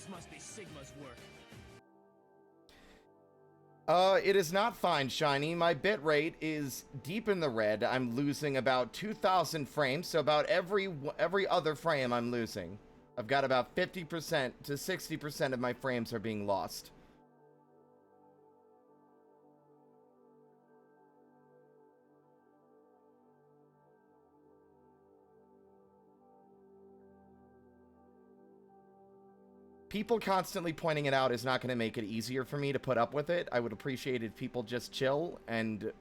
This must be Sigma's work. It is not fine, Shiny. My bitrate is deep in the red. I'm losing about 2,000 frames, so about every other frame I'm losing. I've got about 50% to 60% of my frames are being lost. People constantly pointing it out is not going to make it easier for me to put up with it. I would appreciate if people just chill and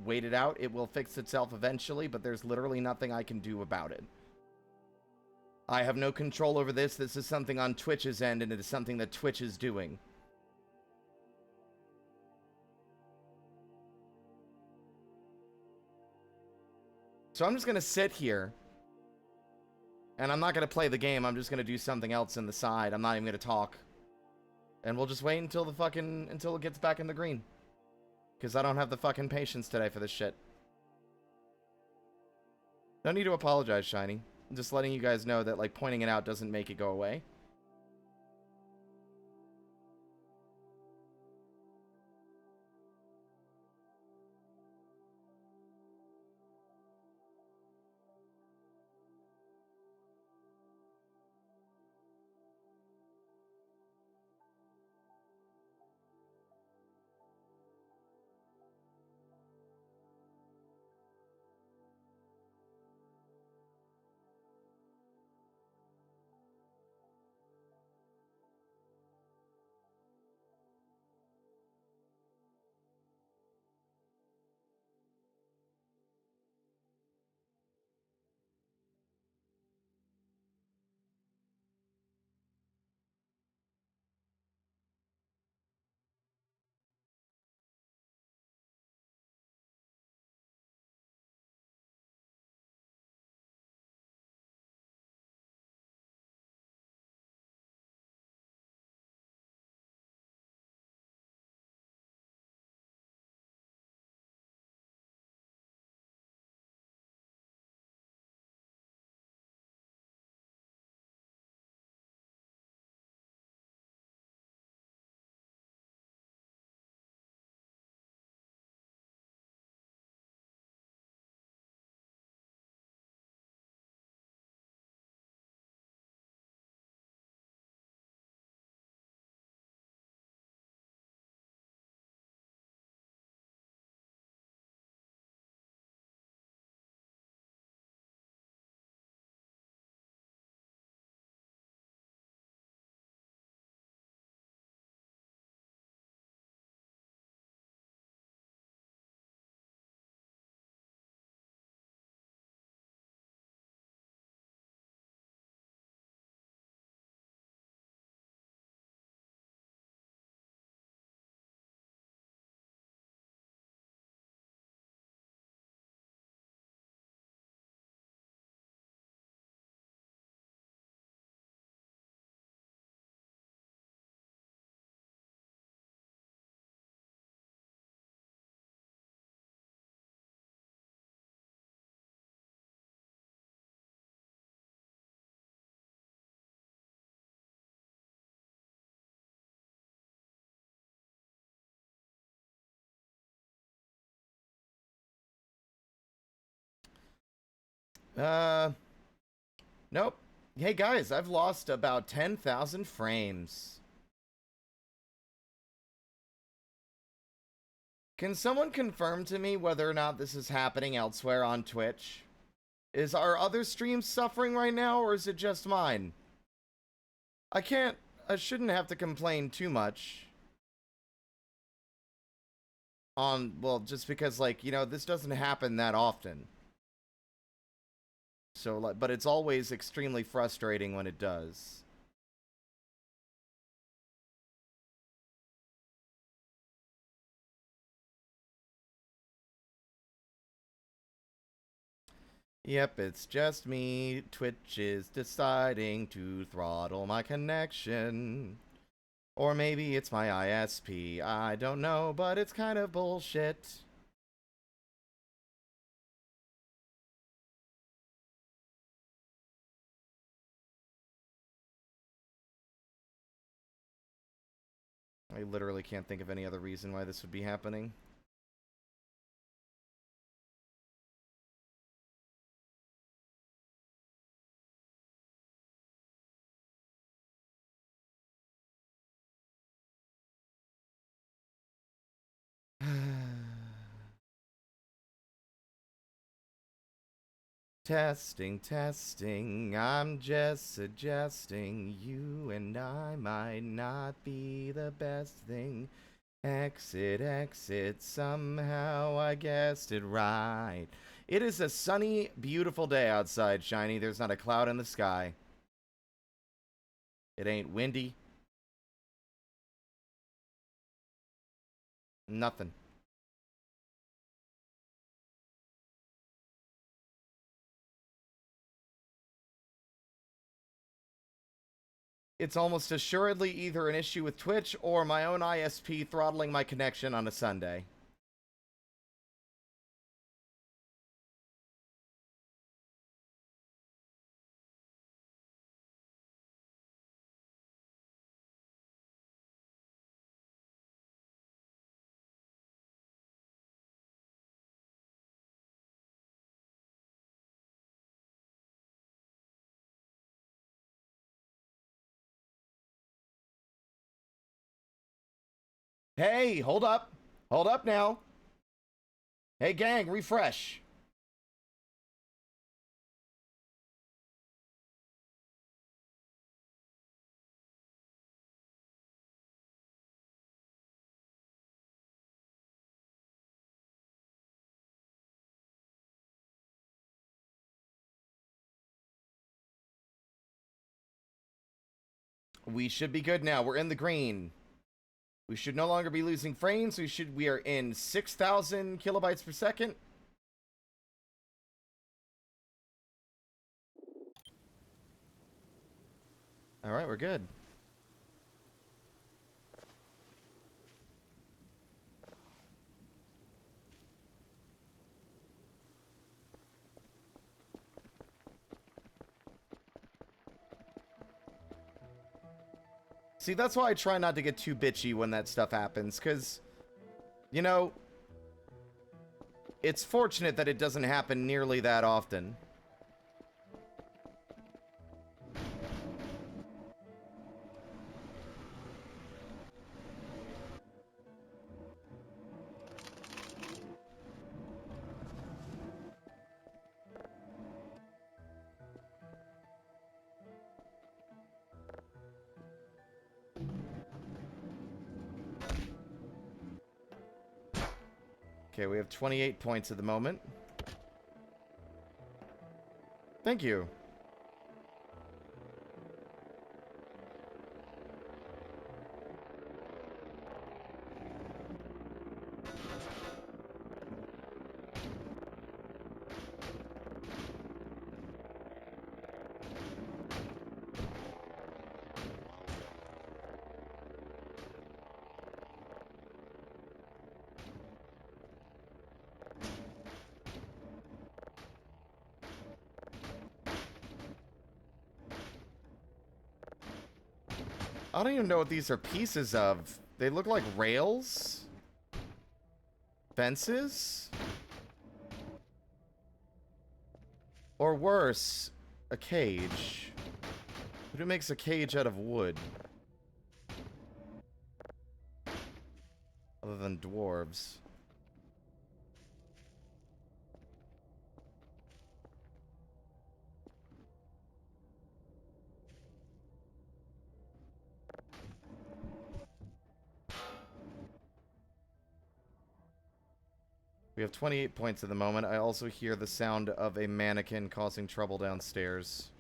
wait it out. It will fix itself eventually, but there's literally nothing I can do about it. I have no control over this. This is something on Twitch's end, and it is something that Twitch is doing. So I'm just going to sit here. And I'm not going to play the game. I'm just going to do something else in the side. I'm not even going to talk. And we'll just wait until until it gets back in the green. Because I don't have the fucking patience today for this shit. No need to apologize, Shiny. I'm just letting you guys know that, like, pointing it out doesn't make it go away. Nope. Hey guys, I've lost about 10,000 frames. Can someone confirm to me whether or not this is happening elsewhere on Twitch? Is our other streams suffering right now, or is it just mine? I shouldn't have to complain too much. Well, just because, like, you know, this doesn't happen that often. So, like, but it's always extremely frustrating when it does. Yep, it's just me. Twitch is deciding to throttle my connection. Or maybe it's my ISP. I don't know, but it's kind of bullshit. I literally can't think of any other reason why this would be happening. Testing, testing, I'm just suggesting you and I might not be the best thing. Exit, exit, somehow I guessed it right. It is a sunny, beautiful day outside, Shiny. There's not a cloud in the sky. It ain't windy. Nothing. It's almost assuredly either an issue with Twitch or my own ISP throttling my connection on a Sunday. Hey, hold up. Hold up now. Hey, gang, refresh. We should be good now. We're in the green. We should no longer be losing frames. We are in 6,000 kilobytes per second. All right, we're good. See, that's why I try not to get too bitchy when that stuff happens, because, you know, it's fortunate that it doesn't happen nearly that often. Okay, we have 28 points at the moment. Thank you. I don't even know what these are pieces of. They look like rails? Fences? Or worse, a cage. Who makes a cage out of wood? Other than dwarves. We have 28 points at the moment. I also hear the sound of a mannequin causing trouble downstairs.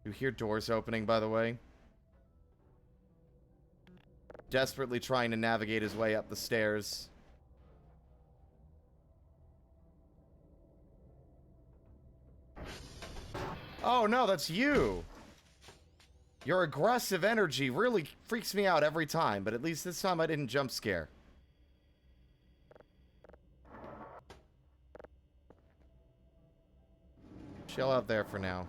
You hear doors opening, by the way? Desperately trying to navigate his way up the stairs. Oh no, that's you! Your aggressive energy really freaks me out every time, but at least this time I didn't jump scare. Chill out there for now.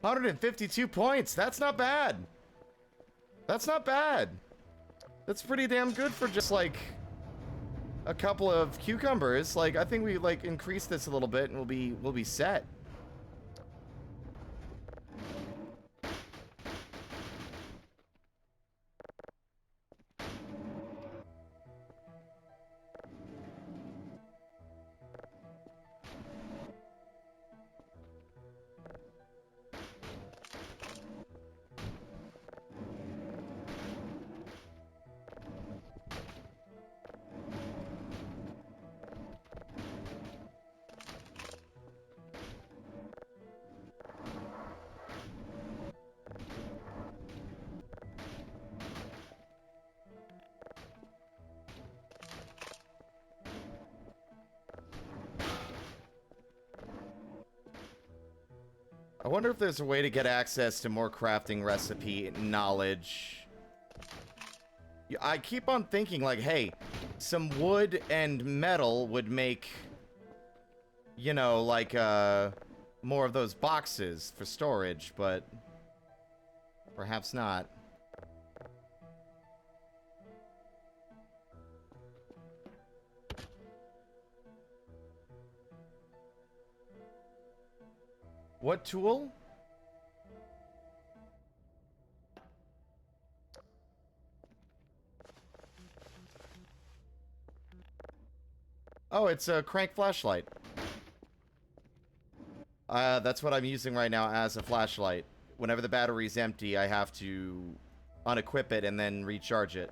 152 points. That's not bad. That's not bad. That's pretty damn good for just like a couple of cucumbers. Like I think we like increase this a little bit and we'll be set. I wonder if there's a way to get access to more crafting recipe knowledge. I keep on thinking like, hey, some wood and metal would make, you know, like, more of those boxes for storage, but perhaps not. What tool? Oh, it's a crank flashlight. That's what I'm using right now as a flashlight. Whenever the battery's empty, I have to unequip it and then recharge it.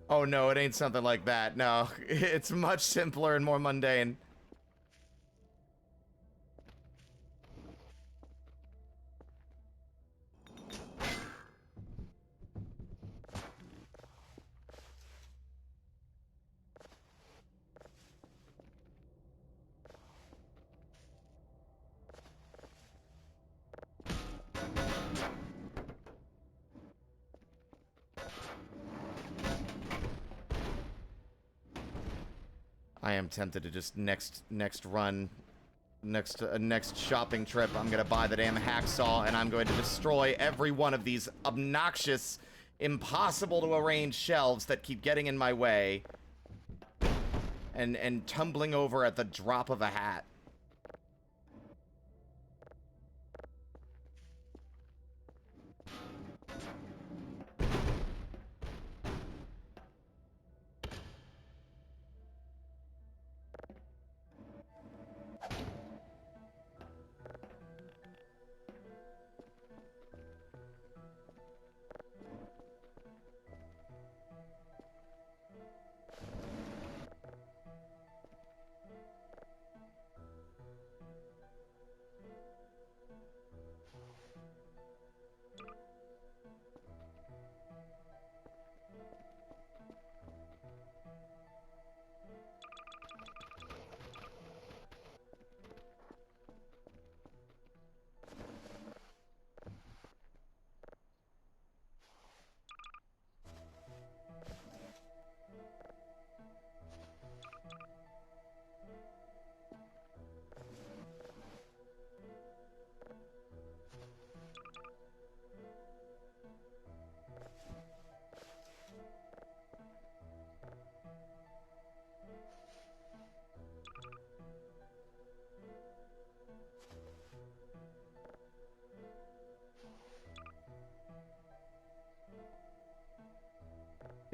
Oh no, it ain't something like that. No, it's much simpler and more mundane. I am tempted to just next shopping trip, I'm gonna buy the damn hacksaw and I'm going to destroy every one of these obnoxious, impossible to arrange shelves that keep getting in my way and tumbling over at the drop of a hat.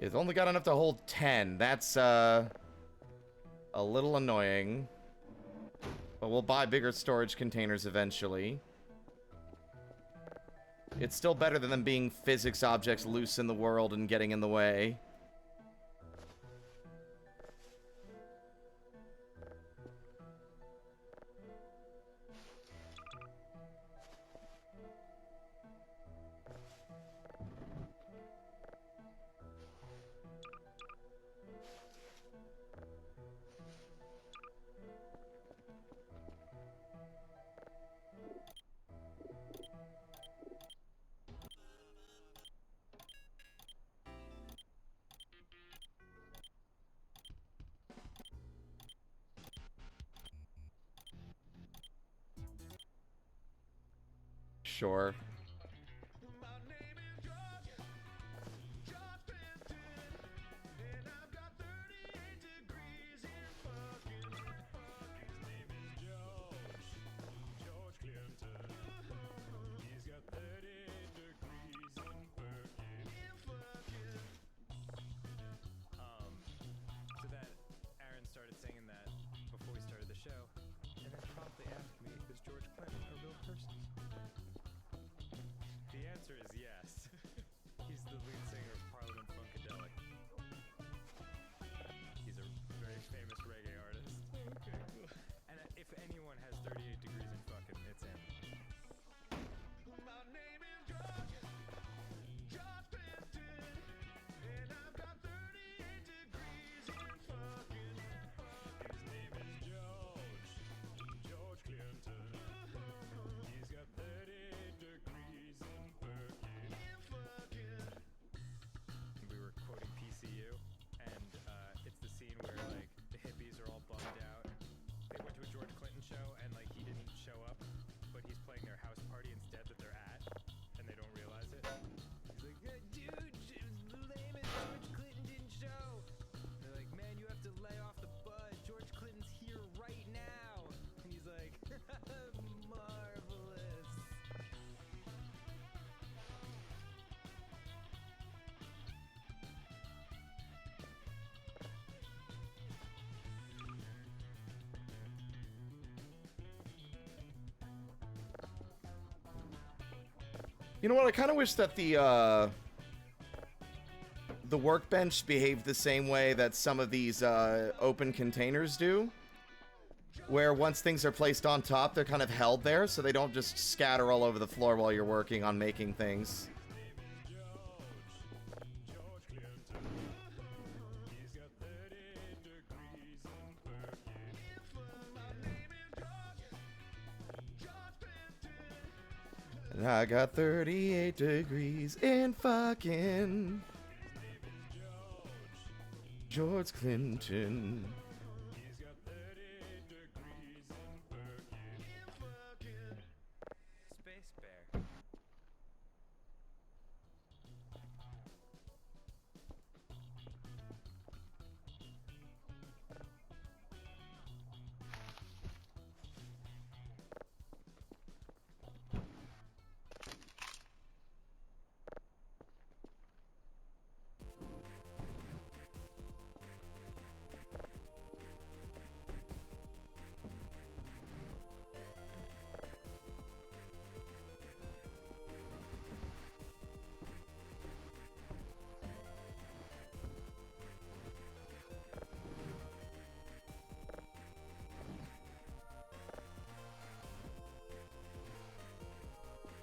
It's only got enough to hold 10. That's, a little annoying. But we'll buy bigger storage containers eventually. It's still better than them being physics objects loose in the world and getting in the way. Sure. So that Aaron started singing that before we started the show, and then promptly asked me, is George Clinton a real person? The answer is yes. He's the lead singer of Parliament Funkadelic. He's a very famous reggae artist. Okay, cool. And if anyone has 38 degrees in fucking, it's him. My name is George Clinton, and I've got 38 degrees in fucking. His name is George Clinton. He's got 38 degrees in fucking. We were quoting PCU, and it's the scene where like the hippies are all bummed out. They went to a George Clinton show, and like he didn't show up, but he's playing their house party instead that they're at, and they don't realize it. He's like, "Yeah, dude, it was lame as George Clinton didn't show." They're like, "Man, you have to lay off the bud. George Clinton's here right now." And he's like, "Marvelous." You know what? I kind of wish that the workbench behaved the same way that some of these open containers do, where once things are placed on top, they're kind of held there, so they don't just scatter all over the floor while you're working on making things. And I got 38 degrees in fucking George Clinton. Space Bear.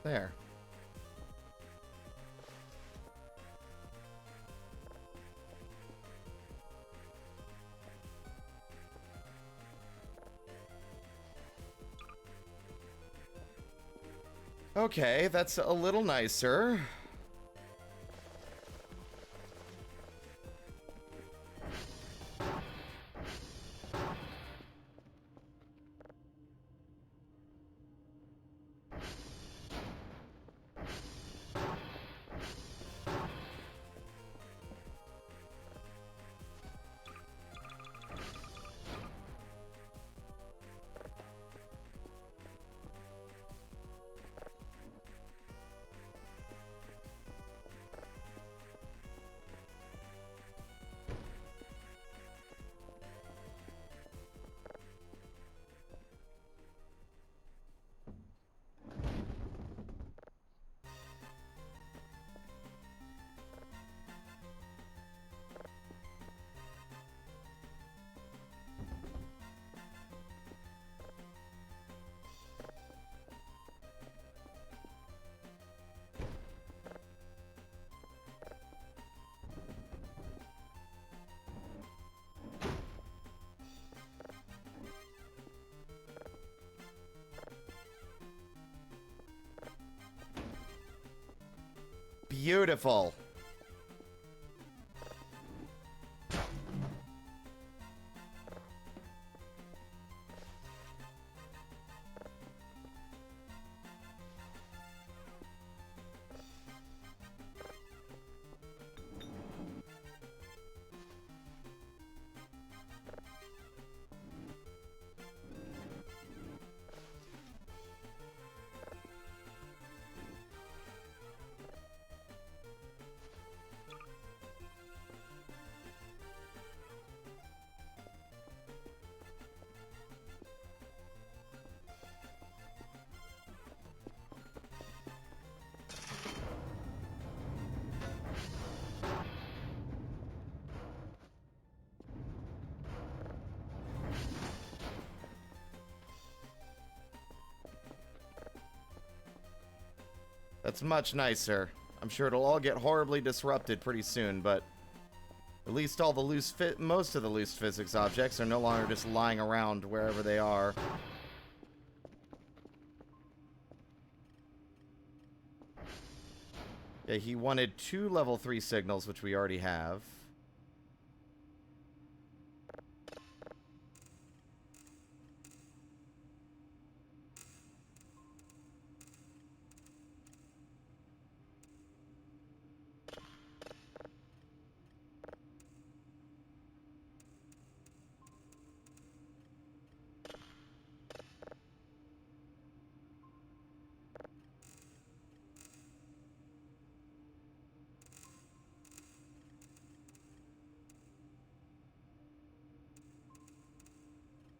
There. Okay, that's a little nicer. Beautiful. That's much nicer. I'm sure it'll all get horribly disrupted pretty soon, but at least all the most of the loose physics objects are no longer just lying around wherever they are. Yeah, he wanted 2 level 3 signals, which we already have.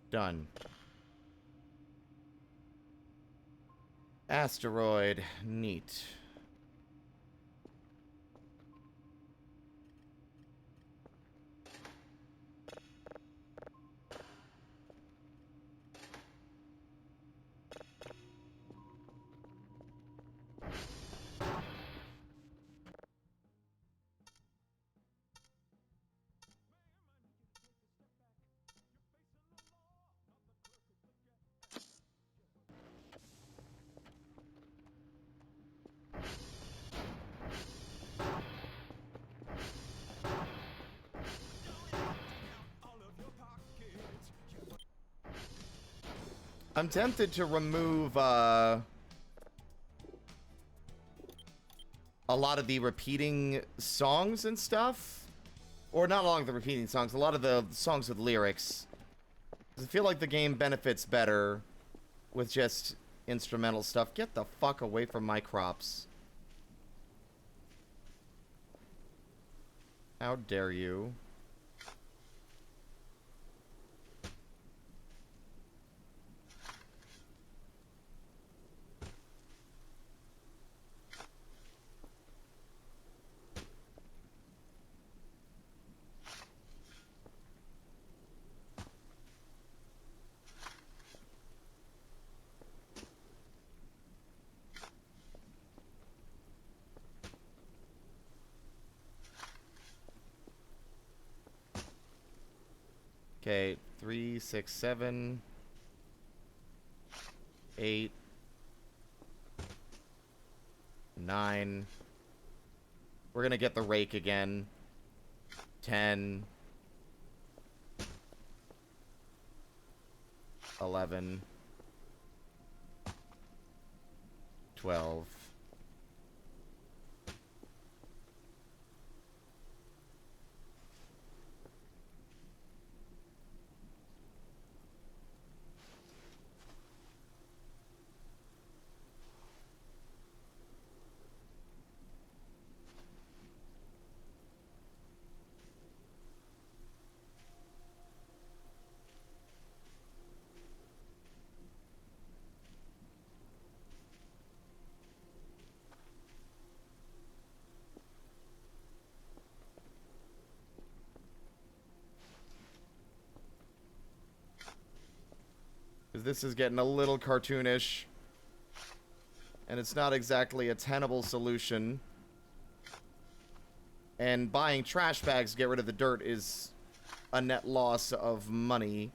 Done. Asteroid. Neat. I'm tempted to remove, a lot of the repeating songs and stuff. Or not all of the repeating songs, a lot of the songs with lyrics. I feel like the game benefits better with just instrumental stuff. Get the fuck away from my crops. How dare you? Okay, 3, 6, 7, 8, 9. We're gonna get the rake again. 10, 11, 12. This is getting a little cartoonish. And it's not exactly a tenable solution. And buying trash bags to get rid of the dirt is a net loss of money.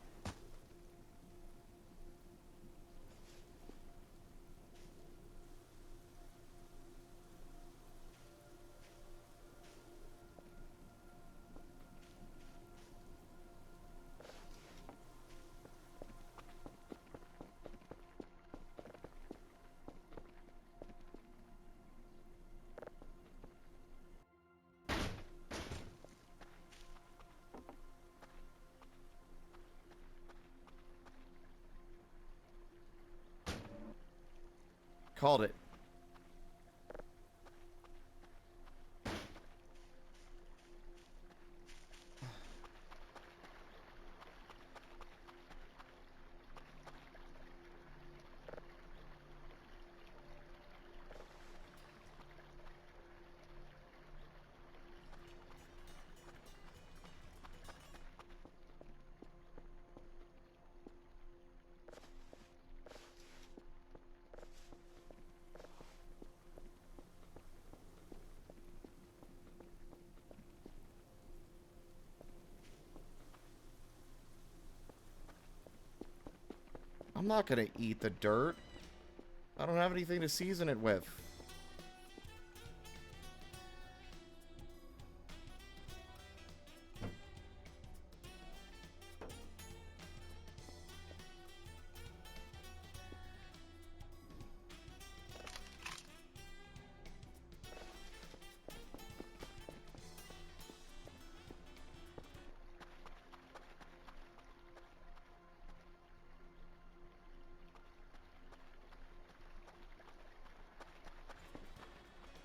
Called it. I'm not gonna eat the dirt. I don't have anything to season it with.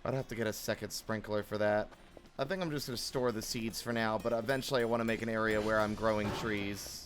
I'd have to get a second sprinkler for that. I think I'm just going to store the seeds for now, but eventually I want to make an area where I'm growing trees.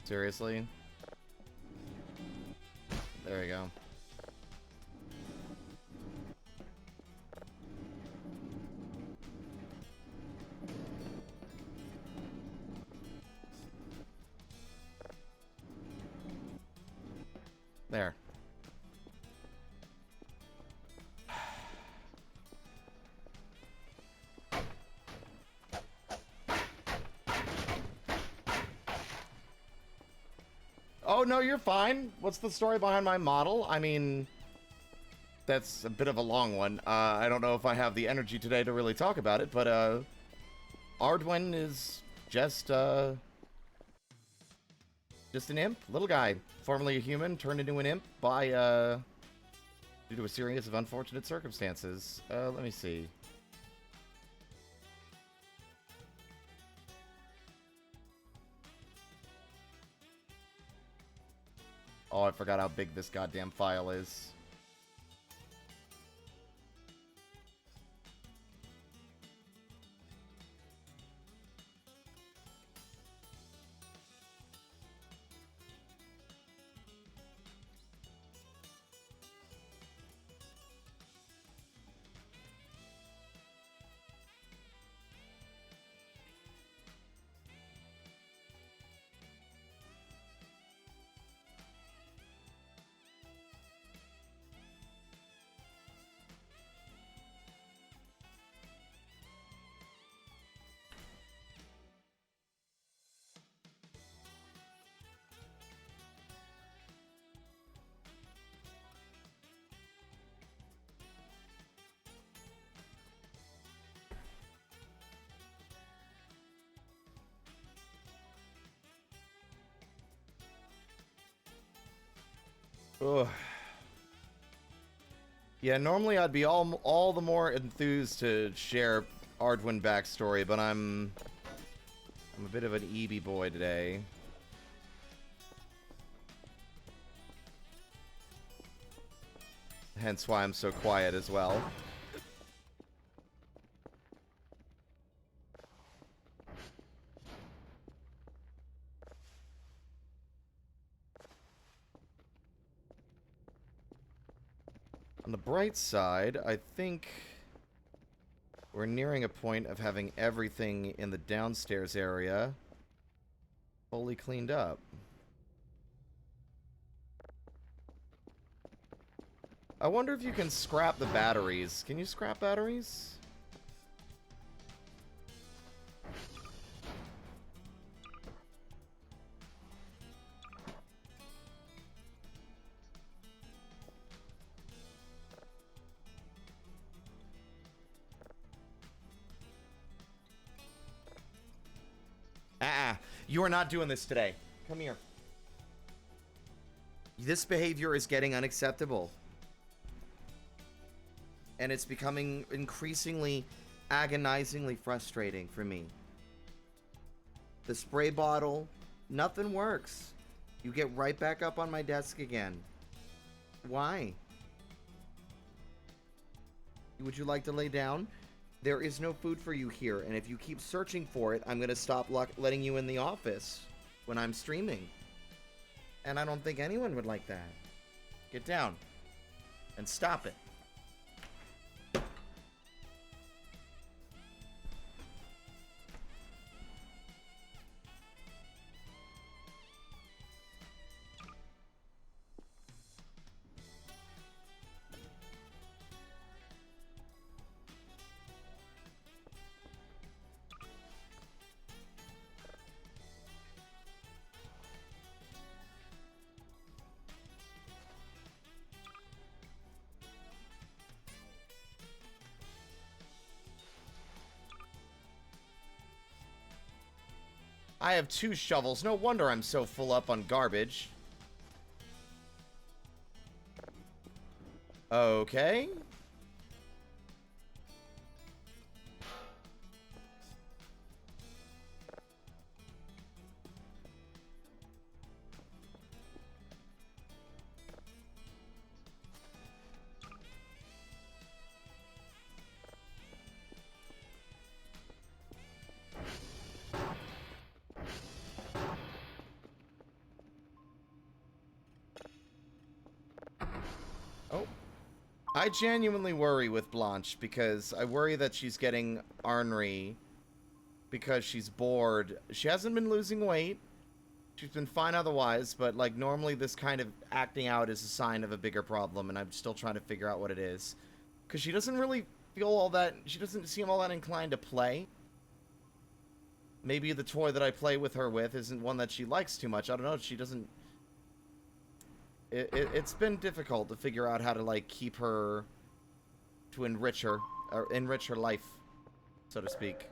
Seriously? There we go. There. Oh, no, you're fine. What's the story behind my model? I mean, that's a bit of a long one. I don't know if I have the energy today to really talk about it, but, Ardwin is just an imp. Little guy. Formerly a human, turned into an imp by, due to a series of unfortunate circumstances. Let me see. Oh, I forgot how big this goddamn file is. Ugh. Yeah, normally I'd be all the more enthused to share Ardwin backstory, but I'm a bit of an EB boy today. Hence why I'm so quiet as well. On the bright side, I think we're nearing a point of having everything in the downstairs area fully cleaned up. I wonder if you can scrap the batteries. Can you scrap batteries? You are not doing this today. Come here. This behavior is getting unacceptable. And it's becoming increasingly, agonizingly frustrating for me. The spray bottle, nothing works. You get right back up on my desk again. Why? Would you like to lay down? There is no food for you here, and if you keep searching for it, I'm going to stop letting you in the office when I'm streaming. And I don't think anyone would like that. Get down. And stop it. I have 2 shovels. No wonder I'm so full up on garbage. Okay. Oh. I genuinely worry with Blanche because I worry that she's getting ornery because she's bored. She hasn't been losing weight. She's been fine otherwise, but like normally this kind of acting out is a sign of a bigger problem, and I'm still trying to figure out what it is. Because she doesn't really feel all that, she doesn't seem all that inclined to play. Maybe the toy that I play with her with isn't one that she likes too much. I don't know, she doesn't... It's been difficult to figure out how to, like, keep her... to enrich her, or enrich her life, so to speak.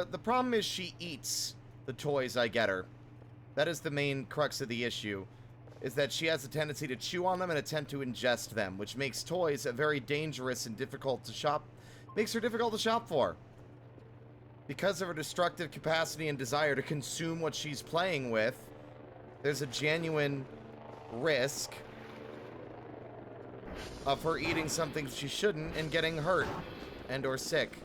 The problem is she eats the toys I get her. That is the main crux of the issue, is that she has a tendency to chew on them and attempt to ingest them, which makes toys a very dangerous and difficult to shop, makes her difficult to shop for. Because of her destructive capacity and desire to consume what she's playing with, there's a genuine risk of her eating something she shouldn't and getting hurt and or sick.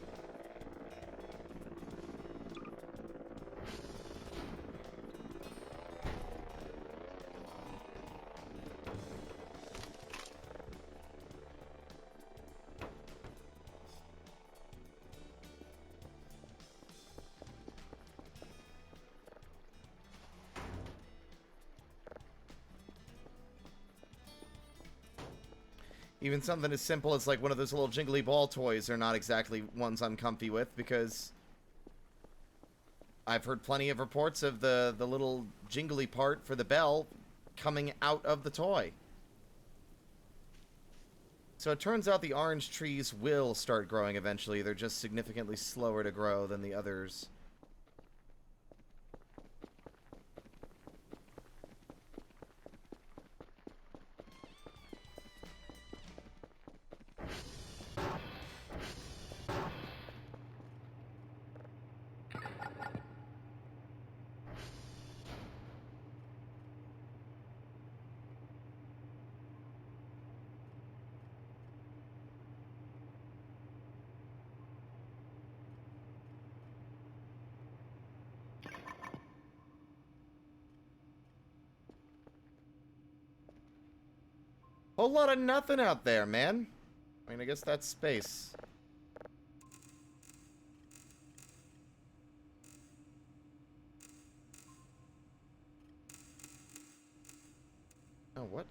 Even something as simple as like one of those little jingly ball toys are not exactly ones I'm comfy with, because I've heard plenty of reports of the little jingly part for the bell coming out of the toy. So it turns out the orange trees will start growing eventually. They're just significantly slower to grow than the others. Whole lot of nothing out there, man. I mean, I guess that's space. Oh, what?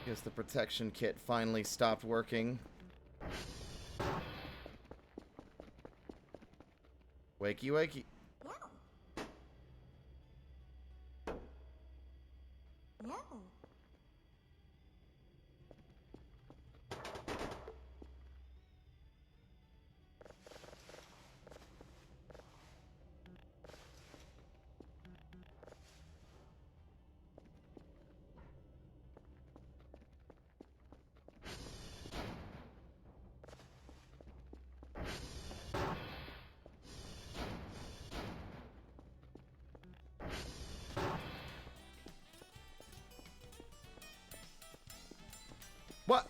Guess the protection kit finally stopped working. Wakey, wakey. No. What?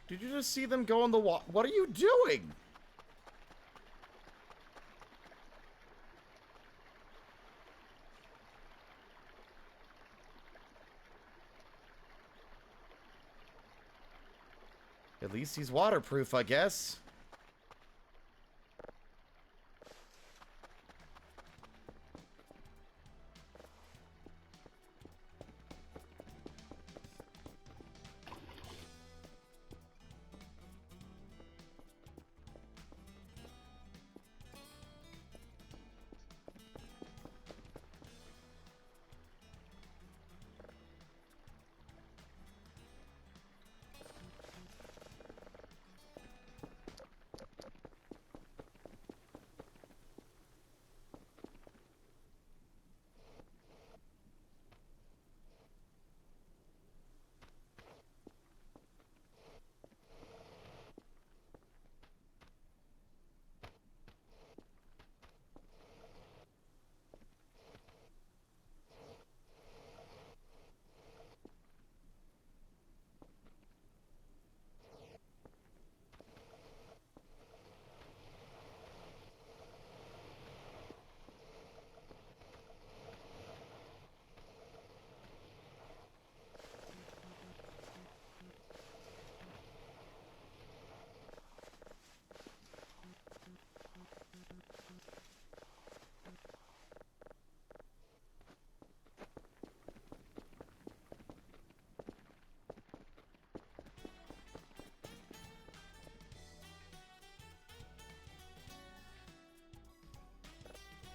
Did you just see them go in the water? What are you doing? At least he's waterproof, I guess.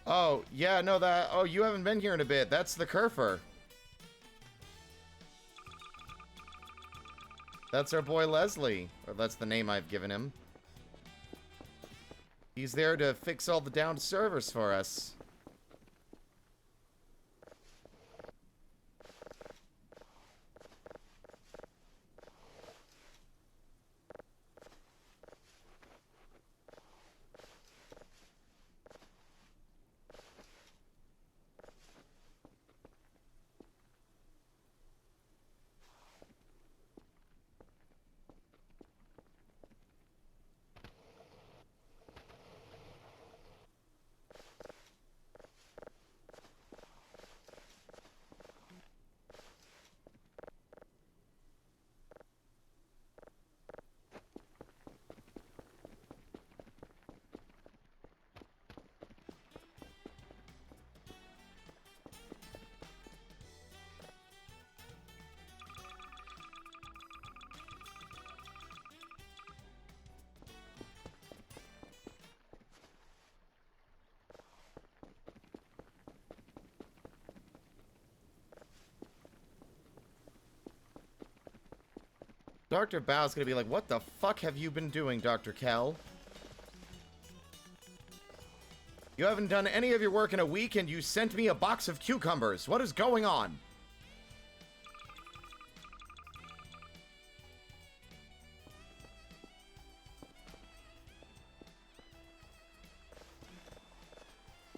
Oh, yeah, no, that... Oh, you haven't been here in a bit. That's the Kerfer. That's our boy Leslie. Or that's the name I've given him. He's there to fix all the downed servers for us. Dr. Bao's gonna be like, what the fuck have you been doing, Dr. Kell? You haven't done any of your work in a week and you sent me a box of cucumbers. What is going on?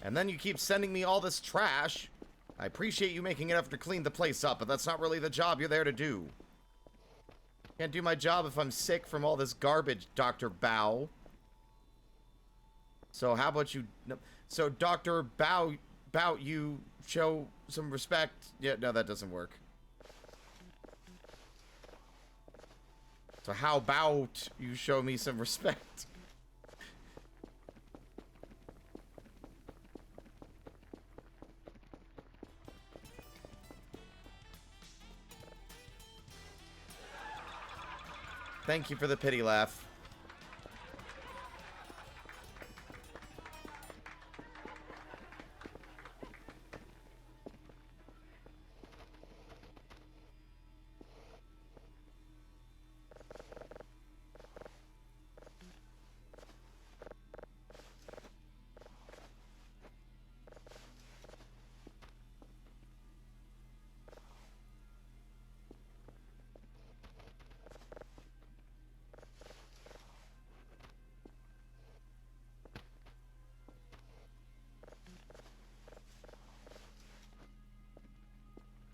And then you keep sending me all this trash. I appreciate you making an effort to clean the place up, but that's not really the job you're there to do. Can't do my job if I'm sick from all this garbage, Dr. Bao. So how about you... So, Dr. Bao, you show some respect. Yeah, no, that doesn't work. So how about you show me some respect? Thank you for the pity laugh.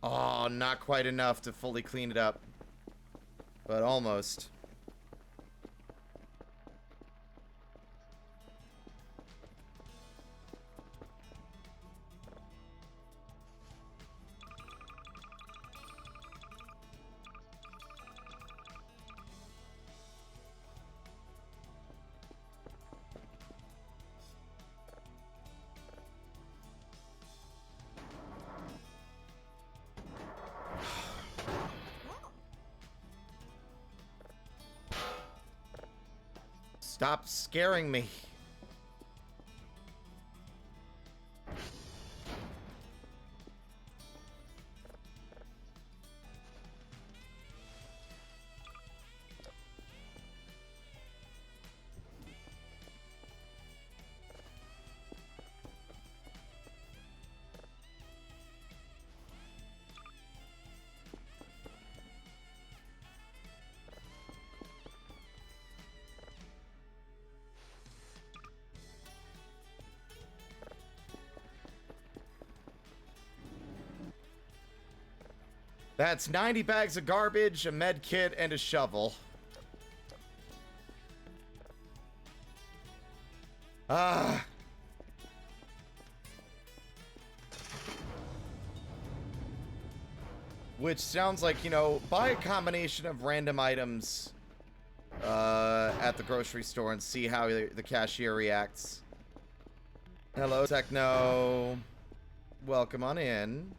Oh, not quite enough to fully clean it up. But almost. Stop scaring me. That's 90 bags of garbage, a med kit, and a shovel. Ah. Which sounds like, you know, buy a combination of random items at the grocery store and see how the cashier reacts. Hello, Techno. Welcome on in.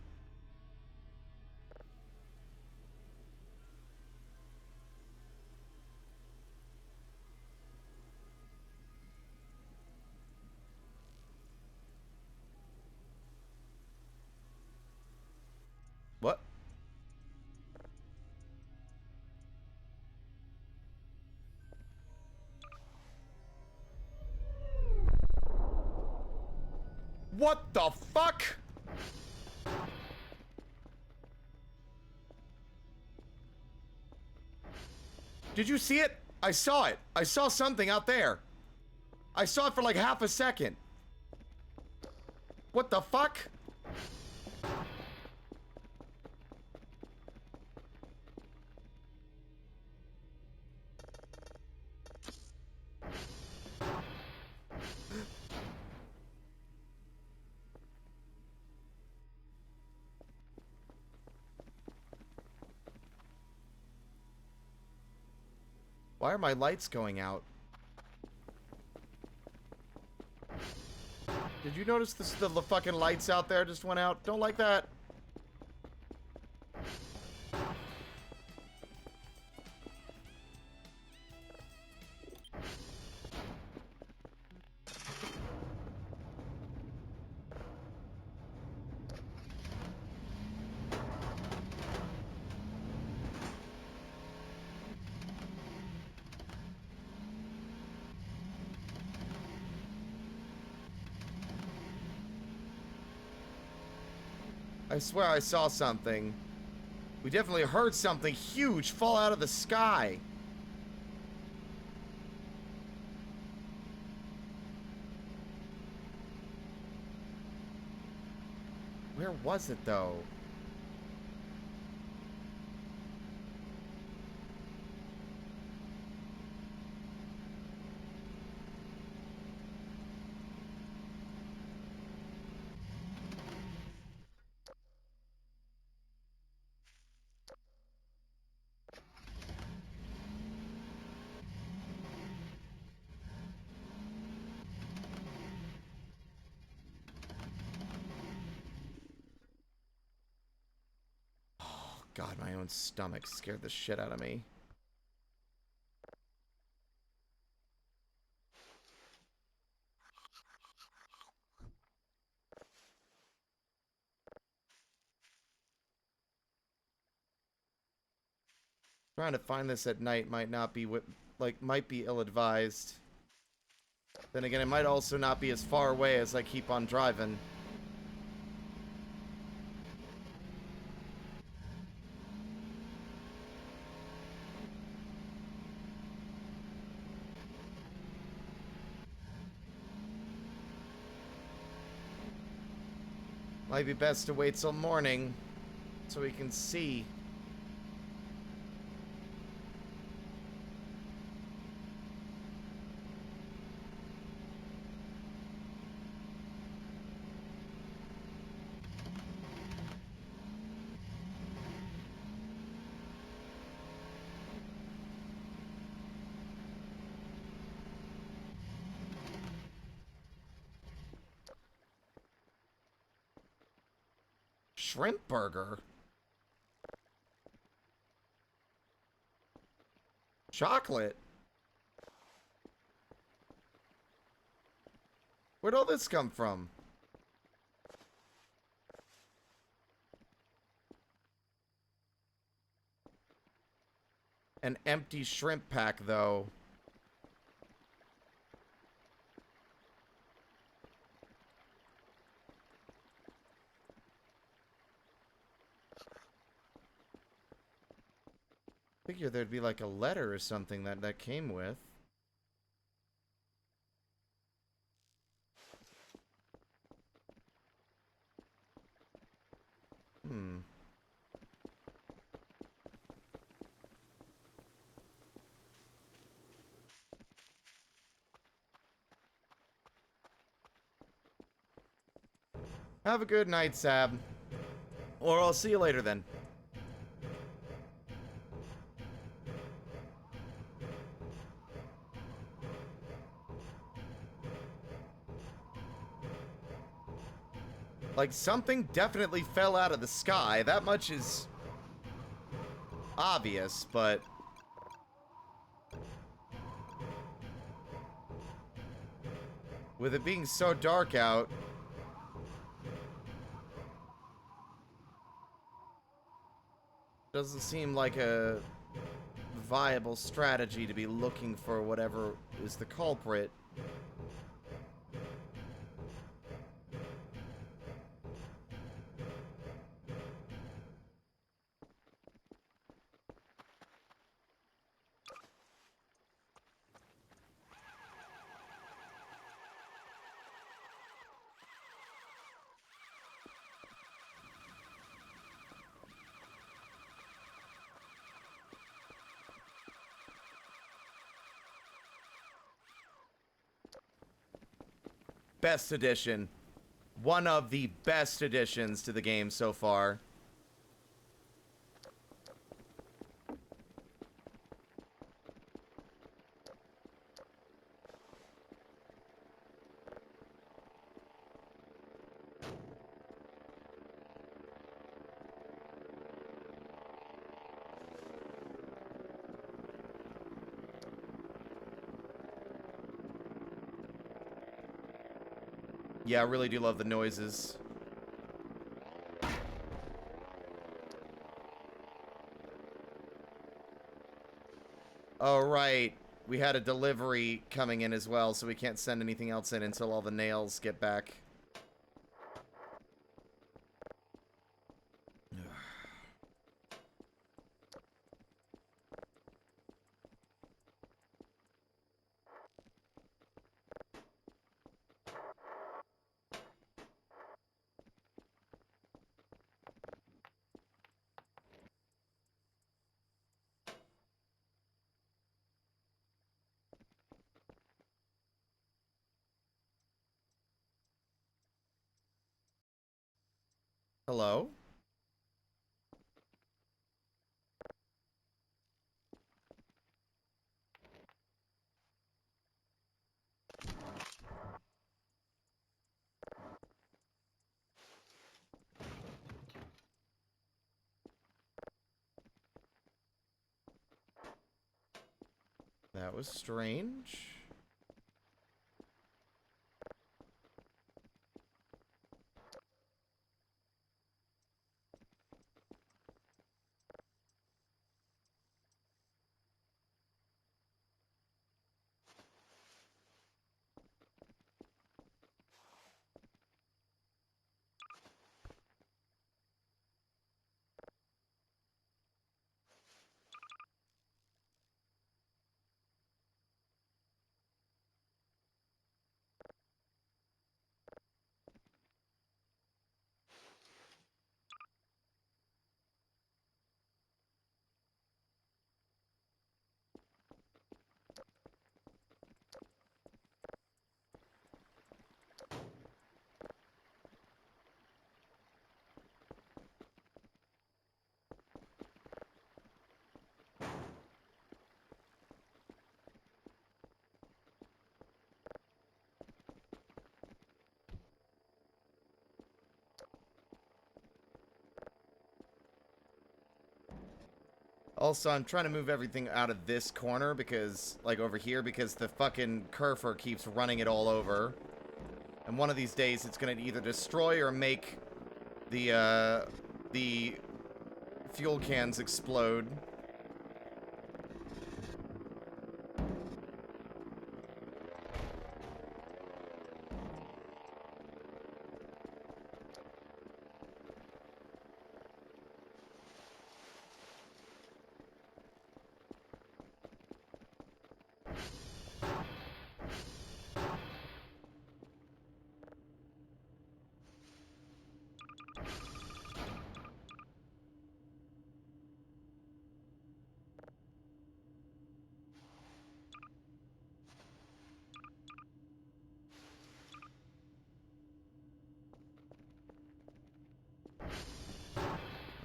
What the fuck? Did you see it? I saw it. I saw something out there. I saw it for like half a second. What the fuck? Why are my lights going out? Did you notice the fucking lights out there just went out? Don't like that. I swear I saw something. We definitely heard something huge fall out of the sky. Where was it, though? God, my own stomach scared the shit out of me. Trying to find this at night might not be might be ill-advised. Then again, it might also not be as far away as I keep on driving. Might be best to wait till morning so we can see. Shrimp burger? Chocolate? Where'd all this come from? An empty shrimp pack, though. Figure there'd be like a letter or something that came with. Have a good night, Sab. Or I'll see you later then. Like, something definitely fell out of the sky. That much is obvious, but... with it being so dark out... doesn't seem like a viable strategy to be looking for whatever is the culprit. best addition. One of the best additions to the game so far. Yeah, I really do love the noises. Oh, right. We had a delivery coming in as well, so we can't send anything else in until all the nails get back. Hello? That was strange. Also, I'm trying to move everything out of this corner because, like, over here, because the fucking Kerfer keeps running it all over. And one of these days, it's going to either destroy or make the fuel cans explode.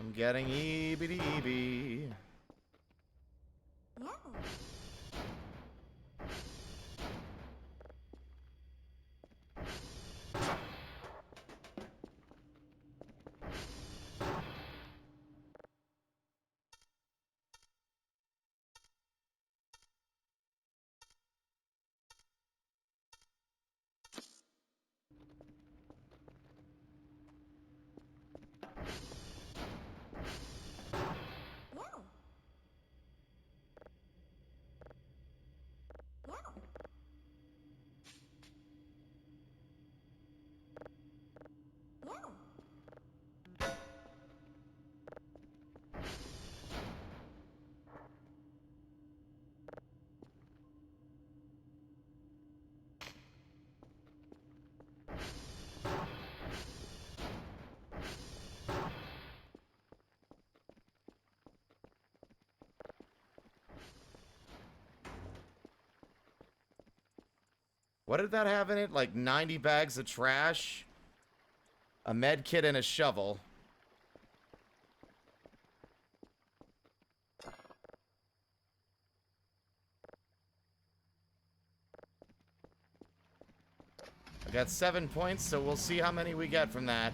I'm getting EBDB. Yeah. Yeah. What did that have in it? Like 90 bags of trash, a med kit, and a shovel. I got 7 points, so we'll see how many we get from that.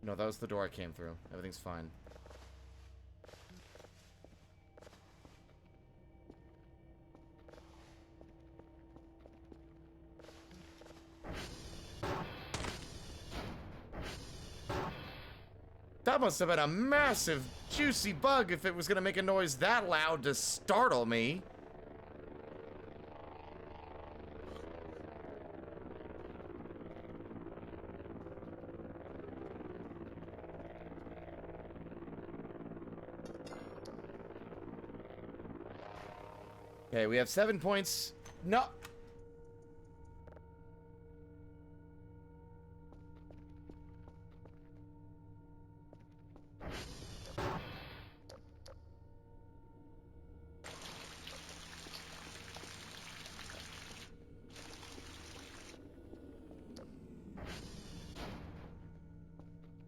No, that was the door I came through. Everything's fine. That must have been a massive, juicy bug if it was gonna make a noise that loud to startle me. Okay, we have 7 points. No.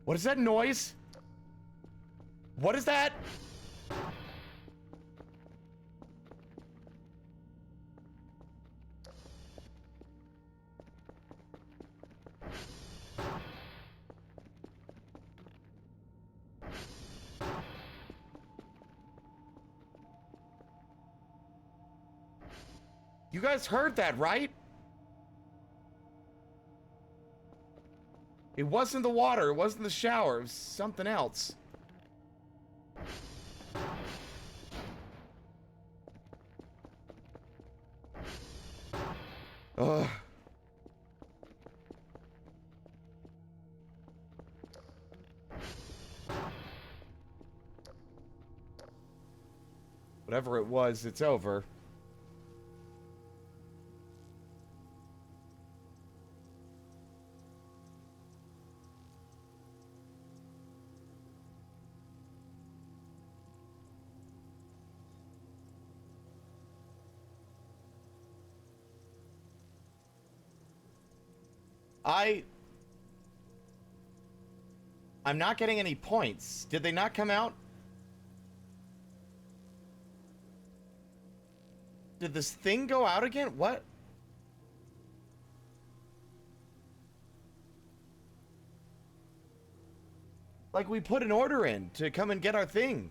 What is that noise? What is that? You guys heard that, right? It wasn't the water, it wasn't the shower, it was something else. Ugh. Whatever it was, it's over. I'm not getting any points. Did they not come out? Did this thing go out again? What? Like we put an order in to come and get our thing.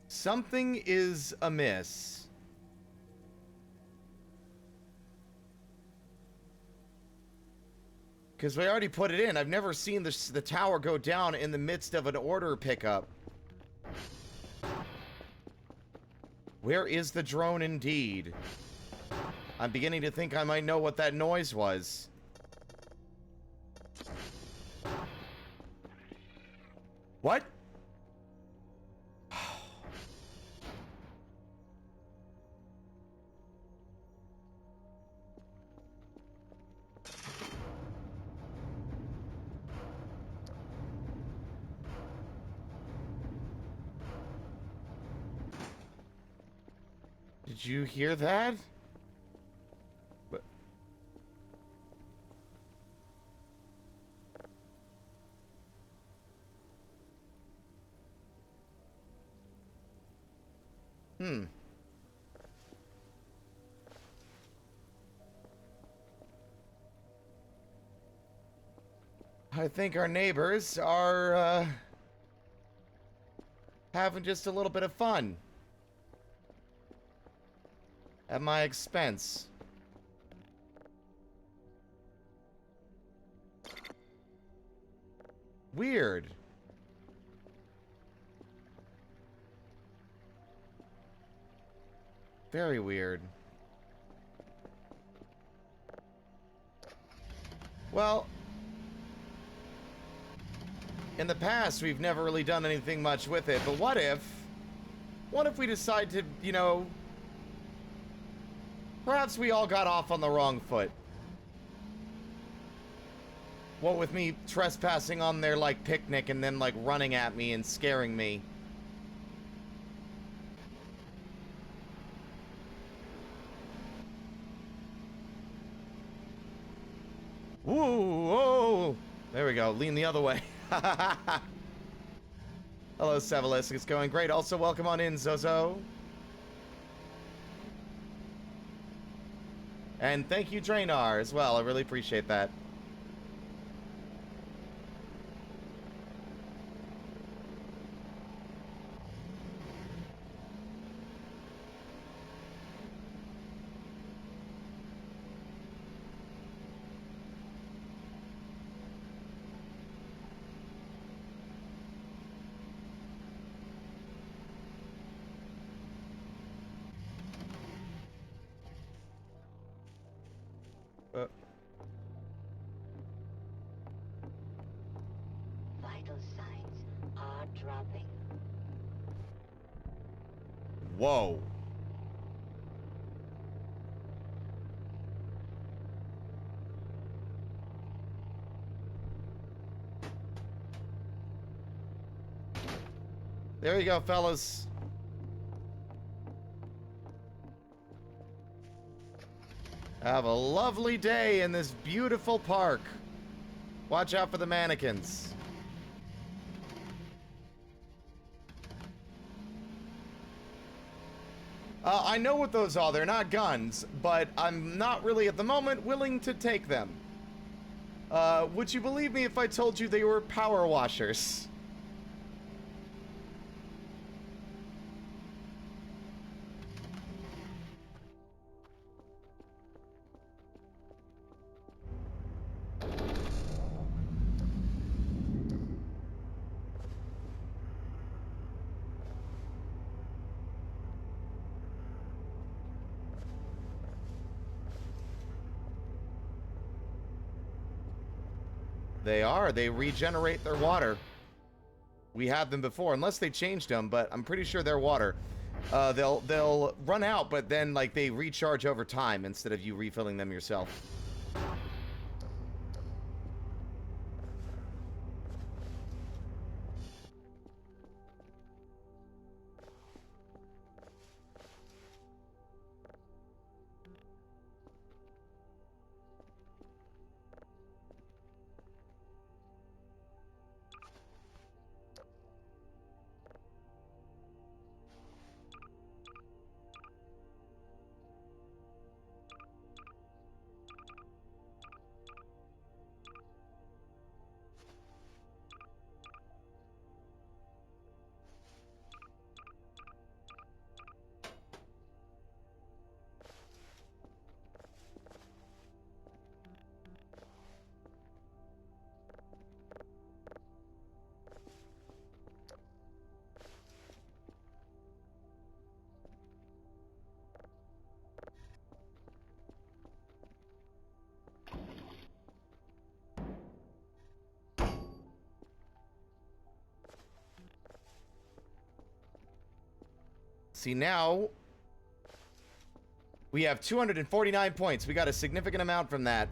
Something is amiss. Because we already put it in. I've never seen the tower go down in the midst of an order pickup. Where is the drone indeed? I'm beginning to think I might know what that noise was. What? Did you hear that? But I think our neighbors are having just a little bit of fun at my expense. Weird. Very weird. Well, in the past, we've never really done anything much with it, but what if we decide to, you know, perhaps we all got off on the wrong foot? What with me trespassing on their, like, picnic and then, like, running at me and scaring me? Woo! Whoa! There we go. Lean the other way. Hello, Sevalis. It's going great. Also, welcome on in, Zozo. And thank you, Drainar, as well. I really appreciate that. Vital signs are dropping. Whoa. There you go, fellas. Have a lovely day in this beautiful park. Watch out for the mannequins. I know what those are. They're not guns, but I'm not really at the moment willing to take them. Would you believe me if I told you they were power washers? They are. They regenerate their water. We had them before, unless they changed them, but I'm pretty sure they're water. They'll run out, but then like they recharge over time instead of you refilling them yourself. See, now we have 249 points. We got a significant amount from that.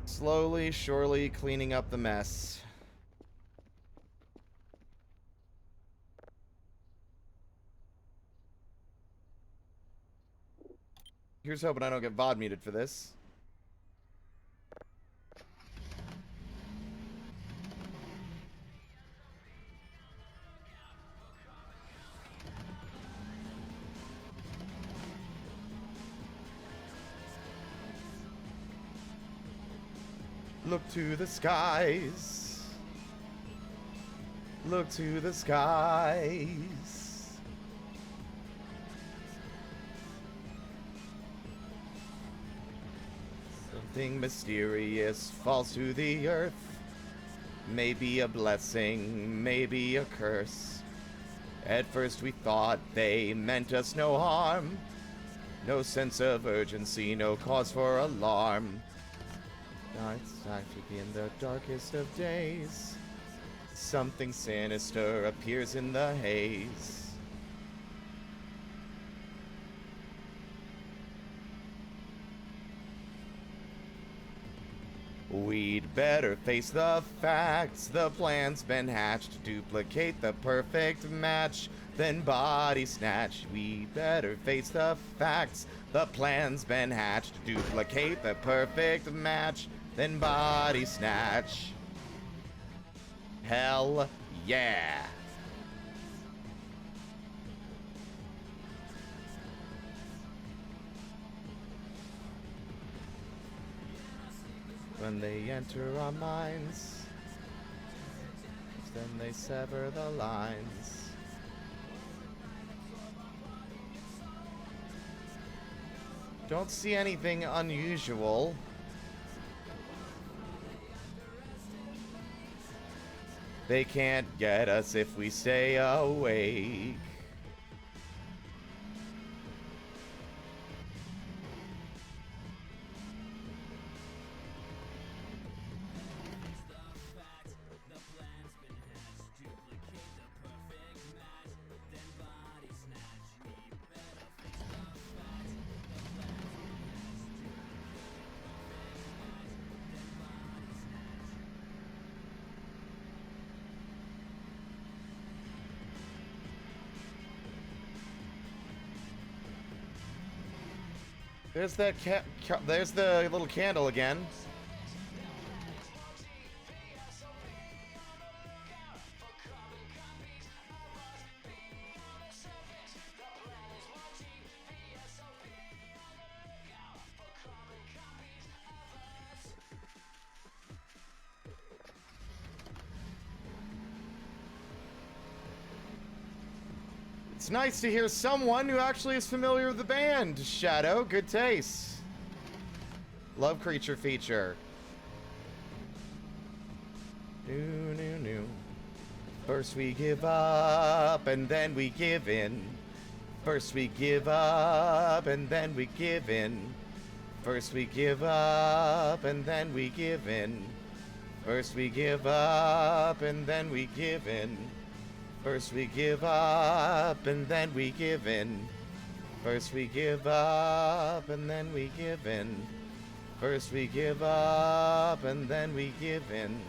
Slowly, surely cleaning up the mess. Here's hoping I don't get VOD muted for this. Look to the skies. Look to the skies. Something mysterious falls to the earth. Maybe a blessing, maybe a curse. At first we thought they meant us no harm. No sense of urgency, no cause for alarm. Now it's time to be in the darkest of days. Something sinister appears in the haze. We'd better face the facts. The plan's been hatched. Duplicate the perfect match, then body snatch. We better face the facts. The plan's been hatched. Duplicate the perfect match, then body snatch. Hell yeah. When they enter our minds, then they sever the lines. Don't see anything unusual. They can't get us if we stay awake. There's that there's the little candle again. It's nice to hear someone who actually is familiar with the band. Shadow, good taste. Love creature feature. New. First we give up and then we give in. First we give up and then we give in. First we give up and then we give in. First we give up and then we give in. First we give up and then we give in. First we give up and then we give in. First we give up and then we give in.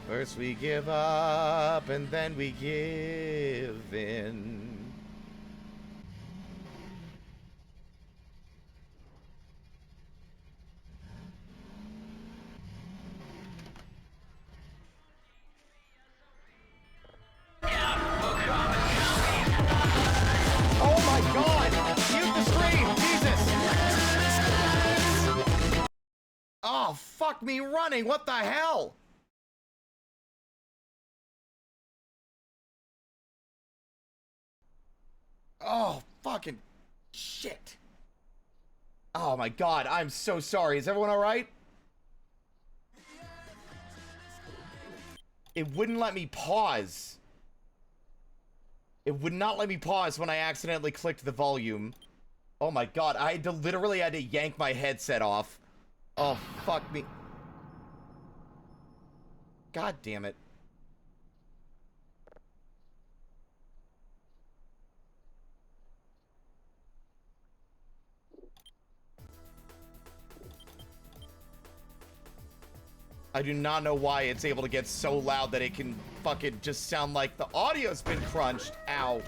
First we give up and then we give in. Oh my god! Mute the stream! Jesus! Oh, fuck me running! What the hell? Oh, fucking shit. Oh my god, I'm so sorry. Is everyone alright? It wouldn't let me pause. It would not let me pause when I accidentally clicked the volume. Oh my god, I had to literally had to yank my headset off. Oh, fuck me. God damn it. I do not know why it's able to get so loud that it can fucking just sound like the audio's been crunched. Ow.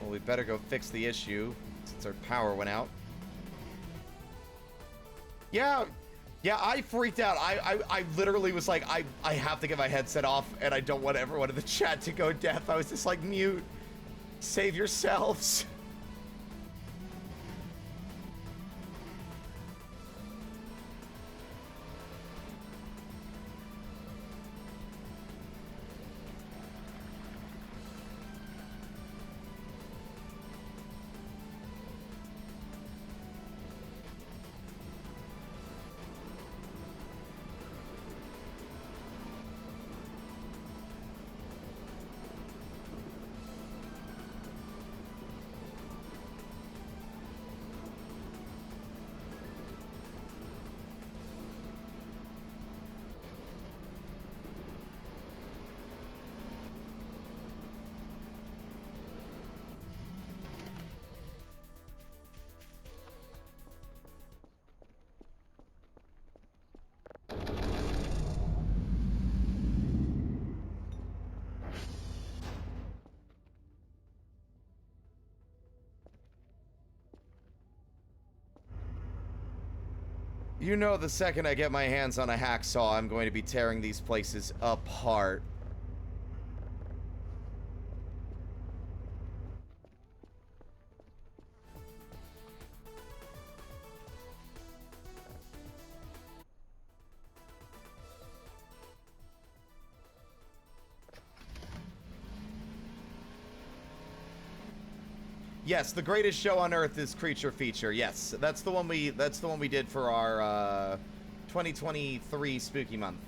Well, we better go fix the issue since our power went out. Yeah, Yeah, I freaked out. I literally was like, I have to get my headset off, and I don't want everyone in the chat to go deaf. I was just like, mute. Save yourselves. You know, the second I get my hands on a hacksaw, I'm going to be tearing these places apart. Yes, the greatest show on earth is Creature Feature. Yes, that's the one we did for our 2023 Spooky Month.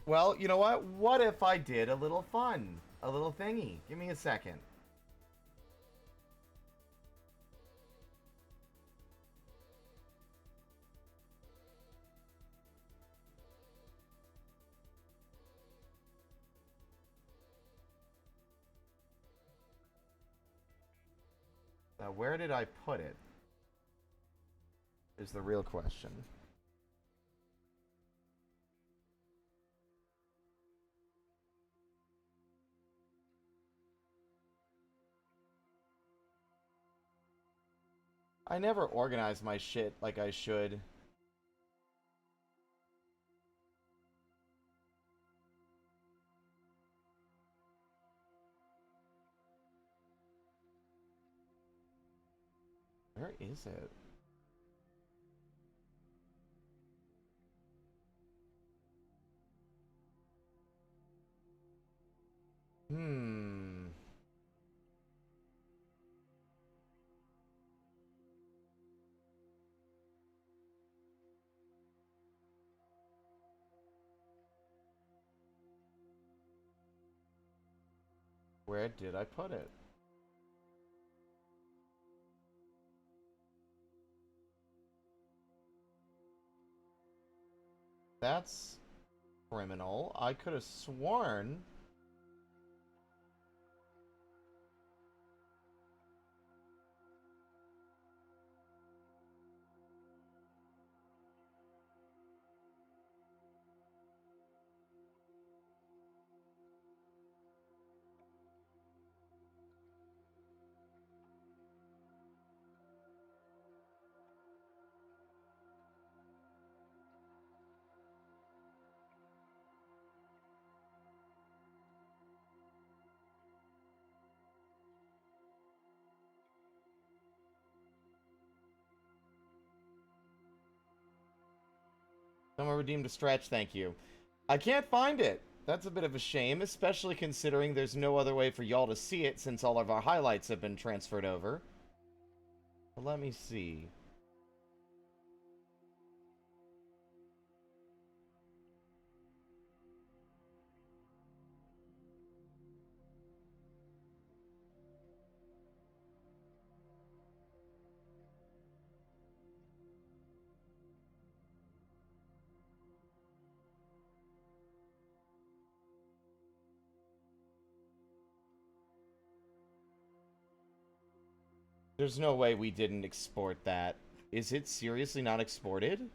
Well, you know what? What if I did a little fun? A little thingy. Give me a second. Now, where did I put it? Is the real question. I never organize my shit like I should. Where is it? Where did I put it? That's criminal. I could have sworn. Someone redeemed a stretch, thank you. I can't find it. That's a bit of a shame, especially considering there's no other way for y'all to see it since all of our highlights have been transferred over. But let me see. There's no way we didn't export that. Is it seriously not exported?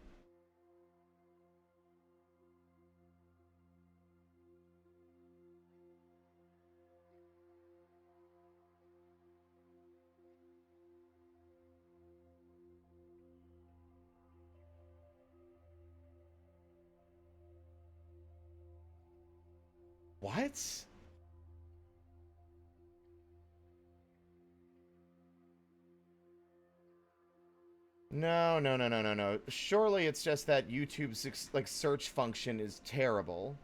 What? No, no, no, no, no, no. Surely it's just that YouTube's like search function is terrible.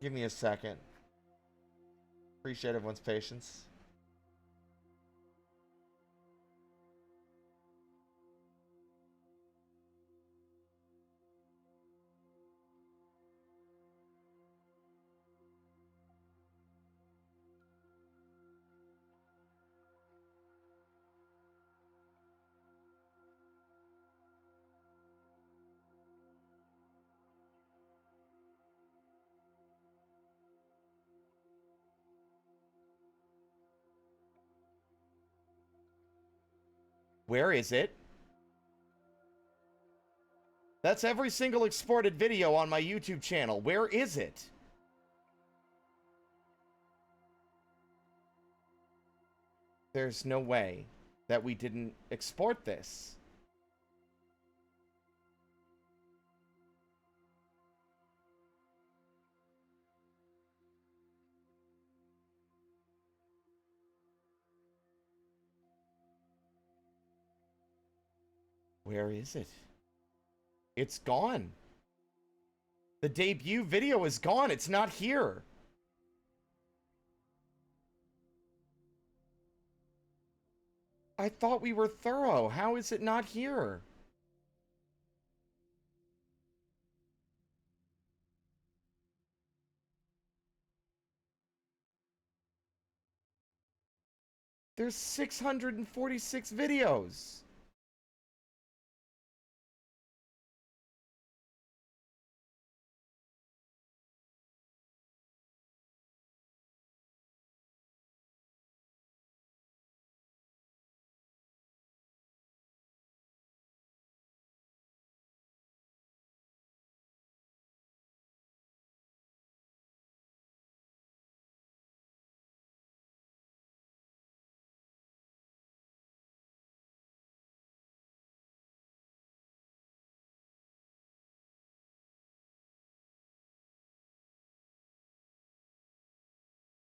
Give me a second. Appreciate everyone's patience. Where is it? That's every single exported video on my YouTube channel. Where is it? There's no way that we didn't export this. Where is it? It's gone. The debut video is gone. It's not here. I thought we were thorough. How is it not here? There's 646 videos.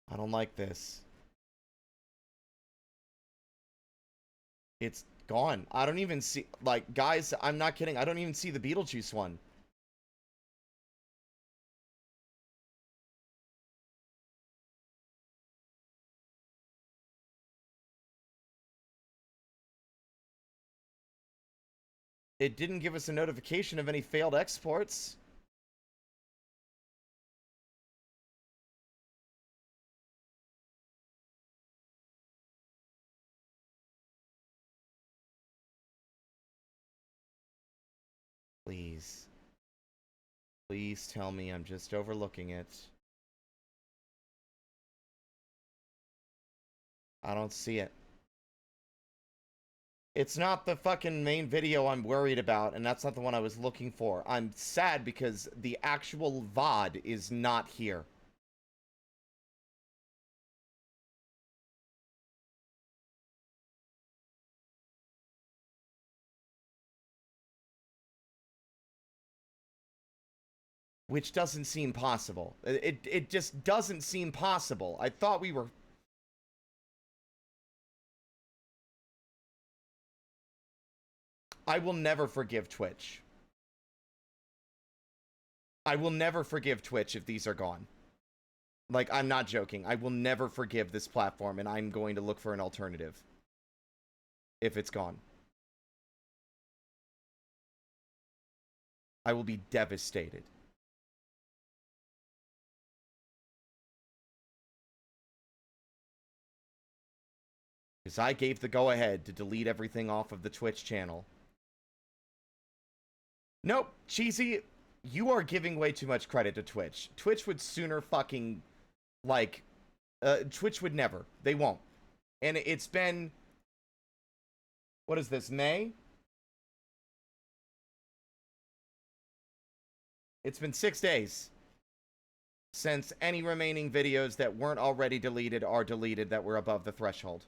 I don't like this. It's gone. I don't even see... Like, guys, I'm not kidding. I don't even see the Beetlejuice one. It didn't give us a notification of any failed exports. Please. Please tell me I'm just overlooking it. I don't see it. It's not the fucking main video I'm worried about, and that's not the one I was looking for. I'm sad because the actual VOD is not here. Which doesn't seem possible. It just doesn't seem possible. I thought we were... I will never forgive Twitch. I will never forgive Twitch if these are gone. Like, I'm not joking. I will never forgive this platform, and I'm going to look for an alternative. If it's gone. I will be devastated. Because I gave the go-ahead to delete everything off of the Twitch channel. Nope, Cheesy, you are giving way too much credit to Twitch. Twitch would sooner fucking, like, Twitch would never. They won't. And it's been, what is this, May? It's been 6 days since any remaining videos that weren't already deleted are deleted that were above the threshold.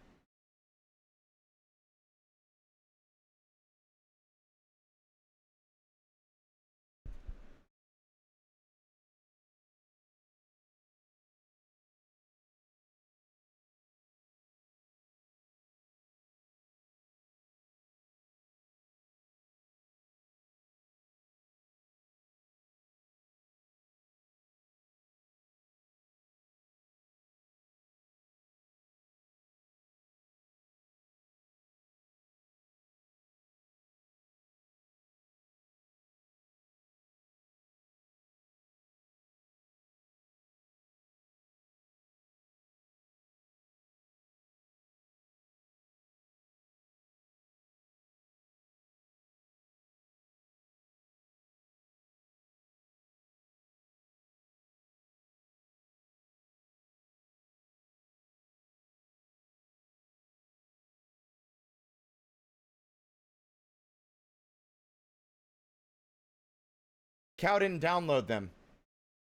Cow didn't download them.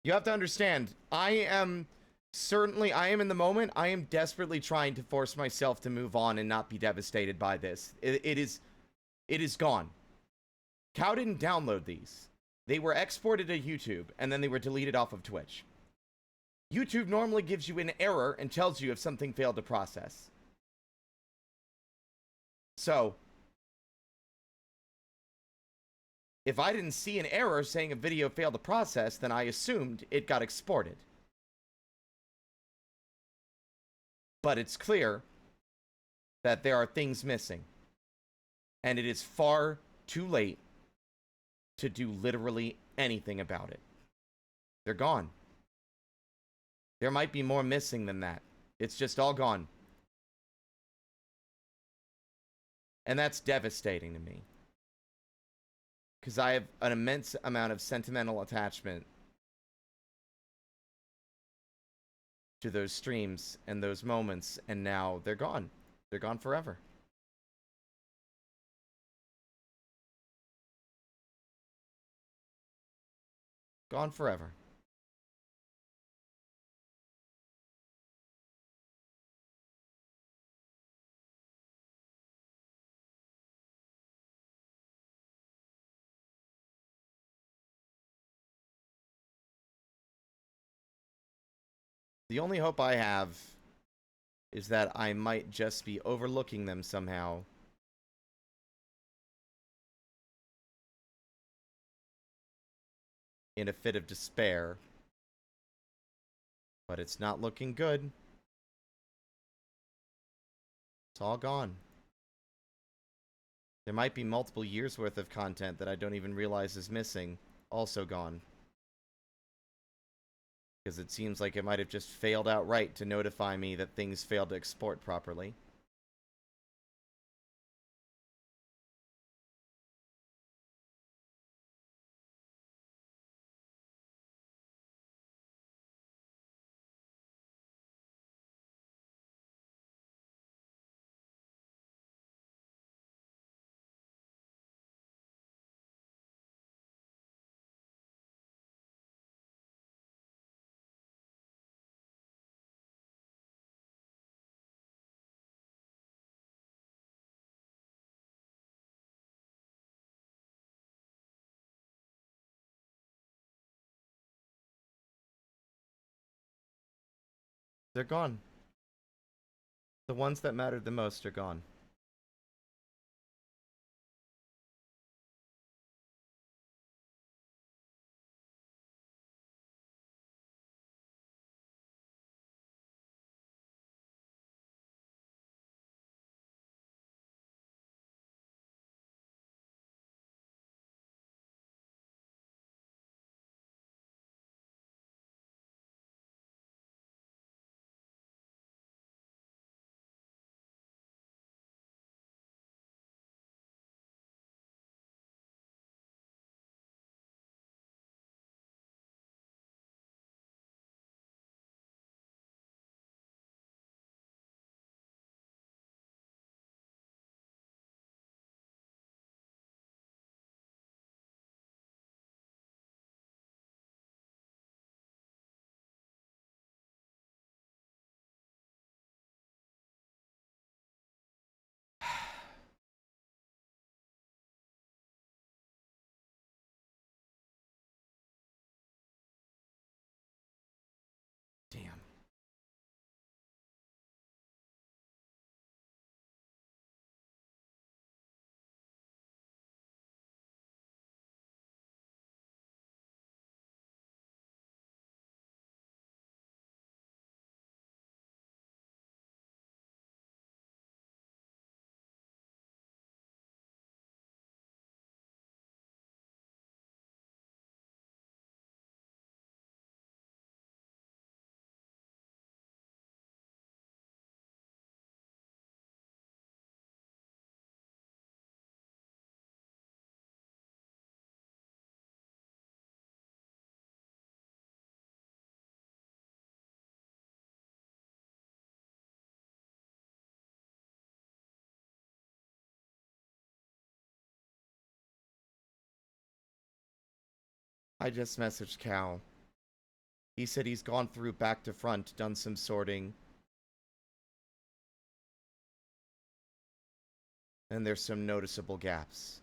You have to understand, I am in the moment, I am desperately trying to force myself to move on and not be devastated by this. It is gone. Cow didn't download these. They were exported to YouTube, and then they were deleted off of Twitch. YouTube normally gives you an error and tells you if something failed to process. So, if I didn't see an error saying a video failed to process, then I assumed it got exported. But it's clear that there are things missing. And it is far too late to do literally anything about it. They're gone. There might be more missing than that. It's just all gone. And that's devastating to me. Because I have an immense amount of sentimental attachment to those streams and those moments, and now they're gone. They're gone forever. Gone forever. The only hope I have is that I might just be overlooking them somehow. In a fit of despair. But it's not looking good. It's all gone. There might be multiple years worth of content that I don't even realize is missing. Also gone. Because it seems like it might have just failed outright to notify me that things failed to export properly. They're gone. The ones that mattered the most are gone. I just messaged Cal. He said he's gone through back to front, done some sorting. And there's some noticeable gaps.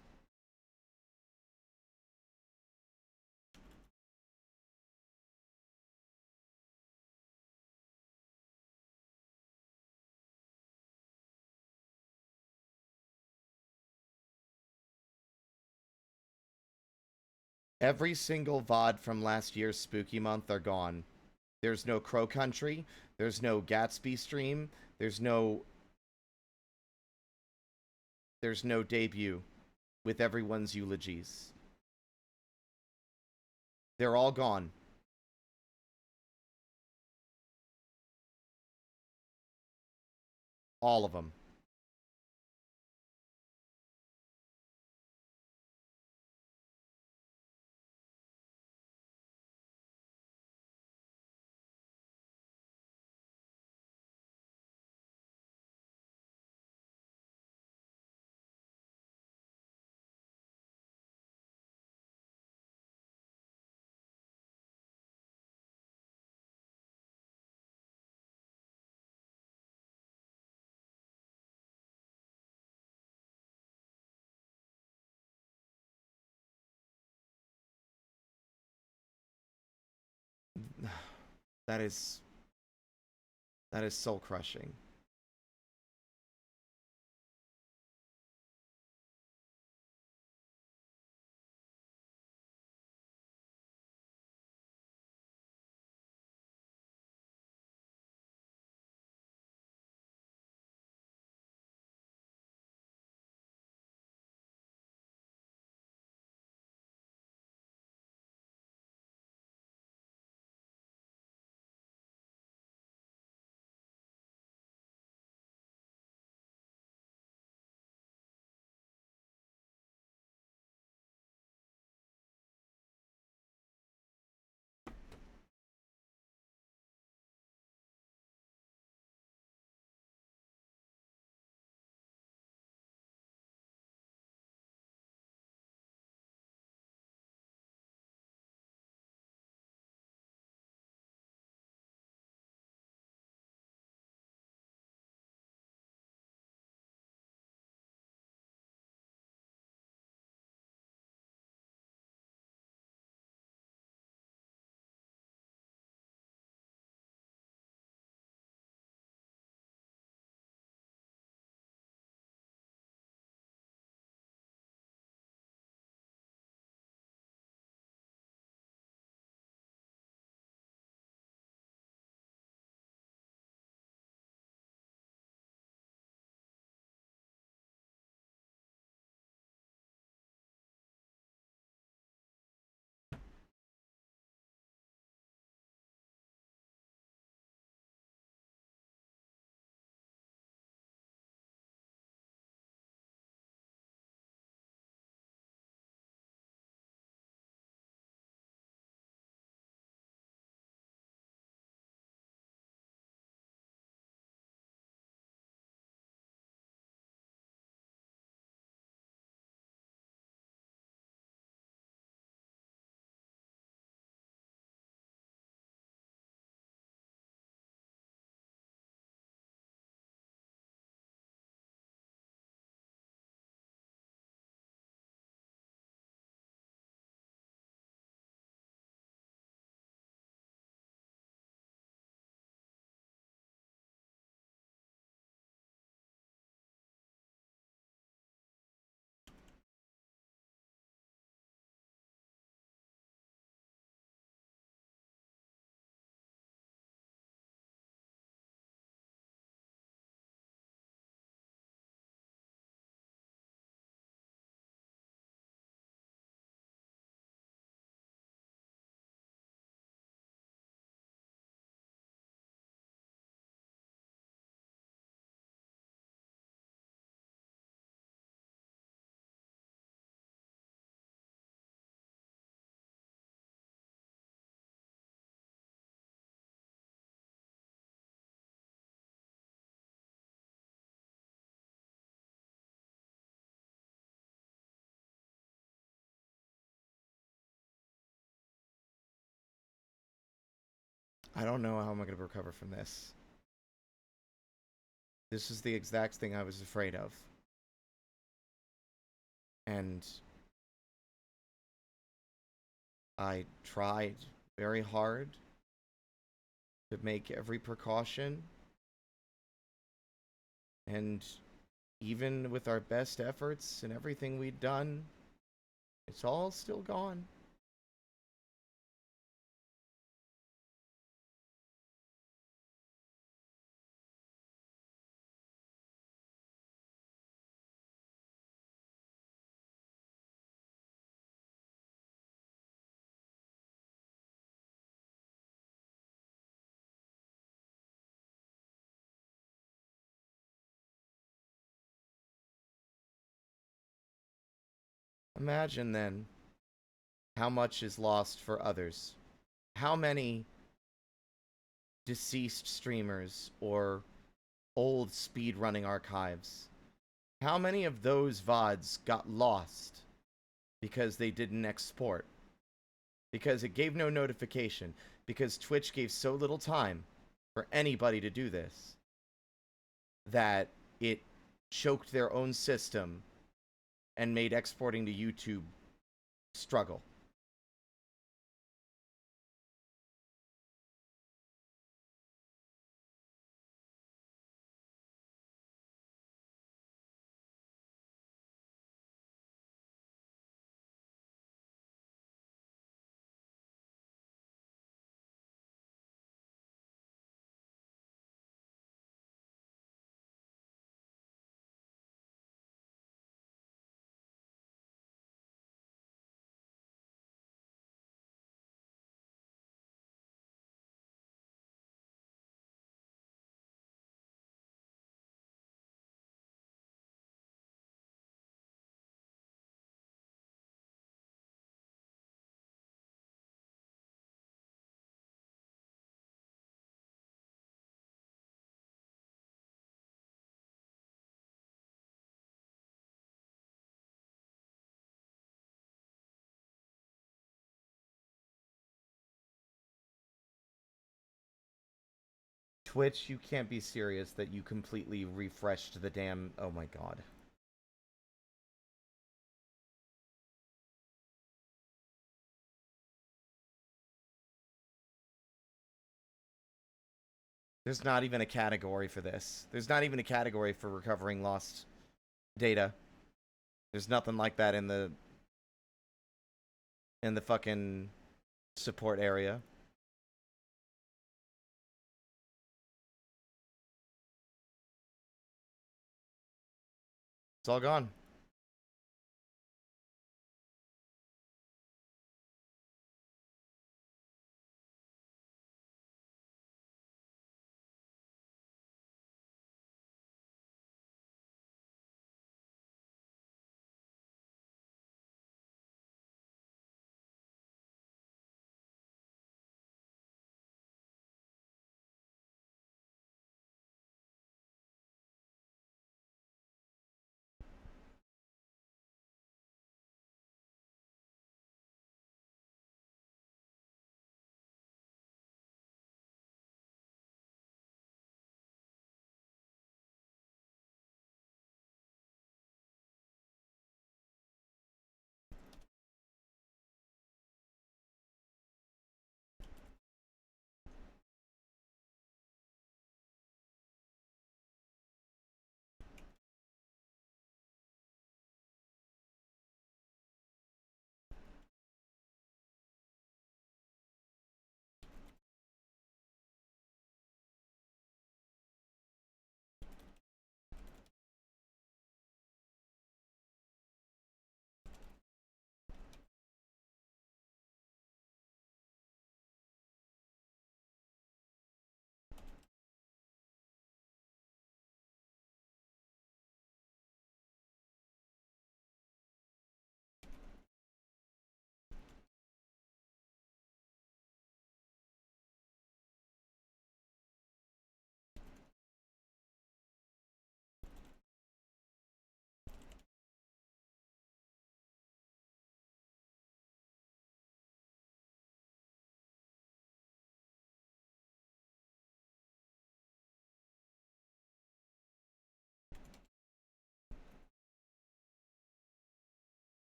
Every single VOD from last year's Spooky Month are gone. There's no Crow Country. There's no Gatsby stream. There's no debut with everyone's eulogies. They're all gone. All of them. That is soul crushing. I don't know how I'm going to recover from this. This is the exact thing I was afraid of. And I tried very hard to make every precaution. And even with our best efforts and everything we'd done, it's all still gone. Imagine then how much is lost for others. How many deceased streamers or old speedrunning archives? How many of those VODs got lost because they didn't export? Because it gave no notification. Because Twitch gave so little time for anybody to do this that it choked their own system and made exporting to YouTube struggle. Twitch, you can't be serious that you completely refreshed the damn... Oh my god. There's not even a category for this. There's not even a category for recovering lost data. There's nothing like that in the fucking support area. It's all gone.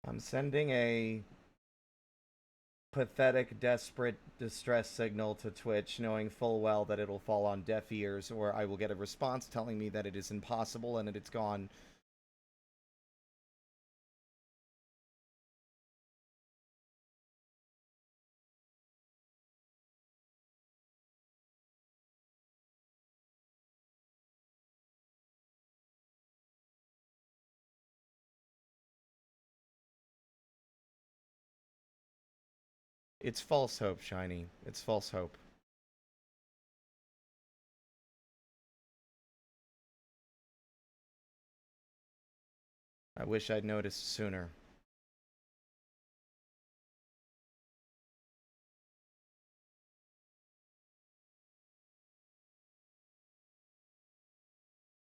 I'm sending a pathetic, desperate distress signal to Twitch, knowing full well that it'll fall on deaf ears, or I will get a response telling me that it is impossible and that it's gone. It's false hope, Shiny. It's false hope. I wish I'd noticed sooner.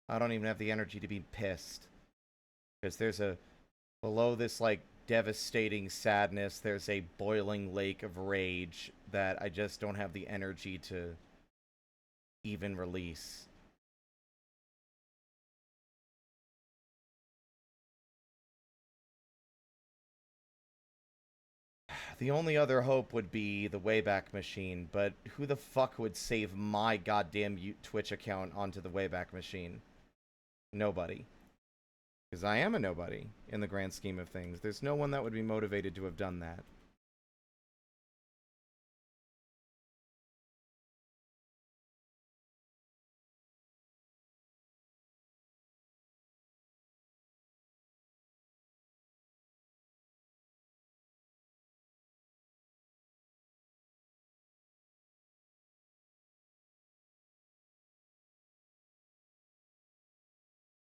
I don't even have the energy to be pissed. Because there's a... Below this, like, devastating sadness, there's a boiling lake of rage that I just don't have the energy to even release. The only other hope would be the Wayback Machine, but who the fuck would save my goddamn Twitch account onto the Wayback Machine? Nobody. Because I am a nobody, in the grand scheme of things. There's no one that would be motivated to have done that.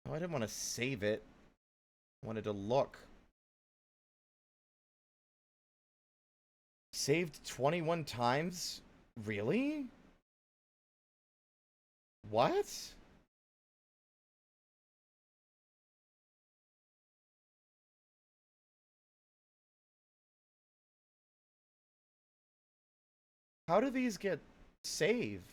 Oh, I didn't want to save it. I wanted to look. Saved 21 times? Really? What? How do these get saved?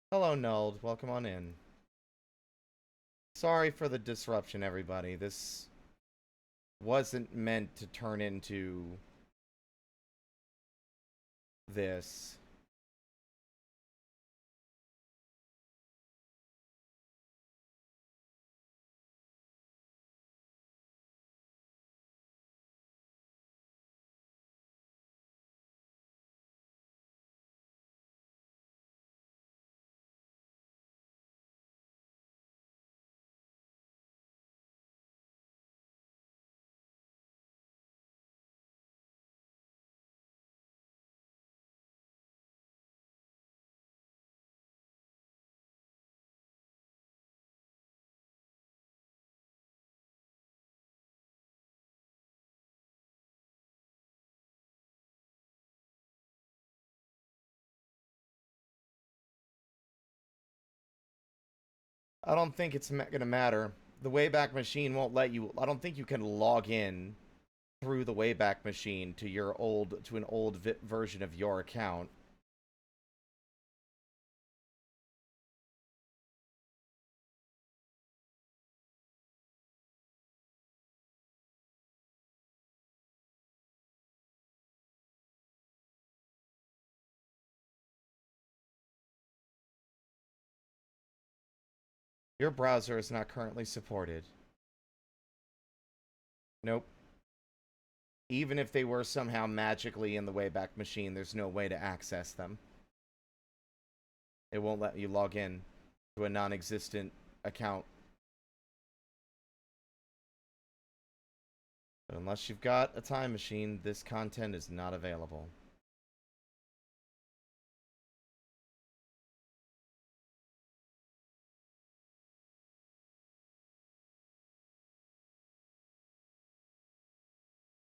Hello, Nuld. Welcome on in. Sorry for the disruption, everybody. This wasn't meant to turn into this. I don't think it's gonna matter. The Wayback Machine won't let you... I don't think you can log in through the Wayback Machine to an old version of your account. Your browser is not currently supported. Nope. Even if they were somehow magically in the Wayback Machine, there's no way to access them. It won't let you log in to a non-existent account. But unless you've got a time machine, this content is not available.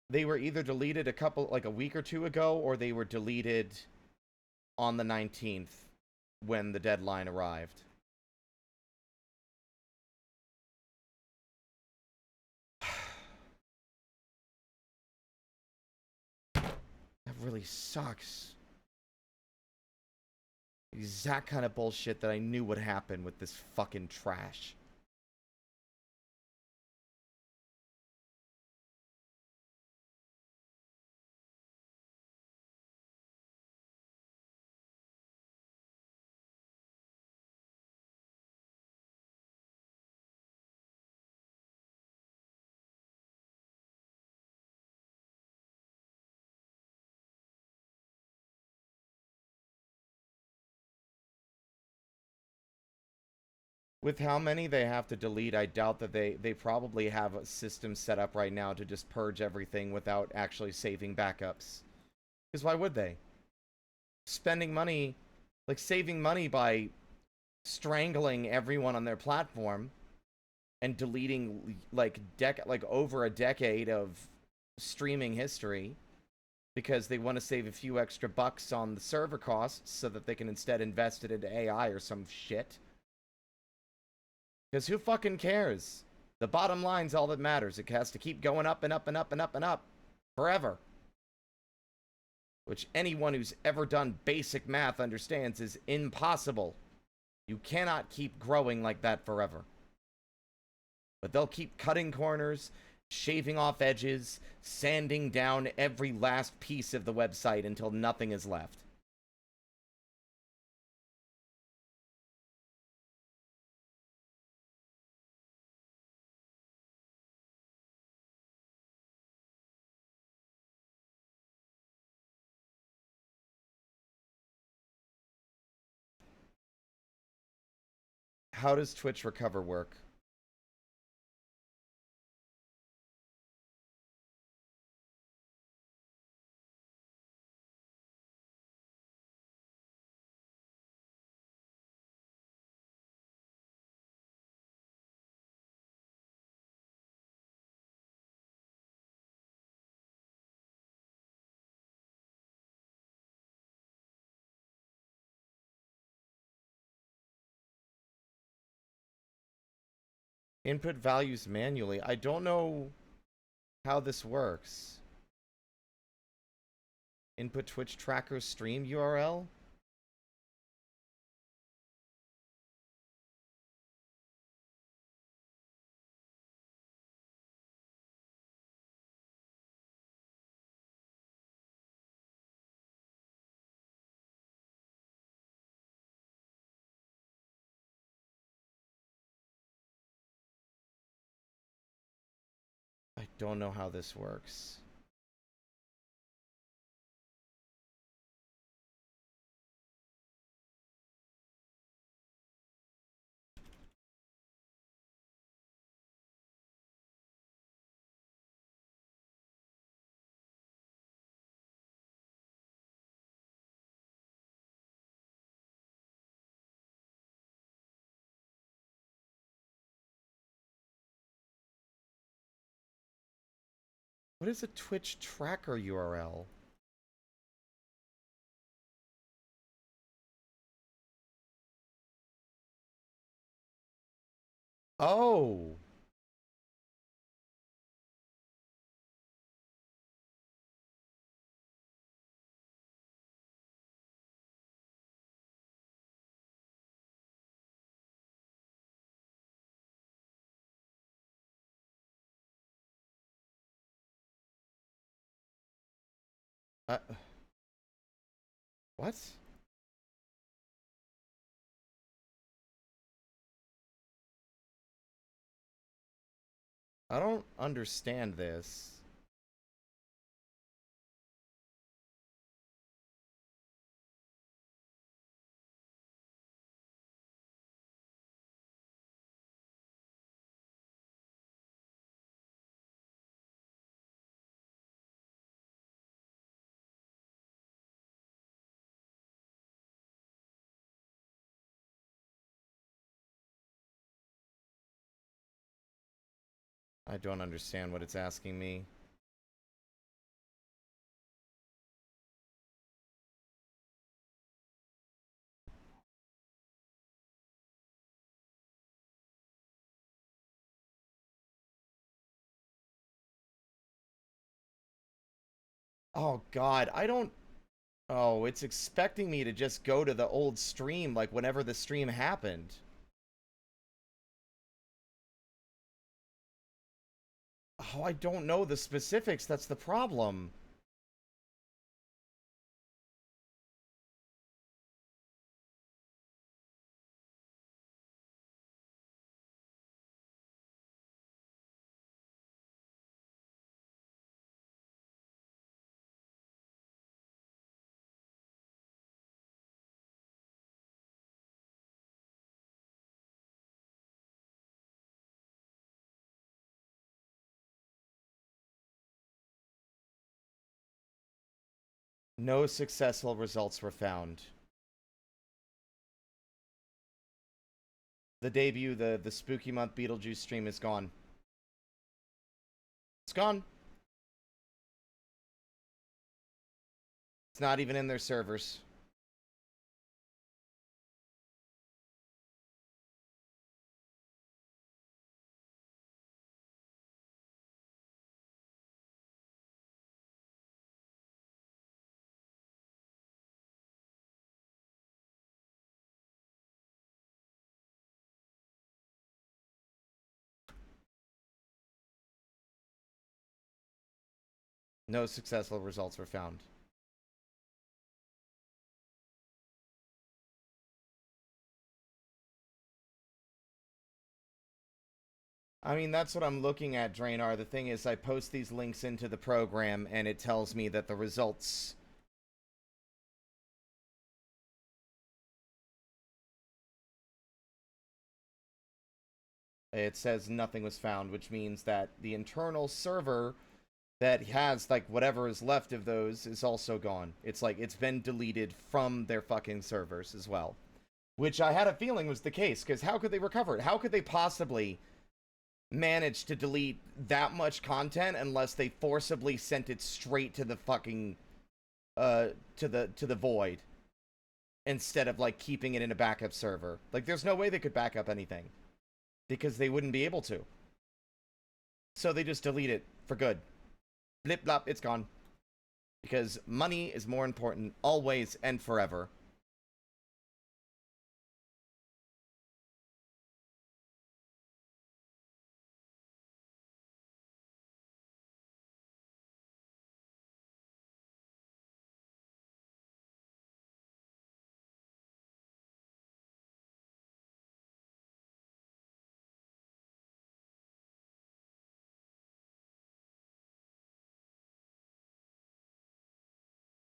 They were either deleted like a week or two ago, or they were deleted on the 19th when the deadline arrived. really sucks. Exact kind of bullshit that I knew would happen with this fucking trash. With how many they have to delete, I doubt that they probably have a system set up right now to just purge everything without actually saving backups. Because why would they? Spending money, like saving money by strangling everyone on their platform and deleting like over a decade of streaming history because they want to save a few extra bucks on the server costs so that they can instead invest it into AI or some shit. Because who fucking cares? The bottom line's all that matters. It has to keep going up and up and up and up and up. Forever. Which anyone who's ever done basic math understands is impossible. You cannot keep growing like that forever. But they'll keep cutting corners, shaving off edges, sanding down every last piece of the website until nothing is left. How does Twitch Recover work? Input values manually. I don't know how this works. Input Twitch tracker stream URL? I don't know how this works. What is a Twitch tracker URL? Oh! What? I don't understand this. I don't understand what it's asking me. Oh, God. I don't... Oh, it's expecting me to just go to the old stream, like, whenever the stream happened. Oh, I don't know the specifics. That's the problem. No successful results were found. The debut, the Spooky Month Beetlejuice stream is gone. It's gone. It's not even in their servers. No successful results were found. I mean, that's what I'm looking at, Drainar. The thing is, I post these links into the program, and it tells me that the results... It says nothing was found, which means that the internal server that has, like, whatever is left of those is also gone. It's like, it's been deleted from their fucking servers as well. Which I had a feeling was the case, because how could they recover it? How could they possibly manage to delete that much content unless they forcibly sent it straight to the fucking, to the void, instead of, like, keeping it in a backup server? Like, there's no way they could back up anything, because they wouldn't be able to. So they just delete it for good. Blip blop, it's gone. Because money is more important always and forever.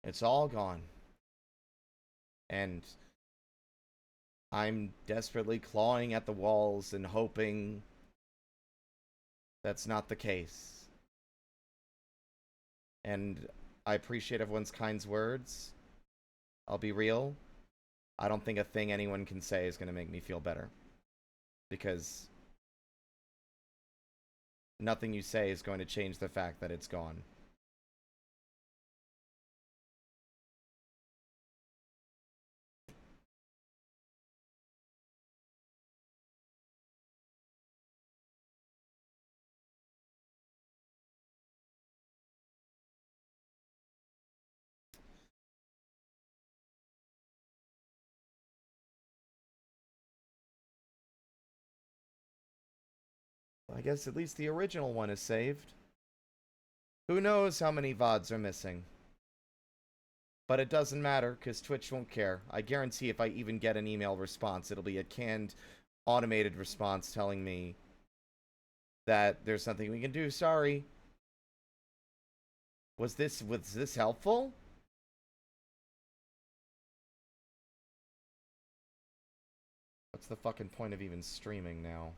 It's all gone. And I'm desperately clawing at the walls and hoping that's not the case. And I appreciate everyone's kind words. I'll be real. I don't think a thing anyone can say is going to make me feel better. Because nothing you say is going to change the fact that it's gone. I guess at least the original one is saved. Who knows how many VODs are missing? But it doesn't matter, because Twitch won't care. I guarantee if I even get an email response, it'll be a canned, automated response telling me that there's nothing we can do. Sorry. Was this helpful? What's the fucking point of even streaming now?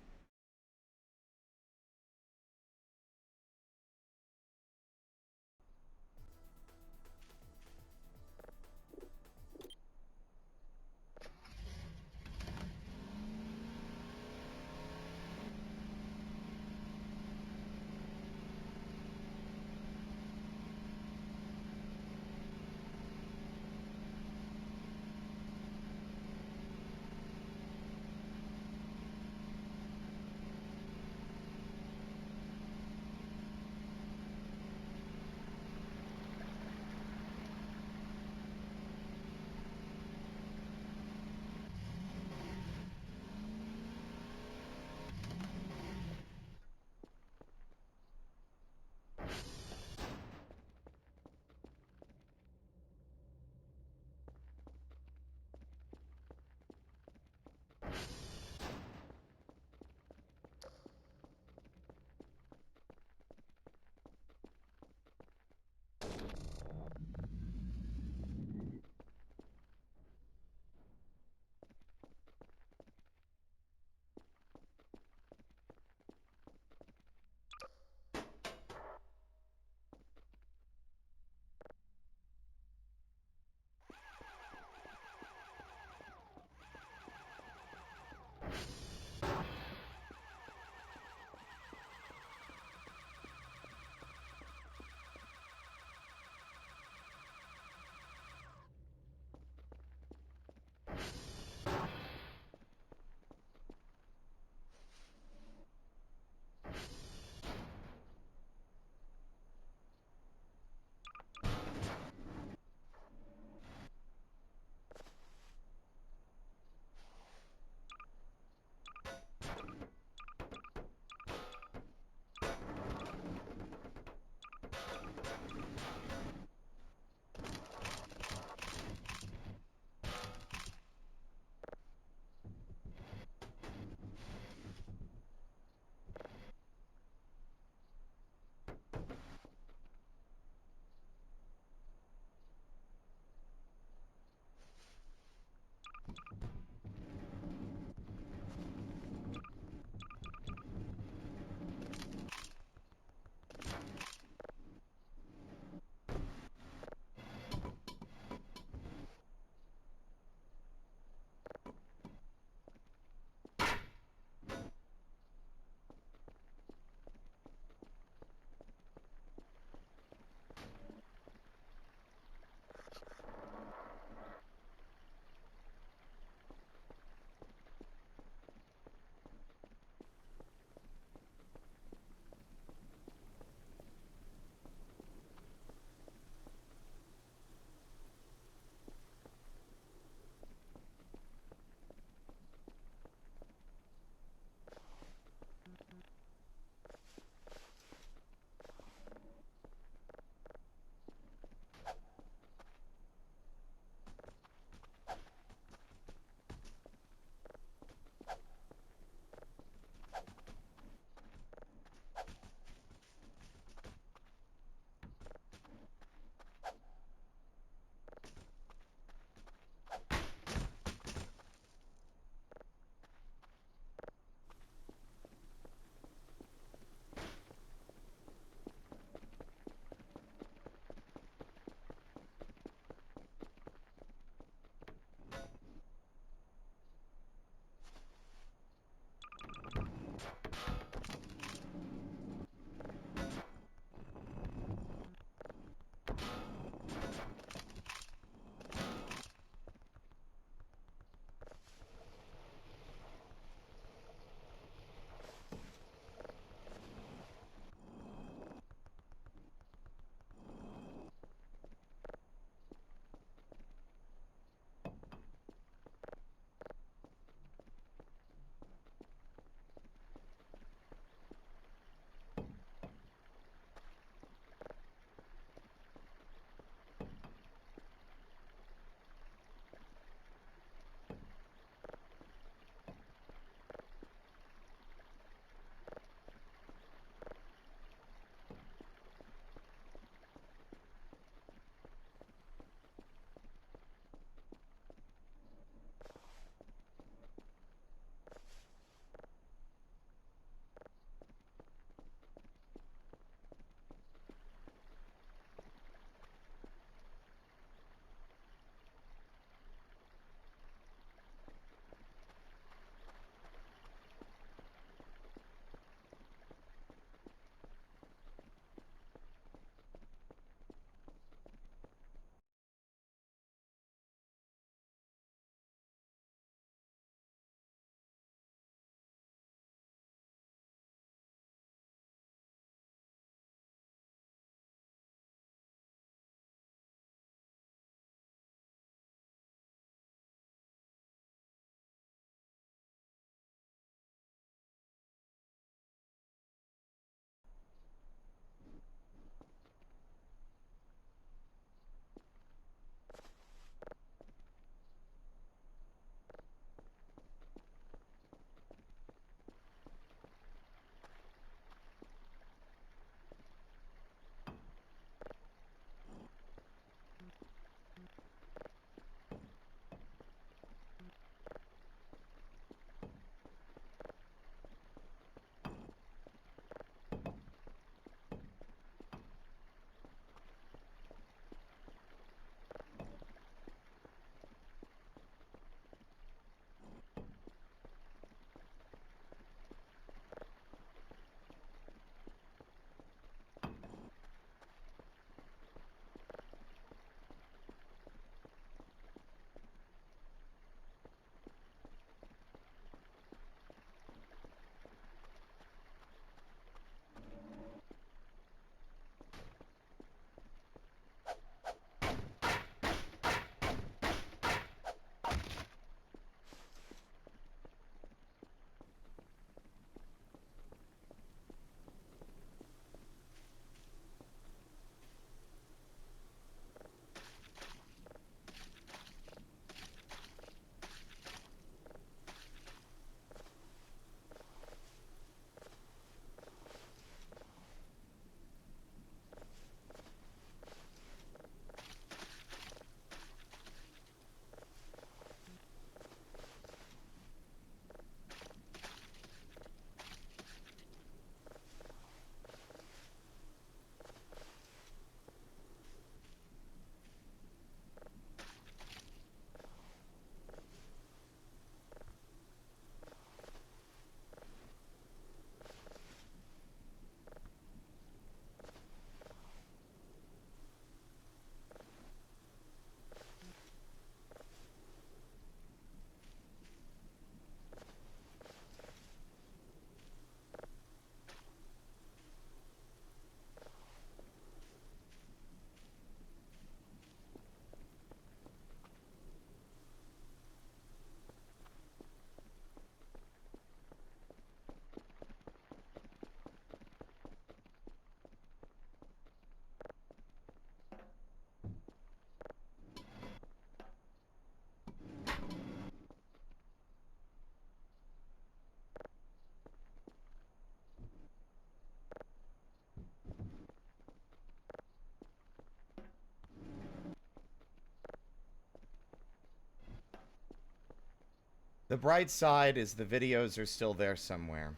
The bright side is the videos are still there somewhere.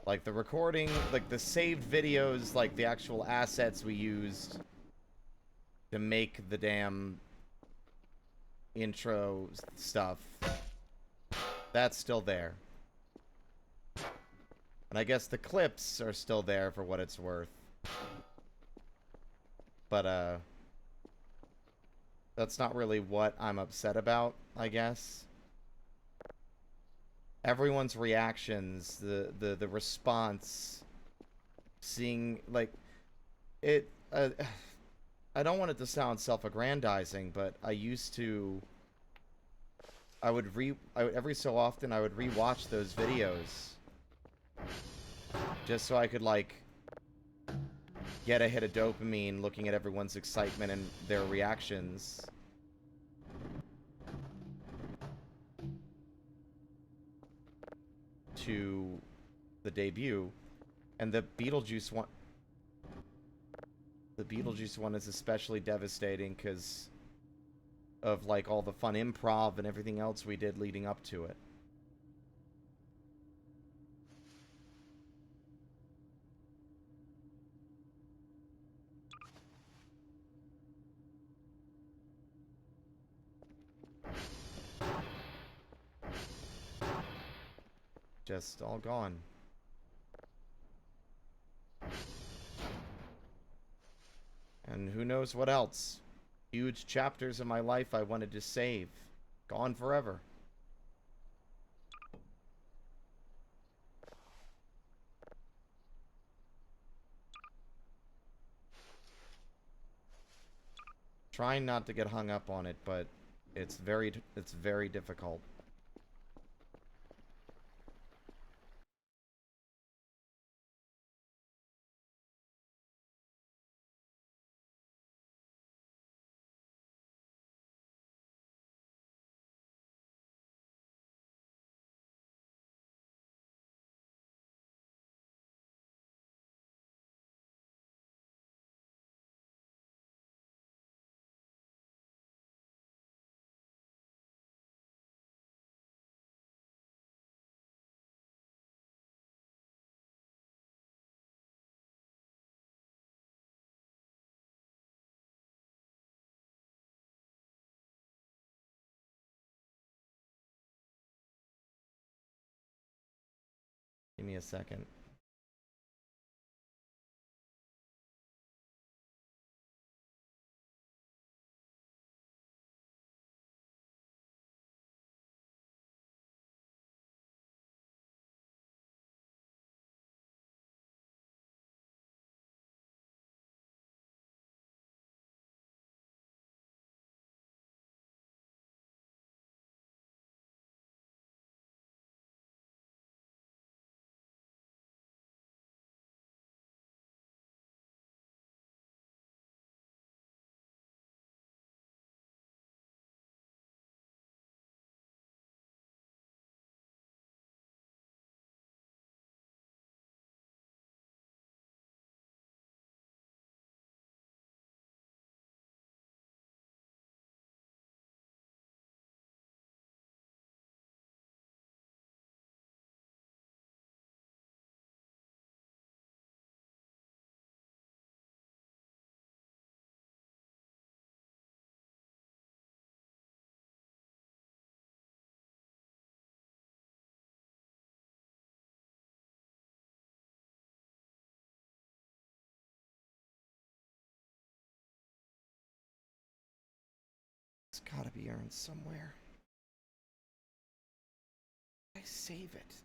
Like the recording, like the saved videos, like the actual assets we used to make the damn intro stuff, that's still there. And I guess the clips are still there for what it's worth. But, that's not really what I'm upset about, I guess. Everyone's reactions, the response, seeing, like, it, I don't want it to sound self-aggrandizing, but I used to, every so often I would rewatch those videos just so I could, like, get a hit of dopamine looking at everyone's excitement and their reactions. To the debut. And the Beetlejuice one is especially devastating because of, like, all the fun improv and everything else we did leading up to it. Just all gone. And who knows what else. Huge chapters of my life I wanted to save. Gone forever. Trying not to get hung up on it, but it's very difficult. Give me a second. It's gotta be earned somewhere. I save it.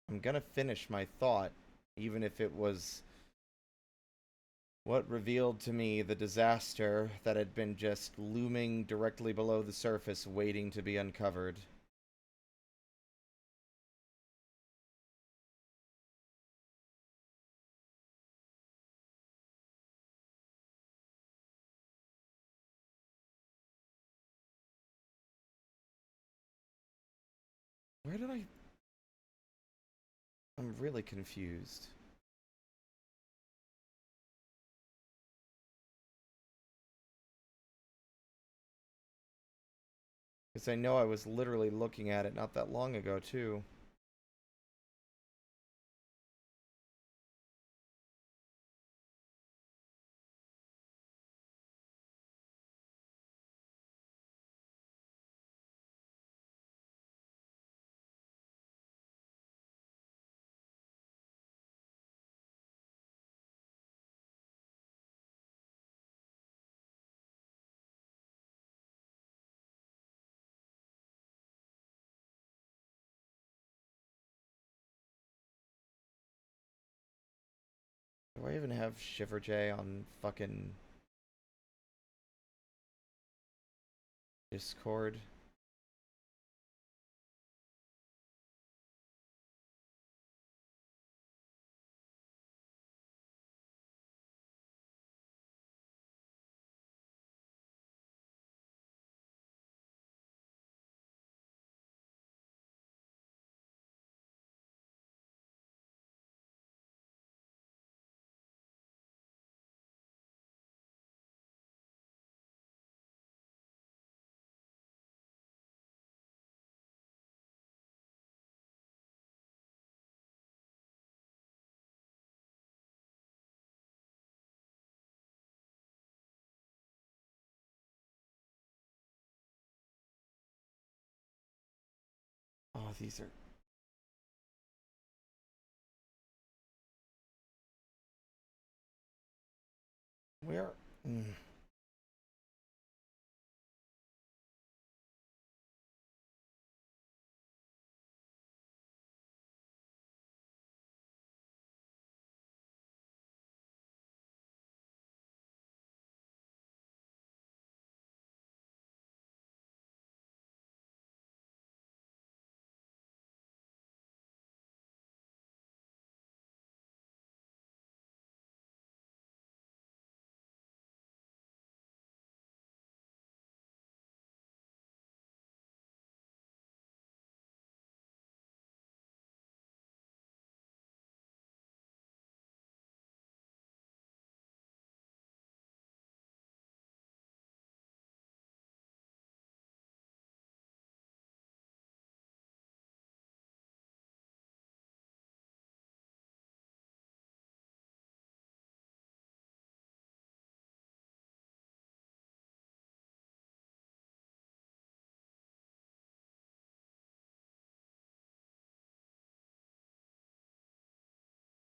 I'm gonna finish my thought, even if it was what revealed to me the disaster that had been just looming directly below the surface, waiting to be uncovered. Where did I... I'm really confused. Because I know I was literally looking at it not that long ago, too. Do I even have Shiver J on fucking Discord? Oh, these are... Where?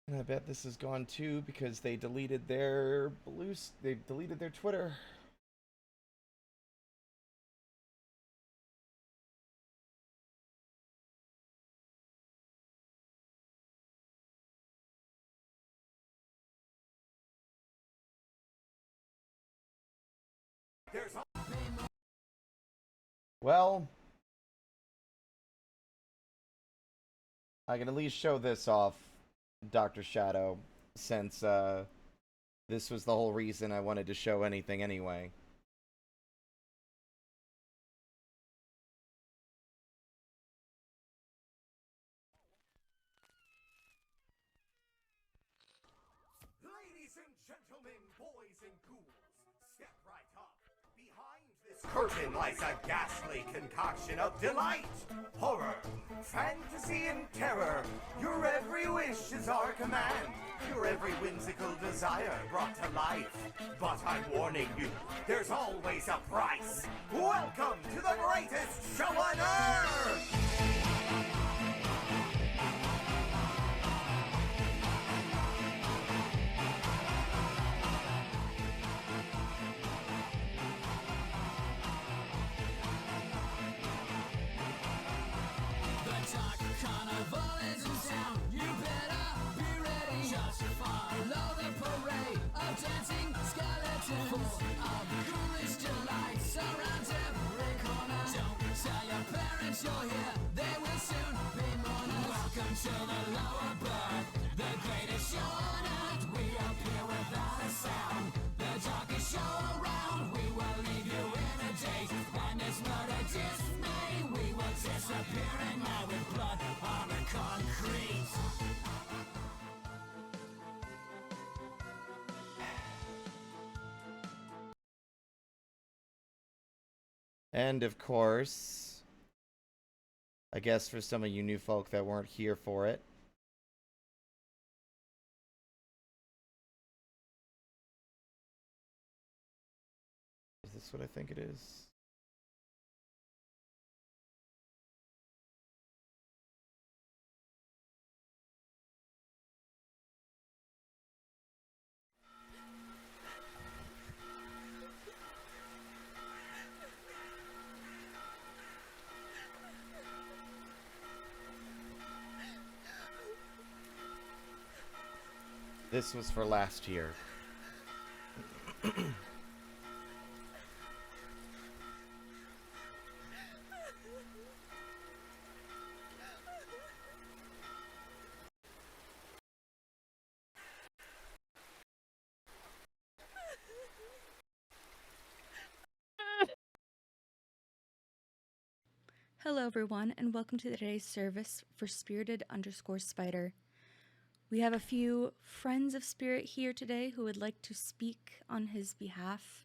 And I bet this is gone too because they deleted their they deleted their Twitter. Well, I can at least show this off, Dr. Shadow, since this was the whole reason I wanted to show anything anyway. Ladies and gentlemen, boys and ghouls, step right up. Behind this curtain lies a ghastly concoction of delight, horror, fantasy, and terror. Your every wish is our command. Your every whimsical desire brought to life. But I'm warning you, there's always a price. Welcome to the greatest show on earth! Dancing skeletons of ghoulish delight surround every corner. Don't tell your parents you're here, they will soon be mourners. Welcome to the lower birth, the greatest show on earth. We appear without a sound, the darkest show around. We will leave you in a daze, madness, murder, dismay. We will disappearing now with blood on the concrete. And of course, I guess for some of you new folk that weren't here for it, is this what I think it is? This was for last year. Hello everyone, and welcome to today's service for Spirited_Spider. We have a few friends of Spirit here today who would like to speak on his behalf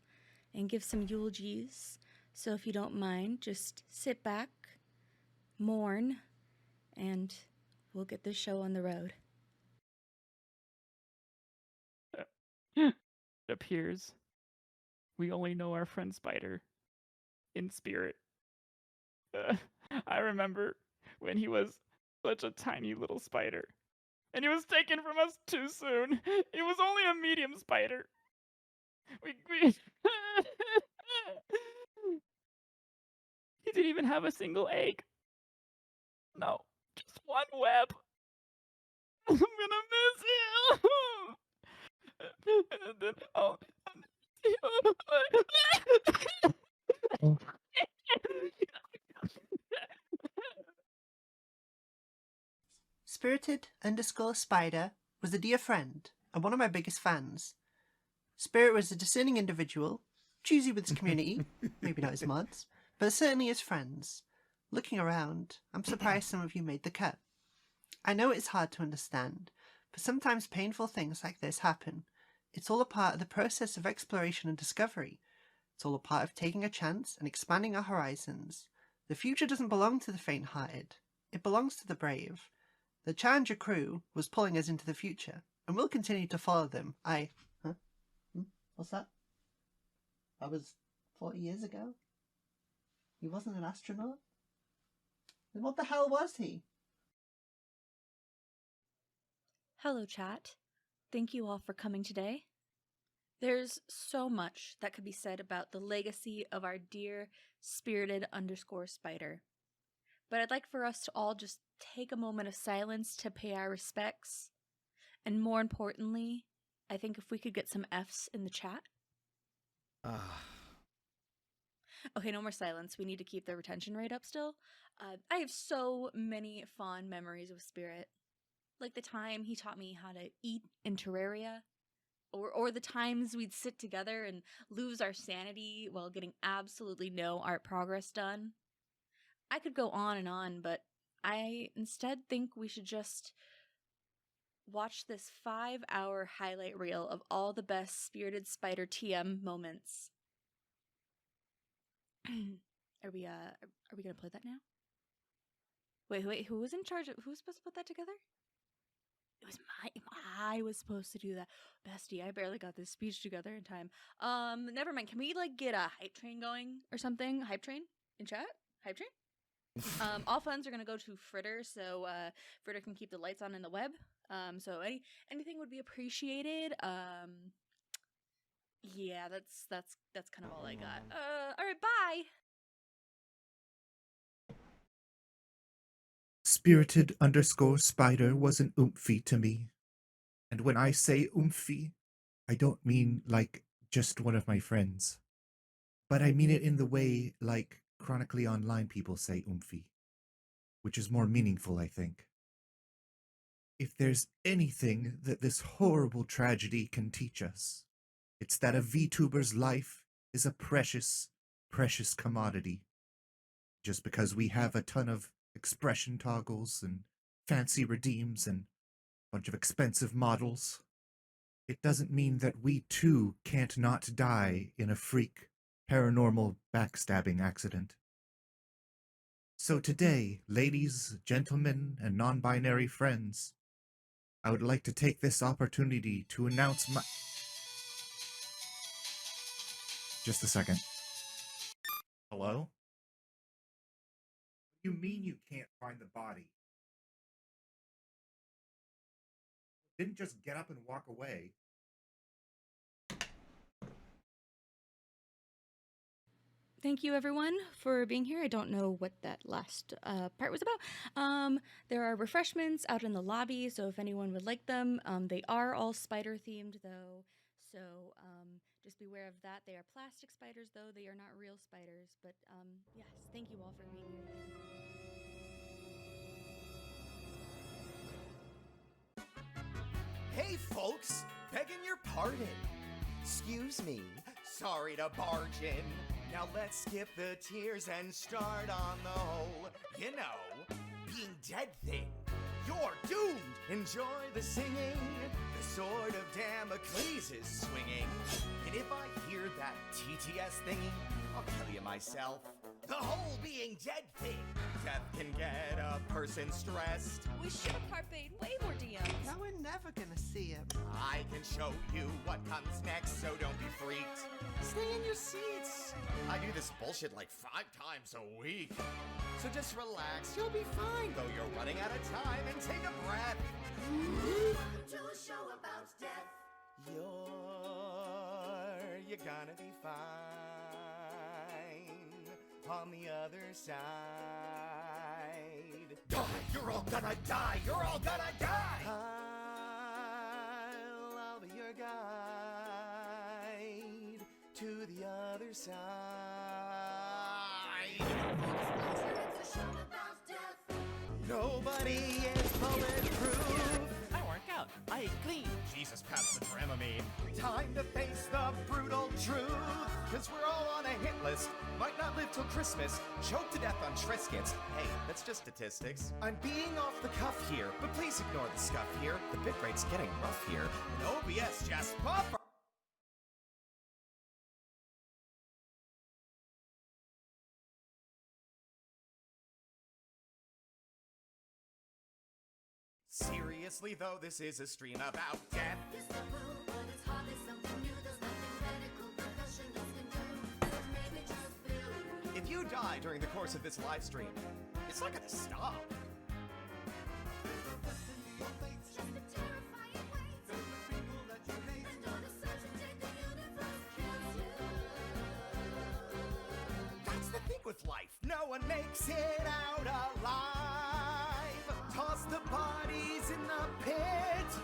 and give some eulogies. So if you don't mind, just sit back, mourn, and we'll get this show on the road. It appears we only know our friend Spider in spirit. I remember when he was such a tiny little spider, and he was taken from us too soon. He was only a medium spider. We He didn't even have a single egg. No, just one web. I'm gonna miss you. And then Spirited_Spider was a dear friend and one of my biggest fans. Spirit was a discerning individual, choosy with his community, maybe not his mods, but certainly his friends. Looking around, I'm surprised some of you made the cut. I know it's hard to understand, but sometimes painful things like this happen. It's all a part of the process of exploration and discovery. It's all a part of taking a chance and expanding our horizons. The future doesn't belong to the faint-hearted. It belongs to the brave. The Challenger crew was pulling us into the future, and we'll continue to follow them. What's that? That was 40 years ago? He wasn't an astronaut? Then what the hell was he? Hello, chat. Thank you all for coming today. There's so much that could be said about the legacy of our dear Spirited_Spider. But I'd like for us to all just take a moment of silence to pay our respects. And more importantly, I think if we could get some Fs in the chat. Okay, no more silence. We need to keep the retention rate up still. I have so many fond memories of Spirit. Like the time he taught me how to eat in Terraria. Or the times we'd sit together and lose our sanity while getting absolutely no art progress done. I could go on and on, but I instead think we should just watch this 5-hour highlight reel of all the best Spirited Spider TM moments. Are we gonna play that now? Wait, who was in charge of, who was supposed to put that together? It was I was supposed to do that. Bestie, I barely got this speech together in time. Never mind. Can we like get a hype train going or something? Hype train in chat? Hype train? All funds are gonna go to Fritter, so Fritter can keep the lights on in the web. So anything would be appreciated. Yeah, that's kind of all I got. All right, bye. Spirited_Spider was an oomphy to me. And when I say oomphy, I don't mean like just one of my friends. But I mean it in the way like chronically online people say oomphy, which is more meaningful, I think. If there's anything that this horrible tragedy can teach us, it's that a VTuber's life is a precious, precious commodity. just because we have a ton of expression toggles and fancy redeems and a bunch of expensive models, it doesn't mean that we too can't not die in a freak paranormal backstabbing accident. So today, ladies, gentlemen, and non-binary friends, I would like to take this opportunity to announce my... Just a second. Hello? What do you mean you can't find the body? Didn't just get up and walk away. Thank you, everyone, for being here. I don't know what that last part was about. There are refreshments out in the lobby, so if anyone would like them, they are all spider-themed, though, so just beware of that. They are plastic spiders, though. They are not real spiders, but yes, thank you all for being here. Hey, folks, begging your pardon. Excuse me, sorry to barge in. Now let's skip the tears and start on the whole, you know, being dead thing. You're doomed. Enjoy the singing. The sword of Damocles is swinging. And if I hear that TTS thingy, I'll kill you myself. The whole being dead thing. Death can get a person stressed. We should have carped way more DMs. Now we're never gonna see him. I can show you what comes next, so don't be freaked. Stay in your seats. I do this bullshit like 5 times a week. So just relax, you'll be fine, though you're running out of time, and take a breath. Welcome to a show about death. You're gonna be fine on the other side. Die, you're all gonna die, you're all gonna die. I'll be your guide to the other side. It's a show about death. Nobody is bulletproof. I work out. I eat clean. Jesus, pass the Dramamine. Time to face the brutal truth. Cause we're all on a hit list. Might not live till Christmas. Choked to death on Triscuits. Hey, that's just statistics. I'm being off the cuff here, but please ignore the scuff here. The bit rate's getting rough here. And OBS just buffer. Seriously though, this is a stream about death. It's taboo, but it's hardly something new. There's nothing medical professionals can do. So maybe just feel. If you die during the course of this live stream, it's not gonna stop. Just a terrifying wait. And on a search and take the universe kills you. That's the thing with life. No one makes it out alive. Toss the bodies in the pit.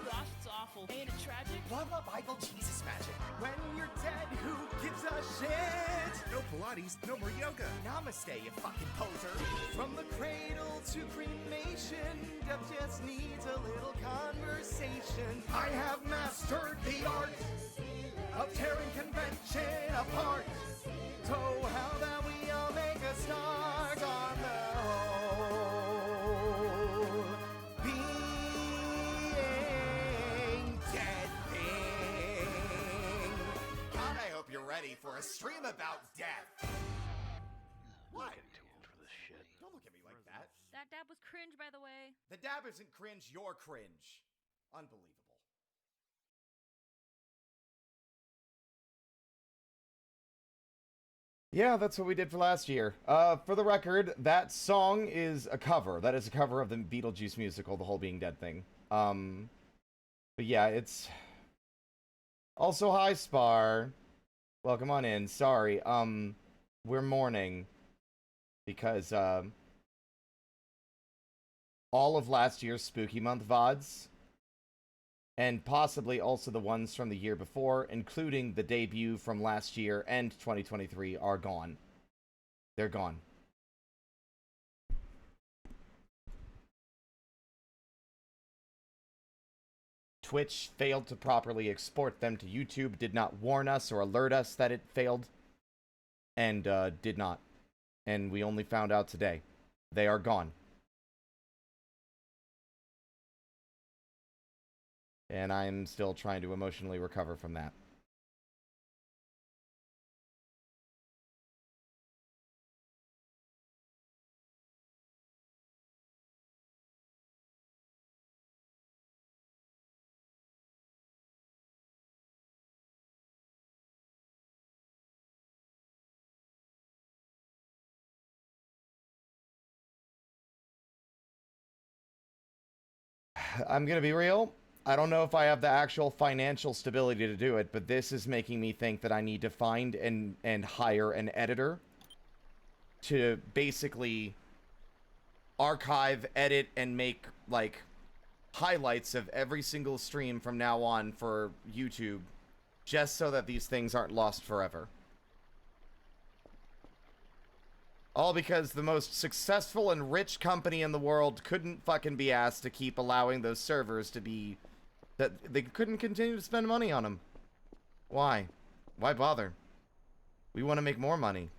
Gosh, it's awful. Ain't it tragic? Blah, blah, Bible, Jesus magic. When you're dead, who gives a shit? No Pilates, no more yoga. Namaste, you fucking poser. From the cradle to cremation, death just needs a little conversation. I have mastered the art of tearing convention apart. So how about we all make a start on the whole being dead thing? God, I hope you're ready for a stream about death. What? Don't look at me like that. That dab was cringe, by the way. The dab isn't cringe, you're cringe. Unbelievable. Yeah, that's what we did for last year. For the record, that song is a cover. That is a cover of the Beetlejuice musical, The Whole Being Dead thing. But yeah, it's... Also, hi, Spar. Welcome on in. Sorry, we're mourning. Because, all of last year's Spooky Month VODs, and possibly also the ones from the year before, including the debut from last year and 2023, are gone. They're gone. Twitch failed to properly export them to YouTube, did not warn us or alert us that it failed, and did not. And we only found out today. They are gone. And I'm still trying to emotionally recover from that. I'm gonna be real. I don't know if I have the actual financial stability to do it, but this is making me think that I need to find and hire an editor to basically archive, edit, and make, like, highlights of every single stream from now on for YouTube, just so that these things aren't lost forever. All because the most successful and rich company in the world couldn't fucking be asked to keep allowing those servers to be... that they couldn't continue to spend money on them. Why? Why bother? We want to make more money.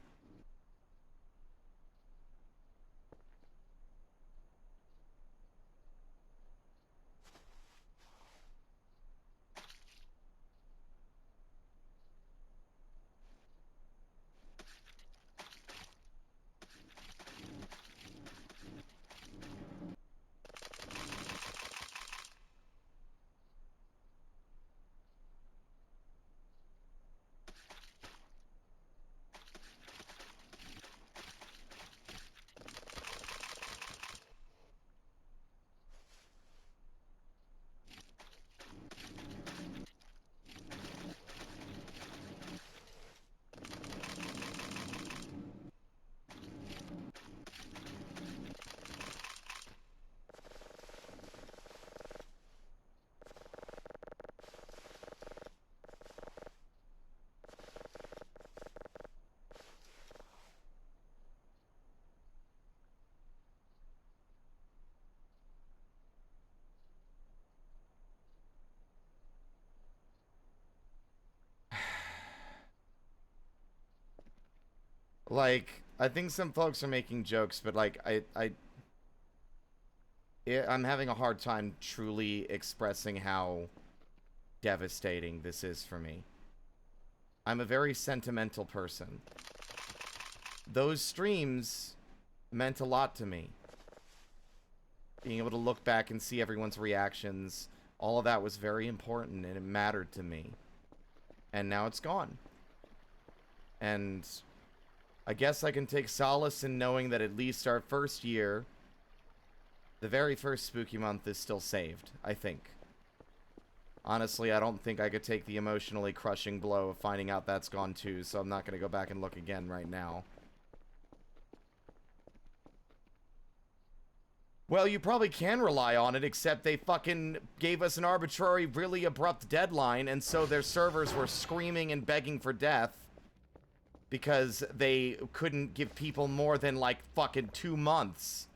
Like, I think some folks are making jokes, but, like, I'm having a hard time truly expressing how devastating this is for me. I'm a very sentimental person. Those streams meant a lot to me. Being able to look back and see everyone's reactions, all of that was very important, and it mattered to me. And now it's gone. And I guess I can take solace in knowing that at least our first year, the very first spooky month, is still saved, I think. Honestly, I don't think I could take the emotionally crushing blow of finding out that's gone too, so I'm not going to go back and look again right now. Well, you probably can rely on it, except they fucking gave us an arbitrary, really abrupt deadline, and so their servers were screaming and begging for death because they couldn't give people more than, like, fucking 2 months.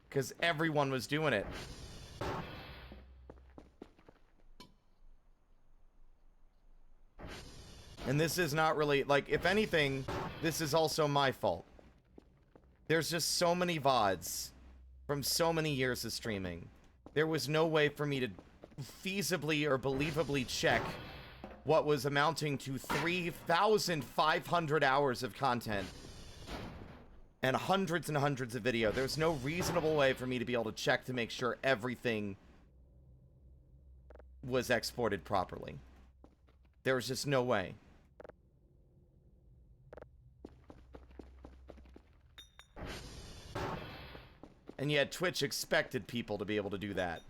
Because everyone was doing it. And this is not really, like, if anything, this is also my fault. There's just so many VODs from so many years of streaming. There was no way for me to feasibly or believably check what was amounting to 3,500 hours of content and hundreds of video. There's no reasonable way for me to be able to check to make sure everything was exported properly. There was just no way. And yet Twitch expected people to be able to do that.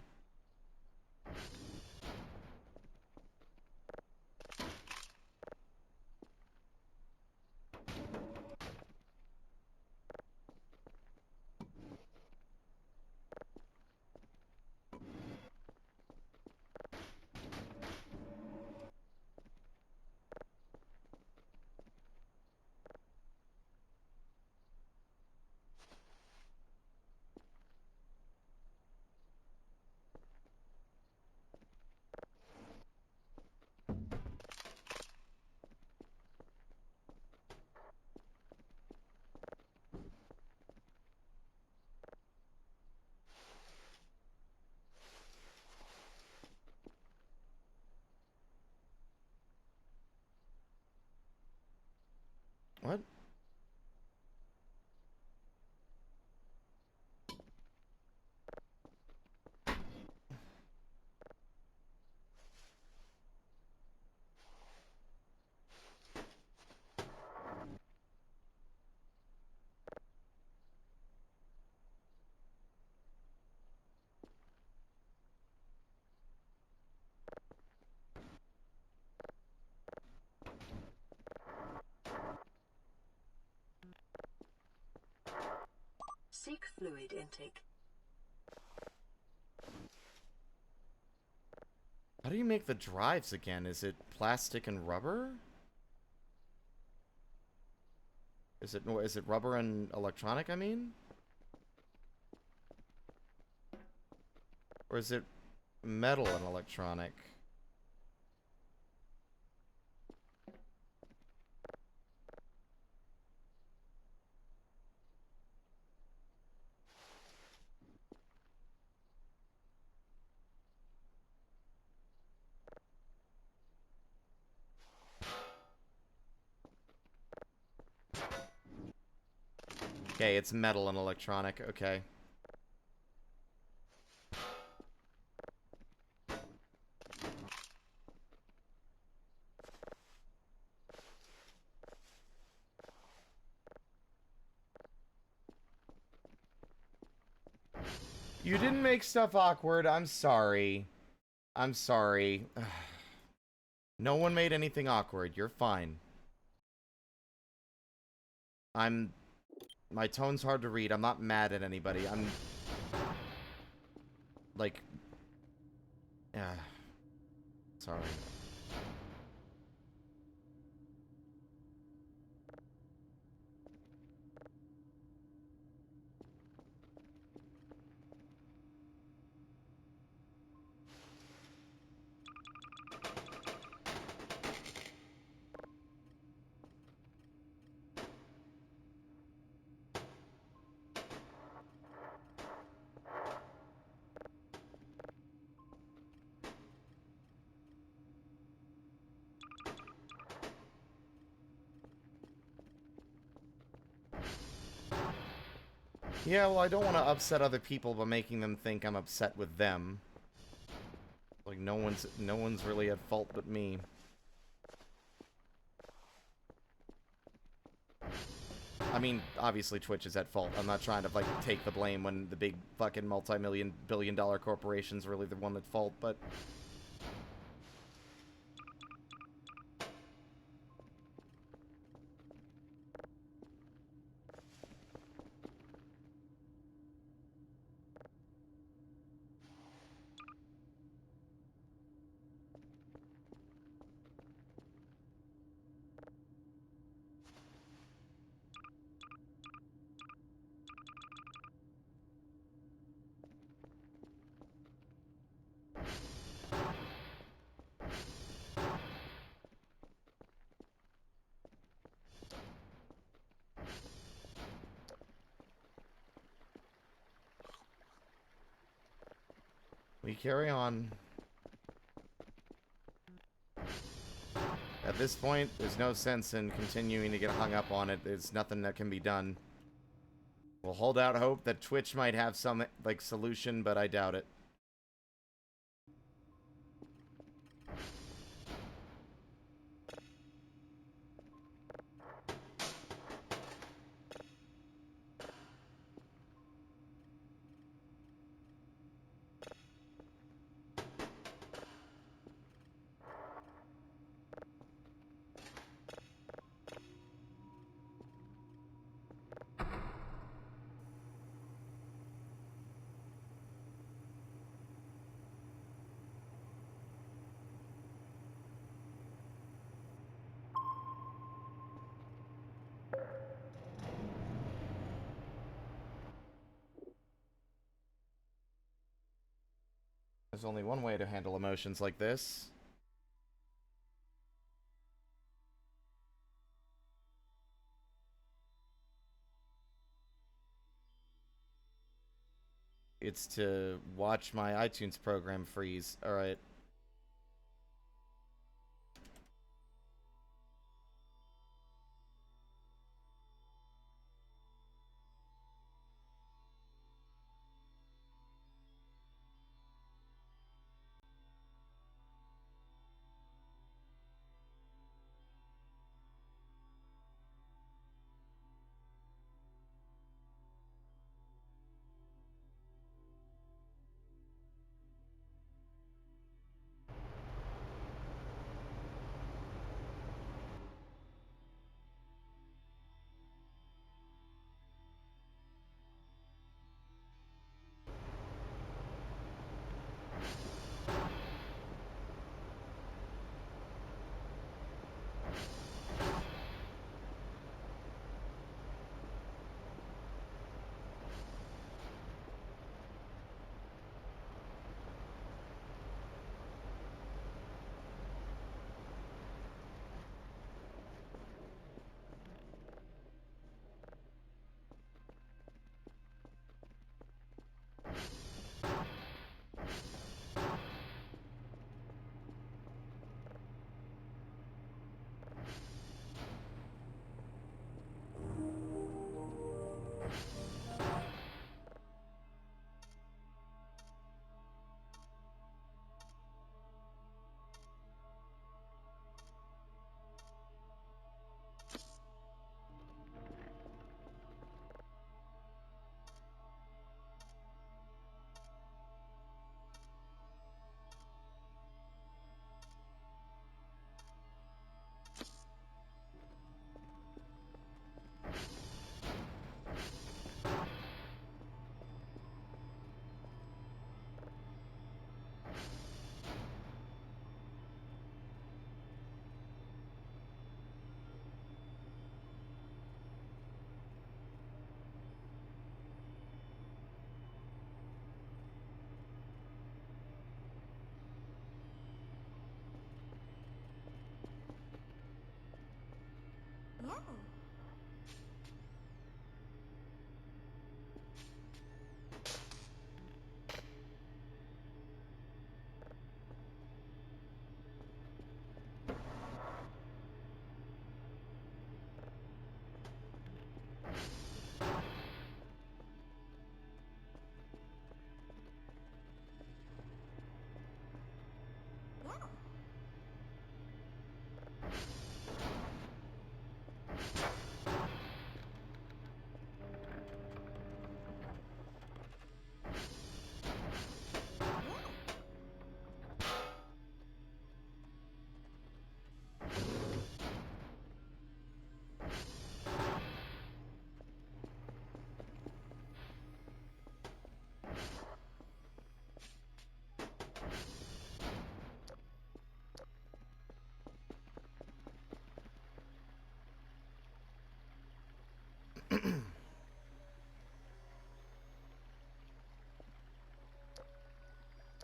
Seek fluid intake. How do you make the drives again? Is it plastic and rubber? Is it rubber and electronic, I mean? Or is it metal and electronic? Okay, it's metal and electronic. Okay. You didn't make stuff awkward. I'm sorry. I'm sorry. No one made anything awkward. You're fine. My tone's hard to read. I'm not mad at anybody. I'm... like... sorry. Yeah, well, I don't want to upset other people by making them think I'm upset with them. Like, no one's really at fault but me. I mean, obviously Twitch is at fault. I'm not trying to, like, take the blame when the big fucking multi-billion-dollar corporation's really the one at fault, but... we carry on. At this point, there's no sense in continuing to get hung up on it. There's nothing that can be done. We'll hold out hope that Twitch might have some, like, solution, but I doubt it. There's only one way to handle emotions like this. It's to watch my iTunes program freeze. Alright.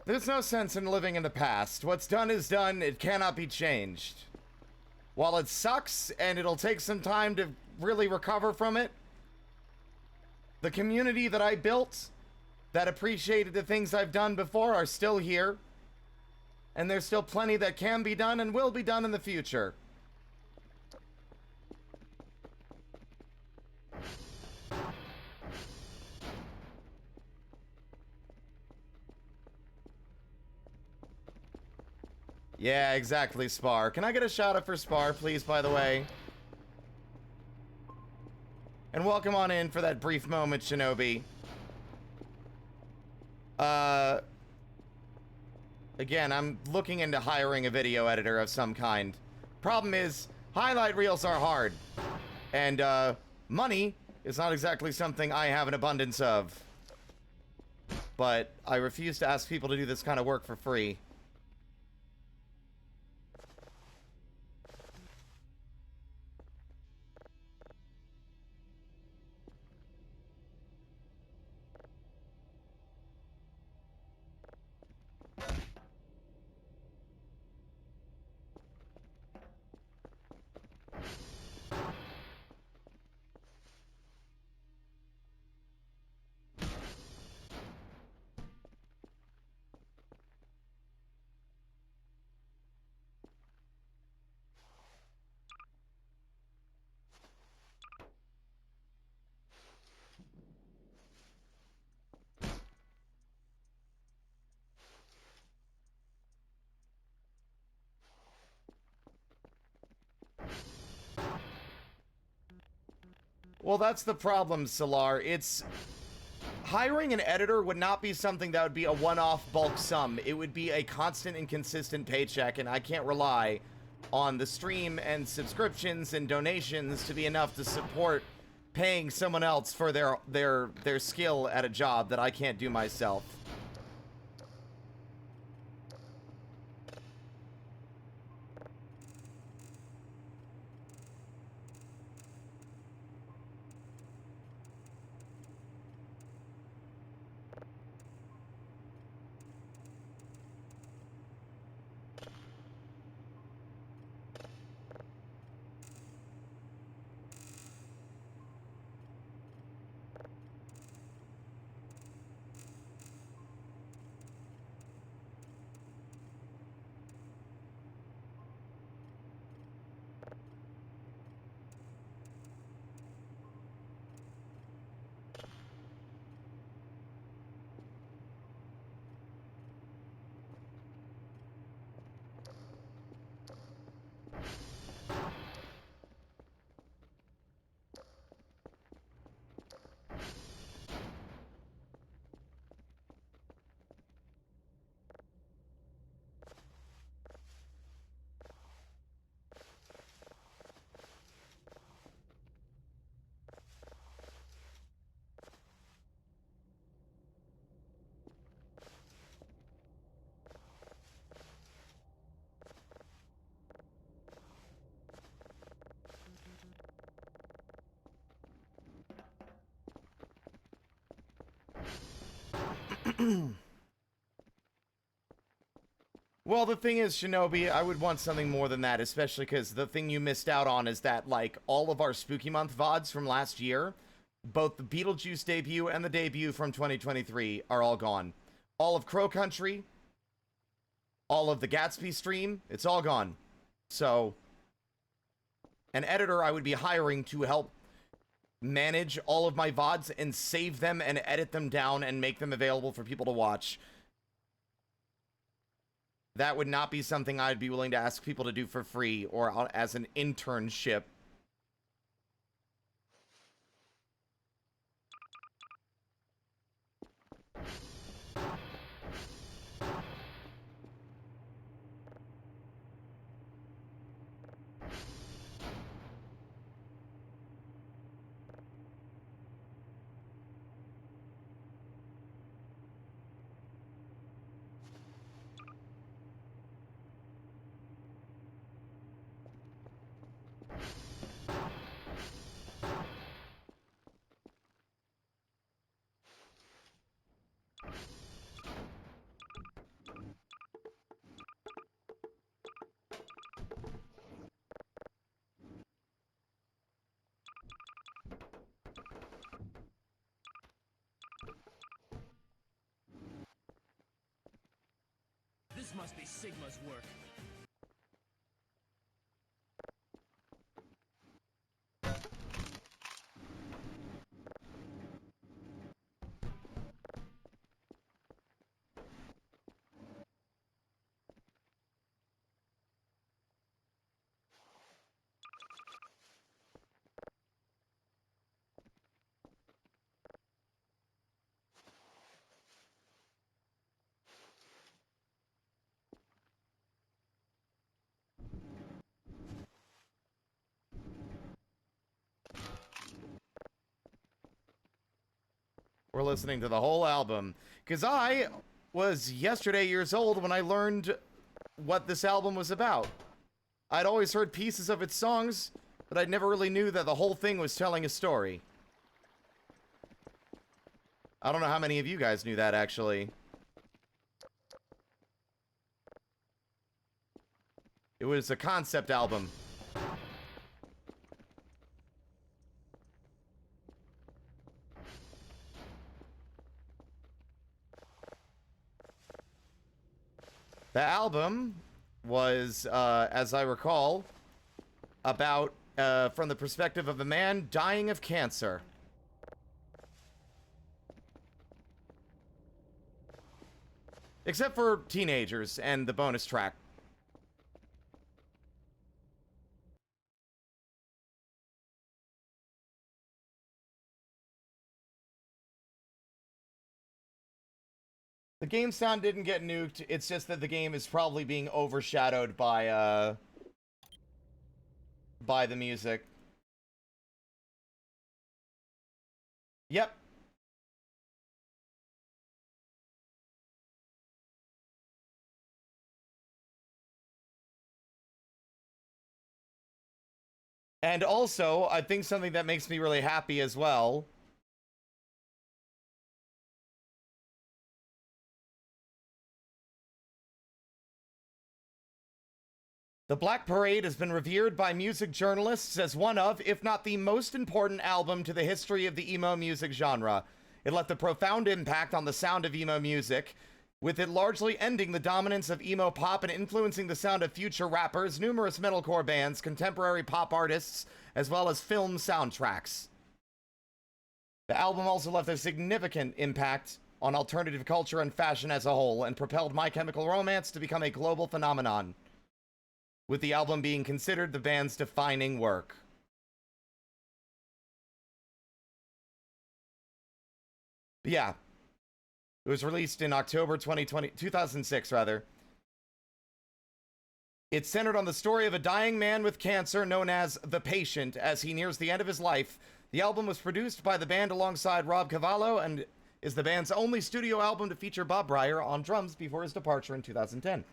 There's no sense in living in the past. What's done is done. It cannot be changed. While it sucks and it'll take some time to really recover from it, the community that I built that appreciated the things I've done before are still here. And there's still plenty that can be done and will be done in the future. Yeah, exactly, Spar. Can I get a shout out for Spar, please, by the way? And welcome on in for that brief moment, Shinobi. Again, I'm looking into hiring a video editor of some kind. Problem is, highlight reels are hard. And, money is not exactly something I have an abundance of. But I refuse to ask people to do this kind of work for free. Well, that's the problem, Solar. It's... hiring an editor would not be something that would be a one-off bulk sum. It would be a constant and consistent paycheck, and I can't rely on the stream and subscriptions and donations to be enough to support paying someone else for their skill at a job that I can't do myself. Well, the thing is, Shinobi, I would want something more than that, especially because the thing you missed out on is that, like, all of our Spooky Month VODs from last year, both the Beetlejuice debut and the debut from 2023 are all gone. All of Crow Country, all of the Gatsby stream, it's all gone. So, an editor I would be hiring to help manage all of my VODs and save them and edit them down and make them available for people to watch. That would not be something I'd be willing to ask people to do for free or as an internship. must be Sigma's work. We're listening to the whole album. Because I was yesterday years old when I learned what this album was about. I'd always heard pieces of its songs, but I never really knew that the whole thing was telling a story. I don't know how many of you guys knew that, actually. It was a concept album. The album was, as I recall, about, from the perspective of a man dying of cancer. Except for teenagers and the bonus track. The game sound didn't get nuked, it's just that the game is probably being overshadowed by the music. Yep. And also, I think something that makes me really happy as well. The Black Parade has been revered by music journalists as one of, if not the most important album to the history of the emo music genre. It left a profound impact on the sound of emo music, with it largely ending the dominance of emo pop and influencing the sound of future rappers, numerous metalcore bands, contemporary pop artists, as well as film soundtracks. The album also left a significant impact on alternative culture and fashion as a whole, and propelled My Chemical Romance to become a global phenomenon, with the album being considered the band's defining work. But yeah, it was released in October 2006, rather. It's centered on the story of a dying man with cancer known as The Patient as he nears the end of his life. The album was produced by the band alongside Rob Cavallo and is the band's only studio album to feature Bob Breyer on drums before his departure in 2010.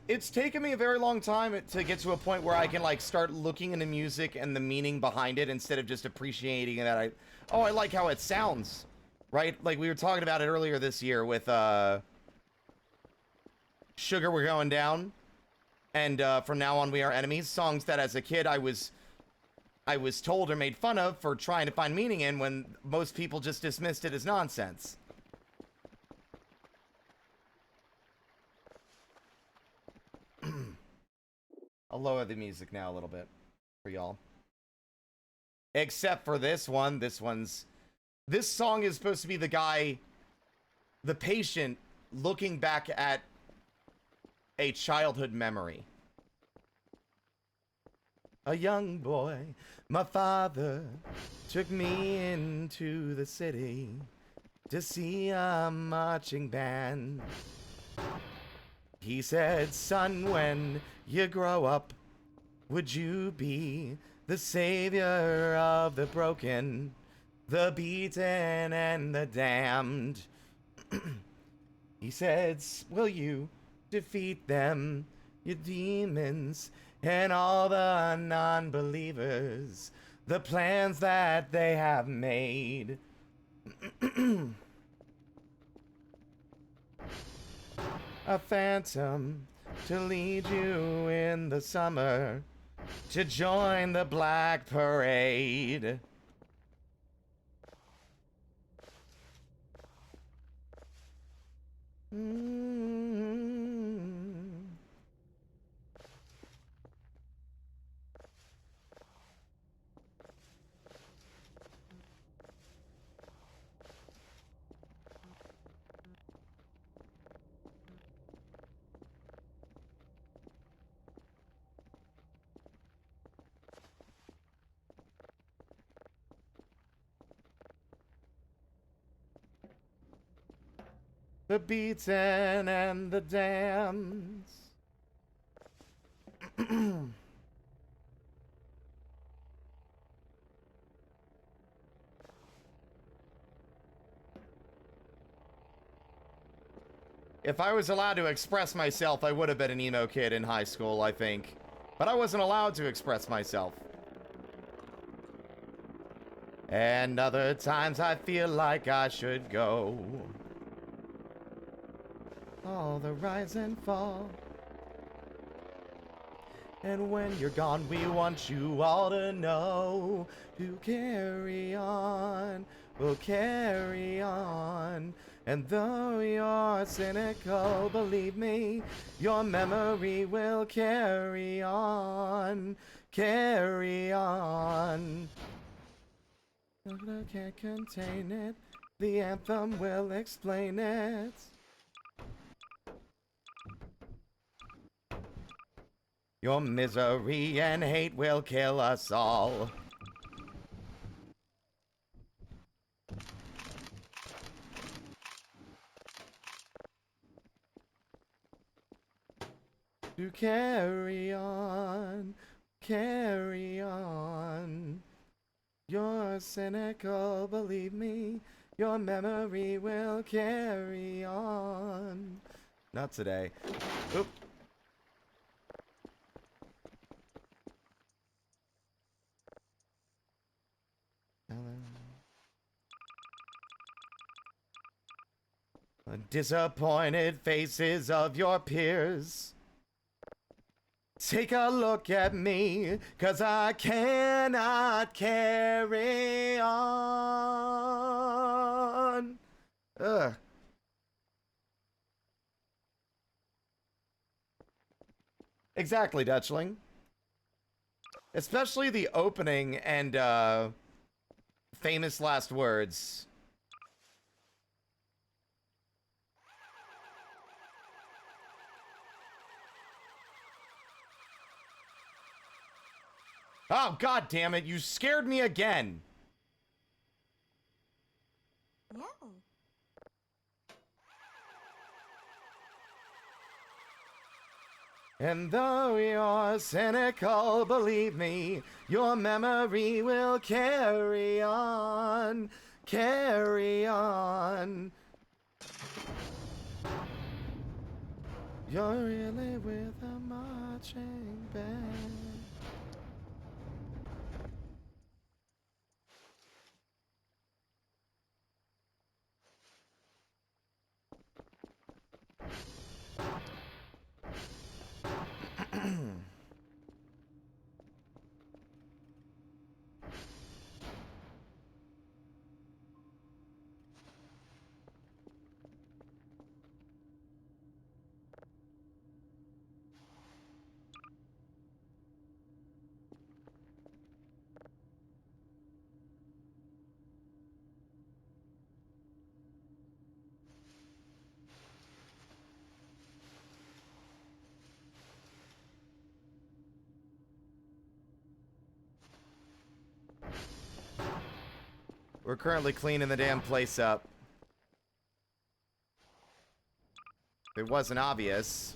It's taken me a very long time to get to a point where I can, like, start looking into music and the meaning behind it instead of just appreciating that I like how it sounds, right? Like, we were talking about it earlier this year with, Sugar We're Going Down, and, From Now On We Are Enemies, songs that as a kid I was told or made fun of for trying to find meaning in when most people just dismissed it as nonsense. I'll lower the music now a little bit for y'all. Except for this one. This song is supposed to be the guy, the patient, looking back at a childhood memory. A young boy, my father took me into the city to see a marching band. He said, son, when you grow up, would you be the savior of the broken, the beaten, and the damned? He said, will you defeat them, your demons, and all the non-believers, the plans that they have made? A phantom to lead you in the summer, to join the Black Parade. The beaten and the damned. If I was allowed to express myself, I would have been an emo kid in high school, I think. But I wasn't allowed to express myself. And other times I feel like I should go. All the rise and fall. And when you're gone, we want you all to know to carry on. We'll carry on. And though you're cynical, believe me, your memory will carry on. Carry on. I can't contain it. The anthem will explain it. Your misery and hate will kill us all. To carry on, carry on. You're cynical, believe me. Your memory will carry on. Not today. Oop. The disappointed faces of your peers. Take a look at me, 'cause I cannot carry on. Ugh. Exactly, Dutchling. Especially the opening and, famous last words. Oh, god damn it, you scared me again. No. And though you're cynical, believe me, your memory will carry on. Carry on. You're really with a marching band. We're currently cleaning the damn place up. It wasn't obvious.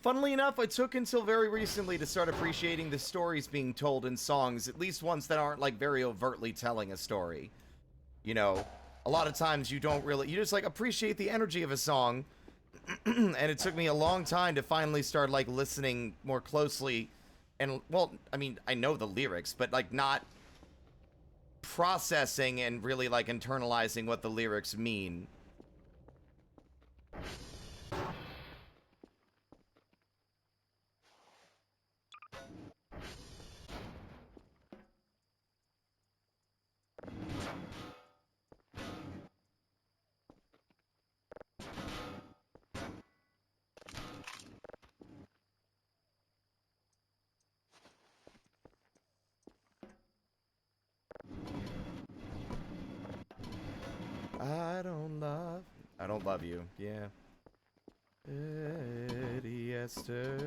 Funnily enough, I took until very recently to start appreciating the stories being told in songs, at least ones that aren't, like, very overtly telling a story. You know, a lot of times you don't really, you just, like, appreciate the energy of a song, and it took me a long time to finally start, like, listening more closely and, well, I mean, I know the lyrics, but, like, not processing and really, like, internalizing what the lyrics mean. I don't love you, yeah. Yesterday.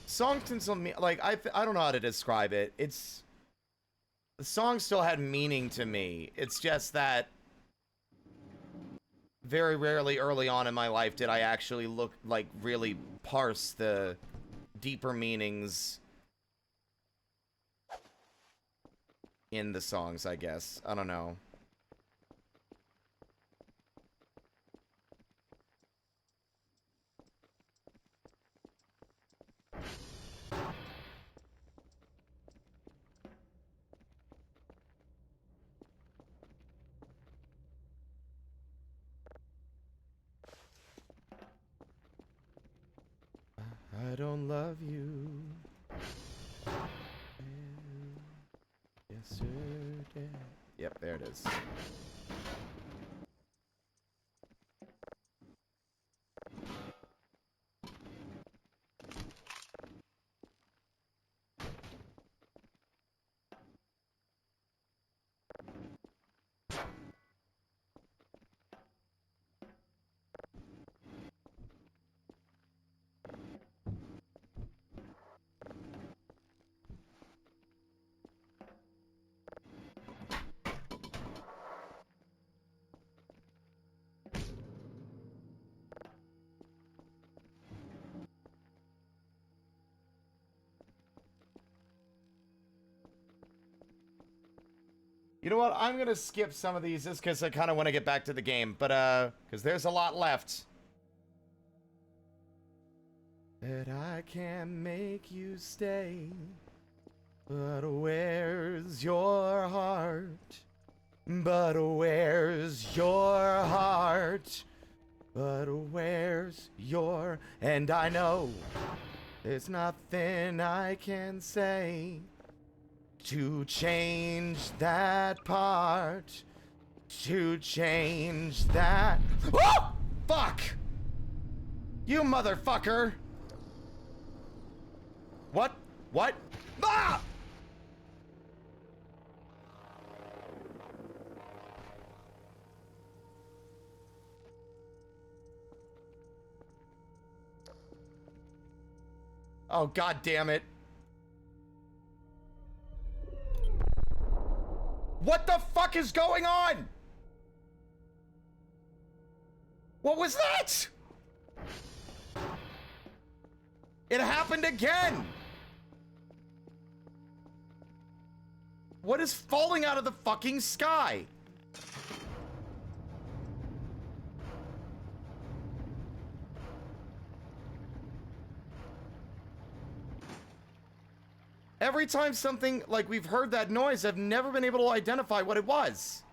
Song can still like I don't know how to describe it. It's the song still had meaning to me. It's just that very rarely early on in my life did I actually really parse the deeper meanings in the songs, I guess. I don't know. I don't love you. Yesterday. Yep, there it is. You know what? I'm gonna skip some of these just because I kind of want to get back to the game, but because there's a lot left. That I can't make you stay, but where's your heart? But where's your heart? But where's your... And I know there's nothing I can say to change that part. To change that... Oh! Fuck! You motherfucker! What? What? Ah! Oh, god damn it. What the fuck is going on? What was that? It happened again. What is falling out of the fucking sky? Every time something, like, we've heard that noise, I've never been able to identify what it was.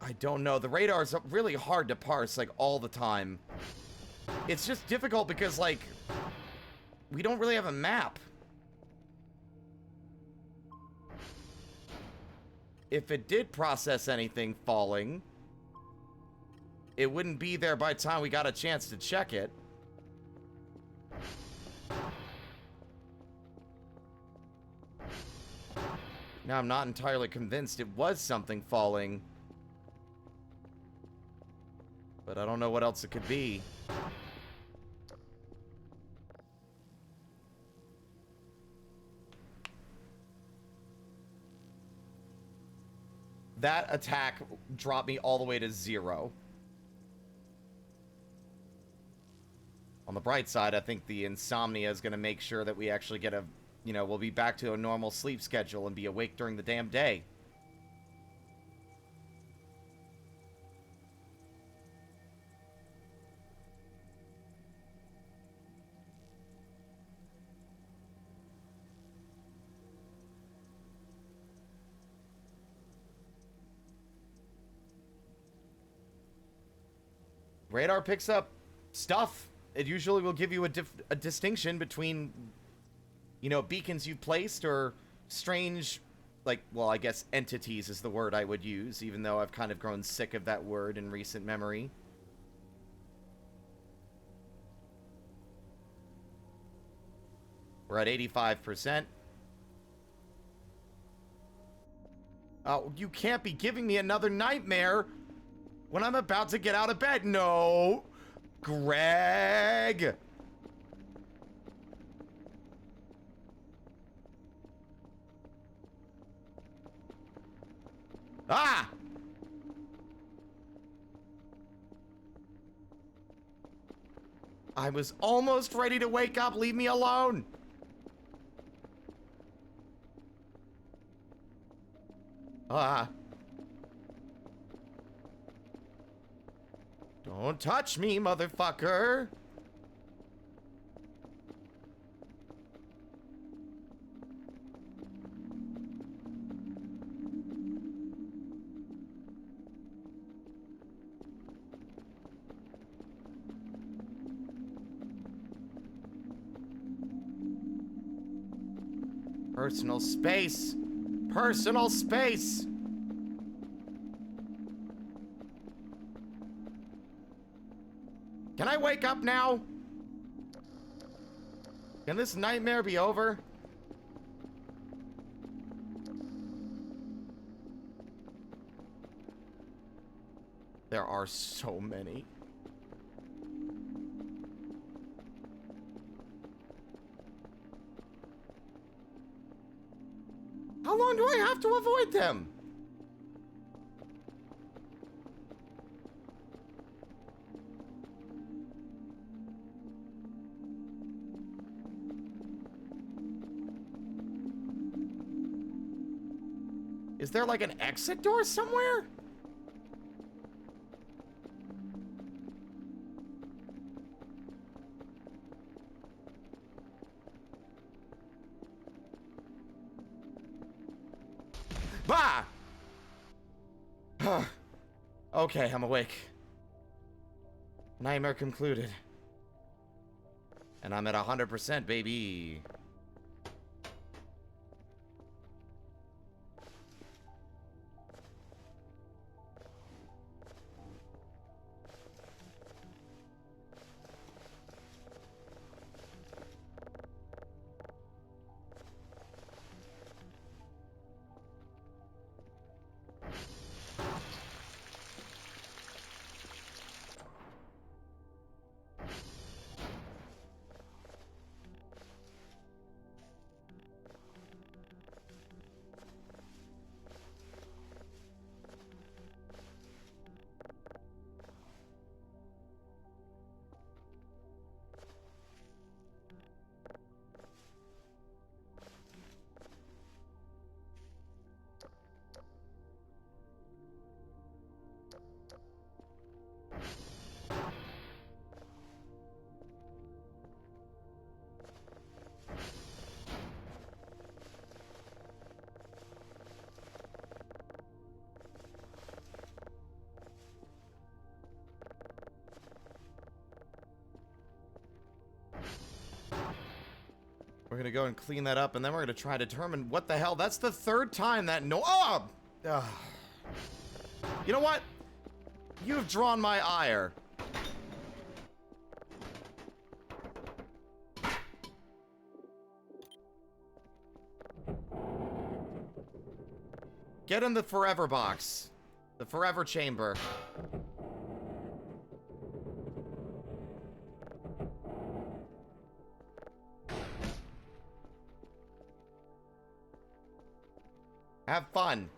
I don't know. The radar's really hard to parse, like, all the time. It's just difficult because, like, we don't really have a map. If it did process anything falling, it wouldn't be there by the time we got a chance to check it. Now, I'm not entirely convinced it was something falling. But I don't know what else it could be. That attack dropped me all the way to 0. On the bright side, I think the insomnia is going to make sure that we actually get a... You know, we'll be back to a normal sleep schedule and be awake during the damn day. Radar picks up stuff. It usually will give you a distinction between, you know, beacons you've placed or strange, like, well, I guess entities is the word I would use, even though I've kind of grown sick of that word in recent memory. We're at 85%. Oh, you can't be giving me another nightmare when I'm about to get out of bed. No! Greg! Ah! I was almost ready to wake up. Leave me alone. Ah. Don't touch me, motherfucker. Personal space. Personal space. Can I wake up now? Can this nightmare be over? There are so many. How long do I have to avoid them? Is there like an exit door somewhere? Bah! Okay, I'm awake. Nightmare concluded. And I'm at 100%, baby. We're gonna go and clean that up, and then we're gonna try to determine what the hell. That's the third time that oh! You know what? You've drawn my ire. Get in the forever box. The forever chamber. Have fun.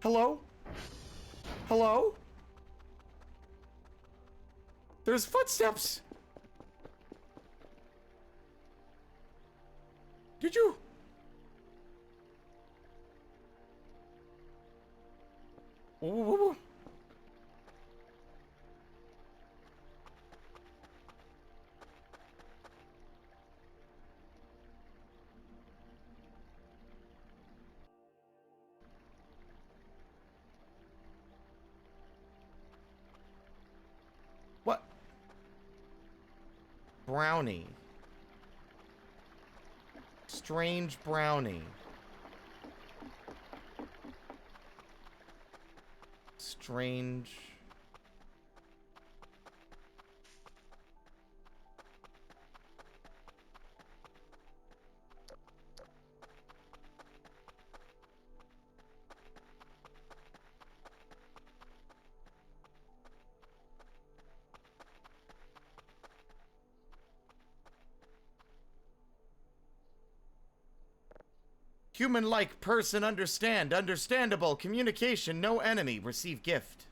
Hello? Hello? There's footsteps. Did you? Ooh. What? Brownie. Strange brownie. Strange. Human-like person, understand. Understandable. Communication, no enemy. Receive gift.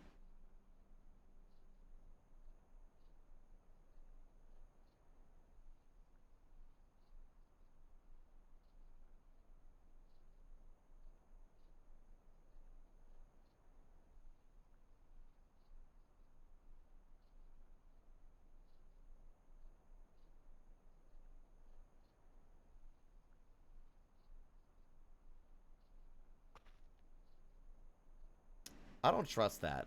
I don't trust that.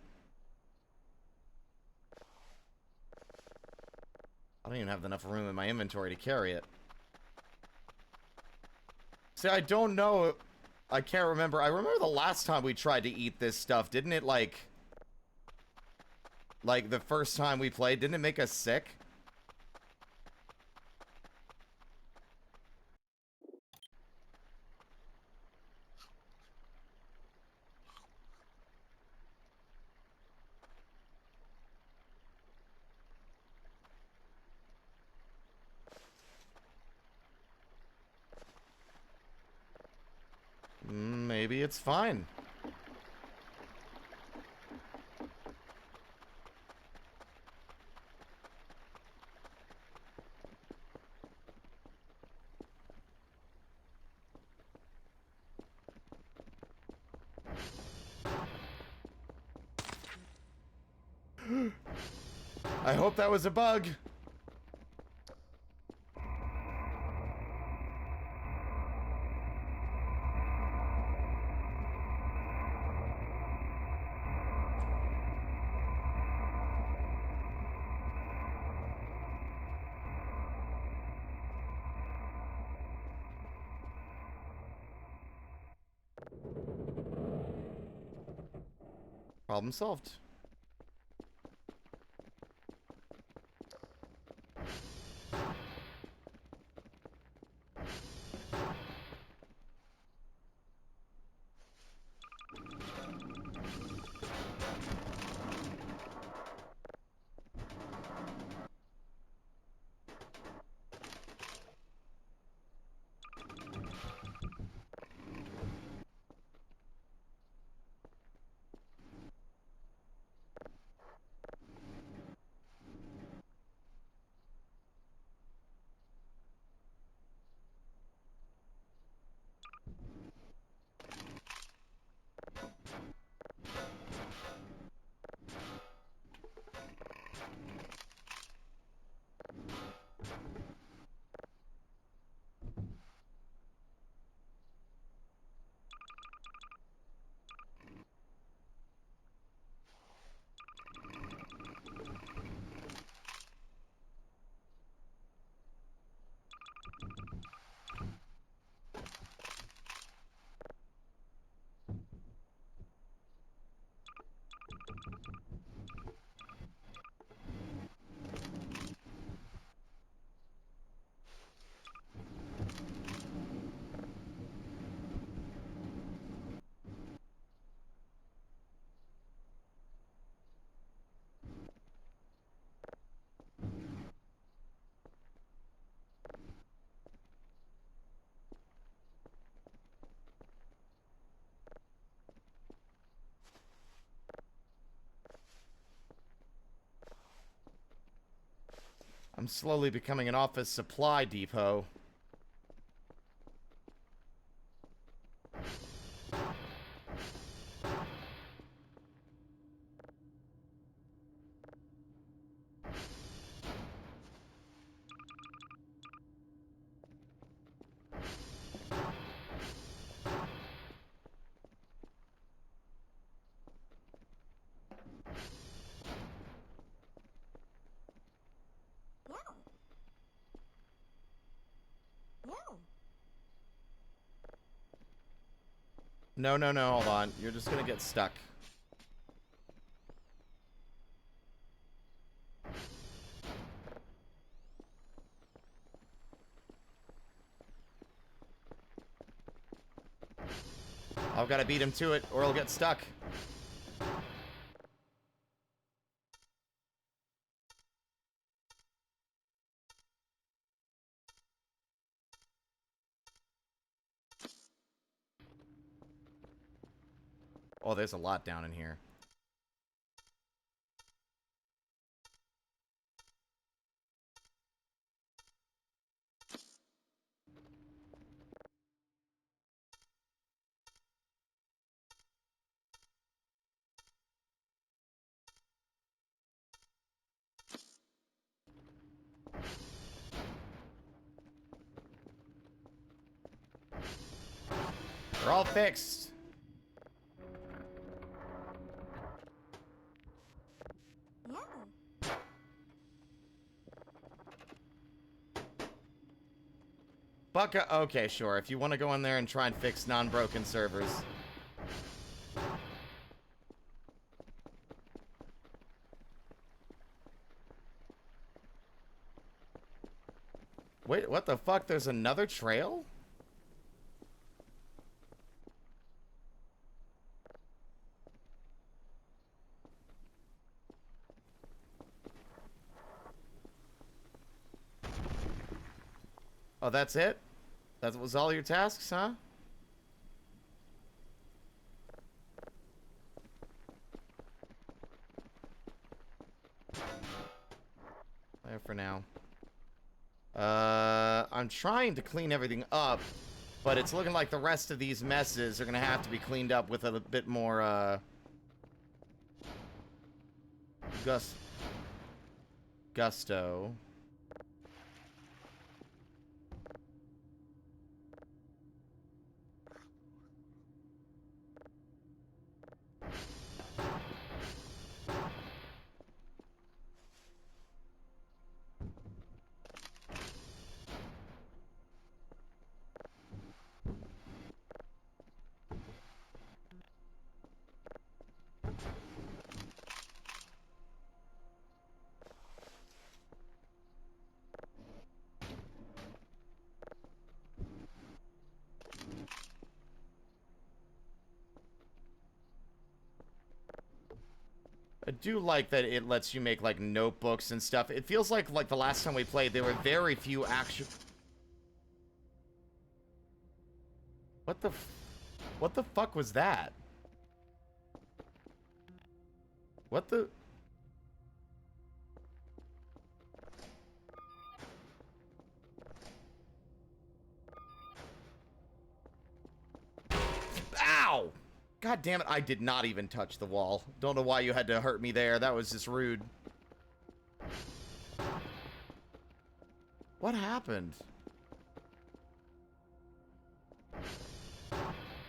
I don't even have enough room in my inventory to carry it. See, I don't know. I can't remember. I remember the last time we tried to eat this stuff. Didn't it, like the first time we played, didn't it make us sick? Maybe it's fine. I hope that was a bug. Problem solved. I'm slowly becoming an office supply depot. No, no, no, hold on. You're just gonna get stuck. I've gotta beat him to it, or he'll get stuck. Oh, there's a lot down in here. They're all fixed. Bucka, okay, sure. If you want to go in there and try and fix non-broken servers. Wait, what the fuck? There's another trail? Oh, that's it? That was all your tasks, huh? There for now. I'm trying to clean everything up, but it's looking like the rest of these messes are gonna have to be cleaned up with a bit more, gusto. I do like that it lets you make, like, notebooks and stuff. It feels like the last time we played, there were very few actual... What the fuck was that? What the... Ow! God damn it, I did not even touch the wall. Don't know why you had to hurt me there. That was just rude. What happened?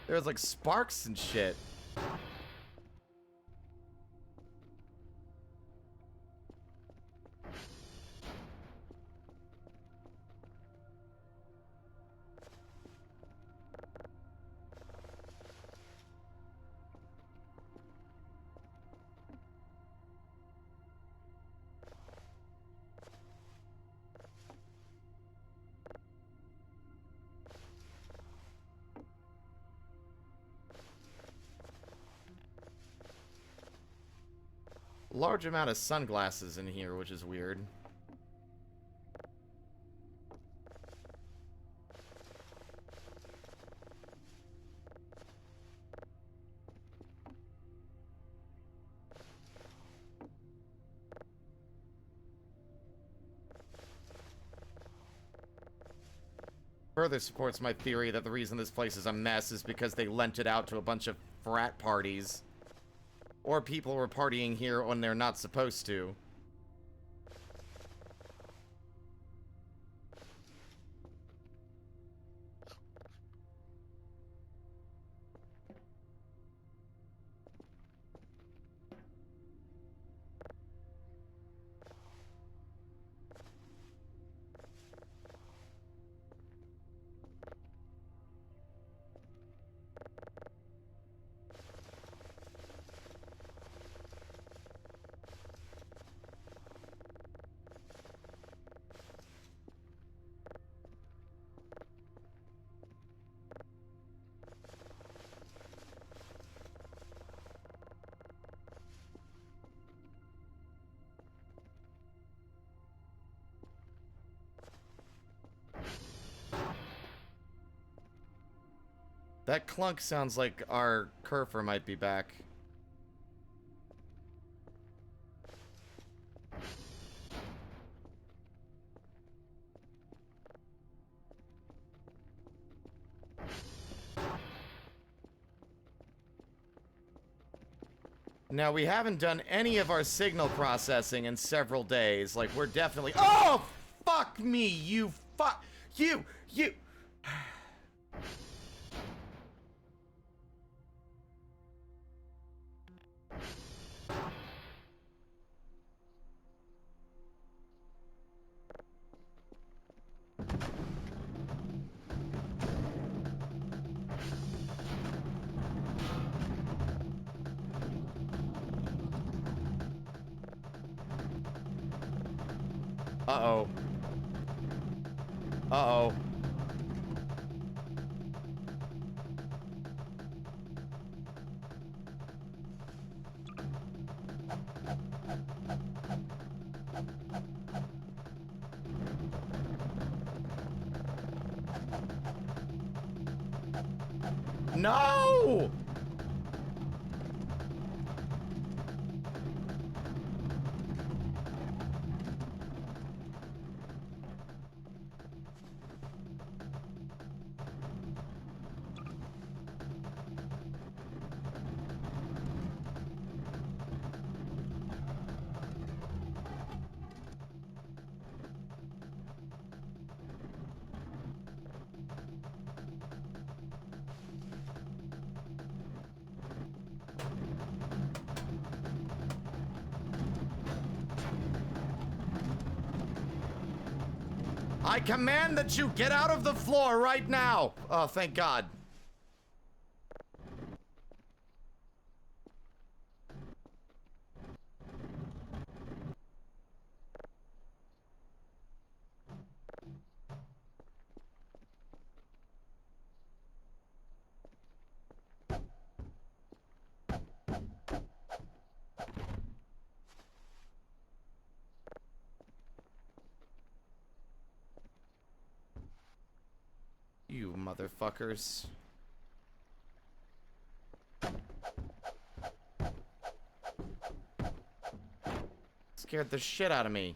There was like sparks and shit. Large amount of sunglasses in here, which is weird. Further supports my theory that the reason this place is a mess is because they lent it out to a bunch of frat parties. Or people were partying here when they're not supposed to. That clunk sounds like our Kerfer might be back. Now, we haven't done any of our signal processing in several days. Like, we're definitely... Oh, fuck me, you fuck... You... Uh-oh. Uh-oh. No! I command that you get out of the floor right now! Oh, thank God. You motherfuckers. Scared the shit out of me.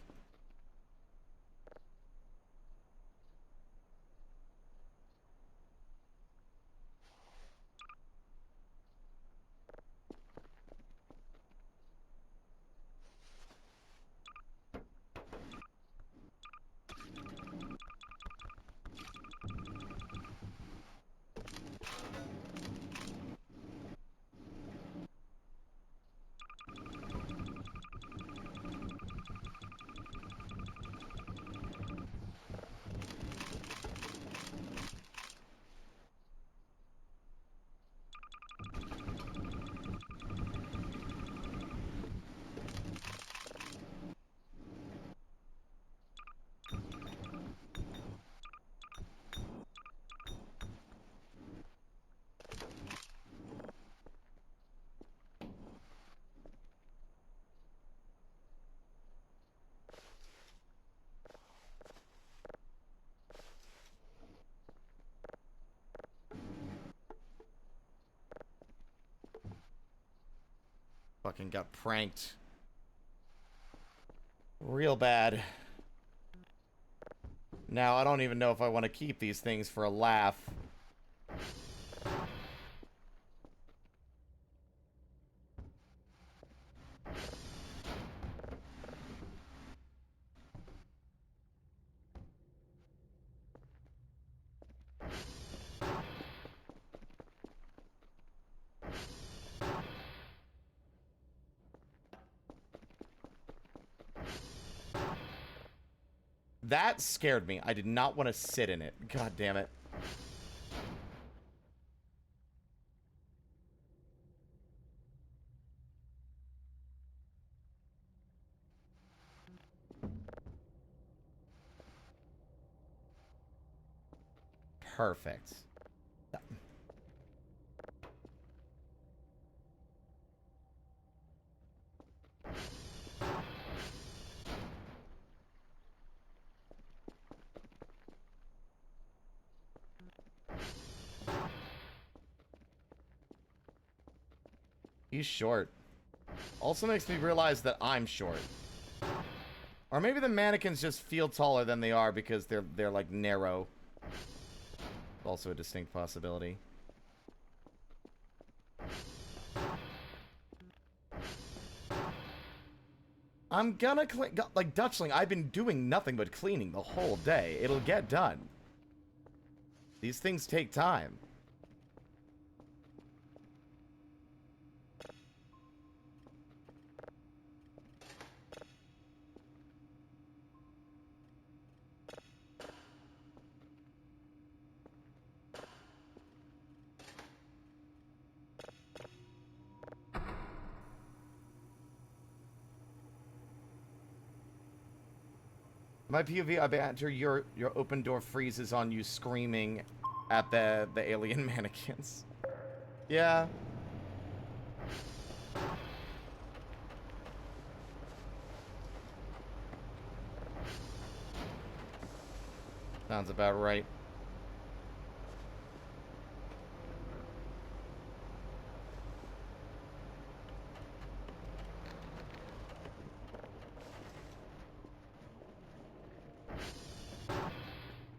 Fucking got pranked. Real bad. Now, I don't even know if I want to keep these things for a laugh. That scared me. I did not want to sit in it. God damn it. Perfect. He's short. Also makes me realize that I'm short. Or maybe the mannequins just feel taller than they are because they're like narrow. Also a distinct possibility. I'm gonna clean, like Dutchling, I've been doing nothing but cleaning the whole day. It'll get done. These things take time. My POV, I banter your open door freezes on you screaming at the alien mannequins. Yeah. Sounds about right.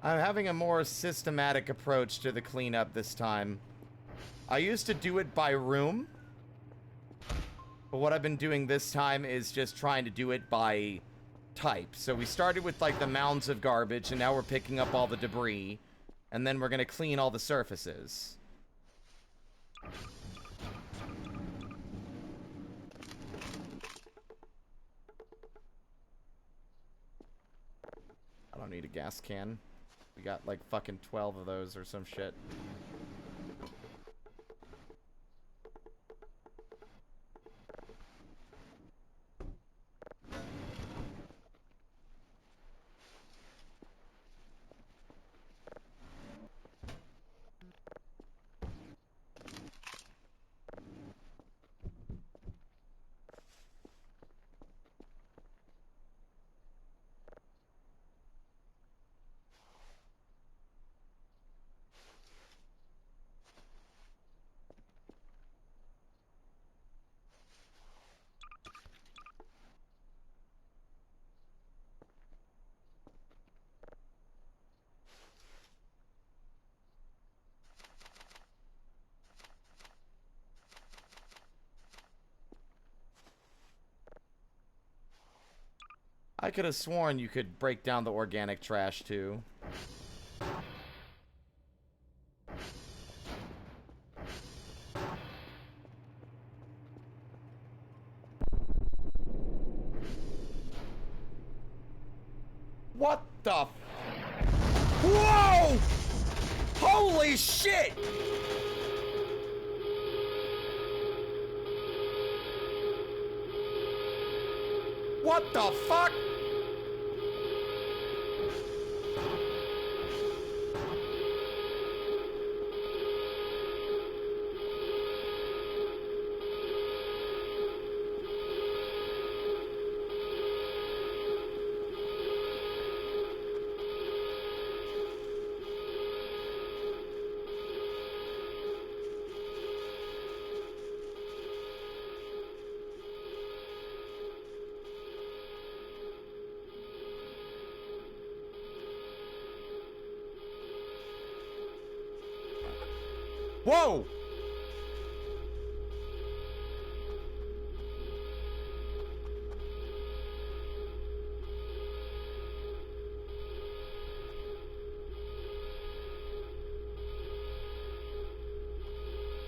I'm having a more systematic approach to the cleanup this time. I used to do it by room, but what I've been doing this time is just trying to do it by type. So we started with like the mounds of garbage, and now we're picking up all the debris, and then we're gonna clean all the surfaces. I don't need a gas can. We got like fucking 12 of those or some shit. I could have sworn you could break down the organic trash too. What the? Whoa! Holy shit! What the fuck? Whoa!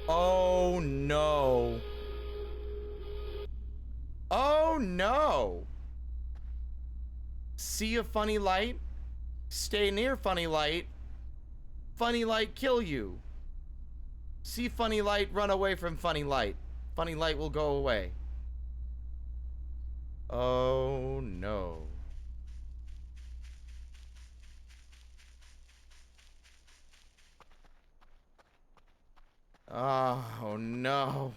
Oh no. Oh no. See a funny light? Stay near funny light. Funny light kill you. See funny light, run away from funny light. Funny light will go away. Oh no. Oh no.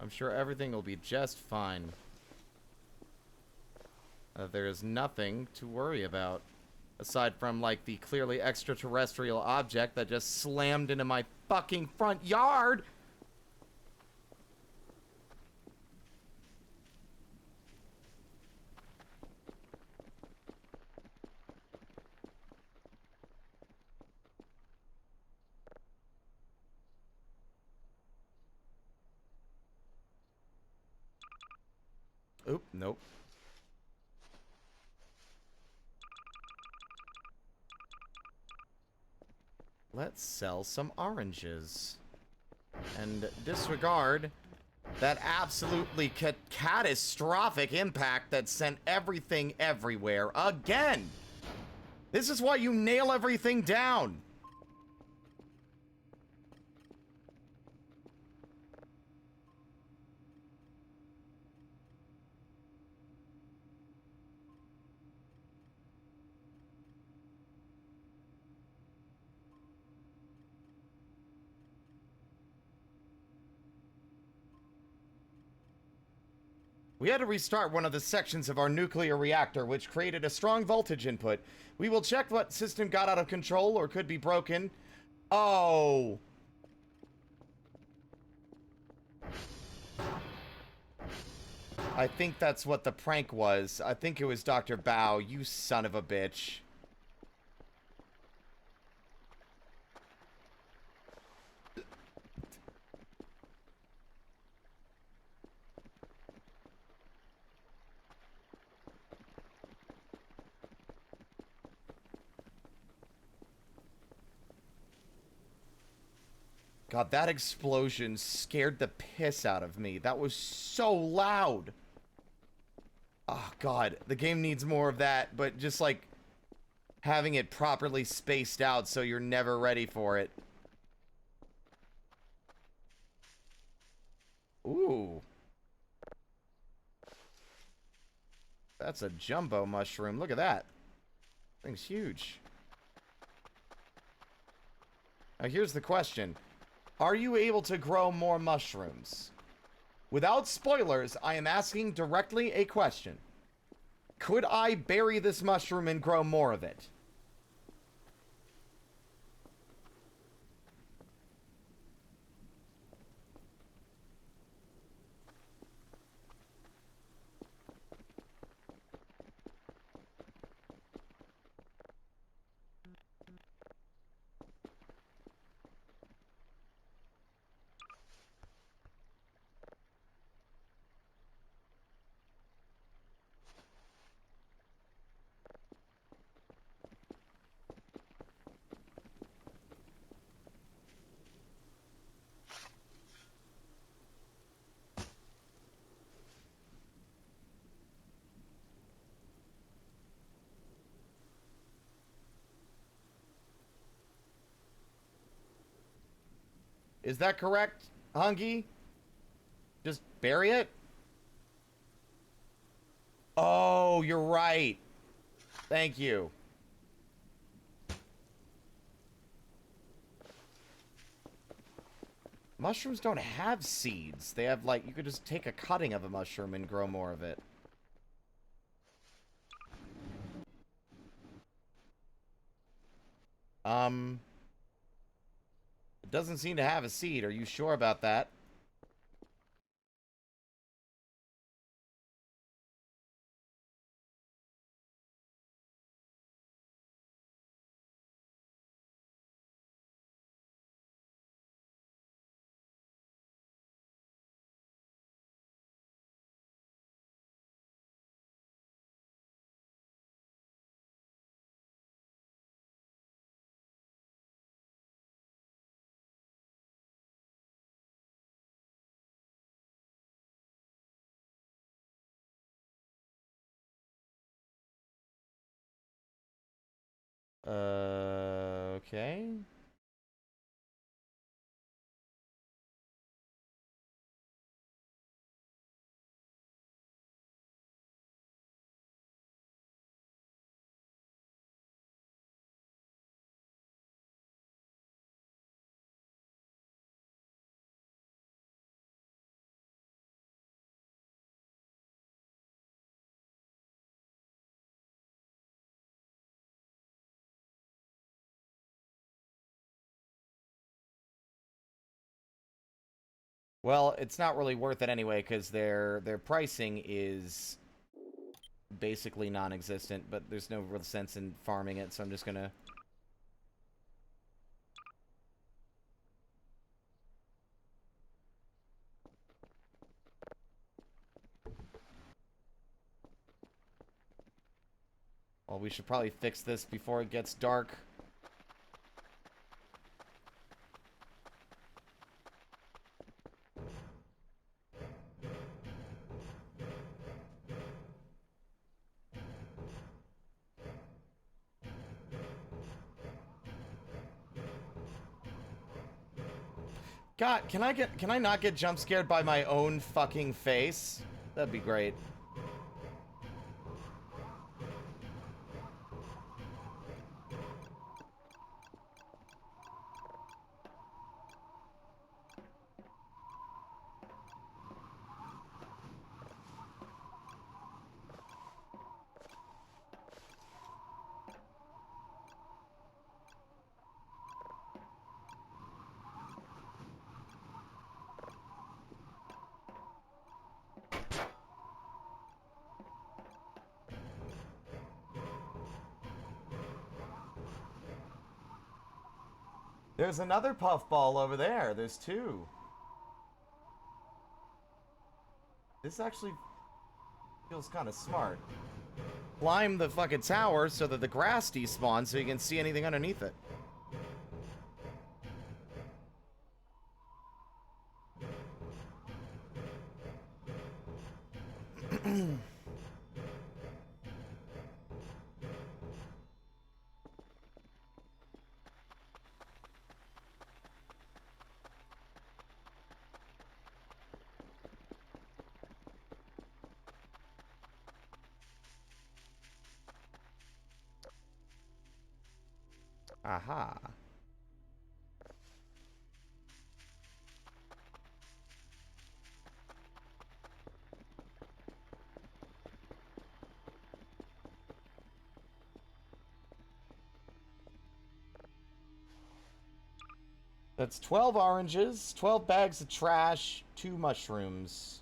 I'm sure everything will be just fine. There is nothing to worry about. Aside from, like, the clearly extraterrestrial object that just slammed into my fucking front yard! Oop, nope. Let's sell some oranges. And disregard that absolutely catastrophic impact that sent everything everywhere again. This is why you nail everything down. We had to restart one of the sections of our nuclear reactor, which created a strong voltage input. We will check what system got out of control or could be broken. Oh. I think that's what the prank was. I think it was Dr. Bao, you son of a bitch. God, that explosion scared the piss out of me. That was so loud. Oh, God. The game needs more of that, but just, like, having it properly spaced out so you're never ready for it. Ooh. That's a jumbo mushroom. Look at that. Thing's huge. Now, here's the question. Are you able to grow more mushrooms? Without spoilers, I am asking directly a question. Could I bury this mushroom and grow more of it? Is that correct, Hungy? Just bury it? Oh, you're right. Thank you. Mushrooms don't have seeds. They have, like, you could just take a cutting of a mushroom and grow more of it. It doesn't seem to have a seed. Are you sure about that? Okay. Well, it's not really worth it anyway, because their pricing is basically non-existent, but there's no real sense in farming it, so I'm just gonna... Well, we should probably fix this before it gets dark. God, can I not get jump scared by my own fucking face? That'd be great. There's another puffball over there. There's two. This actually feels kind of smart. Climb the fucking tower so that the grass despawns so you can see anything underneath it. Aha. That's 12 oranges, 12 bags of trash, 2 mushrooms.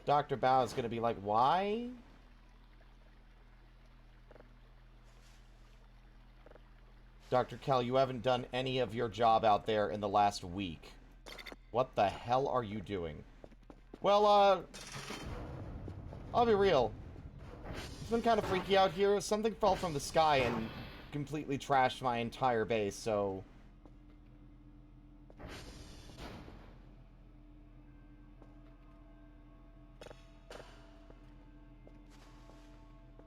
Dr. Bao is going to be like, why? Dr. Kell, you haven't done any of your job out there in the last week. What the hell are you doing? Well, I'll be real. It's been kind of freaky out here. Something fell from the sky and completely trashed my entire base, so...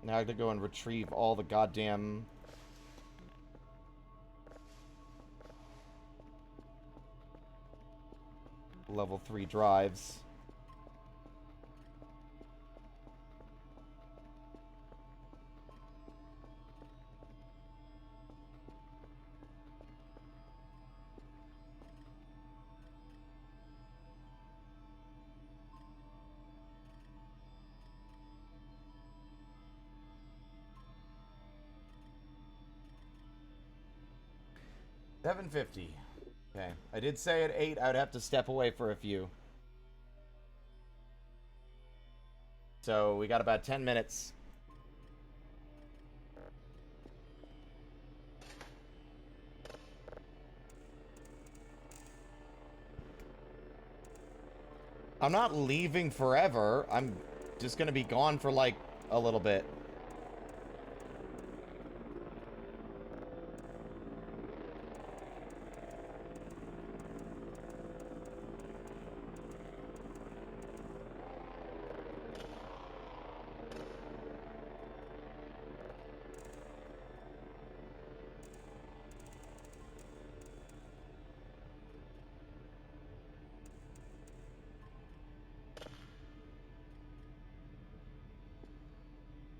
Now I have to go and retrieve all the goddamn... level 3 drives. 750. Okay. I did say at 8 I would have to step away for a few. So we got about 10 minutes. I'm not leaving forever. I'm just gonna be gone for like a little bit.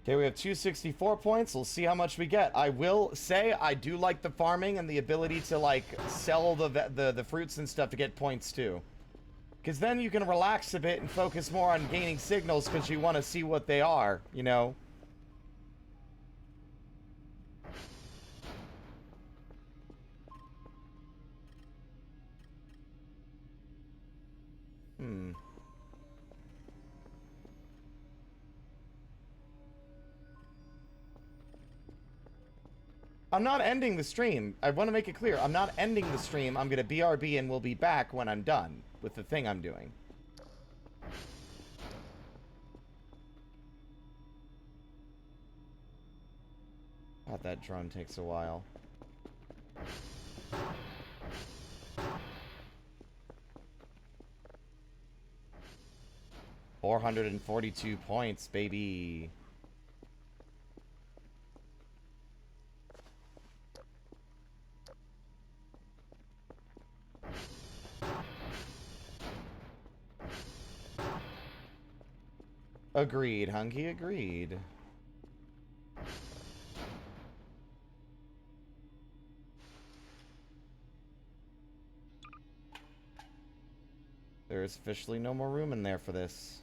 Okay, we have 264 points. We'll see how much we get. I will say I do like the farming and the ability to, like, sell the fruits and stuff to get points, too. Because then you can relax a bit and focus more on gaining signals because you want to see what they are, you know? I'm not ending the stream. I want to make it clear. I'm not ending the stream. I'm going to BRB and we'll be back when I'm done with the thing I'm doing. God, that drone takes a while. $442 points, baby. Agreed, Hunky, agreed. There is officially no more room in there for this.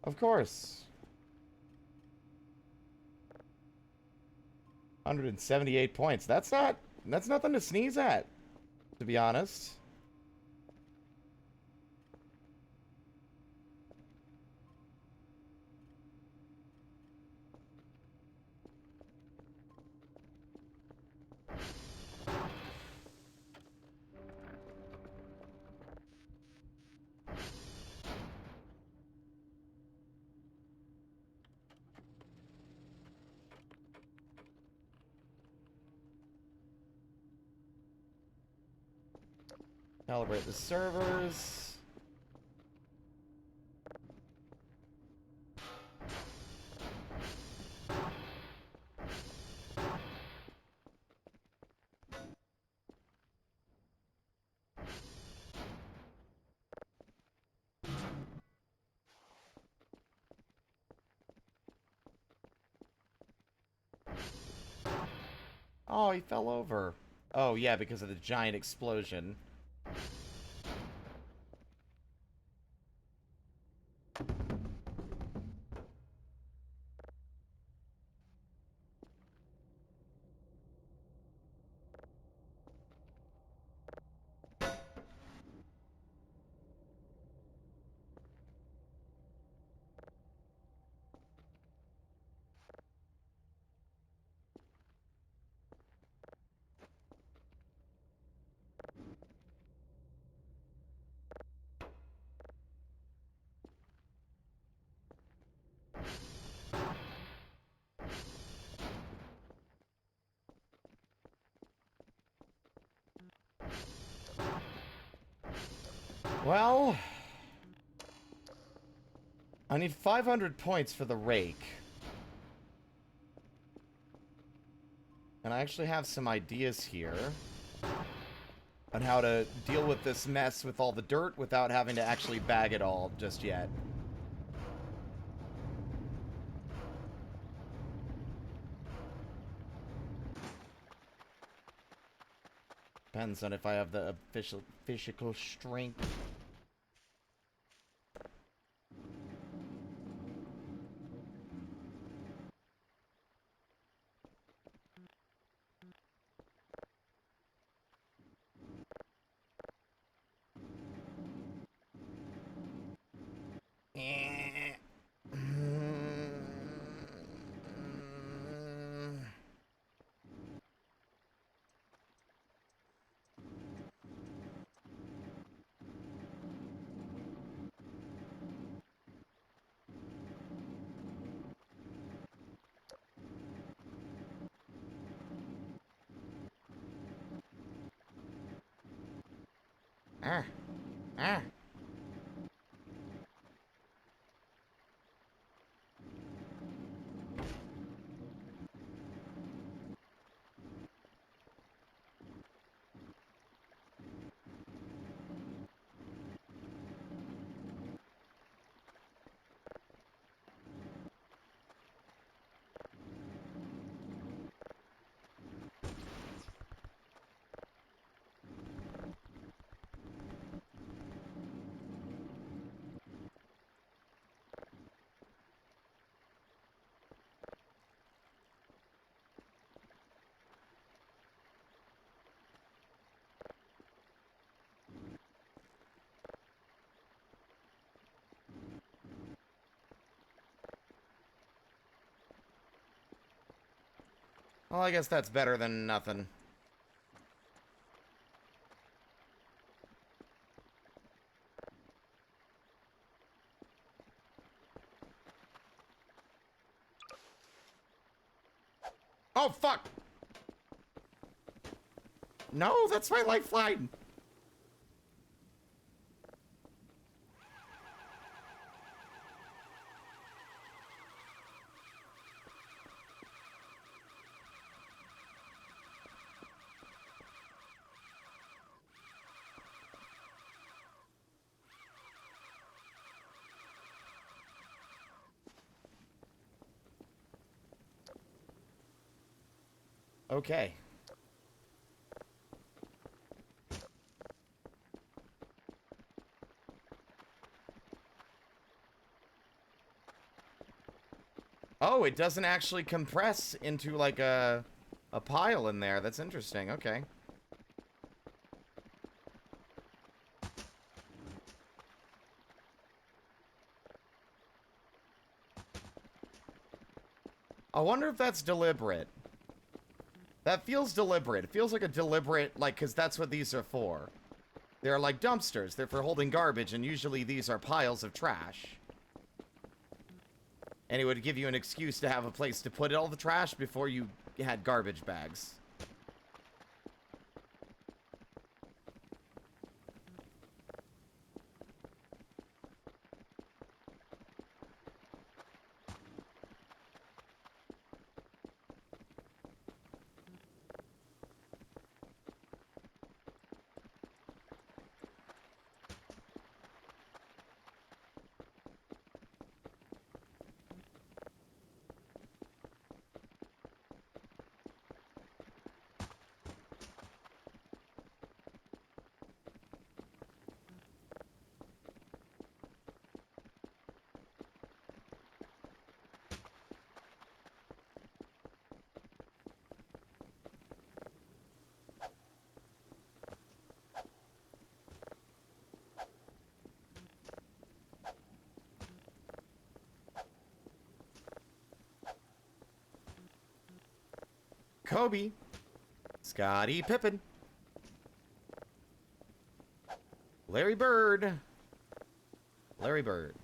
Of course. 178 points. That's nothing to sneeze at, to be honest. Calibrate the servers. Oh, he fell over. Oh, yeah, because of the giant explosion. Well, I need 500 points for the rake. And I actually have some ideas here on how to deal with this mess with all the dirt without having to actually bag it all just yet. Depends on if I have the physical strength. Ah. Ah. Well, I guess that's better than nothing. Oh, fuck! No, that's my lifeline! Okay. Oh, it doesn't actually compress into like a pile in there. That's interesting. Okay. I wonder if that's deliberate. That feels deliberate. It feels like a deliberate, like, because that's what these are for. They're like dumpsters. They're for holding garbage, and usually these are piles of trash. And it would give you an excuse to have a place to put all the trash before you had garbage bags. Kobe. Scotty Pippen. Larry Bird. Larry Bird.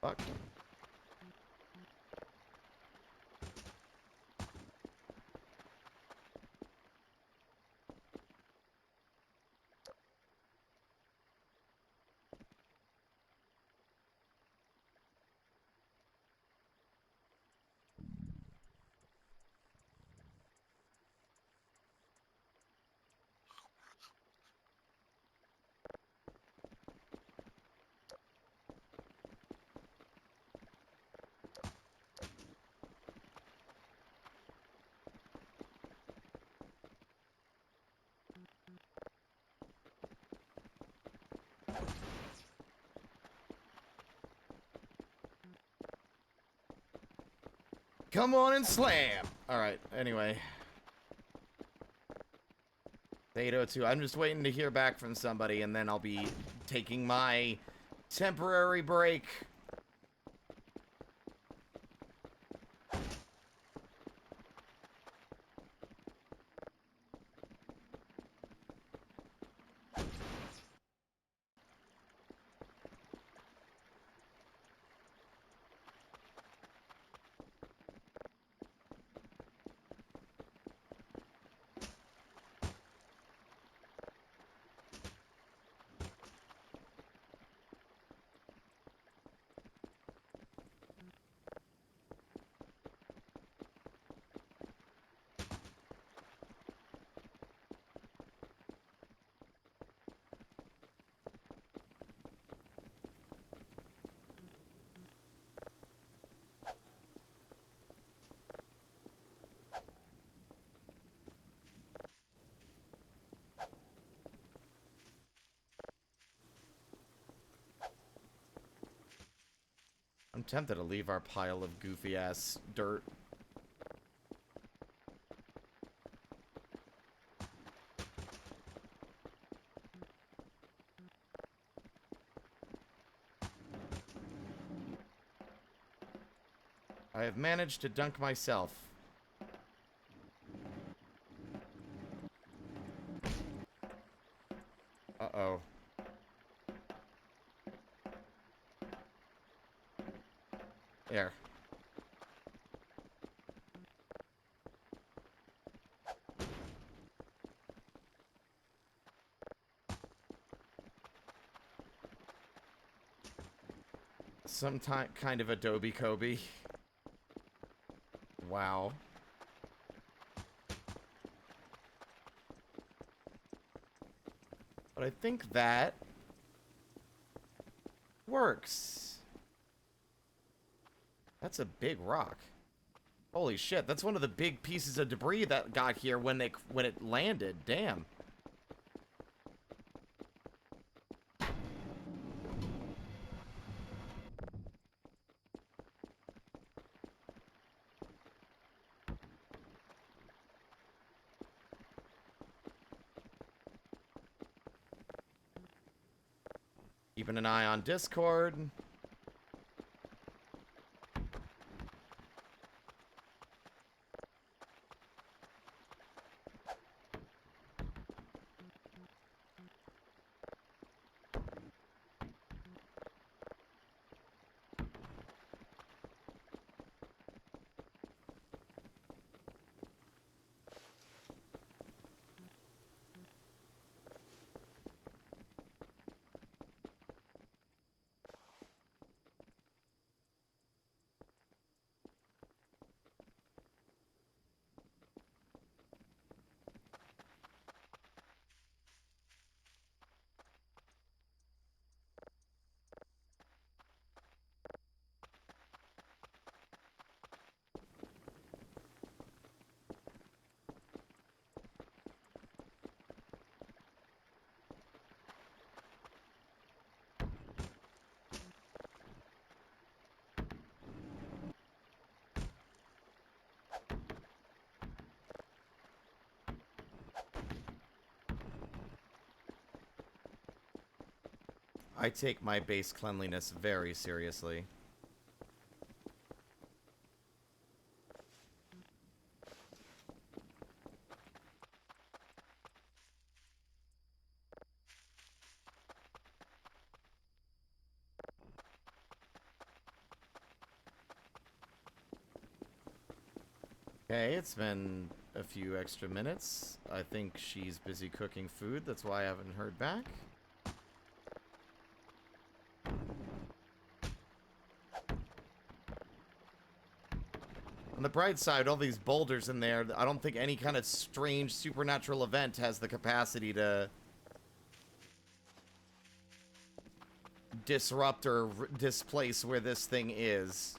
Fuck. Come on and slam! Alright, anyway. 8:02. I'm just waiting to hear back from somebody, and then I'll be taking my temporary break. I'm tempted to leave our pile of goofy-ass dirt. I have managed to dunk myself. Uh-oh. There. Some kind of Adobe Kobe. Wow. But I think that works. That's a big rock. Holy shit, that's one of the big pieces of debris that got here when it landed. Damn. Keeping an eye on Discord. I take my base cleanliness very seriously. Okay, it's been a few extra minutes. I think she's busy cooking food. That's why I haven't heard back. On the bright side, all these boulders in there, I don't think any kind of strange supernatural event has the capacity to disrupt or displace where this thing is.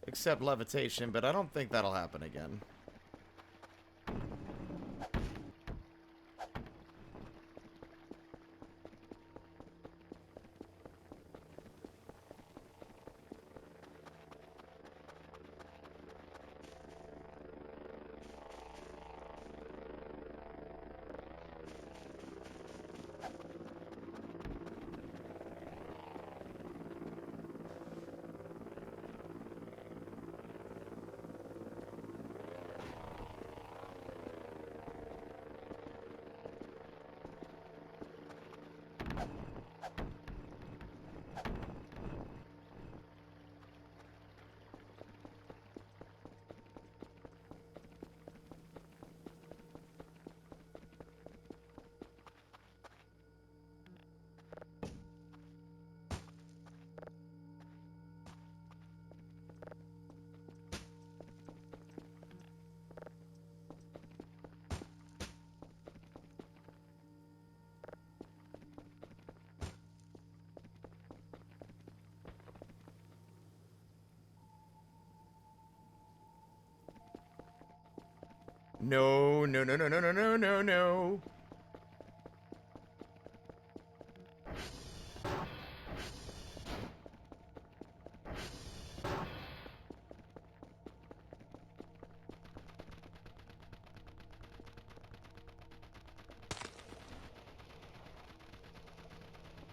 Except levitation, but I don't think that'll happen again. No, no, no, no, no, no, no, no, no.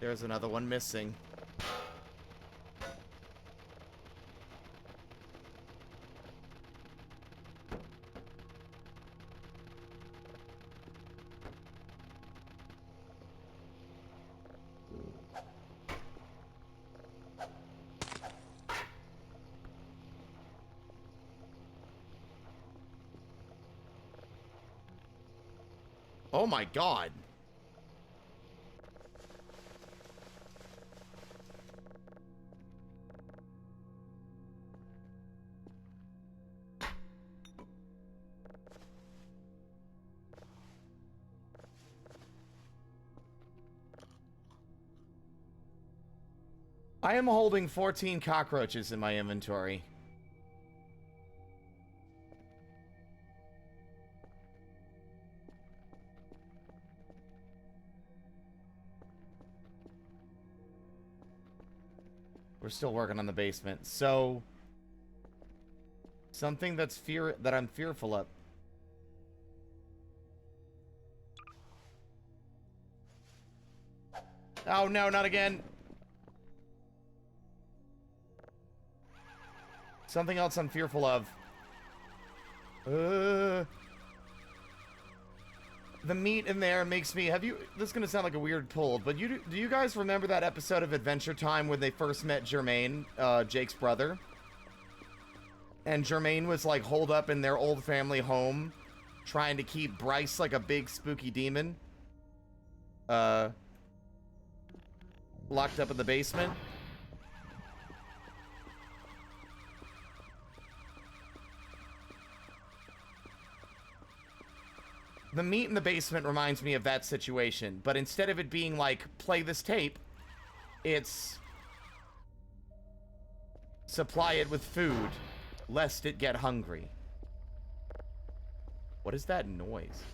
There's another one missing. Oh my god. I am holding 14 cockroaches in my inventory. We're still working on the basement. So something that I'm fearful of. Oh no, not again. Something else I'm fearful of. The meat in there makes me... This is going to sound like a weird pull, but do you guys remember that episode of Adventure Time when they first met Jermaine, Jake's brother? And Jermaine was, like, holed up in their old family home, trying to keep Bryce like a big spooky demon. Locked up in the basement. The meat in the basement reminds me of that situation, but instead of it being like, play this tape, it's supply it with food, lest it get hungry. What is that noise?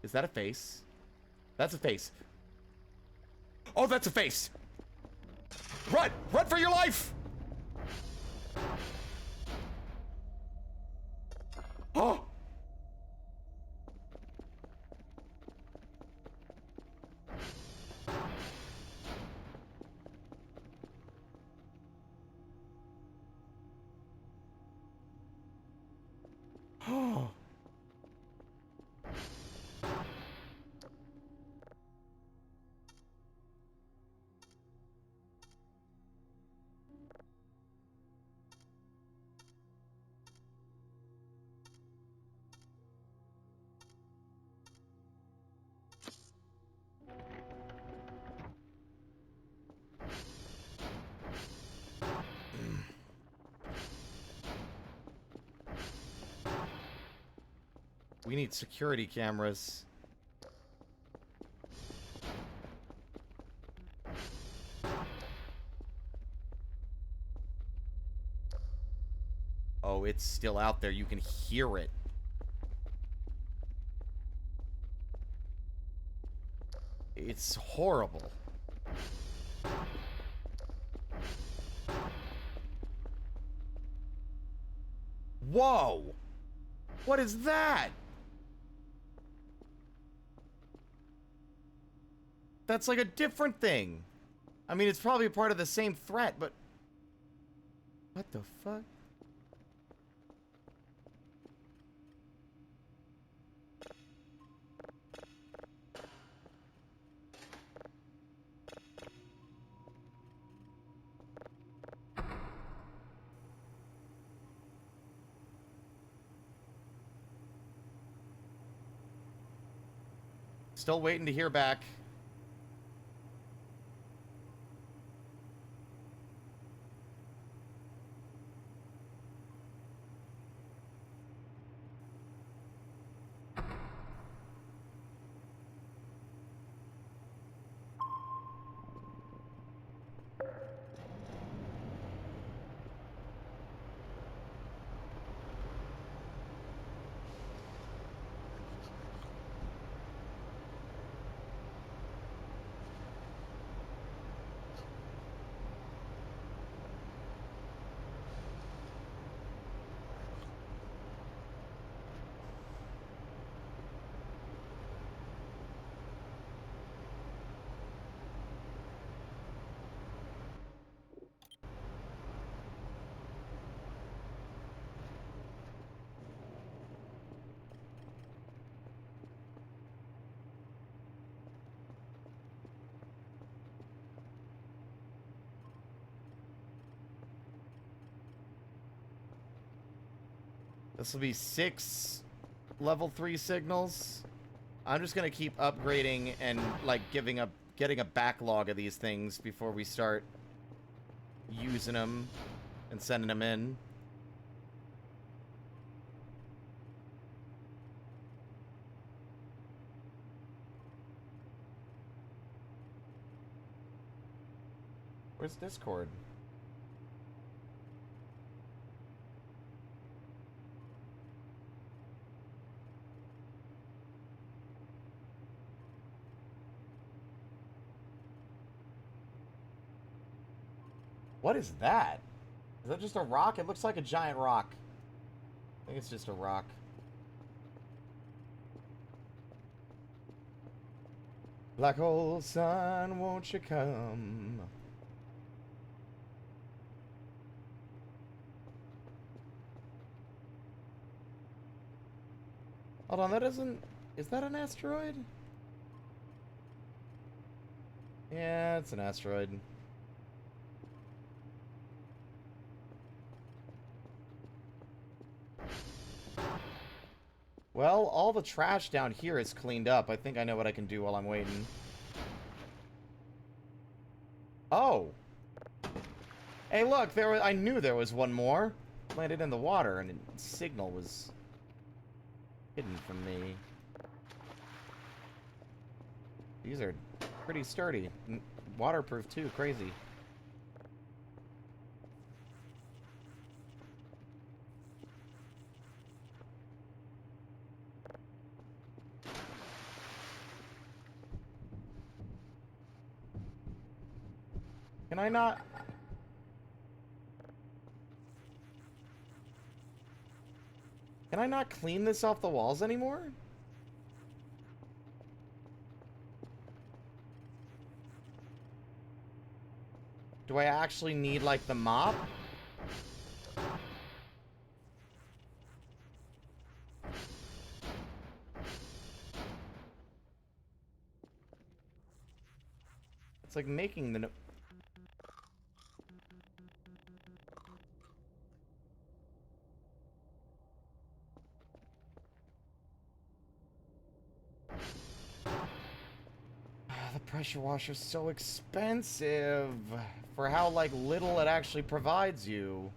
Is that a face? That's a face. Oh, that's a face! Run! Run for your life! Oh! Oh. We need security cameras. Oh, it's still out there. You can hear it. It's horrible. Whoa! What is that? That's like a different thing. I mean, it's probably part of the same threat, but... What the fuck? Still waiting to hear back. This will be 6 level 3 signals. I'm just gonna keep upgrading and like getting a backlog of these things before we start using them and sending them in. Where's Discord? What is that? Is that just a rock? It looks like a giant rock. I think it's just a rock. Black hole sun, won't you come? Hold on, that isn't... Is that an asteroid? Yeah, it's an asteroid. Well, all the trash down here is cleaned up. I think I know what I can do while I'm waiting. Oh! Hey, look! I knew there was one more. Landed in the water, and its signal was hidden from me. These are pretty sturdy. Waterproof, too. Crazy. Can I not? Can I not clean this off the walls anymore? Do I actually need, like, the mop? It's like making the no- The pressure washer's so expensive for how, like, little it actually provides you.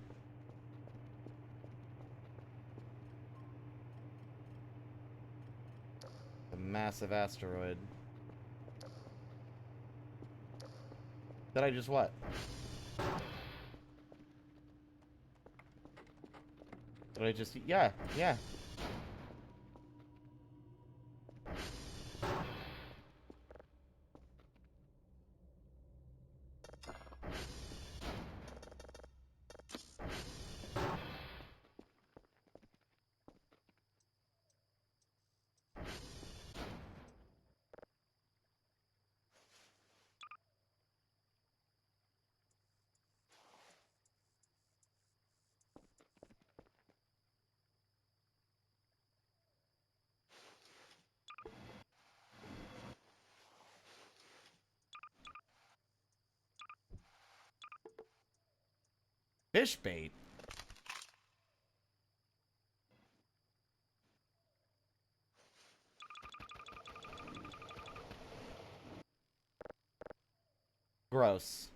A massive asteroid. Did I just what? Did I just... Yeah, yeah. Fish bait? Gross.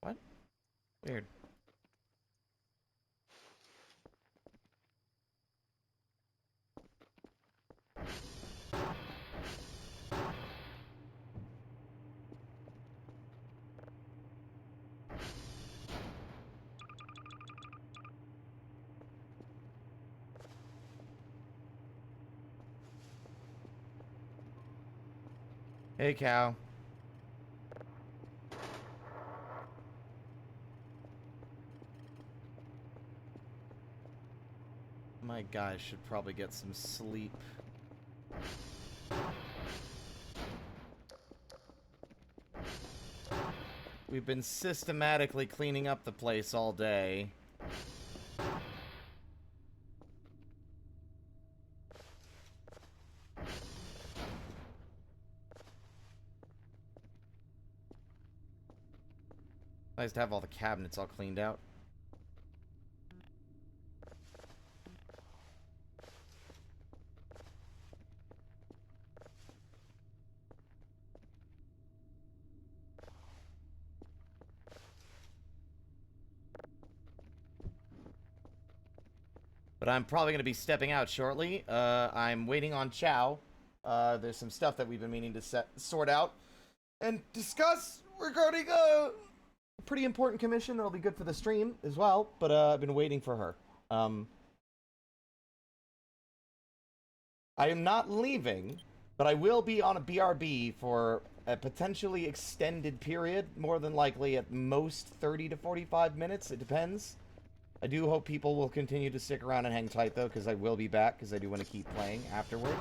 What? Weird. Hey, cow. My guys should probably get some sleep. We've been systematically cleaning up the place all day. Nice to have all the cabinets all cleaned out. But I'm probably going to be stepping out shortly. I'm waiting on Chow. There's some stuff that we've been meaning to sort out and discuss regarding a pretty important commission that'll be good for the stream as well. But I've been waiting for her. I am not leaving, but I will be on a BRB for a potentially extended period, more than likely at most 30 to 45 minutes. It depends. I do hope people will continue to stick around and hang tight, though, because I will be back, because I do want to keep playing afterward.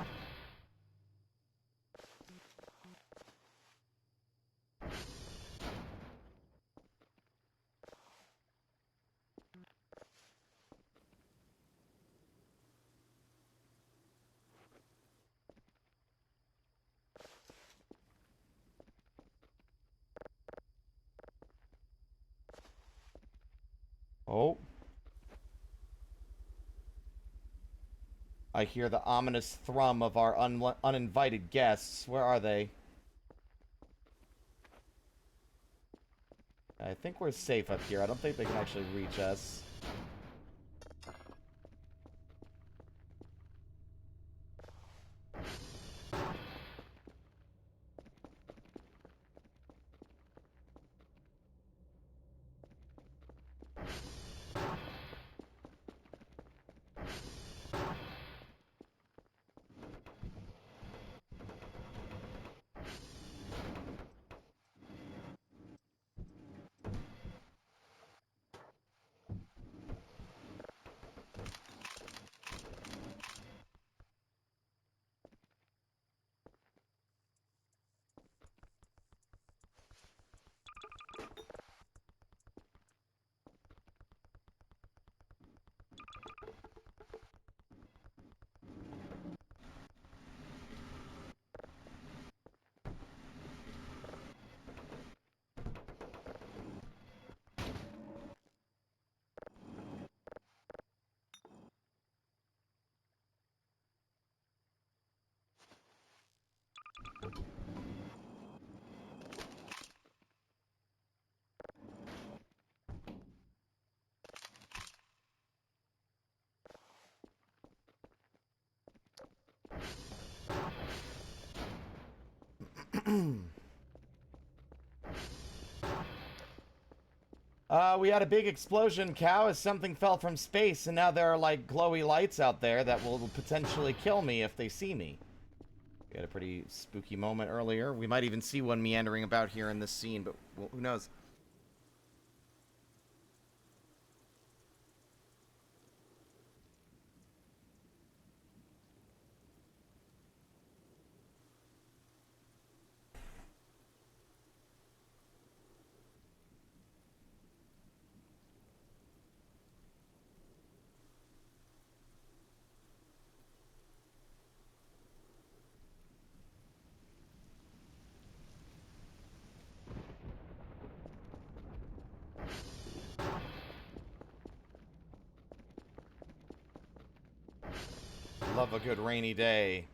Oh. I hear the ominous thrum of our uninvited guests. Where are they? I think we're safe up here. I don't think they can actually reach us. We had a big explosion, Cow, as something fell from space, and now there are, like, glowy lights out there that will potentially kill me if they see me. We had a pretty spooky moment earlier. We might even see one meandering about here in this scene, but well, who knows? Love a good rainy day.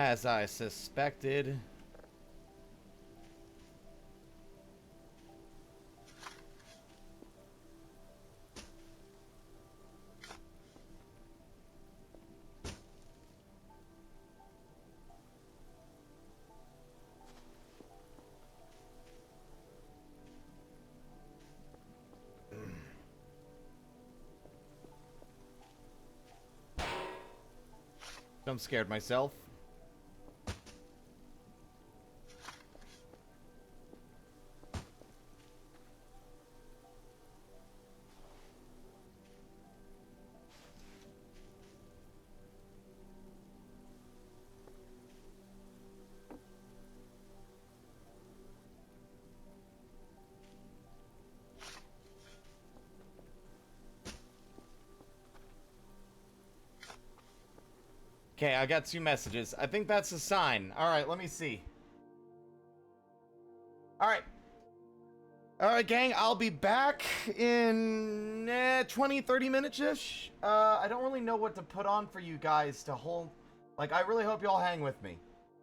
As I suspected. I'm scared myself. Okay, I got 2 messages. I think that's a sign. Alright, let me see. Alright. Alright, gang, I'll be back in 20, 30 minutes-ish. I don't really know what to put on for you guys to hold... Like, I really hope you all hang with me.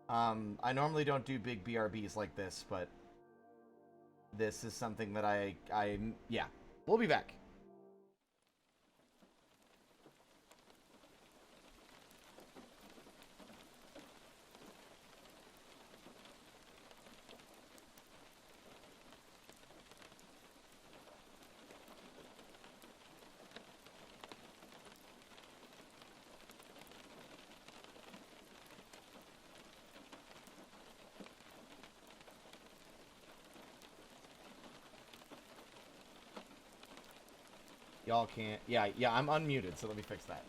I normally don't do big BRBs like this, but... This is something that yeah. We'll be back. Y'all can't... Yeah, I'm unmuted, so let me fix that.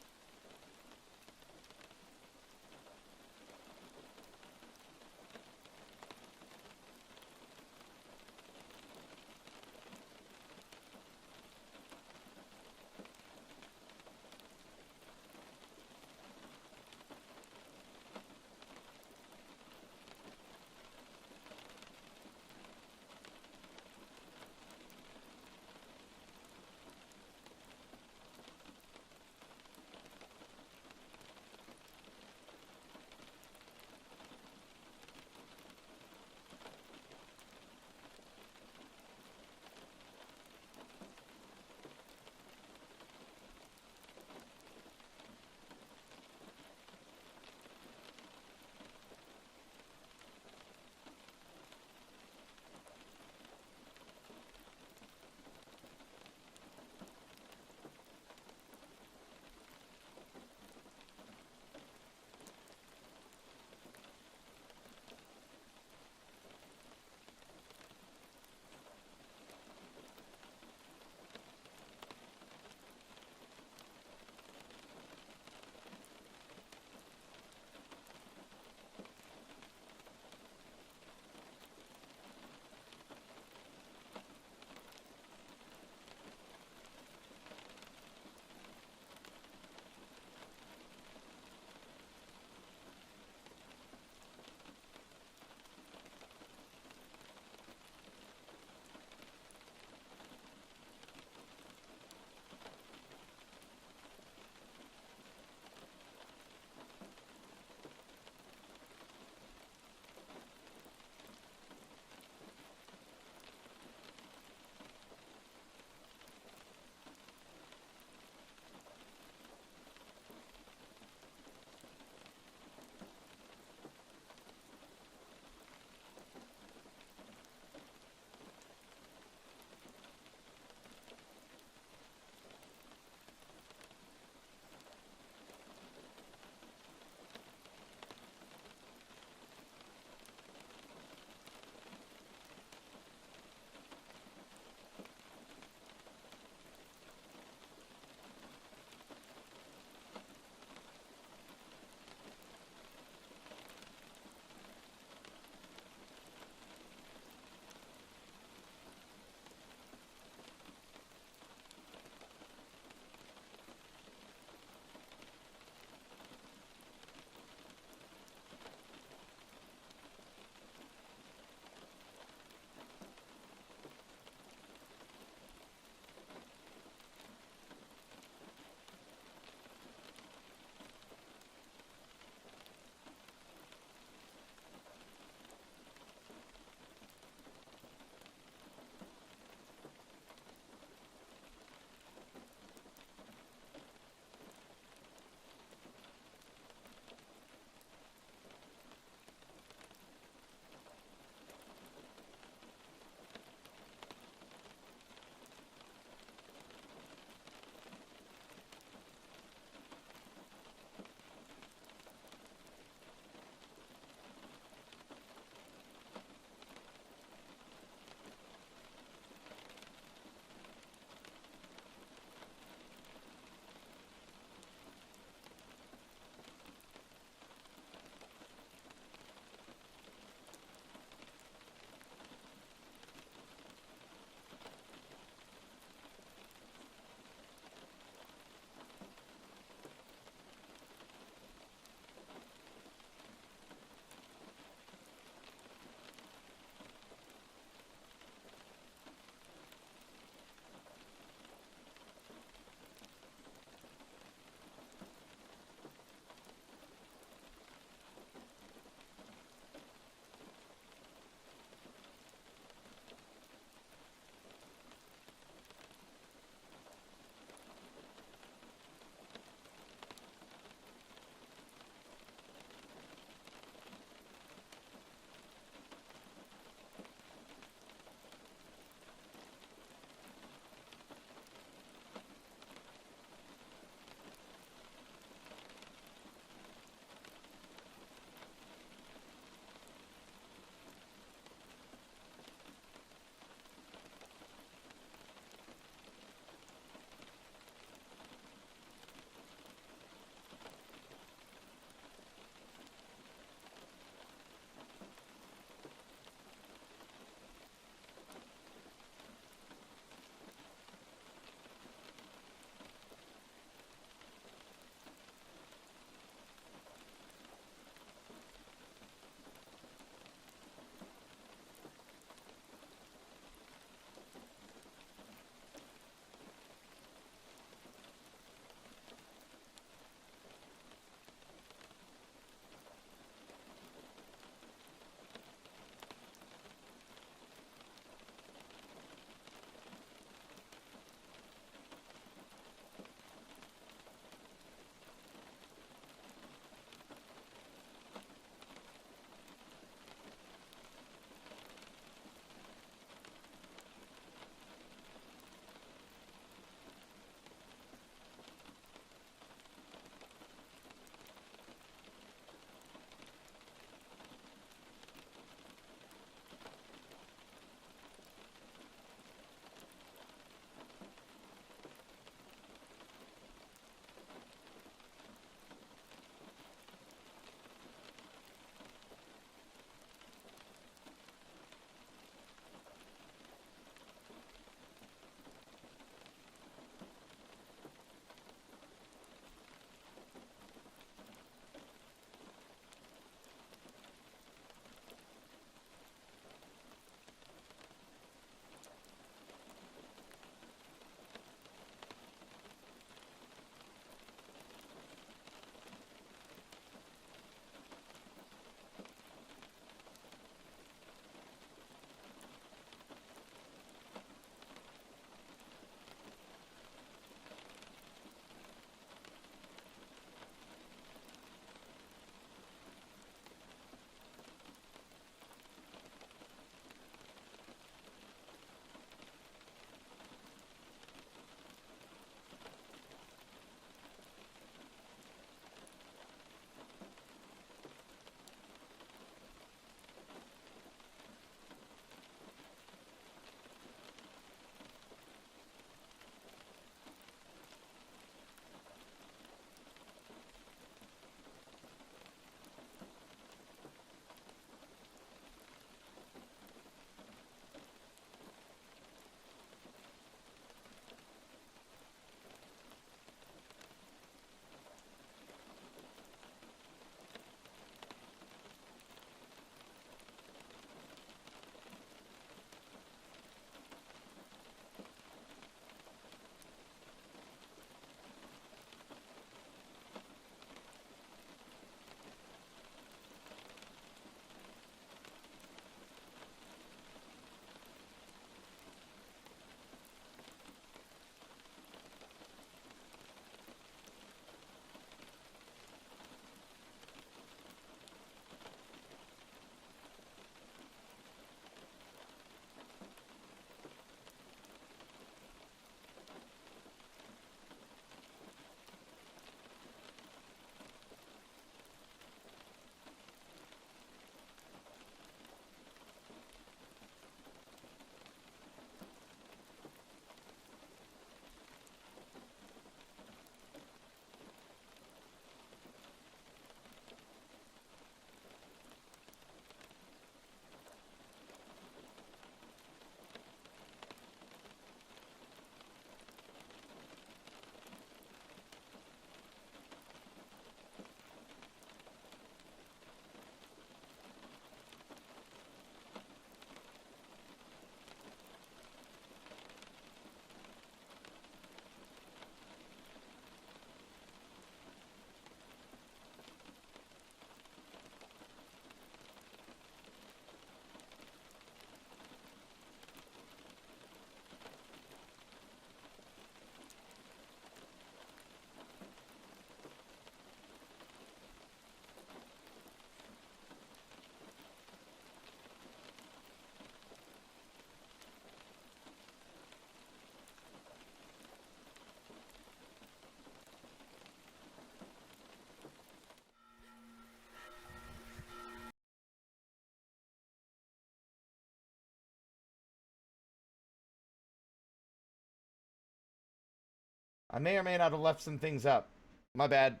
I may or may not have left some things up. My bad.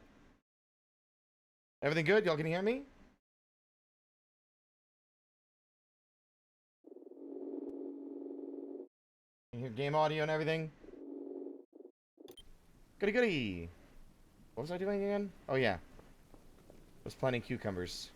Everything good? Y'all can hear me? You hear game audio and everything? Goody goody! What was I doing again? Oh yeah. I was planting cucumbers.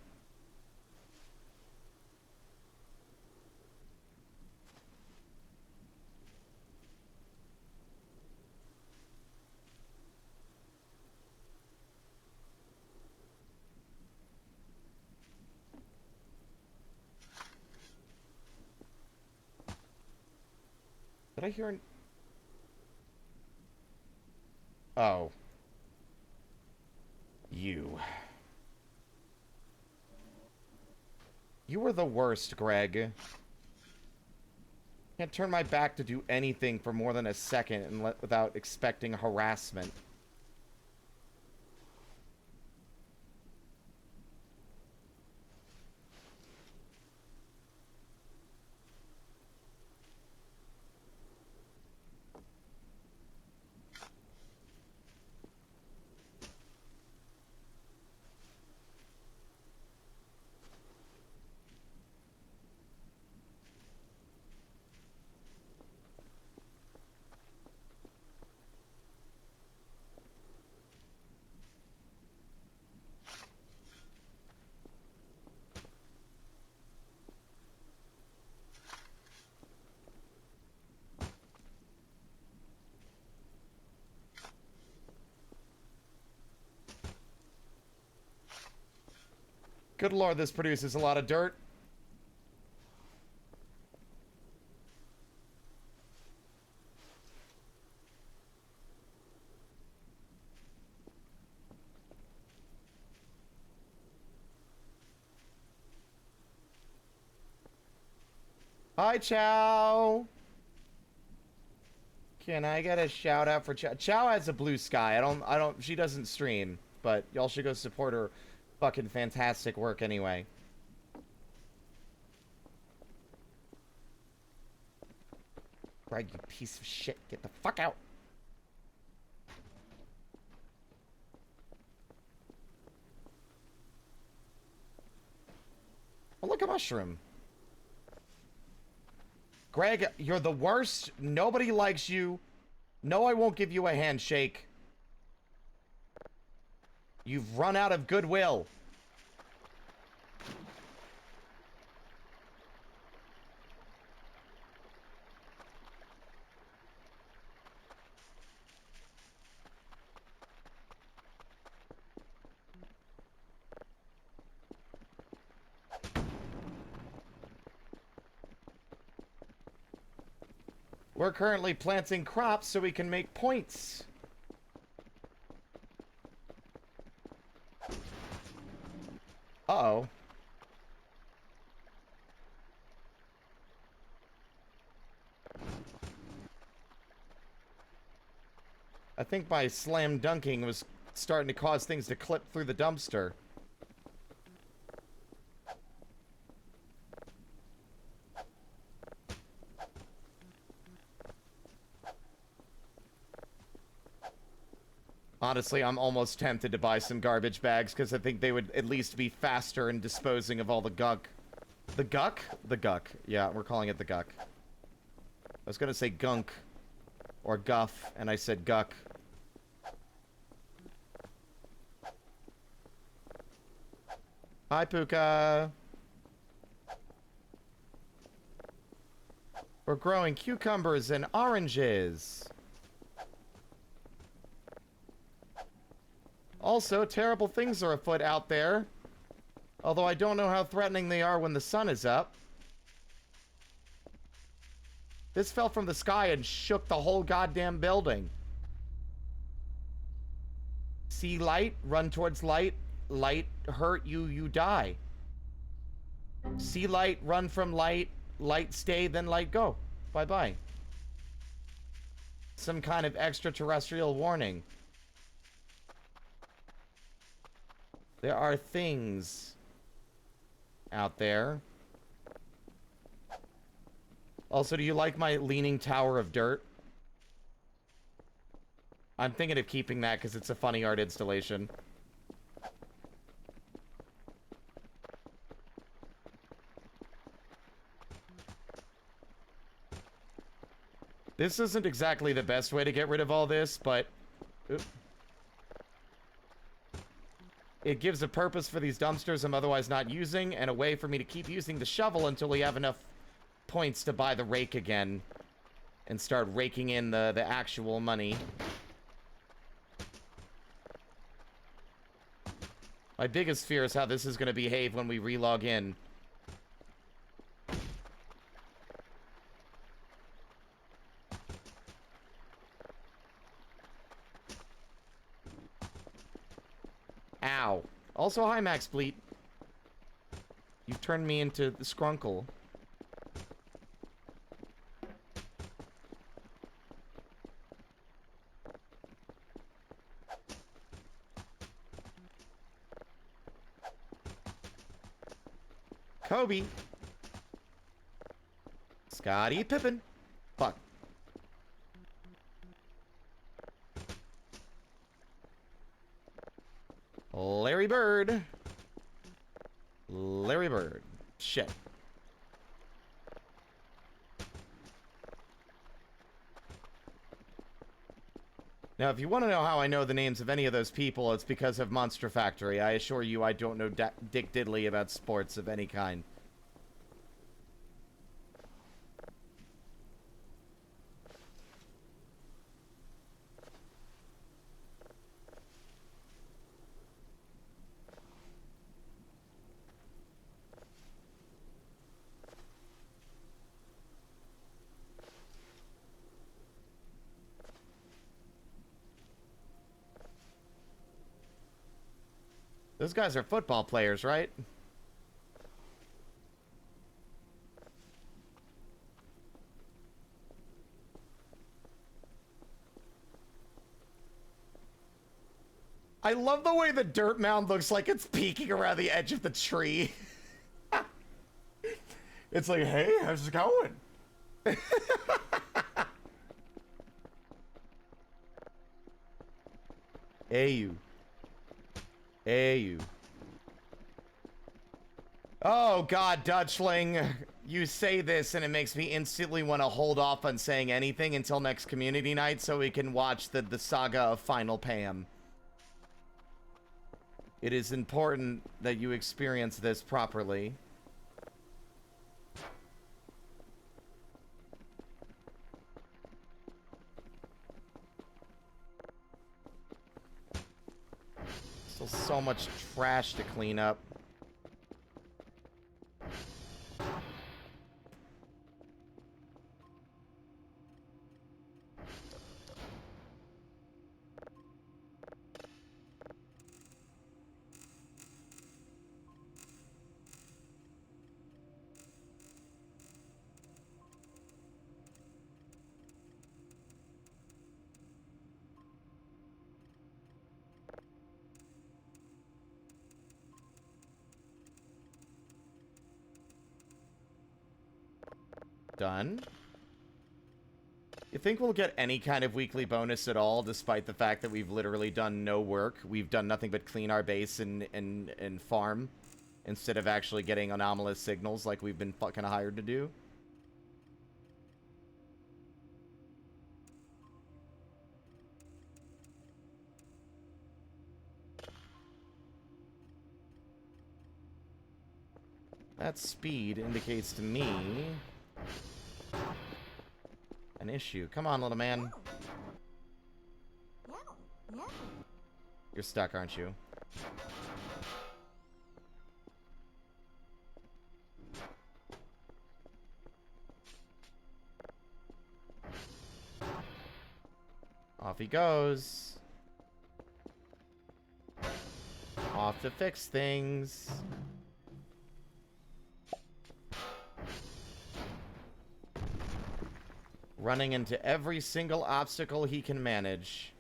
Did I hear an... Oh. You. You were the worst, Greg. Can't turn my back to do anything for more than a second and without expecting harassment. Good lord, this produces a lot of dirt. Hi, Chow. Can I get a shout out for Chow? Chow has a blue sky. She doesn't stream, but y'all should go support her fucking fantastic work anyway. Greg, you piece of shit. Get the fuck out. Oh, look, a mushroom. Greg, you're the worst. Nobody likes you. No, I won't give you a handshake. You've run out of goodwill. We're currently planting crops so we can make points. Uh-oh. I think my slam dunking was starting to cause things to clip through the dumpster. Honestly, I'm almost tempted to buy some garbage bags because I think they would at least be faster in disposing of all the gunk. The guck? The guck. Yeah, we're calling it the guck. I was gonna say gunk or guff, and I said guck. Hi, Puka. We're growing cucumbers and oranges. Also, terrible things are afoot out there. Although I don't know how threatening they are when the sun is up. This fell from the sky and shook the whole goddamn building. See light, run towards light. Light hurt you, you die. See light, run from light. Light stay, then light go. Bye-bye. Some kind of extraterrestrial warning. There are things out there. Also, do you like my leaning tower of dirt? I'm thinking of keeping that because it's a funny art installation. This isn't exactly the best way to get rid of all this, but... it gives a purpose for these dumpsters I'm otherwise not using, and a way for me to keep using the shovel until we have enough points to buy the rake again. And start raking in the actual money. My biggest fear is how this is going to behave when we relog in. Ow. Also, hi, Max Bleat. You've turned me into the Skrunkle. Kobe. Scottie Pippen. Fuck. Larry Bird. Larry Bird. Shit. Now, if you want to know how I know the names of any of those people, it's because of Monster Factory. I assure you I don't know Dick Diddley about sports of any kind. Those guys are football players, right? I love the way the dirt mound looks like it's peeking around the edge of the tree. It's like, hey, how's it going? Hey, you. Hey, you. Oh, God, Dutchling. You say this, and it makes me instantly want to hold off on saying anything until next community night so we can watch the saga of Final Pam. It is important that you experience this properly. Still so much trash to clean up. Done. You think we'll get any kind of weekly bonus at all, despite the fact that we've literally done no work? We've done nothing but clean our base and farm, instead of actually getting anomalous signals like we've been fucking hired to do? That speed indicates to me an issue. Come on, little man. You're stuck, aren't you? Off he goes. Off to fix things. Running into every single obstacle he can manage.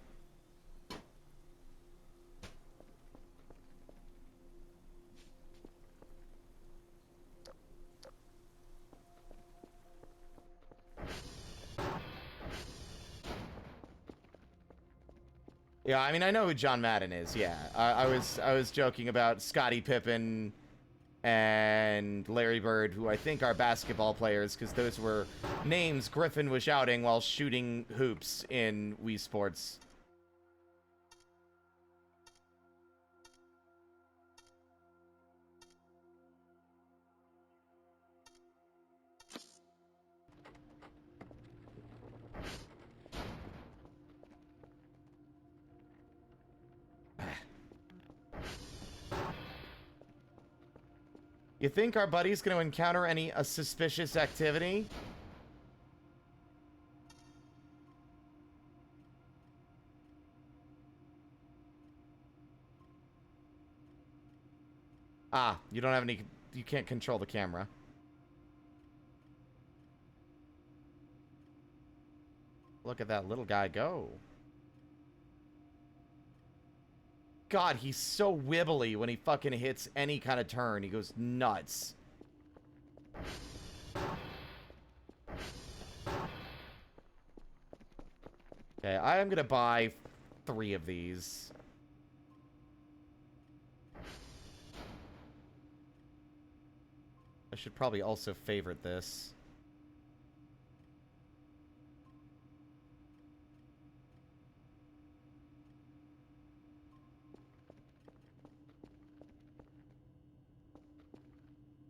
Yeah, I mean, I know who John Madden is. Yeah, I was joking about Scottie Pippen and Larry Bird, who I think are basketball players, because those were names Griffin was shouting while shooting hoops in Wii Sports. You think our buddy's going to encounter any suspicious activity? Ah, you don't have any... You can't control the camera. Look at that little guy go. God, he's so wibbly when he fucking hits any kind of turn. He goes nuts. Okay, I am gonna buy 3 of these. I should probably also favorite this.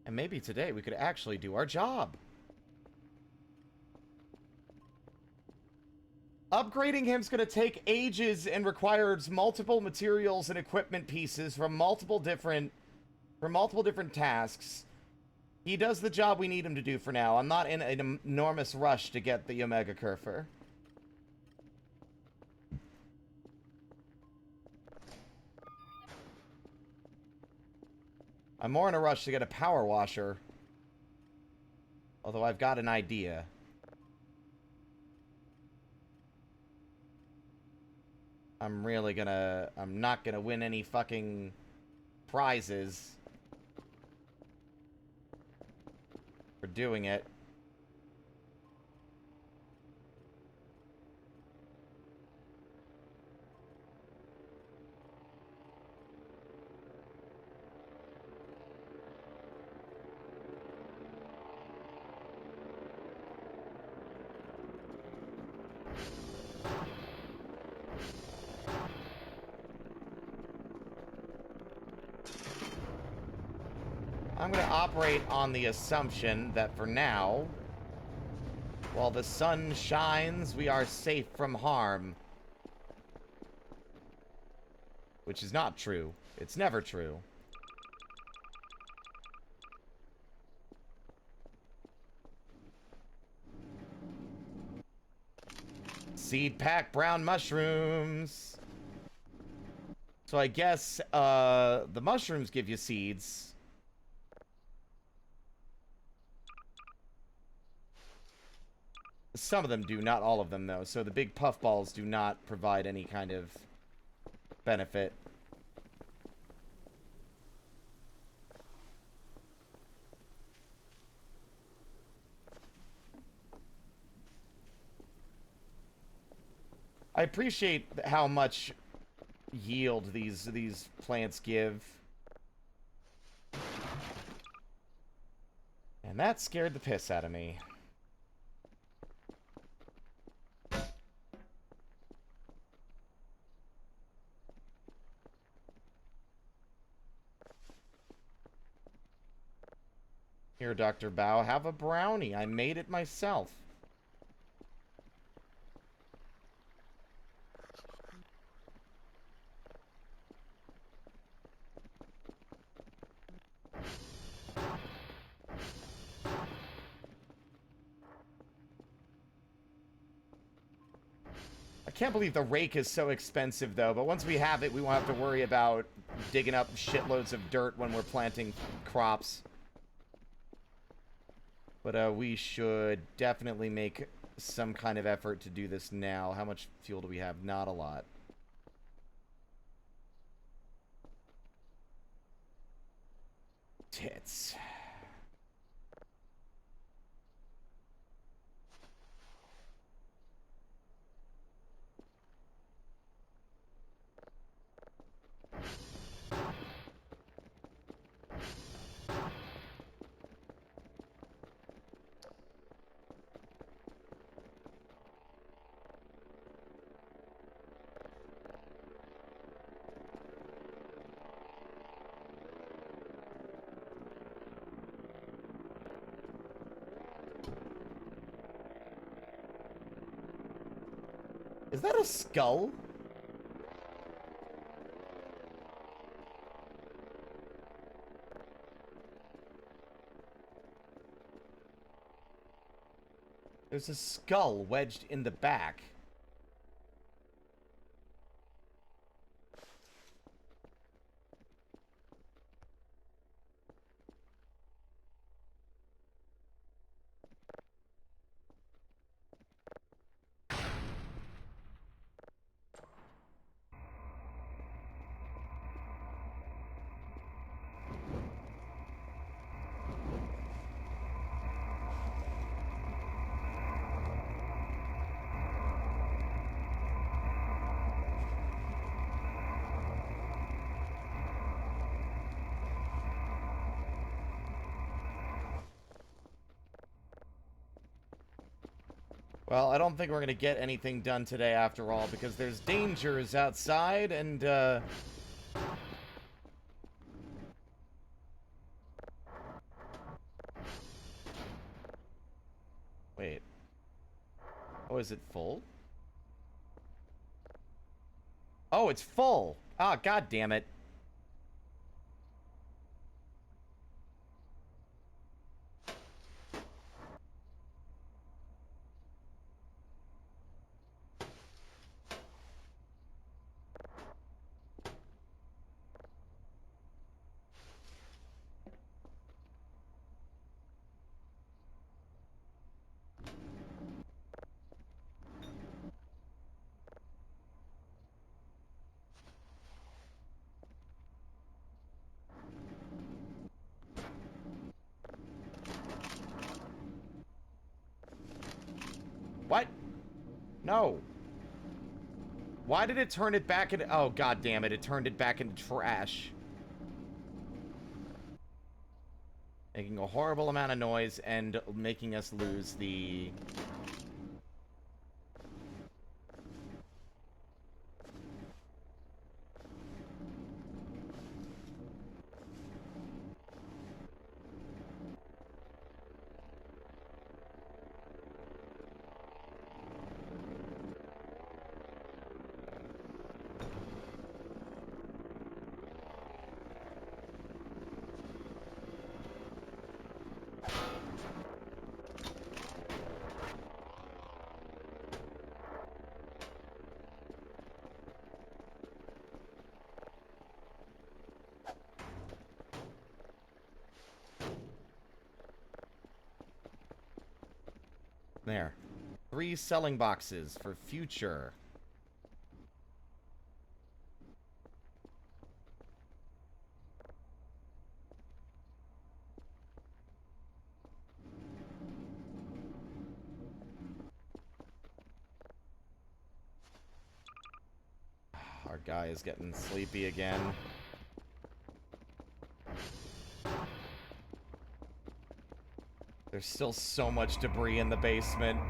And maybe today we could actually do our job. Upgrading him's going to take ages and requires multiple materials and equipment pieces from multiple different tasks. He does the job we need him to do for now. I'm not in an enormous rush to get the Omega Kerfer. I'm more in a rush to get a power washer. Although I've got an idea. I'm not gonna win any fucking prizes for doing it. I'm going to operate on the assumption that for now, while the sun shines, we are safe from harm. Which is not true. It's never true. Seed pack brown mushrooms. So I guess the mushrooms give you seeds. Some of them do, not all of them, though. So the big puffballs do not provide any kind of benefit. I appreciate how much yield these plants give. And that scared the piss out of me. Here, Dr. Bao, have a brownie. I made it myself. I can't believe the rake is so expensive, though, but once we have it, we won't have to worry about digging up shitloads of dirt when we're planting crops. But we should definitely make some kind of effort to do this now. How much fuel do we have? Not a lot. Tits. Is that a skull? There's a skull wedged in the back. Well, I don't think we're going to get anything done today after all, because there's dangers outside, and, wait. Oh, is it full? Oh, it's full! Ah, god damn it. What? No. Why did it turn it back into... Oh, god damn it. It turned it back into trash. Making a horrible amount of noise and making us lose the... There. 3 selling boxes for future. Our guy is getting sleepy again. There's still so much debris in the basement.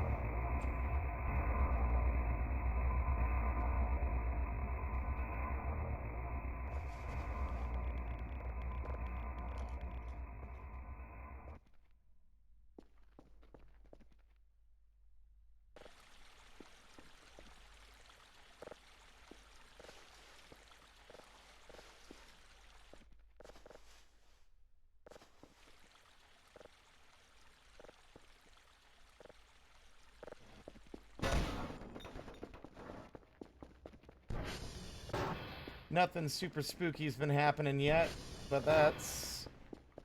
Nothing super spooky's been happening yet, but that's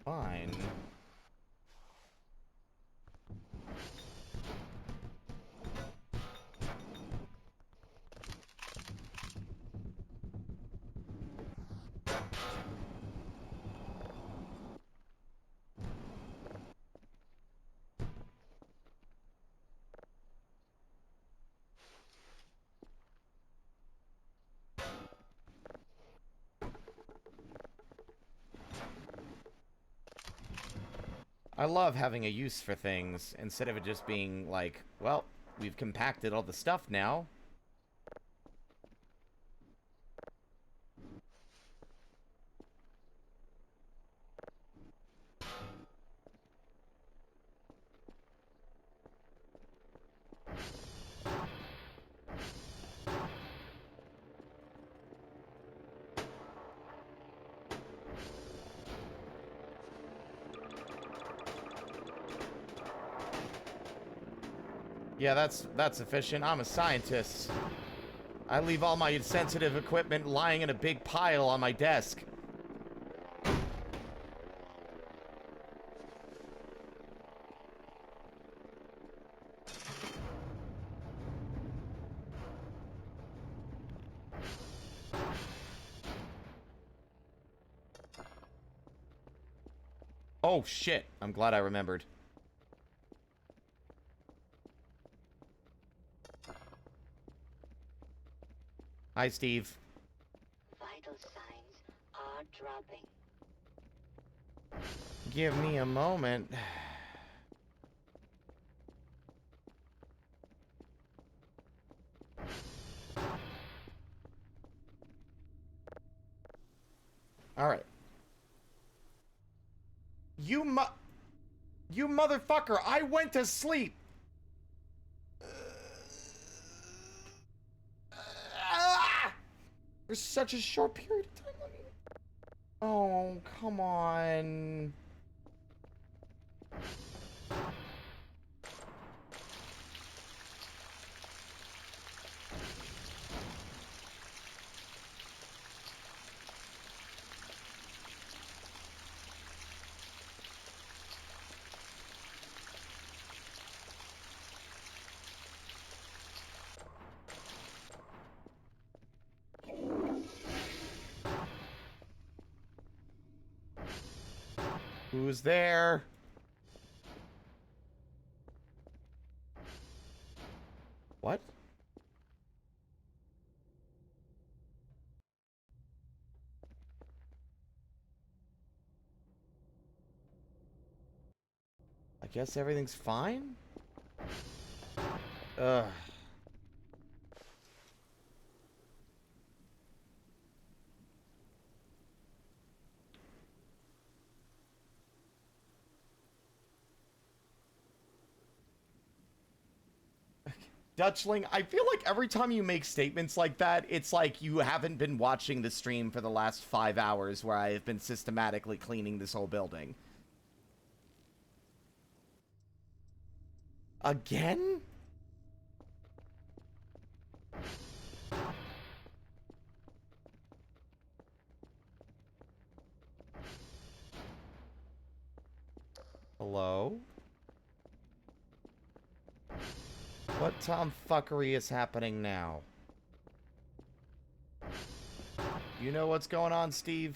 fine. I love having a use for things, instead of it just being like, well, we've compacted all the stuff now. Yeah, that's efficient. I'm a scientist. I leave all my sensitive equipment lying in a big pile on my desk. Oh, shit. I'm glad I remembered. Hi, Steve. Vital signs are dropping. Give me a moment. All right. You motherfucker, I went to sleep. For such a short period of time. Oh, come on. Who's there? What? I guess everything's fine? Ugh. Dutchling, I feel like every time you make statements like that, it's like you haven't been watching the stream for the last 5 hours where I have been systematically cleaning this whole building. Again? Hello? What tomfuckery is happening now? You know what's going on, Steve?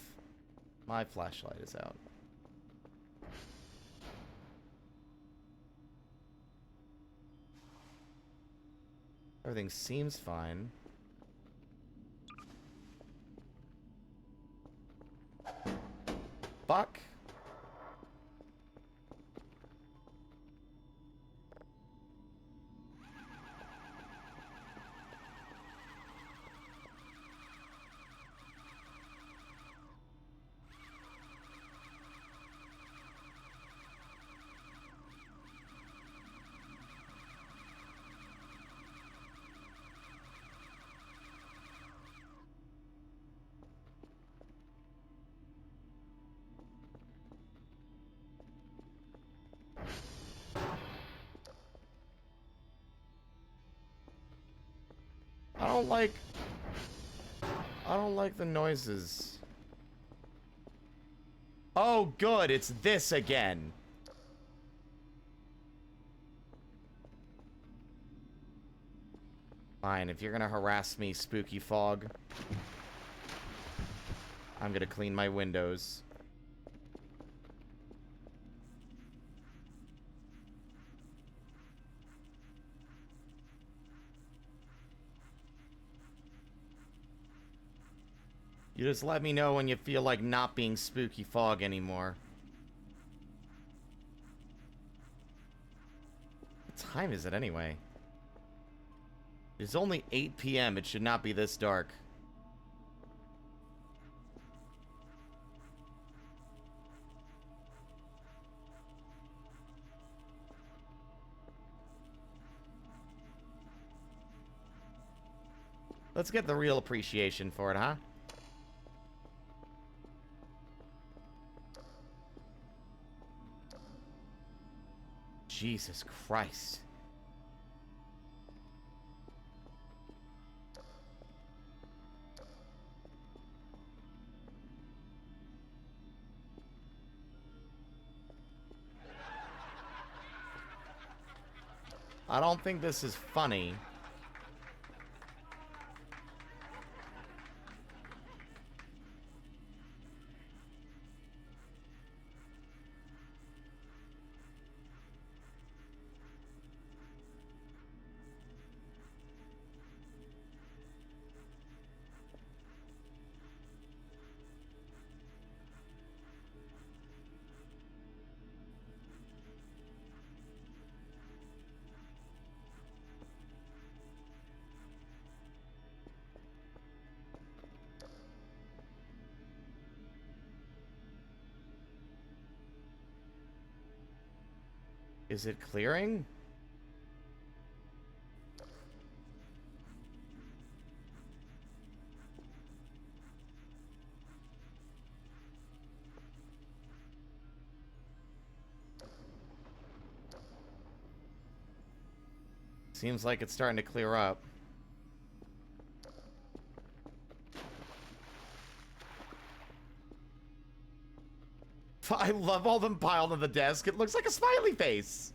My flashlight is out. Everything seems fine. Fuck. I don't like the noises. Oh, good, it's this again. Fine, if you're gonna harass me, spooky fog, I'm gonna clean my windows. You just let me know when you feel like not being spooky fog anymore. What time is it anyway? It's only 8 p.m. It should not be this dark. Let's get the real appreciation for it, huh? Jesus Christ. I don't think this is funny. Is it clearing? Seems like it's starting to clear up. I love all them piled on the desk. It looks like a smiley face.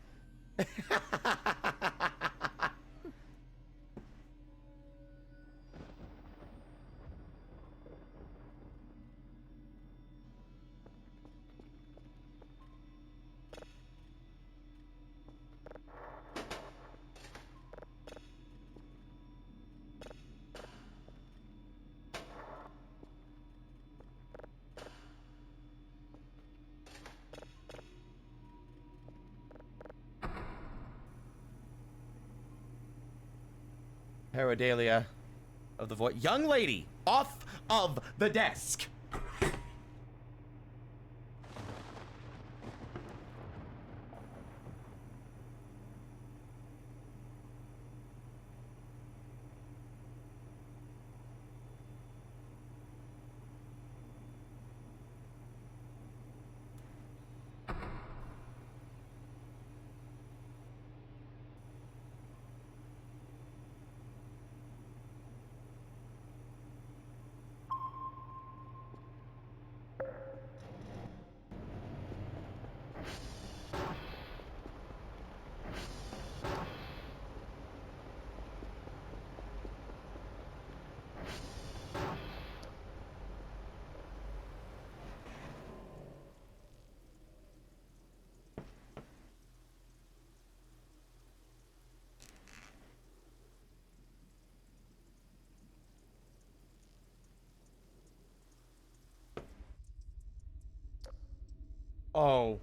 Paradelia of the void. Young lady, off of the desk. Oh.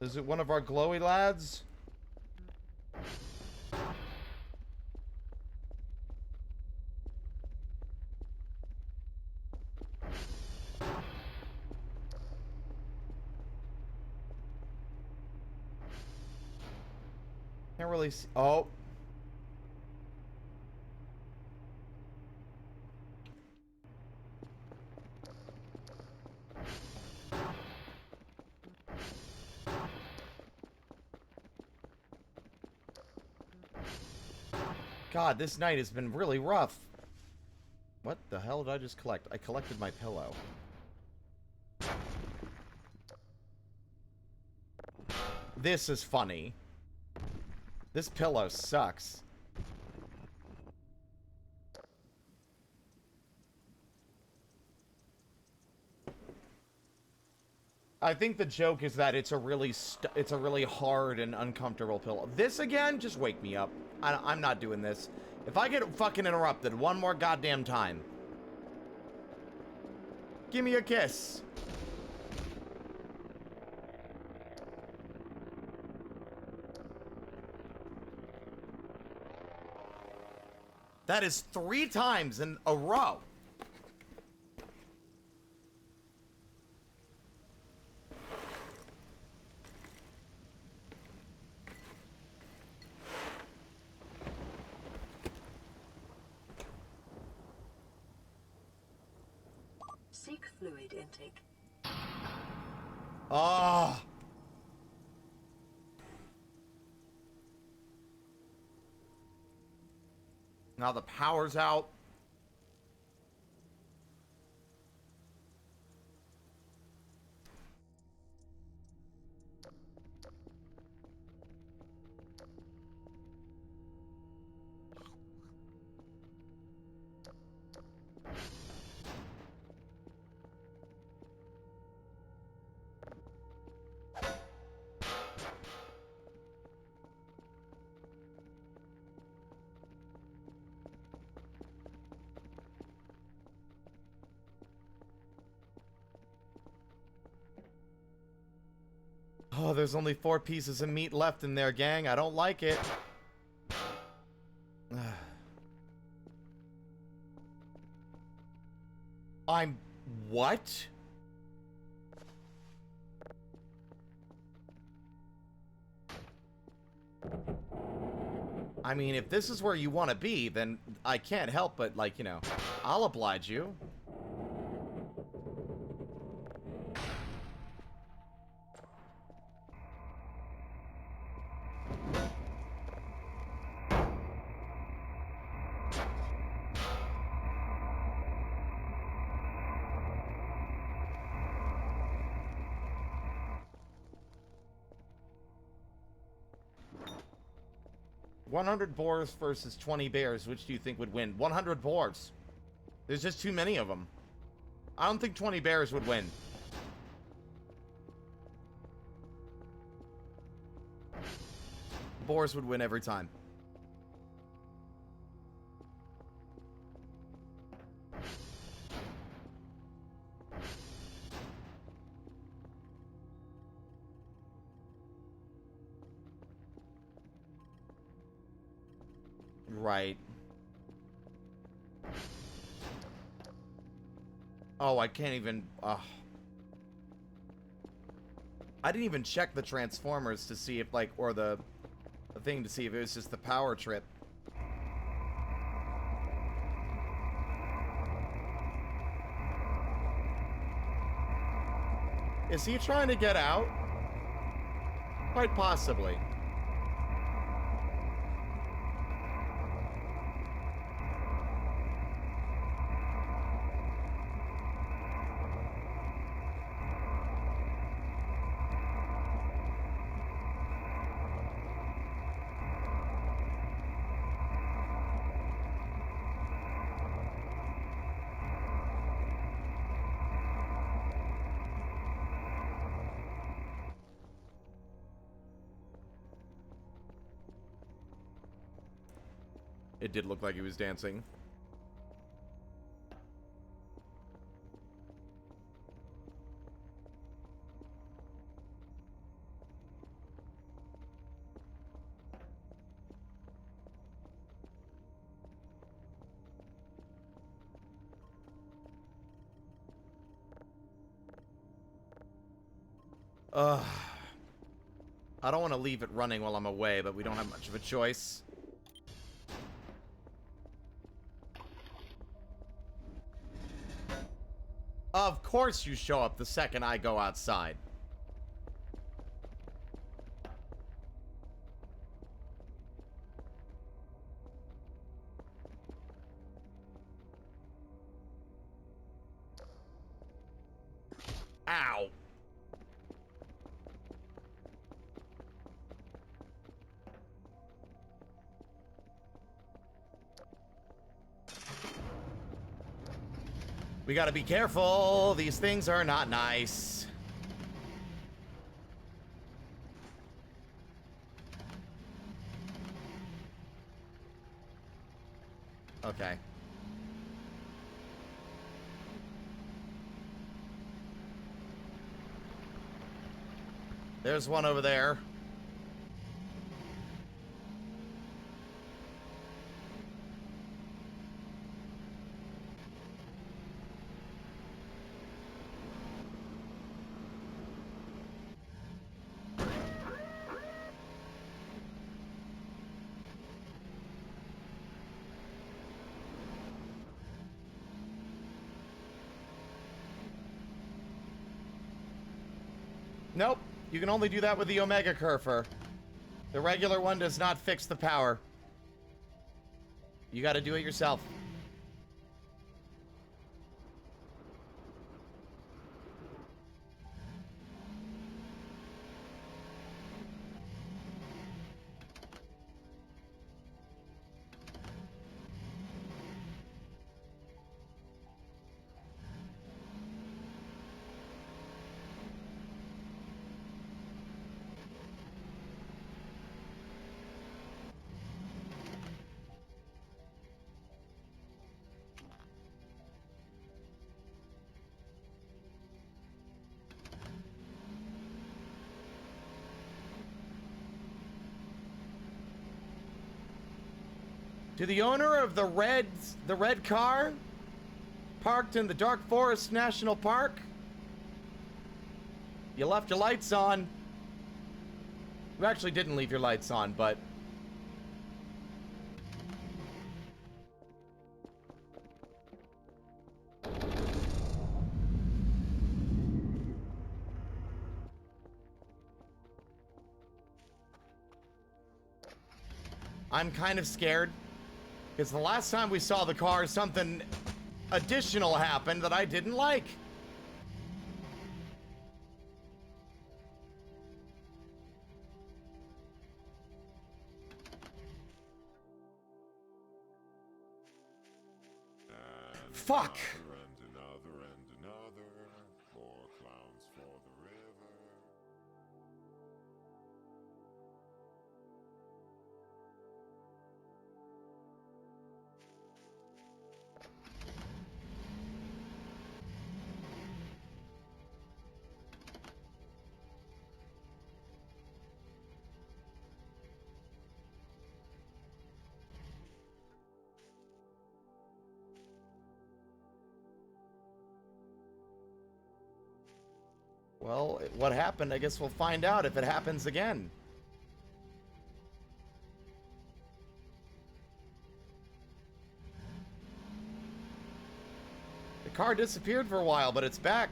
Is it one of our glowy lads? Can't really see. Oh. God, this night has been really rough. What the hell did I just collect? I collected my pillow. This is funny. This pillow sucks. I think the joke is that it's a really hard and uncomfortable pillow. This again, just wake me up. I'm not doing this. If I get fucking interrupted one more goddamn time, give me a kiss. That is 3 times in a row. Seek fluid intake. Ah. Now the power's out. Oh, there's only 4 pieces of meat left in there, gang. I don't like it. I'm... what? I mean, if this is where you want to be, then I can't help but, like, you know, I'll oblige you. $100 boars versus 20 bears. Which do you think would win? 100 boars. There's just too many of them. I don't think 20 bears would win. Boars would win every time. Right. Oh, I can't even... I didn't even check the transformers to see if, like, or the thing to see if it was just the power trip. Is he trying to get out? Quite possibly. It did look like he was dancing. Ugh. I don't want to leave it running while I'm away, but we don't have much of a choice. Of course you show up the second I go outside. Ow. We gotta be careful. These things are not nice. Okay. There's one over there. Nope. You can only do that with the Omega Curfer. The regular one does not fix the power. You gotta do it yourself. To the owner of the red car parked in the Dark Forest National Park, you left your lights on. You actually didn't leave your lights on, but I'm kind of scared because the last time we saw the car, something additional happened that I didn't like. Fuck! And another and another. More clowns for the river. Well, what happened? I guess we'll find out if it happens again. The car disappeared for a while, but it's back.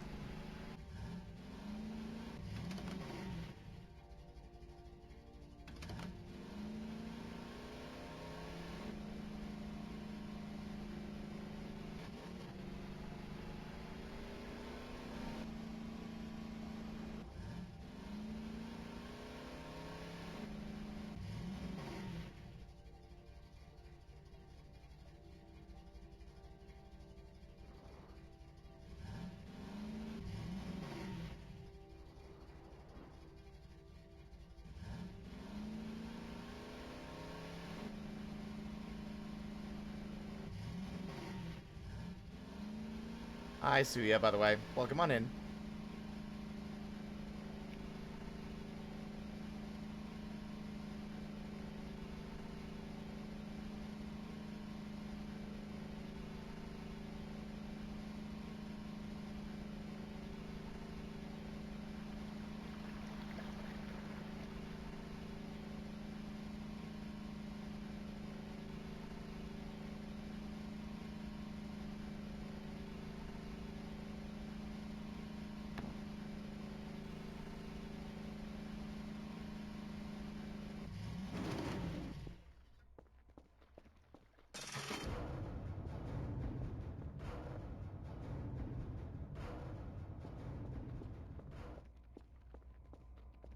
Hi, Suya, by the way. Welcome on in.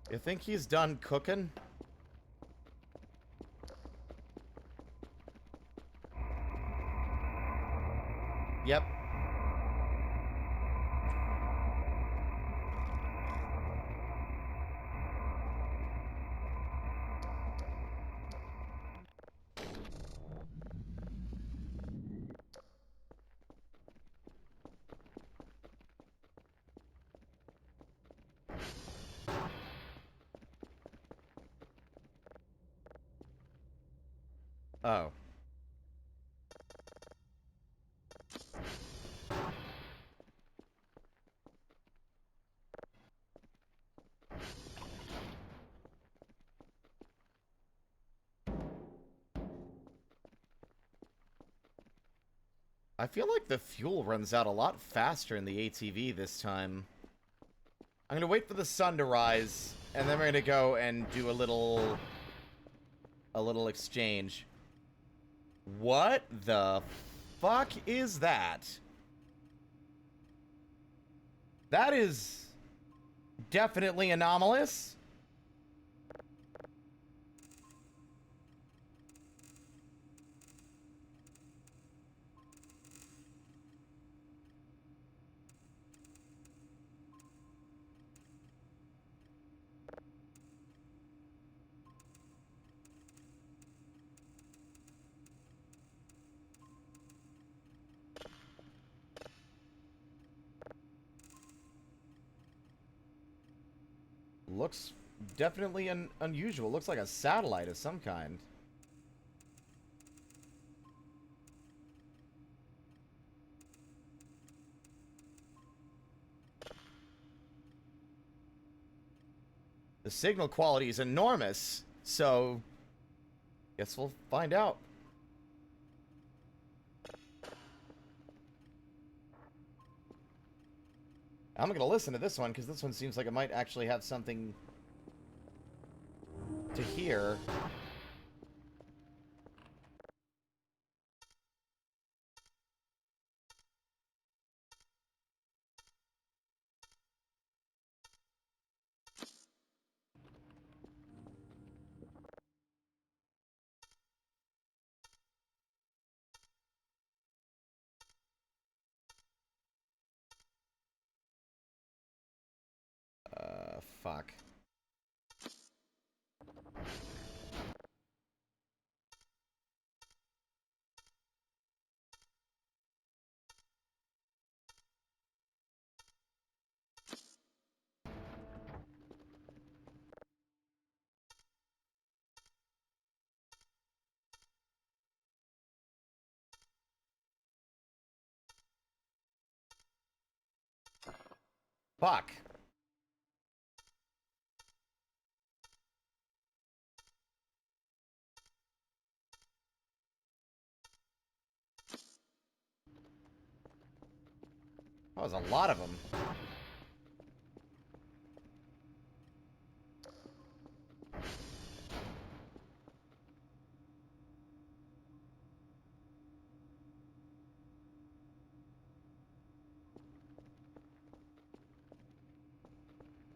You think he's done cooking? Yep. Oh. I feel like the fuel runs out a lot faster in the ATV this time. I'm gonna wait for the sun to rise, and then we're gonna go and do a little exchange. What the fuck is that? That is definitely anomalous. Looks definitely unusual. Looks like a satellite of some kind. The signal quality is enormous, so guess we'll find out. I'm gonna listen to this one because this one seems like it might actually have something to hear. Fuck. Fuck. That was a lot of them.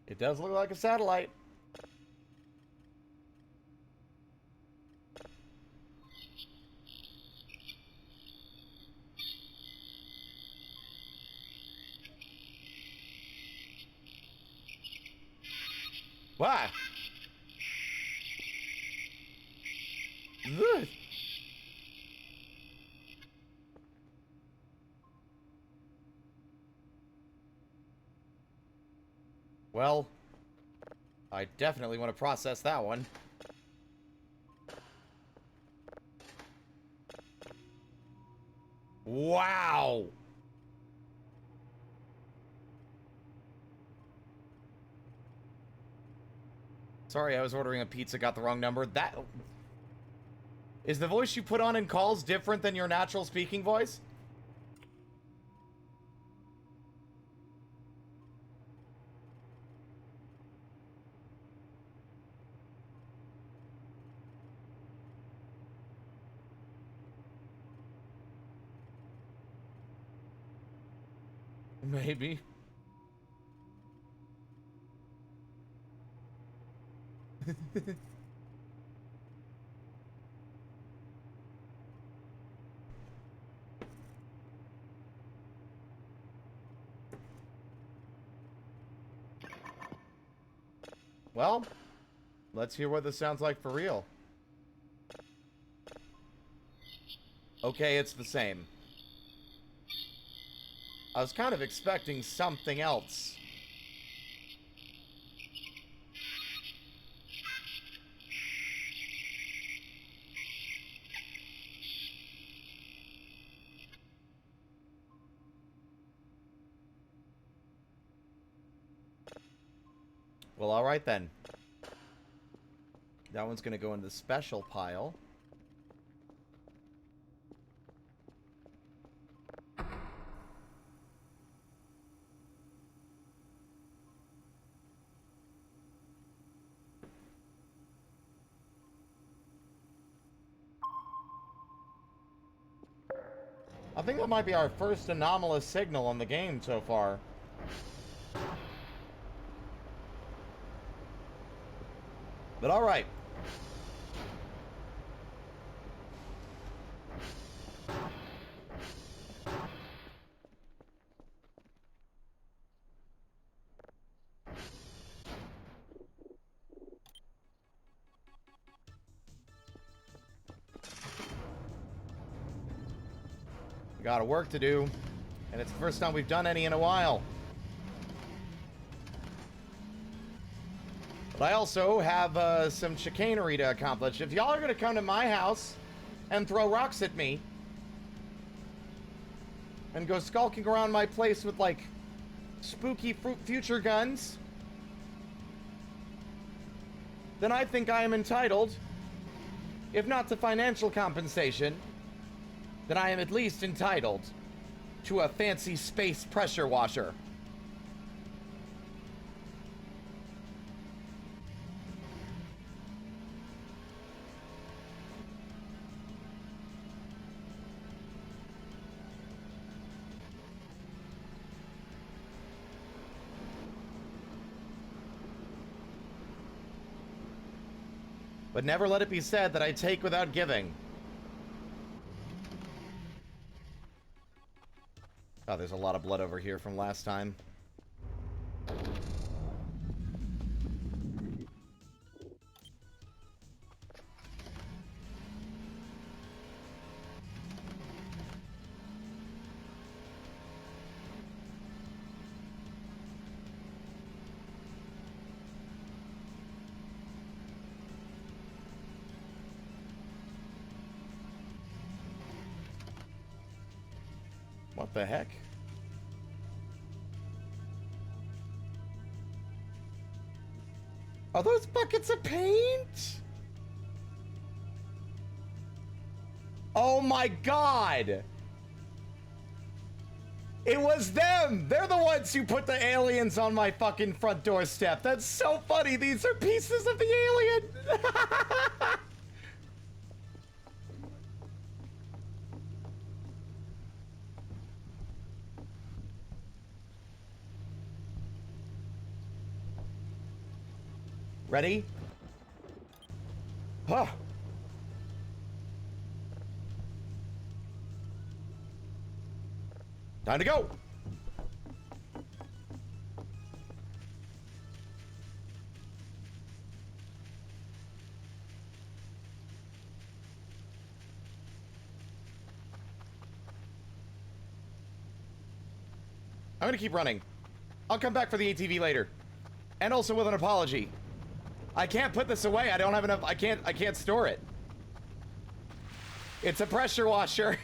It does look like a satellite. Why? Ugh. Well, I definitely want to process that one. Wow! Sorry, I was ordering a pizza, got the wrong number. That... Is the voice you put on in calls different than your natural speaking voice? Maybe. Well, let's hear what this sounds like for real. Okay, it's the same. I was kind of expecting something else. Well, alright then. That one's gonna go in the special pile. I think that might be our first anomalous signal on the game so far. But alright. We got work to do, and it's the first time we've done any in a while. But I also have some chicanery to accomplish. If y'all are going to come to my house and throw rocks at me, and go skulking around my place with, like, spooky future guns, then I think I am entitled, if not to financial compensation, then I am at least entitled to a fancy space pressure washer. But never let it be said that I take without giving. Oh, there's a lot of blood over here from last time. What the heck? Are those buckets of paint? Oh my god! It was them! They're the ones who put the aliens on my fucking front doorstep. That's so funny. These are pieces of the alien. Ready? Huh. Time to go. I'm gonna keep running. I'll come back for the ATV later. And also with an apology. I can't put this away. I don't have enough. I can't store it. It's a pressure washer.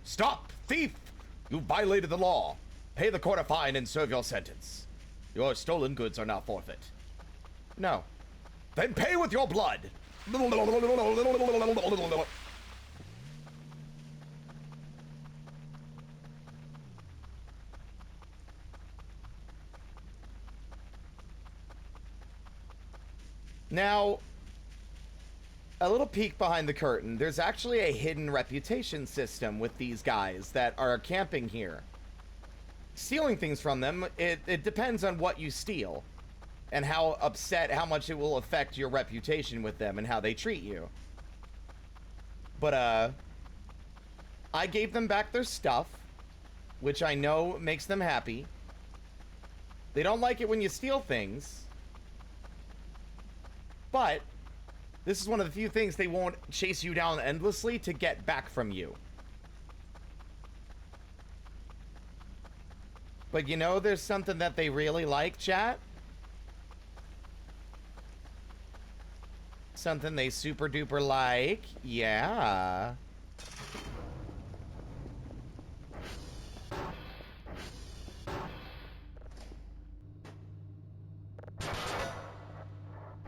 Stop, thief! You violated the law. Pay the court a fine and serve your sentence. Your stolen goods are now forfeit. No. Then pay with your blood. Now, a little peek behind the curtain. There's actually a hidden reputation system with these guys that are camping here. Stealing things from them, it depends on what you steal and how much it will affect your reputation with them and how they treat you. But, I gave them back their stuff, which I know makes them happy. They don't like it when you steal things, but this is one of the few things they won't chase you down endlessly to get back from you. But you know there's something that they really like, chat? Something they super duper like? Yeah.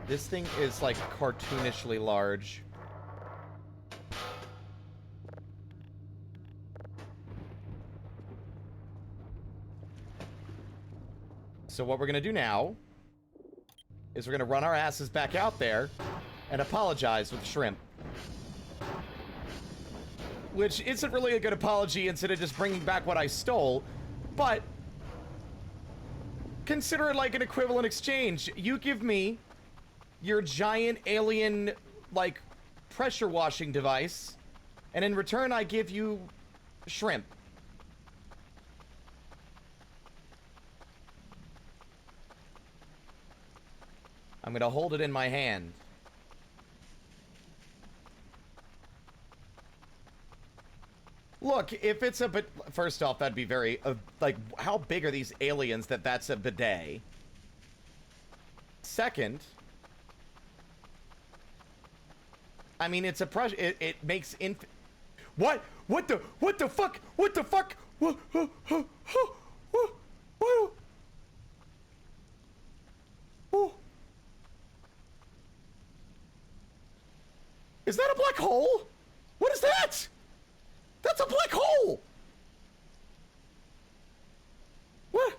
This thing is like cartoonishly large. So what we're gonna do now is we're gonna run our asses back out there and apologize with shrimp. Which isn't really a good apology instead of just bringing back what I stole, but consider it like an equivalent exchange. You give me your giant alien, like, pressure washing device, and in return I give you shrimp. I'm gonna hold it in my hand. Look, if it's a bit... First off, that'd be very... like, how big are these aliens that that's a bidet? Second... I mean, it's a pressure. It makes What? What the fuck? What the fuck? What? Is that a black hole? What is that? That's a black hole! What?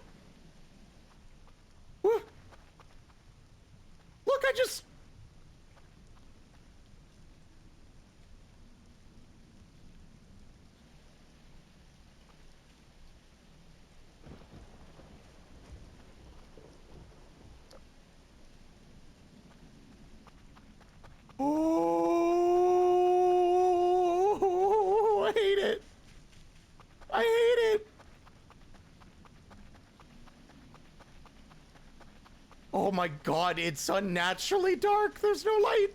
What? Look, I just... Oh, I hate it. I hate it. Oh my god, it's unnaturally dark. There's no light.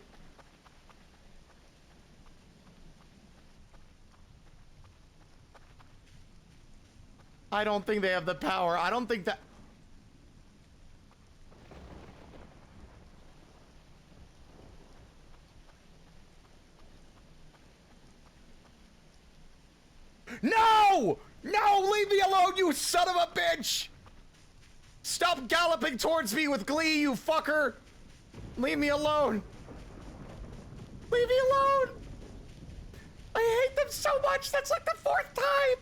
I don't think they have the power. I don't think that... No! No! Leave me alone, you son of a bitch! Stop galloping towards me with glee, you fucker! Leave me alone! Leave me alone! I hate them so much! That's like the 4th time!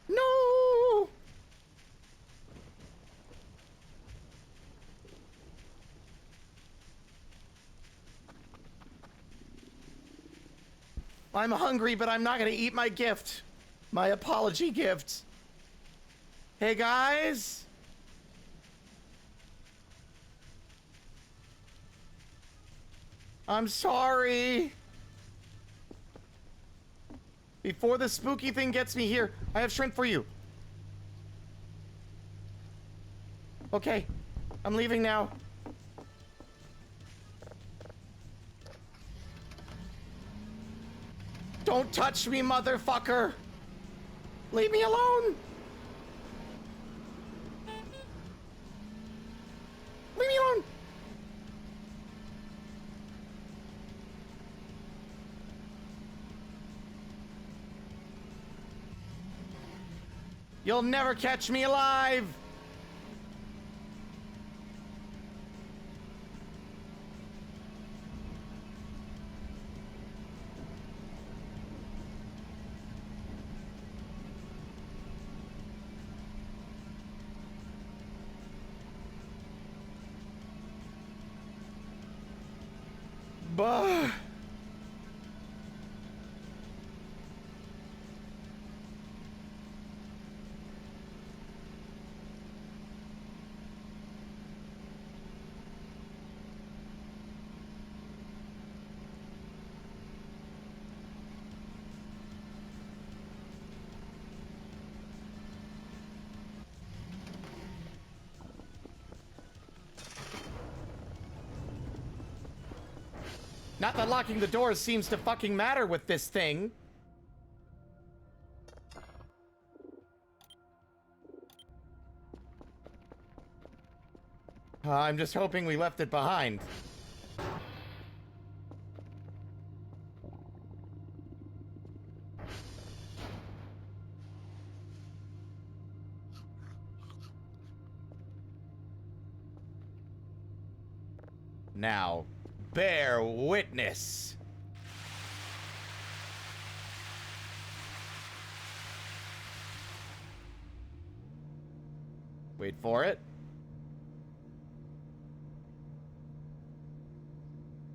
No! I'm hungry, but I'm not gonna eat my gift. My apology gift. Hey, guys? I'm sorry. Before the spooky thing gets me here, I have shrimp for you. Okay, I'm leaving now. Don't touch me, motherfucker! Leave me alone! Leave me alone! You'll never catch me alive! Bah. Not that locking the doors seems to fucking matter with this thing. I'm just hoping we left it behind. Now, bear witness. Wait for it.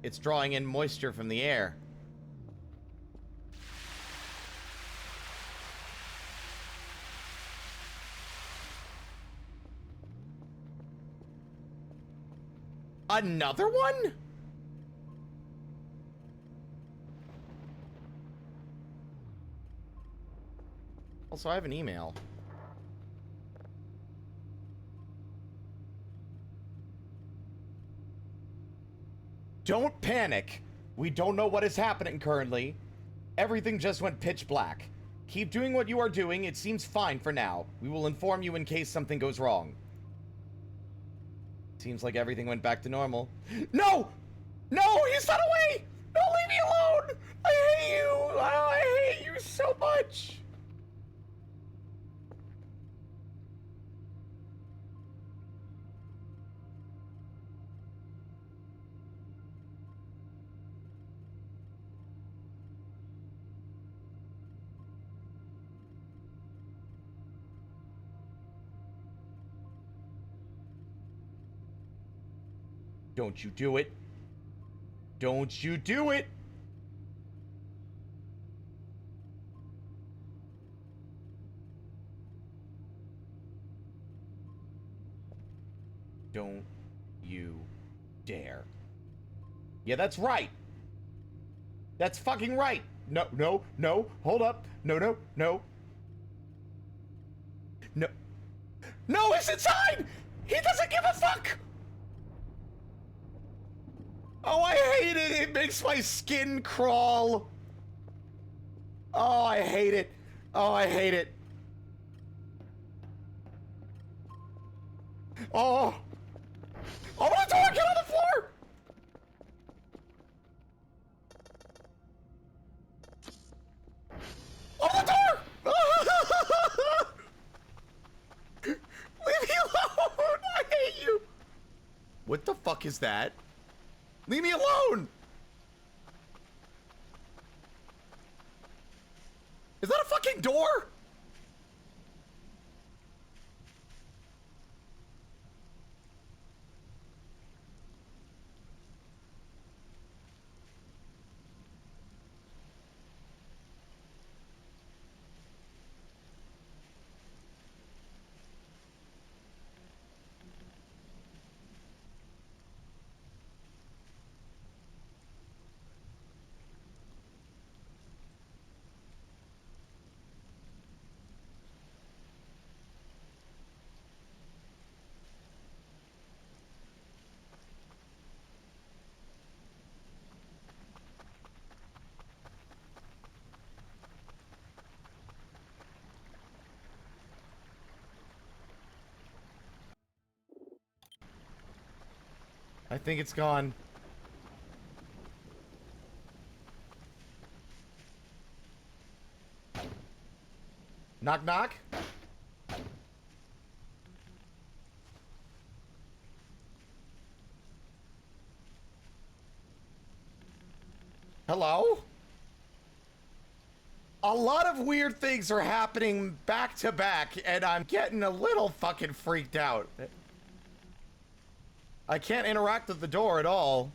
It's drawing in moisture from the air. Another one? Also, I have an email. Don't panic. We don't know what is happening currently. Everything just went pitch black. Keep doing what you are doing. It seems fine for now. We will inform you in case something goes wrong. Seems like everything went back to normal. No! No, he's not away! No, leave me alone! I hate you! Oh, I hate you so much! Don't you do it. Don't you do it! Don't you dare. Yeah, that's right. That's fucking right. No, no, no. Hold up. No, no, no. No. No, it's inside! He doesn't give a fuck! Oh, I hate it. It makes my skin crawl. Oh, I hate it. Oh, I hate it. Oh. Open the door! Get on the floor! Open the door! Leave me alone! I hate you! What the fuck is that? Leave me alone! Is that a fucking door? I think it's gone. Knock, knock. Hello? A lot of weird things are happening back to back, and I'm getting a little fucking freaked out. I can't interact with the door at all.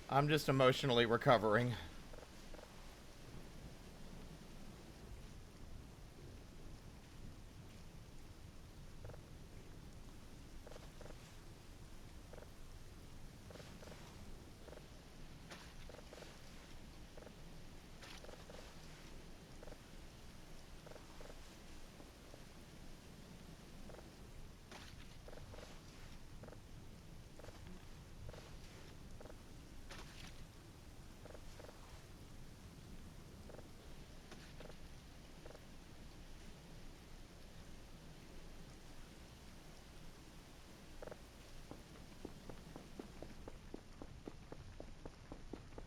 I'm just emotionally recovering.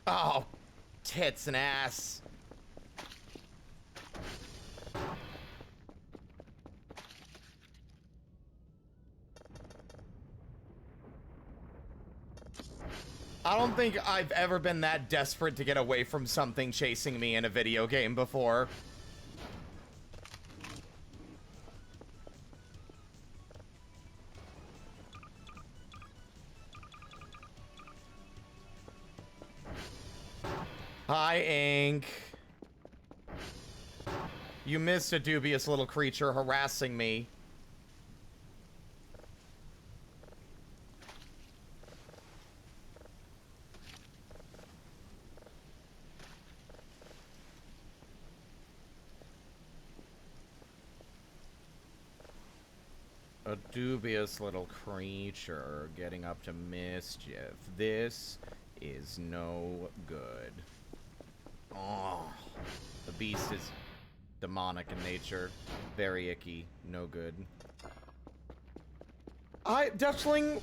Oh, tits and ass. I don't think I've ever been that desperate to get away from something chasing me in a video game before. Hi, Ink. You missed a dubious little creature harassing me. A dubious little creature getting up to mischief. This is no good. Oh, the beast is demonic in nature. Very icky. No good. Dutchling,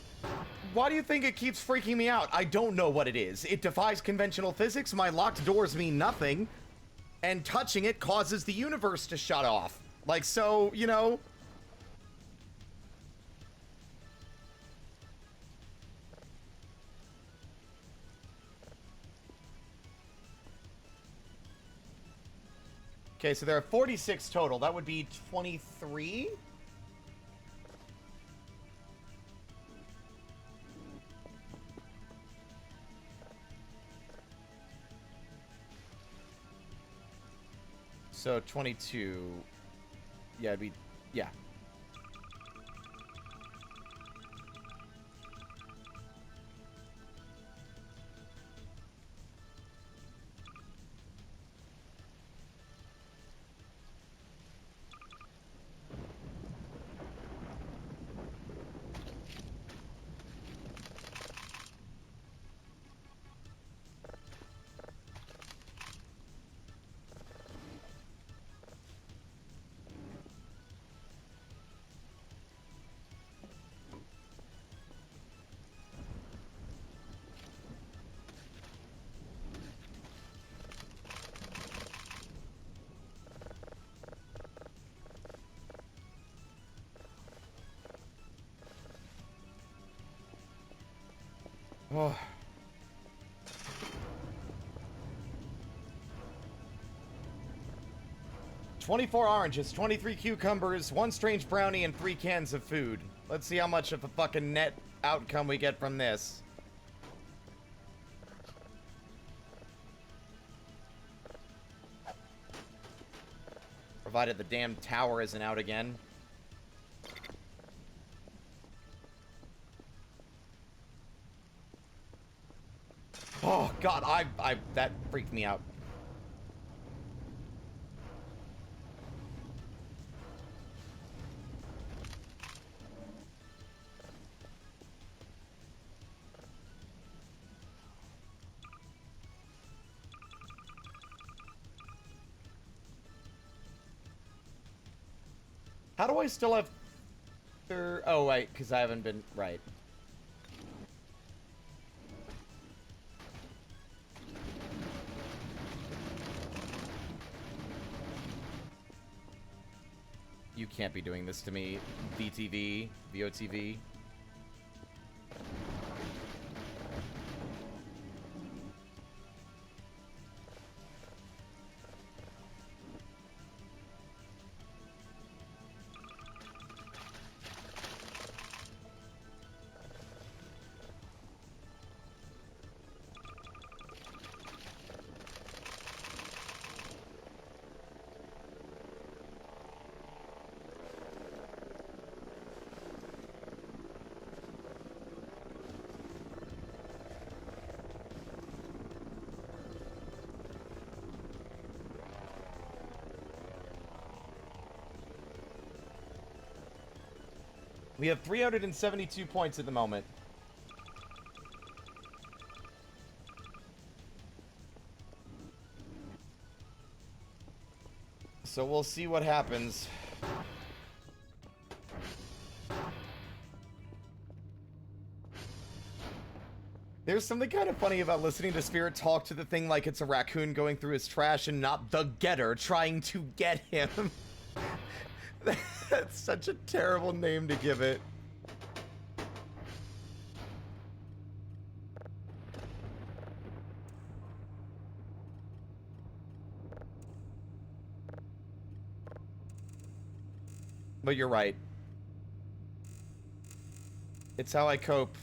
why do you think it keeps freaking me out? I don't know what it is. It defies conventional physics. My locked doors mean nothing. And touching it causes the universe to shut off. Like, so, you know... Okay, so there are 46 total. That would be 23? So 22. Yeah, it'd be... Yeah. Oh. $24 oranges, 23 cucumbers, 1 strange brownie, and 3 cans of food. Let's see how much of a fucking net outcome we get from this. Provided the damn tower isn't out again. Oh, God, that freaked me out. How do I still have... Oh, wait, because I haven't been... Right. You can't be doing this to me, VTV, VOTV. We have 372 points at the moment. So we'll see what happens. There's something kind of funny about listening to Spirit talk to the thing like it's a raccoon going through his trash and not the getter trying to get him. That's such a terrible name to give it. But you're right. It's how I cope.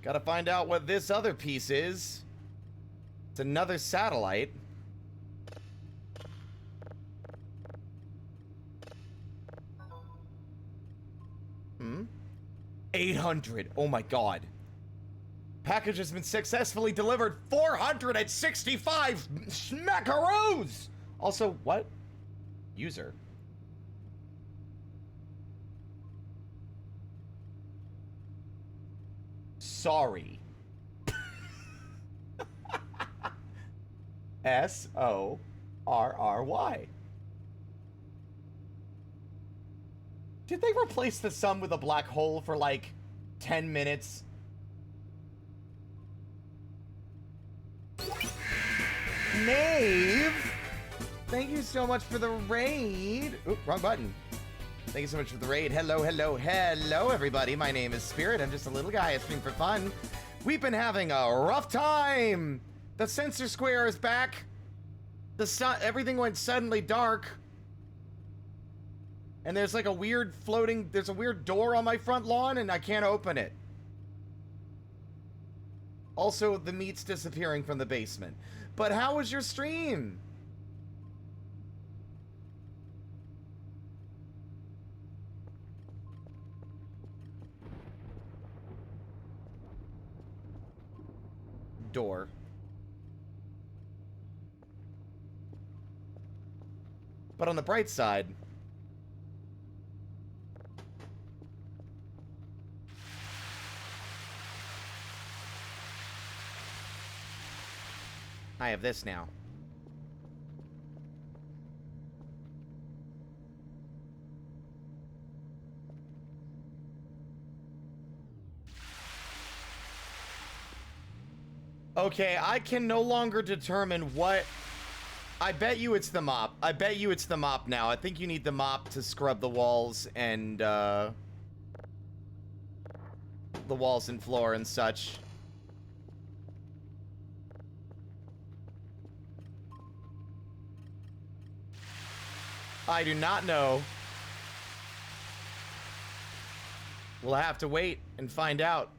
Gotta find out what this other piece is. It's another satellite. Hmm? 800. Oh my god. Package has been successfully delivered. 465 smackaroos! Also, what? User. Sorry. S-O-R-R-Y. Did they replace the sun with a black hole for like 10 minutes? Nave! Thank you so much for the raid. Oop, wrong button. Thank you so much for the raid. Hello, hello, hello, everybody. My name is Spirit. I'm just a little guy. I stream for fun. We've been having a rough time. The sensor square is back. The sun, everything went suddenly dark. And there's like a weird floating, there's a weird door on my front lawn and I can't open it. Also, the meat's disappearing from the basement. But how was your stream? Door. But on the bright side, I have this now. Okay, I can no longer determine what... I bet you it's the mop. I bet you it's the mop now. I think you need the mop to scrub the walls and, the walls and floor and such. I do not know. We'll have to wait and find out.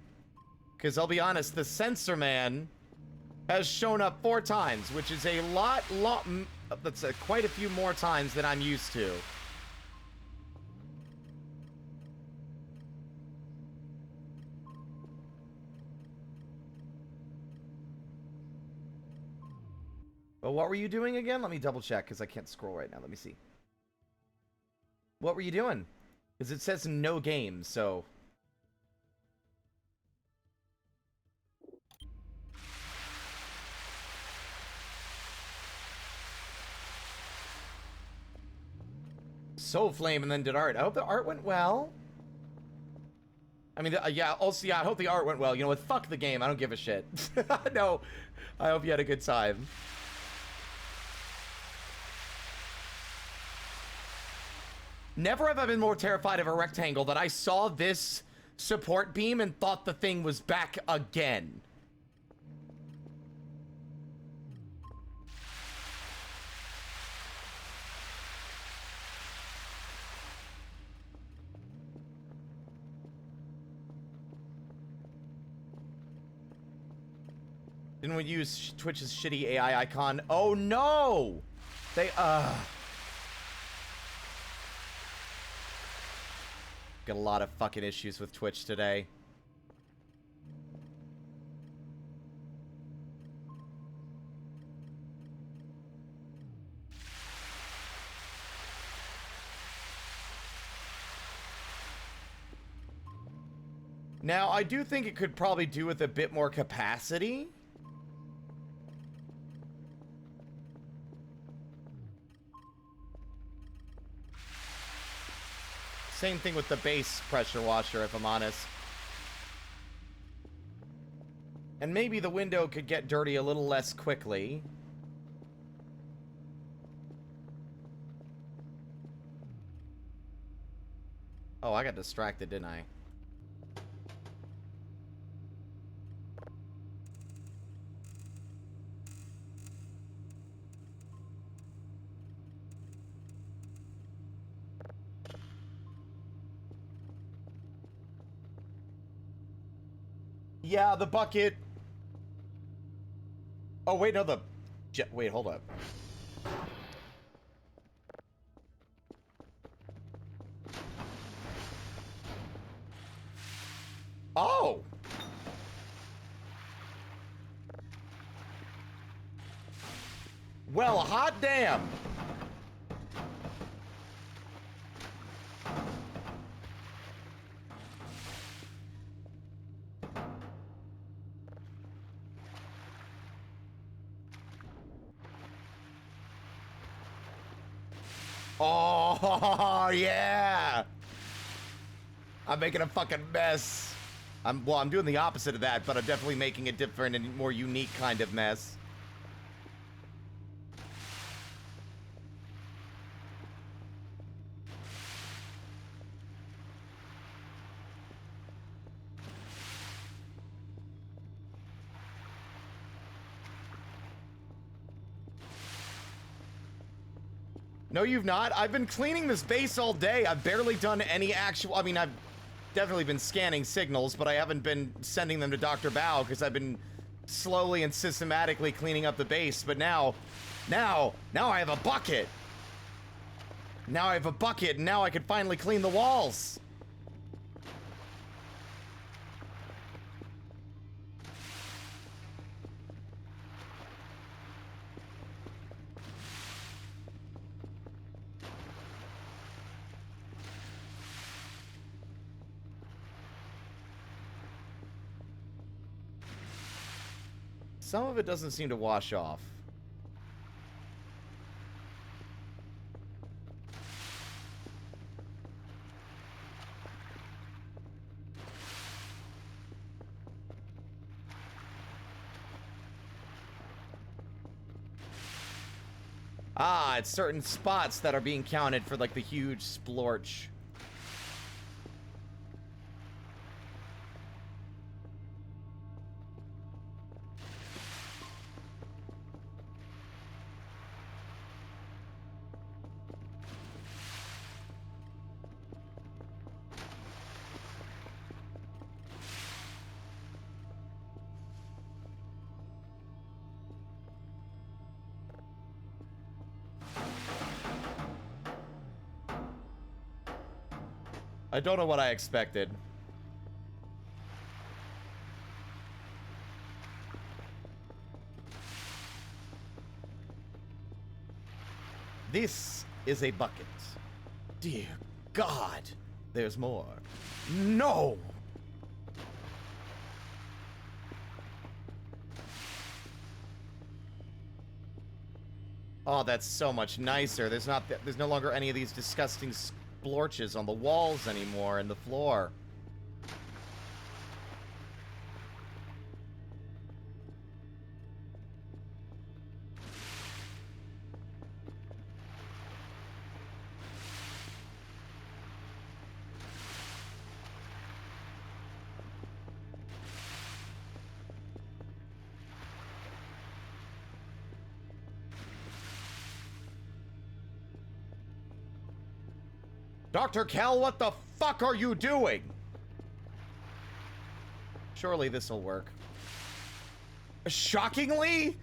Because I'll be honest, the Sensor Man has shown up 4 times, which is a that's quite a few more times than I'm used to. But what were you doing again? Let me double check, because I can't scroll right now. Let me see. What were you doing? Because it says no games, so... Soul Flame and then did art. I hope the art went well. I mean, yeah, also, yeah, I hope the art went well. You know what? Fuck the game. I don't give a shit. No, I hope you had a good time. Never have I been more terrified of a rectangle that I saw this support beam and thought the thing was back again. Didn't we use Twitch's shitty AI icon? Oh no! They, Got a lot of fucking issues with Twitch today. Now, I do think it could probably do with a bit more capacity. Same thing with the base pressure washer, if I'm honest. And maybe the window could get dirty a little less quickly. Oh, I got distracted, didn't I? Yeah, the bucket. Oh, wait, no, wait, hold up. Oh! Well, hot damn! Oh, yeah! I'm making a fucking mess. I'm doing the opposite of that, but I'm definitely making a different and more unique kind of mess. No, you've not. I've been cleaning this base all day. I've barely done any actual... I mean, I've definitely been scanning signals, but I haven't been sending them to Dr. Bao because I've been slowly and systematically cleaning up the base. But now I have a bucket. Now I have a bucket, and now I can finally clean the walls. Some of it doesn't seem to wash off. Ah, it's certain spots that are being counted for, like, the huge splorch. I don't know what I expected. This is a bucket. Dear God, there's more. No! Oh, that's so much nicer. There's no longer any of these disgusting splorches on the walls anymore and the floor. Dr. Kel, what the fuck are you doing? Surely this'll work. Shockingly,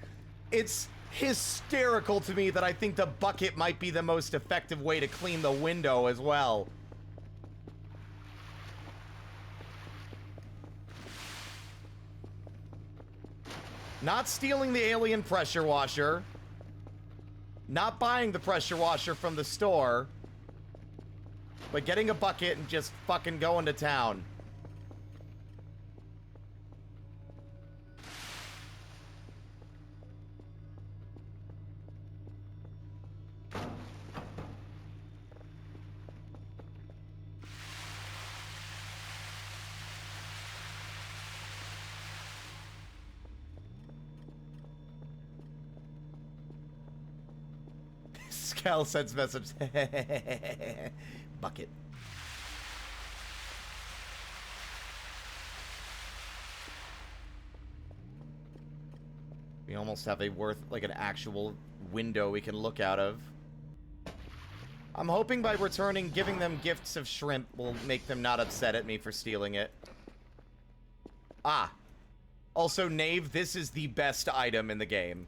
it's hysterical to me that I think the bucket might be the most effective way to clean the window as well. Not stealing the alien pressure washer. Not buying the pressure washer from the store. But getting a bucket and just fucking going to town. Scal sends message. Bucket. We almost have like an actual window we can look out of. I'm hoping by giving them gifts of shrimp will make them not upset at me for stealing it. Ah, Also, Knave, this is the best item in the game.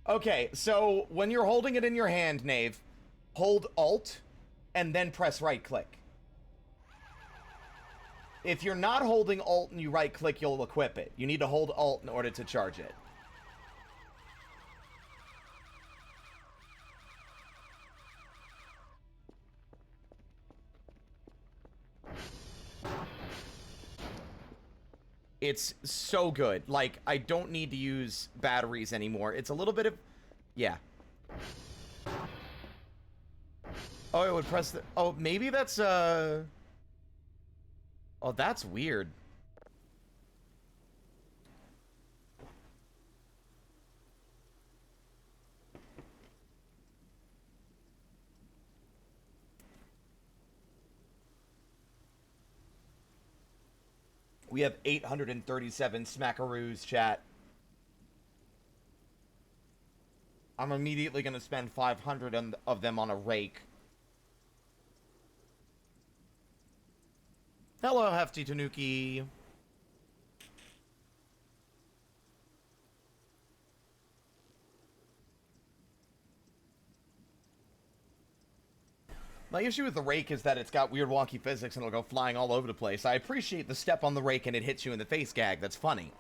Okay, so when you're holding it in your hand, Knave, hold Alt and then press right click. If you're not holding Alt and you right click, you'll equip it. You need to hold Alt in order to charge it. It's so good. Like, I don't need to use batteries anymore. It's a little bit of... Yeah. Oh, it would press the... Oh, maybe that's, Oh, that's weird. We have 837 smackaroos, chat. I'm immediately going to spend 500 of them on a rake. Hello, Hefty Tanuki. My issue with the rake is that it's got weird wonky physics and it'll go flying all over the place. I appreciate the step on the rake and it hits you in the face gag. That's funny.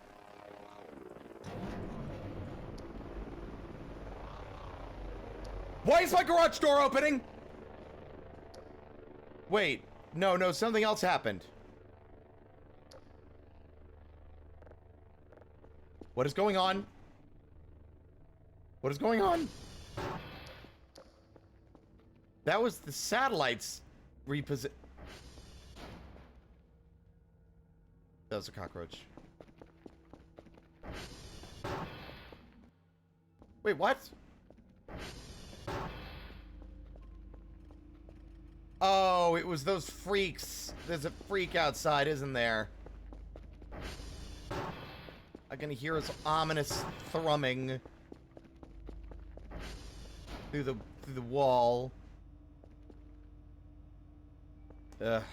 Why is my garage door opening? Wait. No, something else happened. What is going on? What is going on? That was the satellites reposi... That was a cockroach. Wait, what? Oh, it was those freaks. There's a freak outside, isn't there? I can hear his ominous thrumming through the wall. Ugh.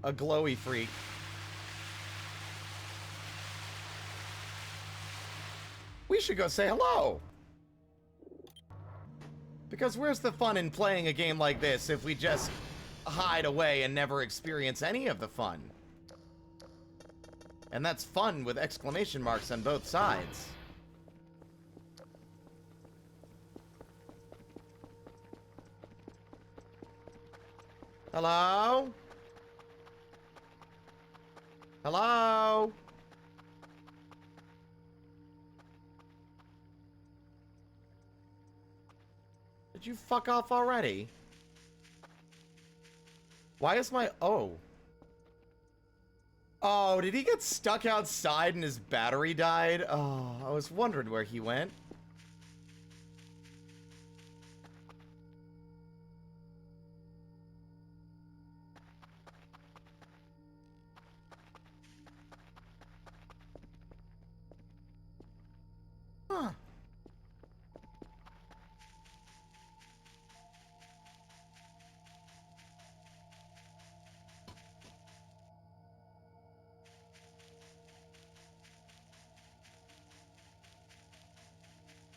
A glowy freak. We should go say hello. Because where's the fun in playing a game like this if we just hide away and never experience any of the fun? And that's fun with exclamation marks on both sides. Hello? Hello? Did you fuck off already? Why is my... Oh. Oh, did he get stuck outside and his battery died? Oh, I was wondering where he went. Huh.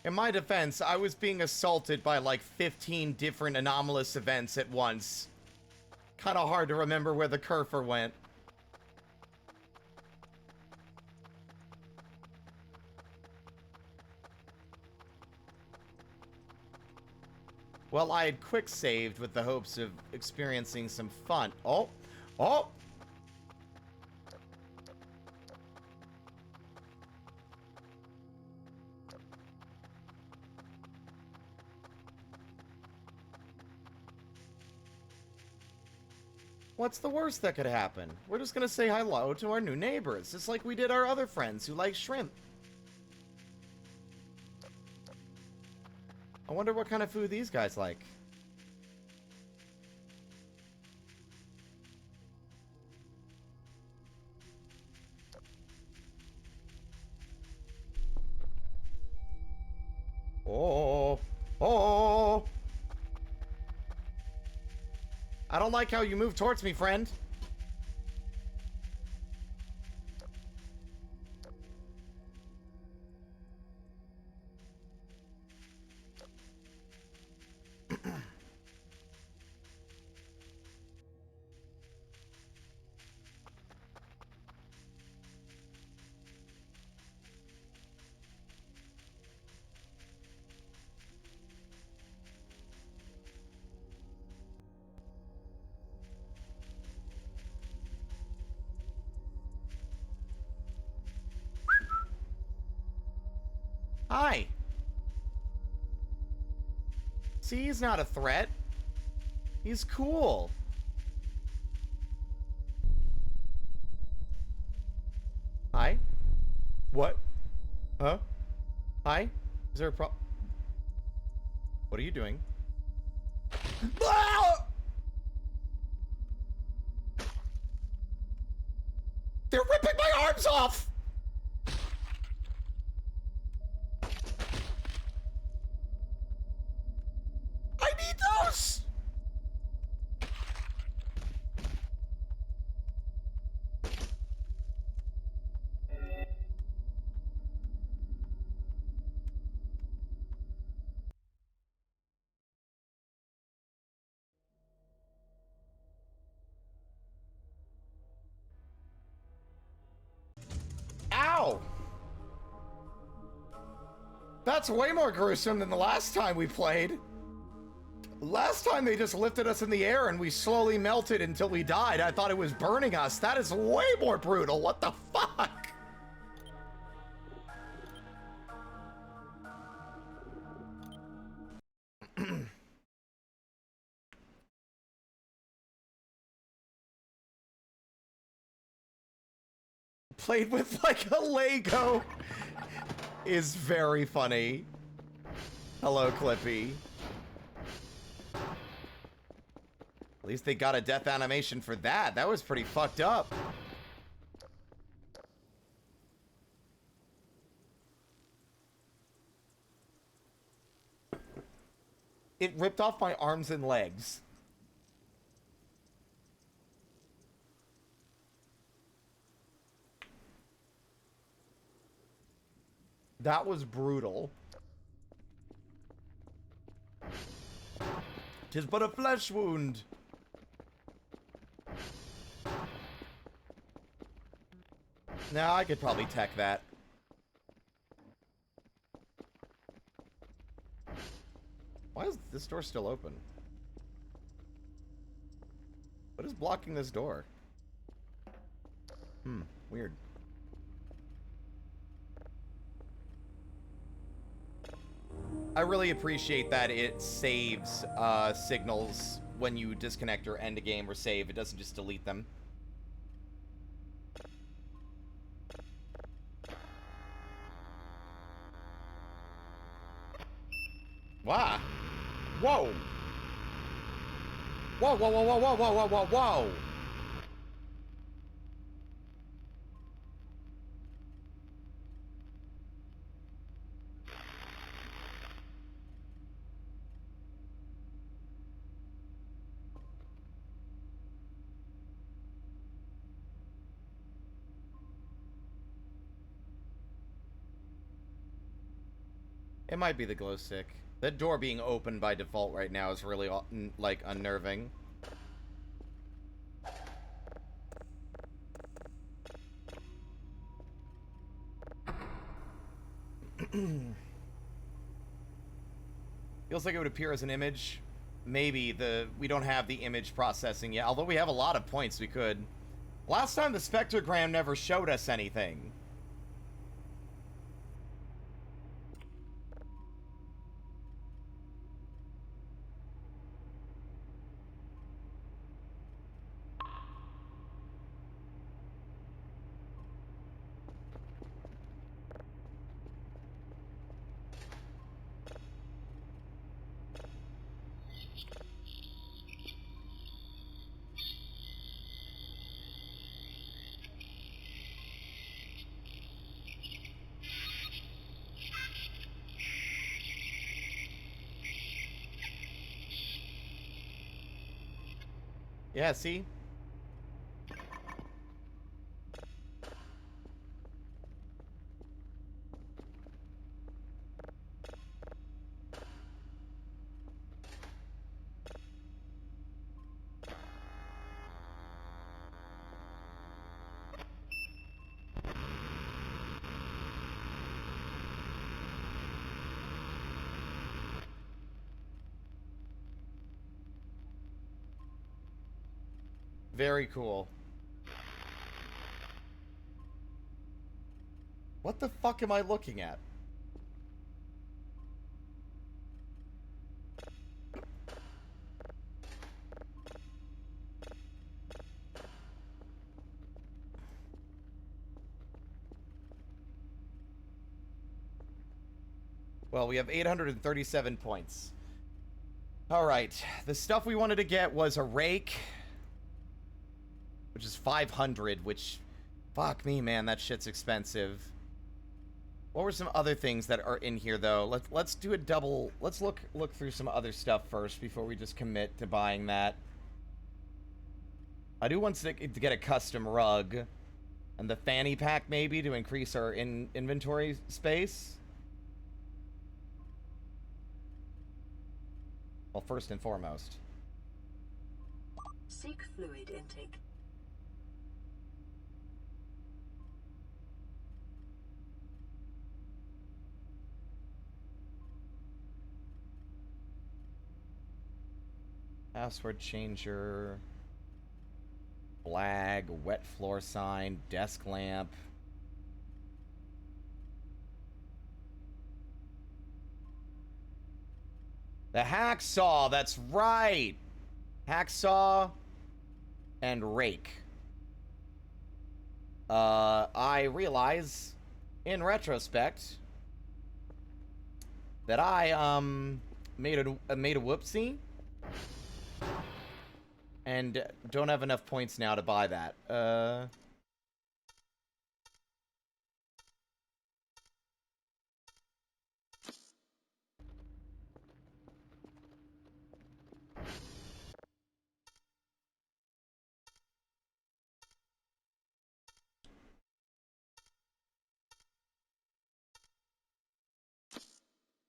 In my defense, I was being assaulted by like 15 different anomalous events at once. Kind of hard to remember where the cursor went. Well, I had quick saved with the hopes of experiencing some fun. Oh! Oh! What's the worst that could happen? We're just gonna say hello to our new neighbors, just like we did our other friends who like shrimp. I wonder what kind of food these guys like. Oh, oh. I don't like how you move towards me, friend. Hi. See, he's not a threat. He's cool. Hi? What? Huh? Hi? Is there a pro- What are you doing? Ah! They're ripping my arms off! I need those! Ow! That's way more gruesome than the last time we played. Last time they just lifted us in the air and we slowly melted until we died. I thought it was burning us. That is way more brutal. What the fuck? Played with like a Lego is very funny. Hello, Clippy. At least they got a death animation for that. That was pretty fucked up. It ripped off my arms and legs. That was brutal. 'Tis but a flesh wound. Now I could probably tech that. Why is this door still open? What is blocking this door? Weird. I really appreciate that it saves signals when you disconnect or end a game or save. It doesn't just delete them. Wow. Whoa. Whoa, whoa, whoa, whoa, whoa, whoa, whoa, whoa, whoa. It might be the glow stick. The door being open by default right now is really, like, unnerving. Feels like it would appear as an image. Maybe we don't have the image processing yet. Although we have a lot of points, we could. Last time the spectrogram never showed us anything. Yeah, see? Very cool. What the fuck am I looking at? Well, we have 837 points. Alright, the stuff we wanted to get was a rake, which is 500, which... Fuck me, man, that shit's expensive. What were some other things that are in here, though? Let's do a double... Let's look through some other stuff first before we just commit to buying that. I do want to get a custom rug. And the fanny pack, maybe, to increase our inventory space. Well, first and foremost. Seek fluid intake. Password changer. Flag, wet floor sign, desk lamp. The hacksaw, that's right! Hacksaw and rake. I realize, in retrospect, that I, made a whoopsie. And don't have enough points now to buy that.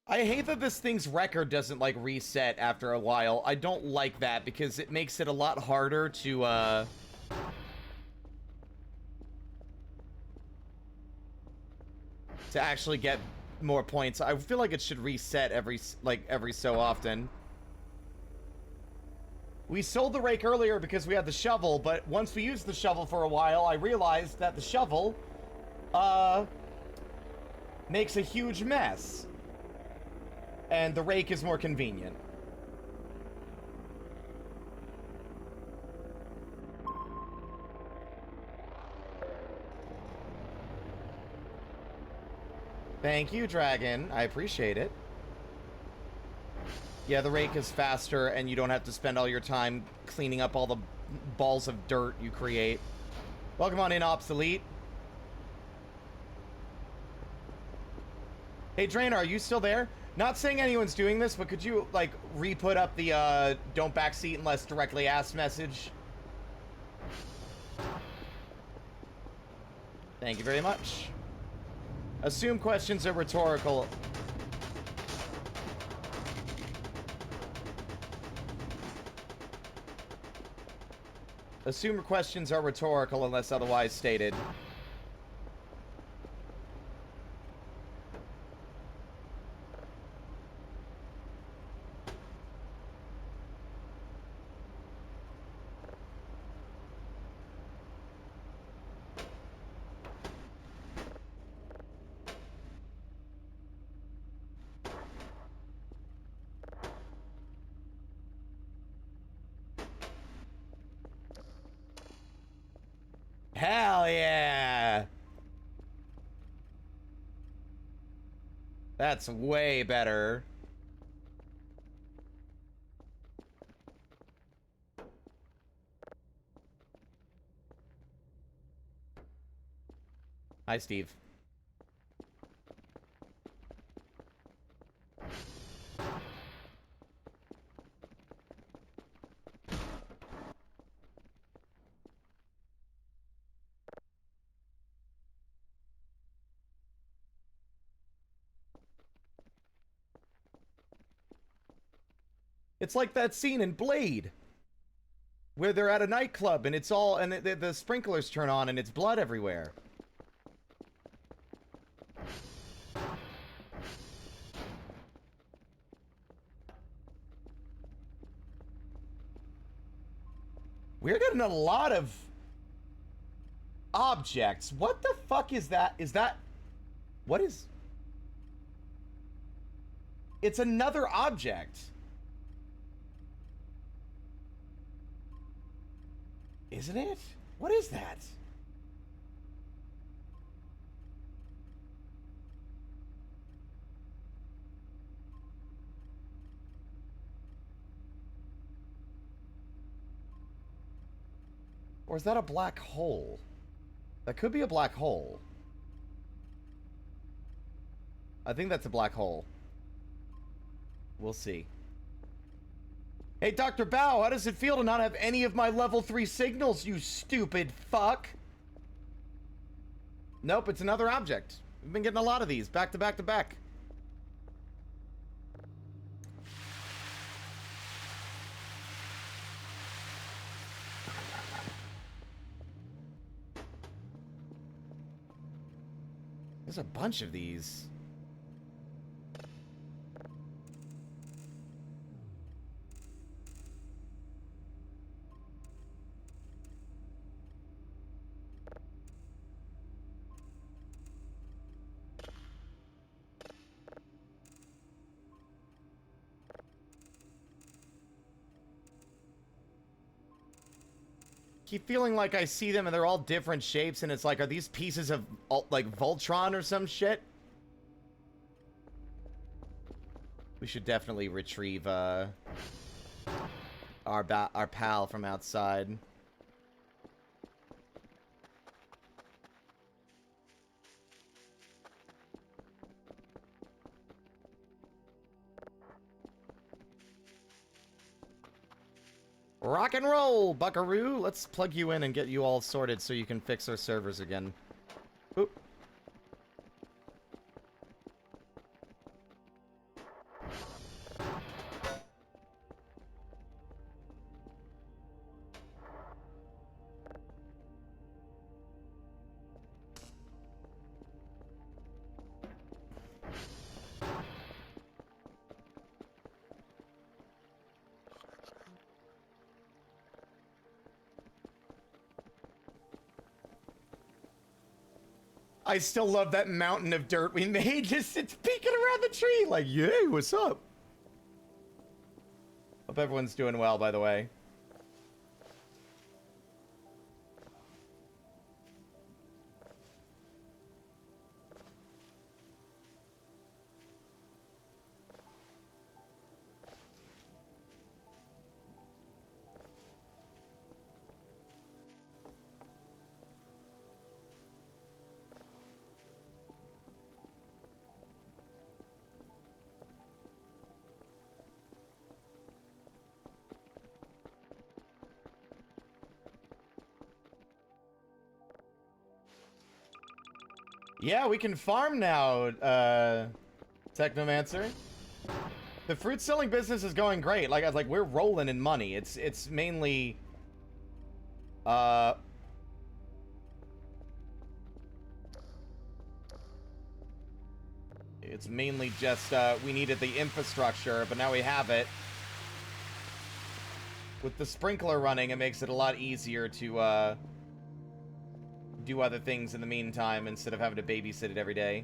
I hate that this thing's record doesn't, like, reset after a while. I don't like that because it makes it a lot harder to, to actually get more points. I feel like it should reset every so often. We sold the rake earlier because we had the shovel, but once we used the shovel for a while, I realized that the shovel, makes a huge mess. And the rake is more convenient. Thank you, Dragon. I appreciate it. Yeah, the rake is faster, and you don't have to spend all your time cleaning up all the balls of dirt you create. Welcome on in, Obsolete. Hey, Drainer, are you still there? Not saying anyone's doing this, but could you, like, re-put up the, don't backseat unless directly asked message? Thank you very much. Assume questions are rhetorical. Assume questions are rhetorical unless otherwise stated. Hell yeah! That's way better. Hi, Steve. It's like that scene in Blade where they're at a nightclub and it's all, and the sprinklers turn on and it's blood everywhere. We're getting a lot of objects. What the fuck is that? Is that... What is... It's another object. Isn't it? What is that? Or is that a black hole? That could be a black hole. I think that's a black hole. We'll see. Hey, Dr. Bao, how does it feel to not have any of my level 3 signals, you stupid fuck? Nope, it's another object. We've been getting a lot of these, back to back to back. There's a bunch of these. Keep feeling like I see them and they're all different shapes and it's like, are these pieces of like Voltron or some shit? We should definitely retrieve our pal from outside. Rock and roll, buckaroo! Let's plug you in and get you all sorted so you can fix our servers again. Oop. I still love that mountain of dirt we made. Just it's peeking around the tree like, yay, what's up? Hope everyone's doing well, by the way. Yeah, we can farm now, Technomancer. The fruit selling business is going great. Like I was like, we're rolling in money. It's mainly it's mainly just we needed the infrastructure, but now we have it. With the sprinkler running, it makes it a lot easier to do other things in the meantime instead of having to babysit it every day.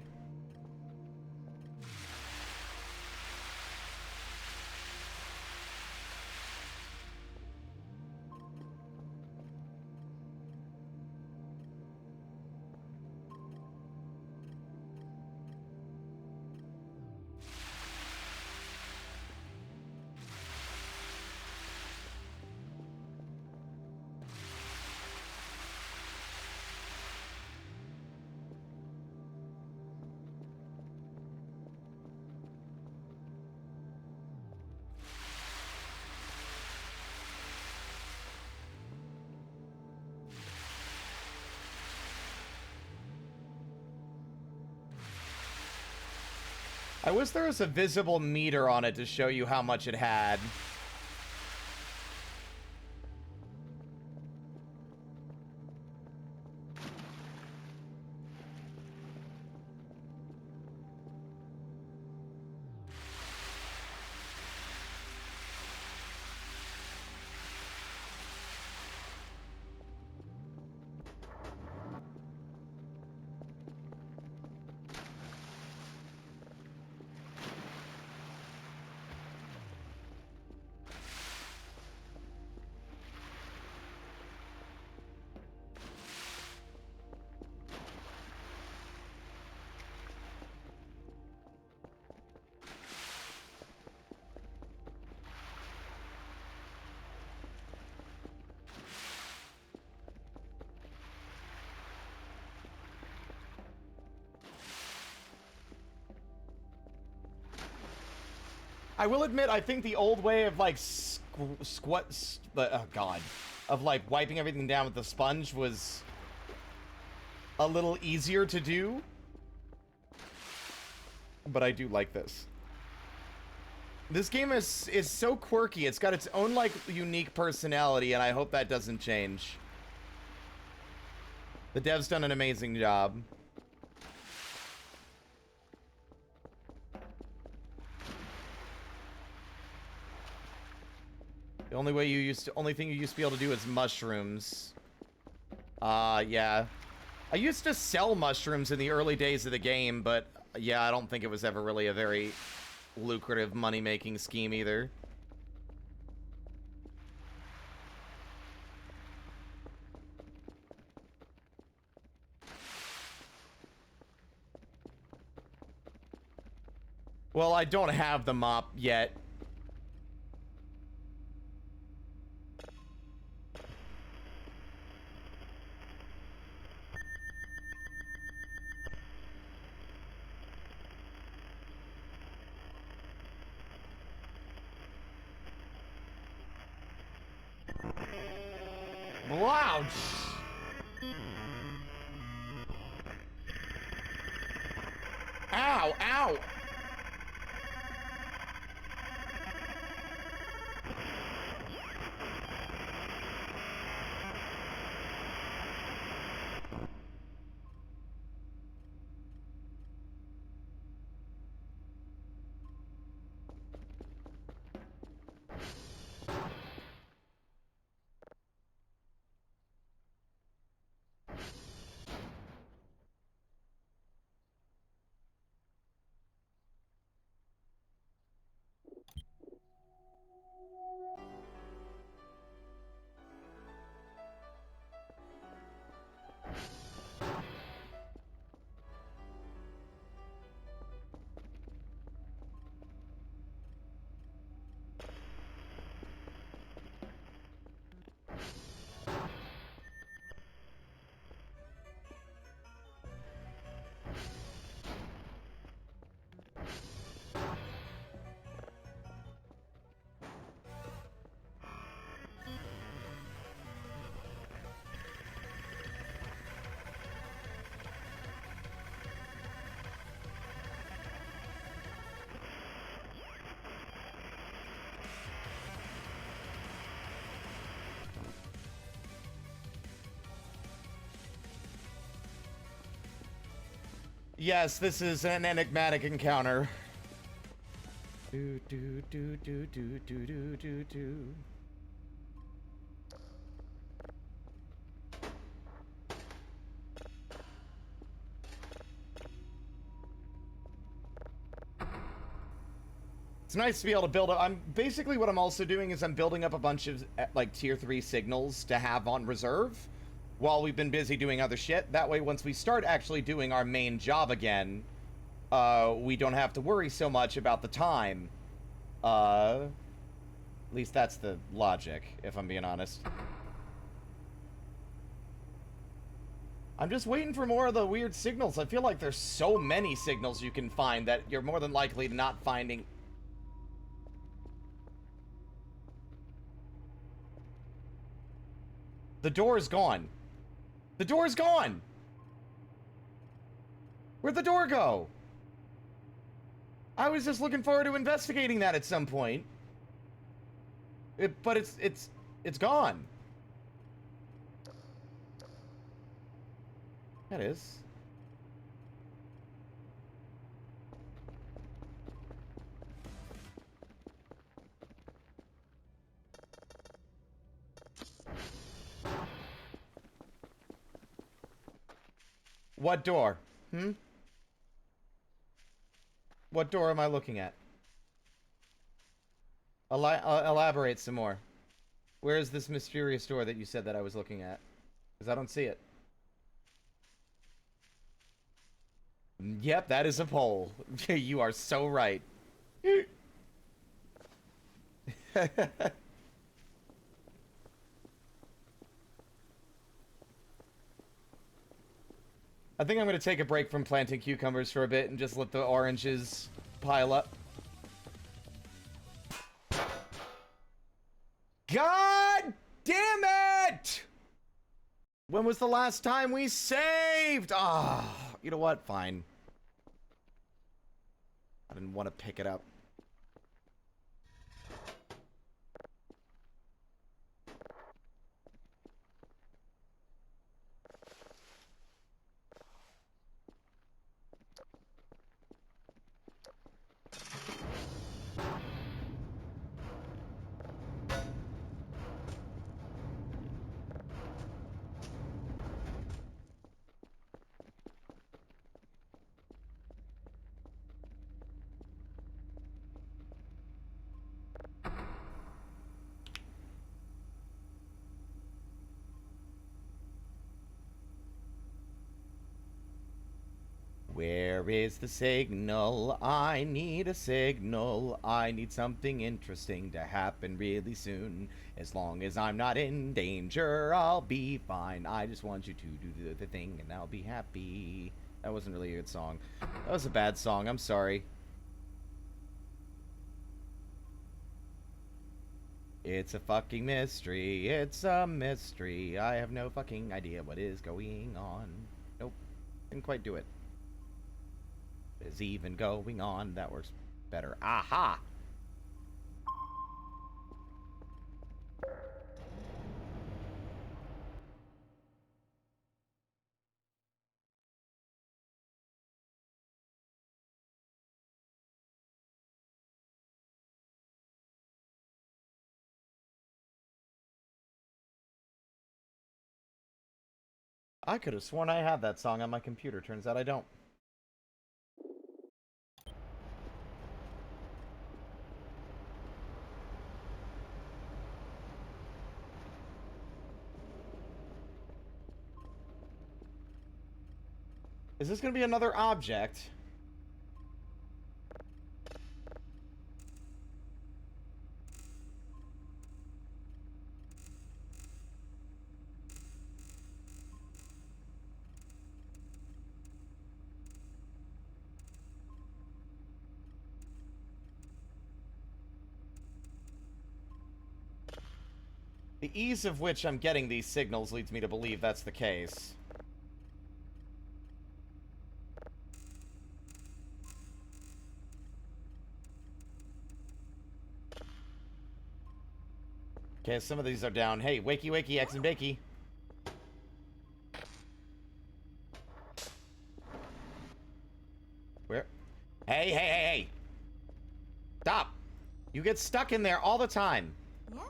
I wish there was a visible meter on it to show you how much it had. I will admit, I think the old way of like of like wiping everything down with the sponge was a little easier to do. But I do like this. This game is so quirky. It's got its own like unique personality, and I hope that doesn't change. The dev's done an amazing job. The only thing you used to be able to do is mushrooms. Yeah. I used to sell mushrooms in the early days of the game, but yeah, I don't think it was ever really a very lucrative money-making scheme either. Well, I don't have the mop yet. Wow. Ow, ow. Yes, this is an enigmatic encounter. Do do do do do do do do do. It's nice to be able to build up. Basically what I'm also doing is I'm building up a bunch of like tier 3 signals to have on reserve while we've been busy doing other shit. That way, once we start actually doing our main job again, we don't have to worry so much about the time. At least that's the logic, if I'm being honest. I'm just waiting for more of the weird signals. I feel like there's so many signals you can find that you're more than likely not finding. The door is gone. The door is gone! Where'd the door go? I was just looking forward to investigating that at some point. But it's gone. That is. What door? Hmm? What door am I looking at? Elaborate some more. Where is this mysterious door that you said that I was looking at? Because I don't see it. Yep, that is a pole. You are so right. I think I'm going to take a break from planting cucumbers for a bit and just let the oranges pile up. God damn it! When was the last time we saved? Ah, you know what? Fine. I didn't want to pick it up. Where is the signal? I need a signal. I need something interesting to happen really soon. As long as I'm not in danger, I'll be fine. I just want you to do the thing and I'll be happy. That wasn't really a good song. That was a bad song. I'm sorry. It's a fucking mystery. It's a mystery. I have no fucking idea what is going on. Nope. Didn't quite do it. Is even going on. That works better. Aha! I could have sworn I had that song on my computer. Turns out I don't. Is this going to be another object? The ease of which I'm getting these signals leads me to believe that's the case. Okay, some of these are down. Hey, wakey wakey, X and bakey. Where? Hey, hey, hey, hey! Stop! You get stuck in there all the time. No.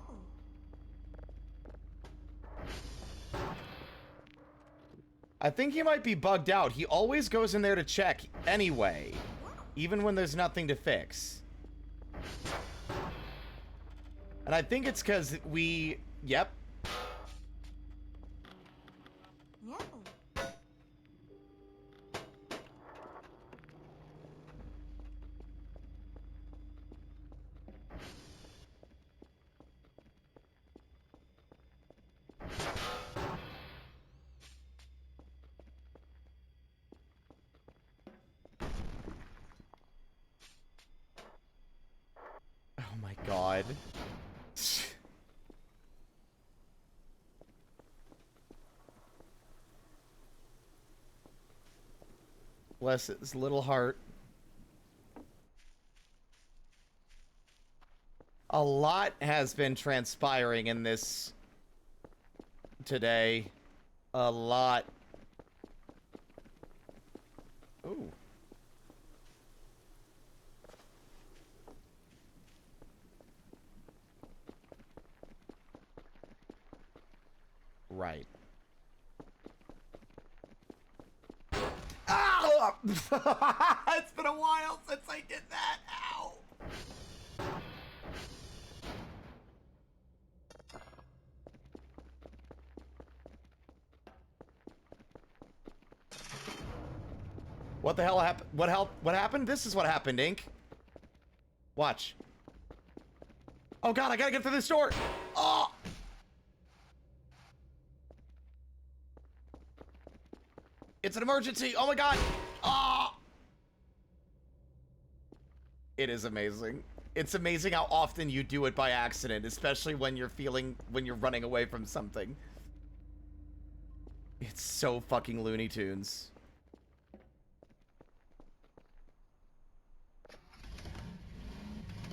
I think he might be bugged out. He always goes in there to check anyway, even when there's nothing to fix. And I think it's because we... Yep. No. Oh my god. Bless its little heart. A lot has been transpiring in this today. A lot. Ooh. Right. Ow! It's been a while since I did that. Ow! What the hell happened? What happened? This is what happened, Ink. Watch. Oh god, I gotta get through this door! Oh! It's an emergency! Oh my god! Oh! It is amazing. It's amazing how often you do it by accident, especially when you're running away from something. It's so fucking Looney Tunes.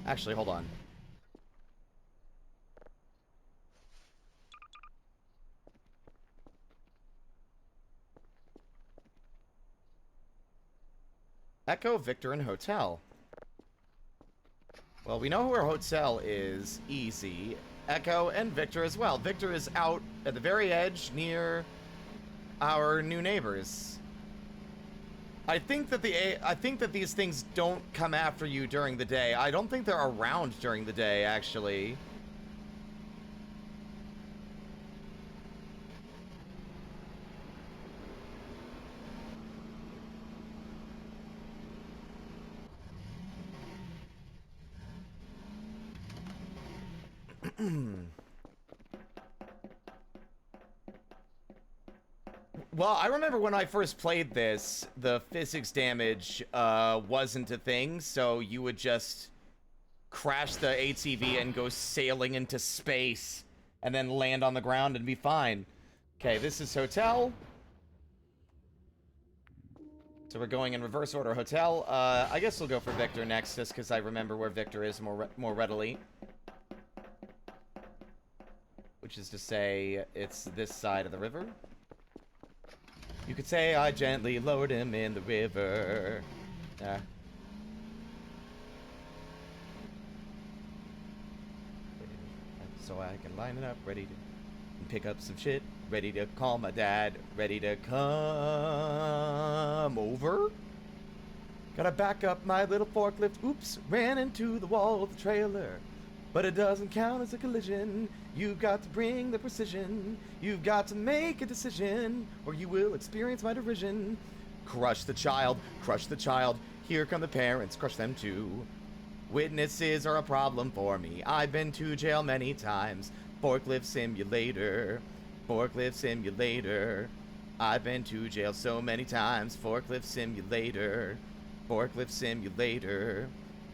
Actually, hold on. Echo, Victor, and Hotel. Well, we know where Hotel is. Easy. Echo and Victor as well. Victor is out at the very edge near our new neighbors. I think that these things don't come after you during the day. I don't think they're around during the day, actually. Well, I remember when I first played this, the physics damage wasn't a thing, so you would just crash the ATV and go sailing into space, and then land on the ground and be fine. Okay, this is Hotel. So we're going in reverse order. Hotel. I guess we'll go for Victor next, just because I remember where Victor is more readily. Which is to say, it's this side of the river. You could say I gently lowered him in the river. Yeah. So I can line it up, ready to pick up some shit, ready to call my dad, ready to come over. Gotta back up my little forklift. Oops, ran into the wall of the trailer. But it doesn't count as a collision. You've got to bring the precision. You've got to make a decision, or you will experience my derision. Crush the child, crush the child. Here come the parents, crush them too. Witnesses are a problem for me. I've been to jail many times. Forklift simulator, forklift simulator. I've been to jail so many times. Forklift simulator, forklift simulator.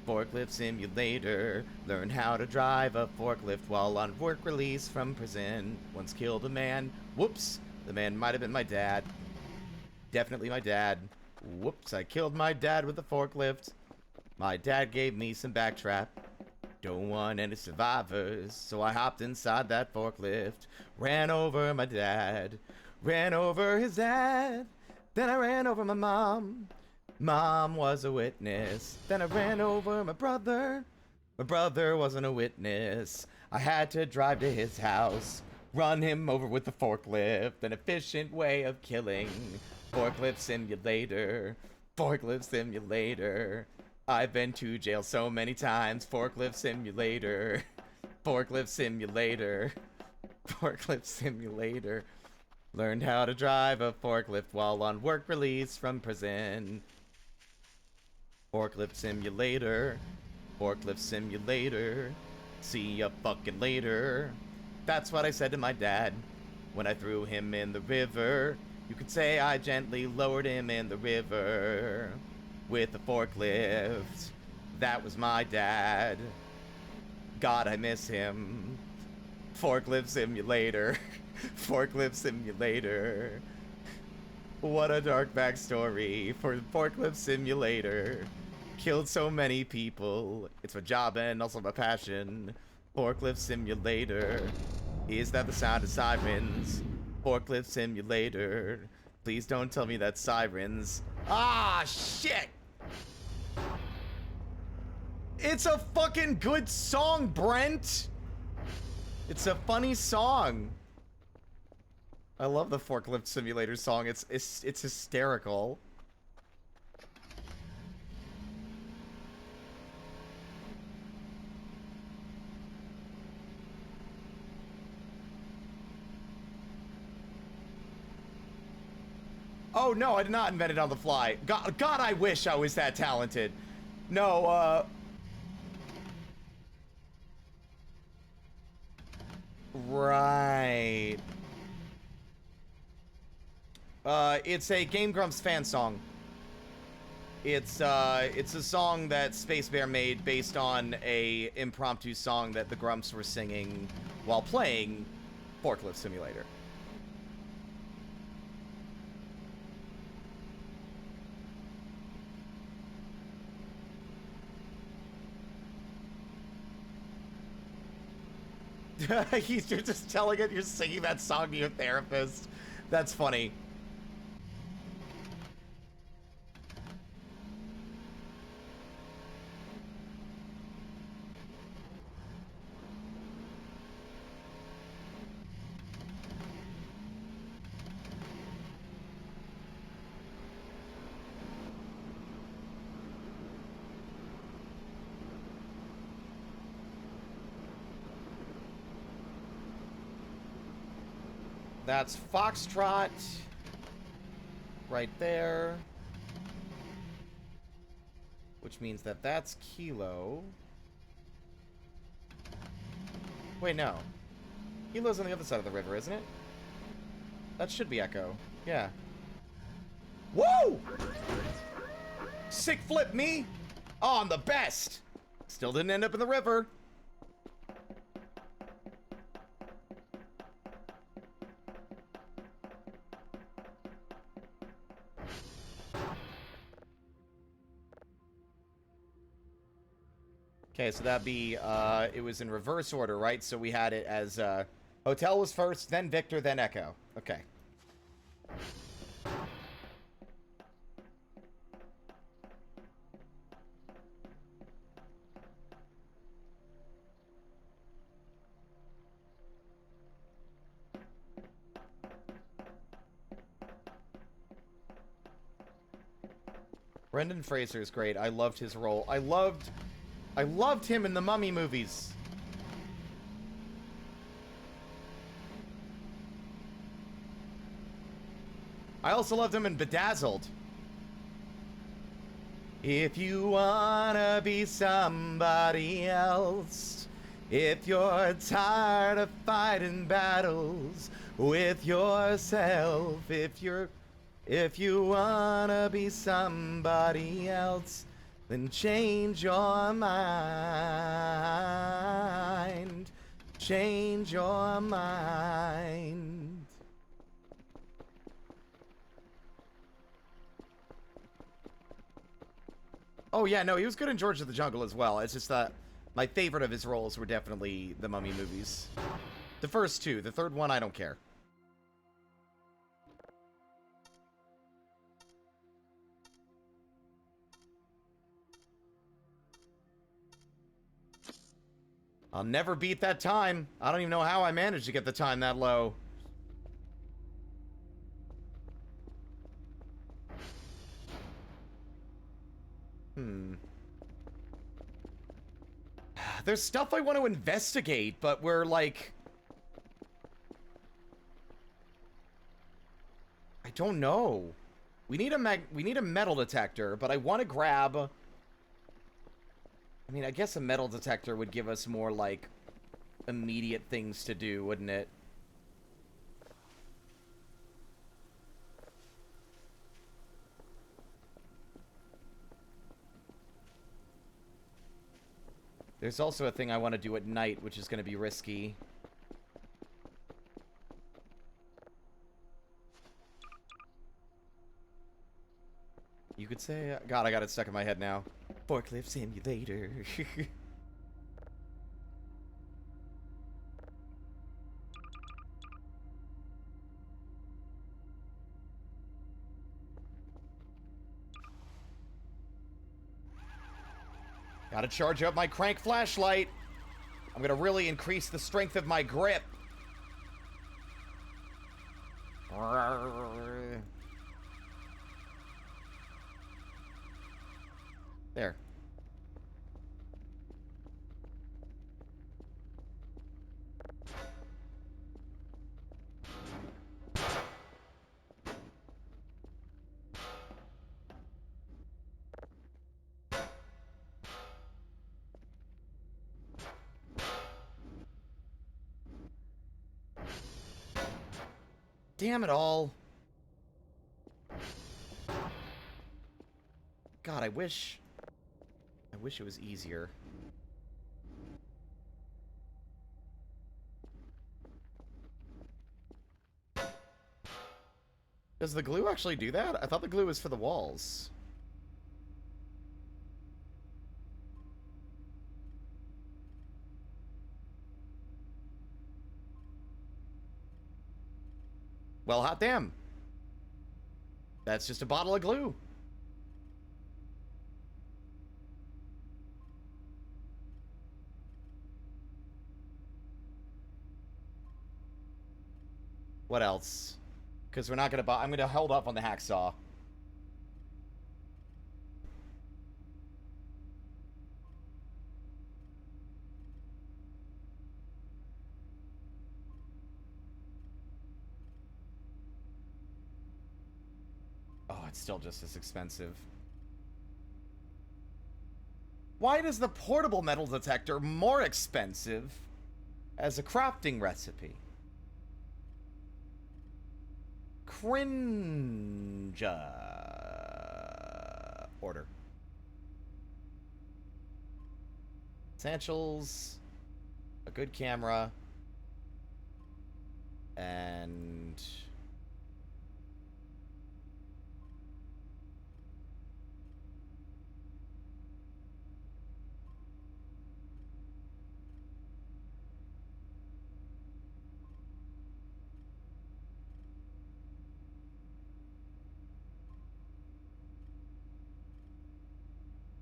Forklift simulator. Learn how to drive a forklift while on work release from prison. Once killed a man. Whoops. The man might have been my dad. Definitely my dad. Whoops. I killed my dad with a forklift. My dad gave me some backtrap. Don't want any survivors. So I hopped inside that forklift. Ran over my dad. Ran over his dad. Then I ran over my mom. Mom was a witness. Then I ran over my brother. My brother wasn't a witness. I had to drive to his house. Run him over with the forklift. An efficient way of killing. Forklift simulator. Forklift simulator. I've been to jail so many times. Forklift simulator. Forklift simulator. Forklift simulator. Learned how to drive a forklift while on work release from prison. Forklift simulator. Forklift simulator. See ya fucking later. That's what I said to my dad when I threw him in the river. You could say I gently lowered him in the river with a forklift. That was my dad. God, I miss him. Forklift simulator. Forklift simulator. What a dark backstory for Forklift Simulator. Killed so many people. It's my job and also my passion. Forklift Simulator. Is that the sound of sirens? Forklift Simulator. Please don't tell me that's sirens. Ah, shit! It's a fucking good song, Brent! It's a funny song. I love the Forklift Simulator song. It's hysterical. Oh no, I did not invent it on the fly. God, I wish I was that talented. No, right. It's a Game Grumps fan song. It's a song that Space Bear made based on a impromptu song that the Grumps were singing while playing Forklift Simulator. You're just telling it you're singing that song to your therapist. That's funny. That's Foxtrot. Right there. Which means that that's Kilo. Wait, no. Kilo's on the other side of the river, isn't it? That should be Echo. Yeah. Whoa! Sick flip me! Oh, I'm the best! Still didn't end up in the river. Okay, so that'd be, it was in reverse order, right? So we had it as, Hotel was first, then Victor, then Echo. Okay. Brendan Fraser is great. I loved his role. I loved him in the Mummy movies. I also loved him in Bedazzled. If you wanna be somebody else, if you're tired of fighting battles with yourself, if you wanna be somebody else, then change your mind. Change your mind. Oh yeah, no, he was good in George of the Jungle as well. It's just that my favorite of his roles were definitely the Mummy movies. The first two. The third one, I don't care. I'll never beat that time. I don't even know how I managed to get the time that low. There's stuff I want to investigate, but we're like... I don't know. We need a metal detector, but I want to grab... I mean, I guess a metal detector would give us more, like, immediate things to do, wouldn't it? There's also a thing I want to do at night, which is going to be risky. You could say... God, I got it stuck in my head now. Forklift Simulator. Gotta charge up my crank flashlight. I'm gonna really increase the strength of my grip. There. Damn it all. God, I wish it was easier. Does the glue actually do that? I thought the glue was for the walls. Well, hot damn. That's just a bottle of glue. What else? Because we're not gonna buy. I'm gonna hold up on the hacksaw. Oh, it's still just as expensive. Why does the portable metal detector more expensive as a crafting recipe? Cringe. Order. Essentials. A good camera. And...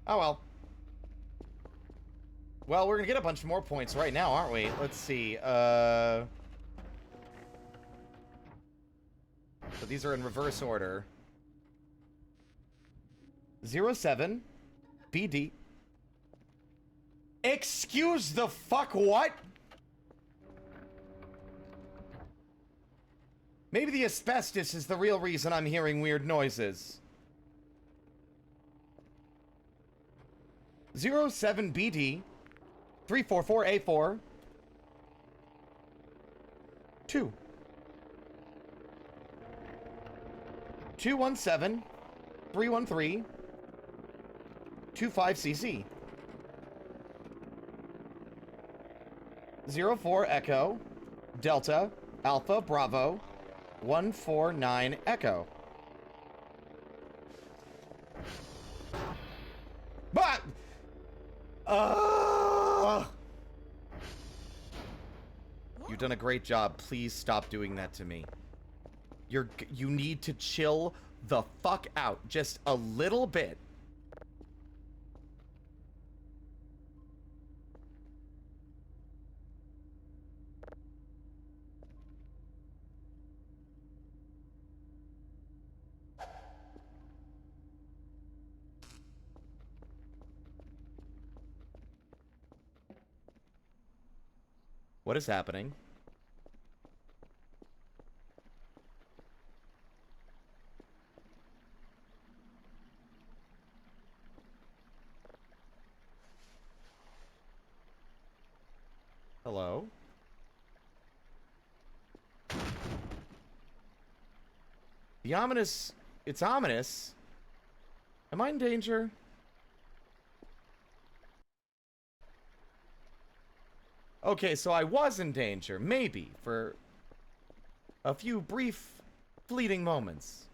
oh well. Well, we're gonna get a bunch more points right now, aren't we? Let's see. So these are in reverse order. 07 BD. Excuse the fuck what? Maybe the asbestos is the real reason I'm hearing weird noises. 07 BD 344A4 2 217 313 25CC 04 Echo Delta Alpha Bravo 149 Echo. But you've done a great job. Please stop doing that to me. You need to chill the fuck out just a little bit. What is happening? Hello? The ominous... It's ominous. Am I in danger? Okay, so I was in danger. Maybe. For a few brief, fleeting moments.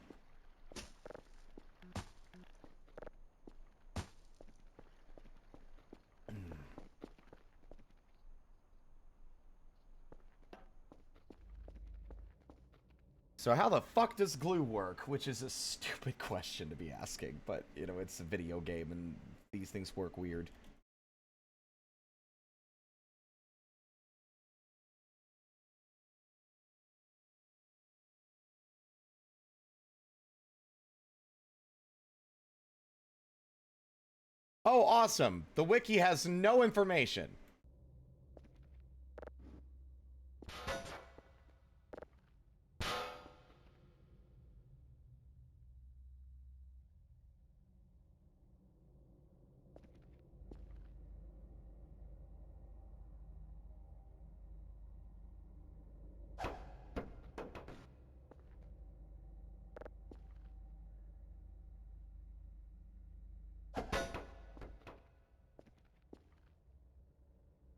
So how the fuck does glue work? Which is a stupid question to be asking, but, you know, it's a video game and these things work weird. Oh, awesome. The wiki has no information.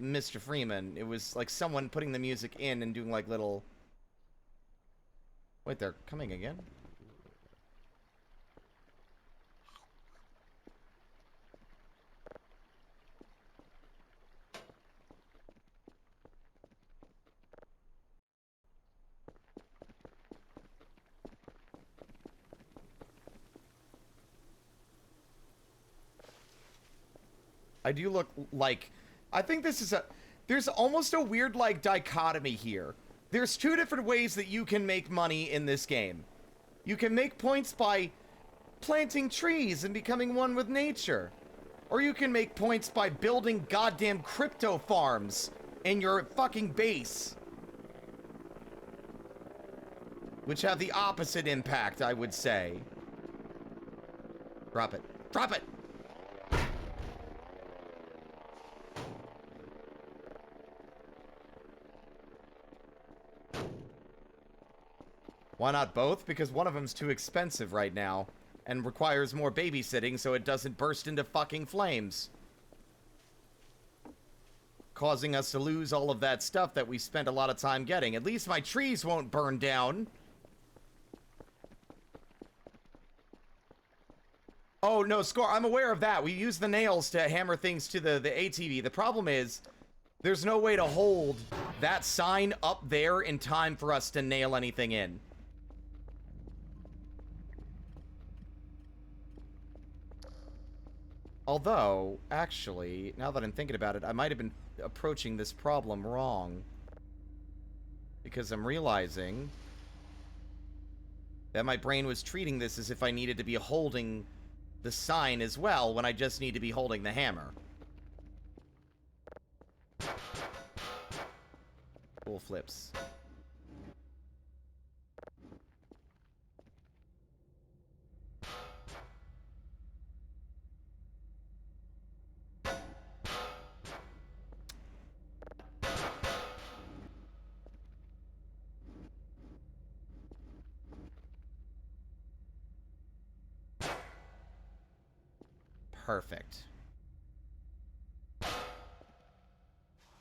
Mr. Freeman. It was like someone putting the music in and doing like little... Wait, they're coming again? I do look like... I think this is a... There's almost a weird, like, dichotomy here. There's two different ways that you can make money in this game. You can make points by planting trees and becoming one with nature. Or you can make points by building goddamn crypto farms in your fucking base. Which have the opposite impact, I would say. Drop it. Drop it! Why not both? Because one of them's too expensive right now and requires more babysitting so it doesn't burst into fucking flames. Causing us to lose all of that stuff that we spent a lot of time getting. At least my trees won't burn down. Oh, no, Score, I'm aware of that. We use the nails to hammer things to the ATV. The problem is, there's no way to hold that sign up there in time for us to nail anything in. Although, actually, now that I'm thinking about it, I might have been approaching this problem wrong. Because I'm realizing that my brain was treating this as if I needed to be holding the sign as well, when I just need to be holding the hammer. Cool flips. Perfect.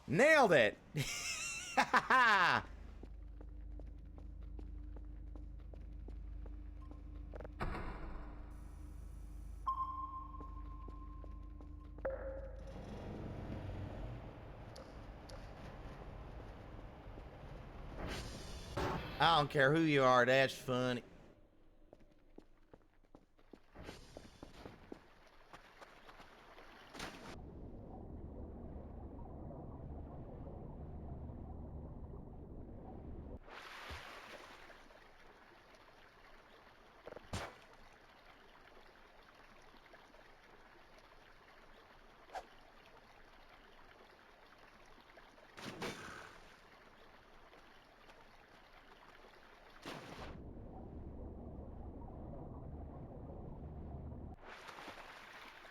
Nailed it! I don't care who you are, that's funny.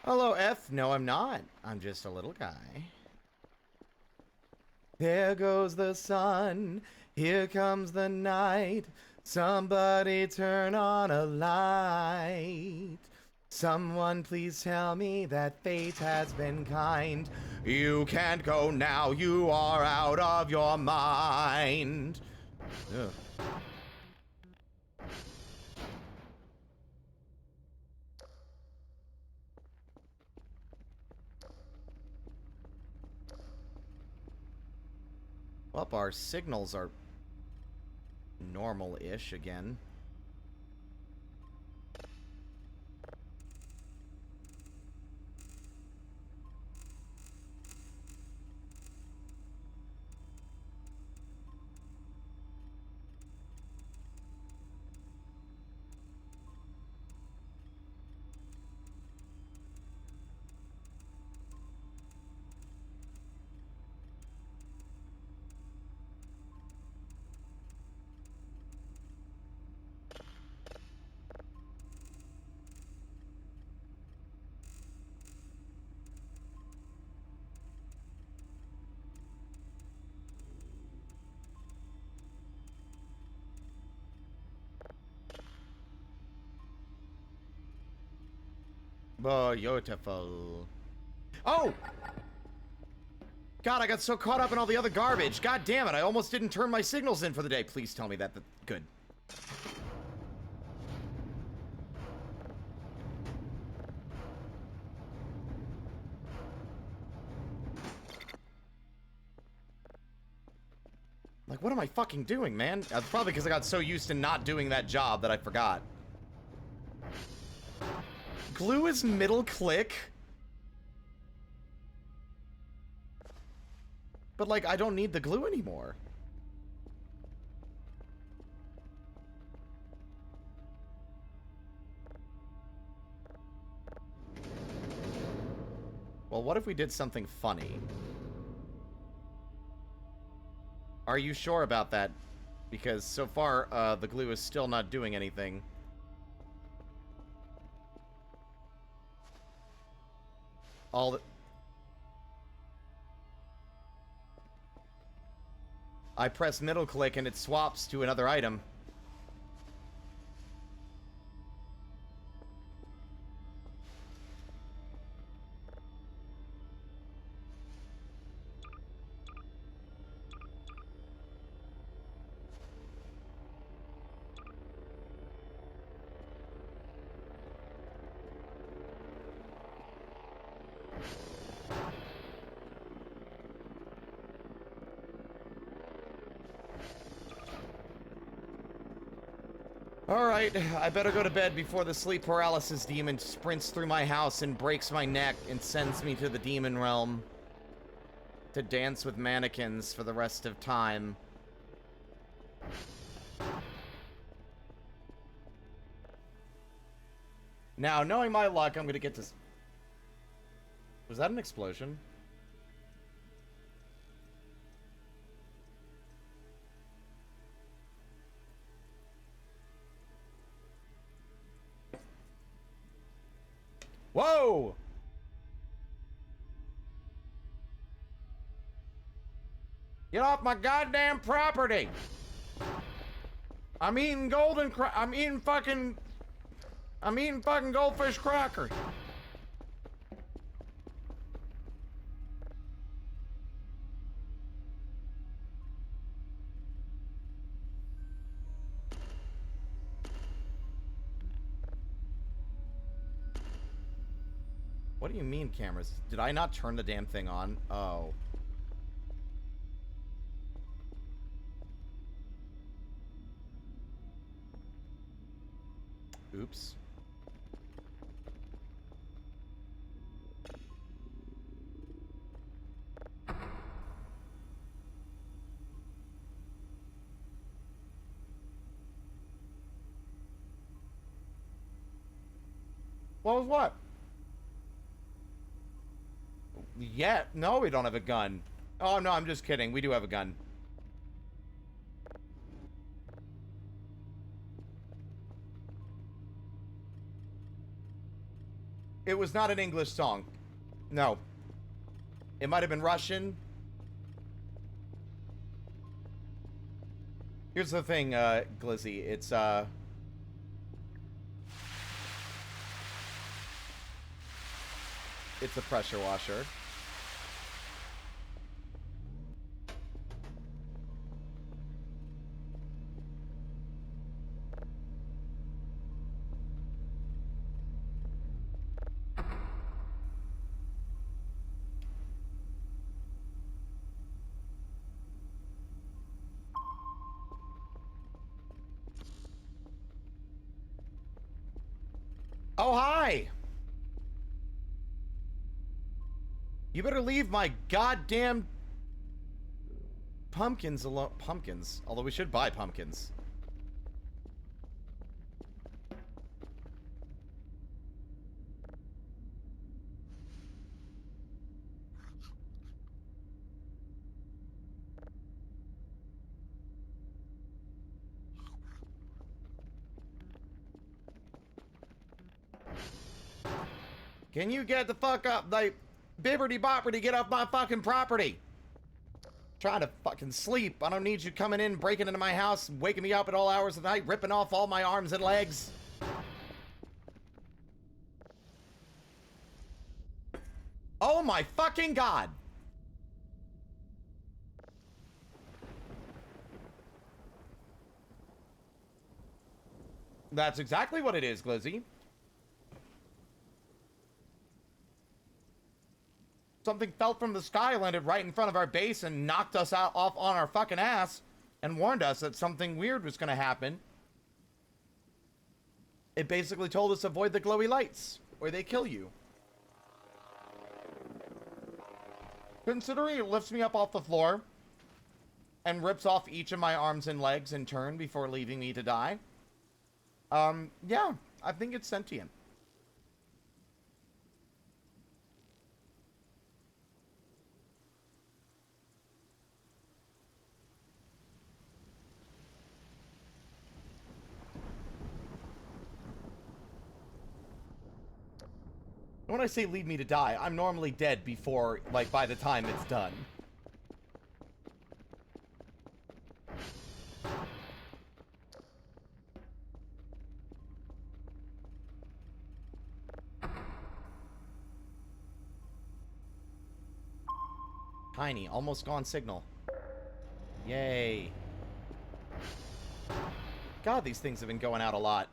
Hello, F. No, I'm not. I'm just a little guy. There goes the sun. Here comes the night. Somebody turn on a light. Someone please tell me that fate has been kind. You can't go now. You are out of your mind. Ugh. Well, our signals are normal-ish again. Beautiful. Oh! God, I got so caught up in all the other garbage. God damn it, I almost didn't turn my signals in for the day. Please tell me that. Good. Like, what am I fucking doing, man? That's probably because I got so used to not doing that job that I forgot. Glue is middle click? But, like, I don't need the glue anymore. Well, what if we did something funny? Are you sure about that? Because so far, the glue is still not doing anything. All the... I press middle click and it swaps to another item. Alright, I better go to bed before the sleep paralysis demon sprints through my house and breaks my neck and sends me to the demon realm to dance with mannequins for the rest of time. Now, knowing my luck, I'm gonna get to... Was that an explosion? Whoa! Get off my goddamn property! I'm eating I'm eating fucking goldfish crackers. What do you mean, cameras? Did I not turn the damn thing on? Oh. Oops. What was what? Yeah, no, we don't have a gun. Oh, no, I'm just kidding. We do have a gun. It was not an English song. No. It might have been Russian. Here's the thing, Glizzy. It's a pressure washer. Oh, hi! You better leave my goddamn pumpkins alone. Pumpkins. Although we should buy pumpkins. Can you get the fuck up, like, bibbity boppity, get off my fucking property? Trying to fucking sleep. I don't need you coming in, breaking into my house, waking me up at all hours of the night, ripping off all my arms and legs. Oh my fucking god. That's exactly what it is, Glizzy. Something fell from the sky, landed right in front of our base, and knocked us out off on our fucking ass, and warned us that something weird was gonna happen. It basically told us avoid the glowy lights, or they kill you. Considering it lifts me up off the floor, and rips off each of my arms and legs in turn before leaving me to die. Yeah, I think it's sentient. When I say leave me to die, I'm normally dead before, like, by the time it's done. Tiny, almost gone signal. Yay. God, these things have been going out a lot.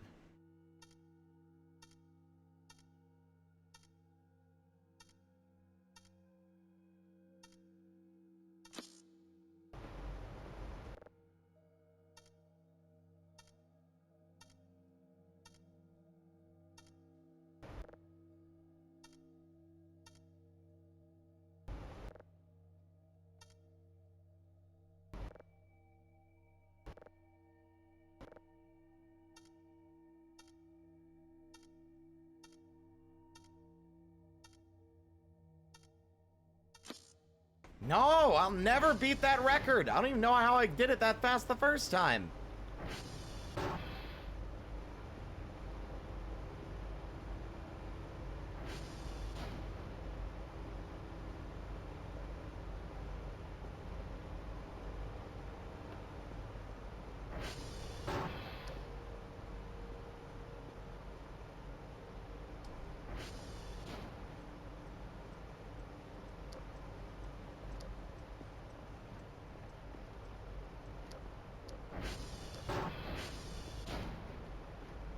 No, I'll never beat that record. I don't even know how I did it that fast the first time.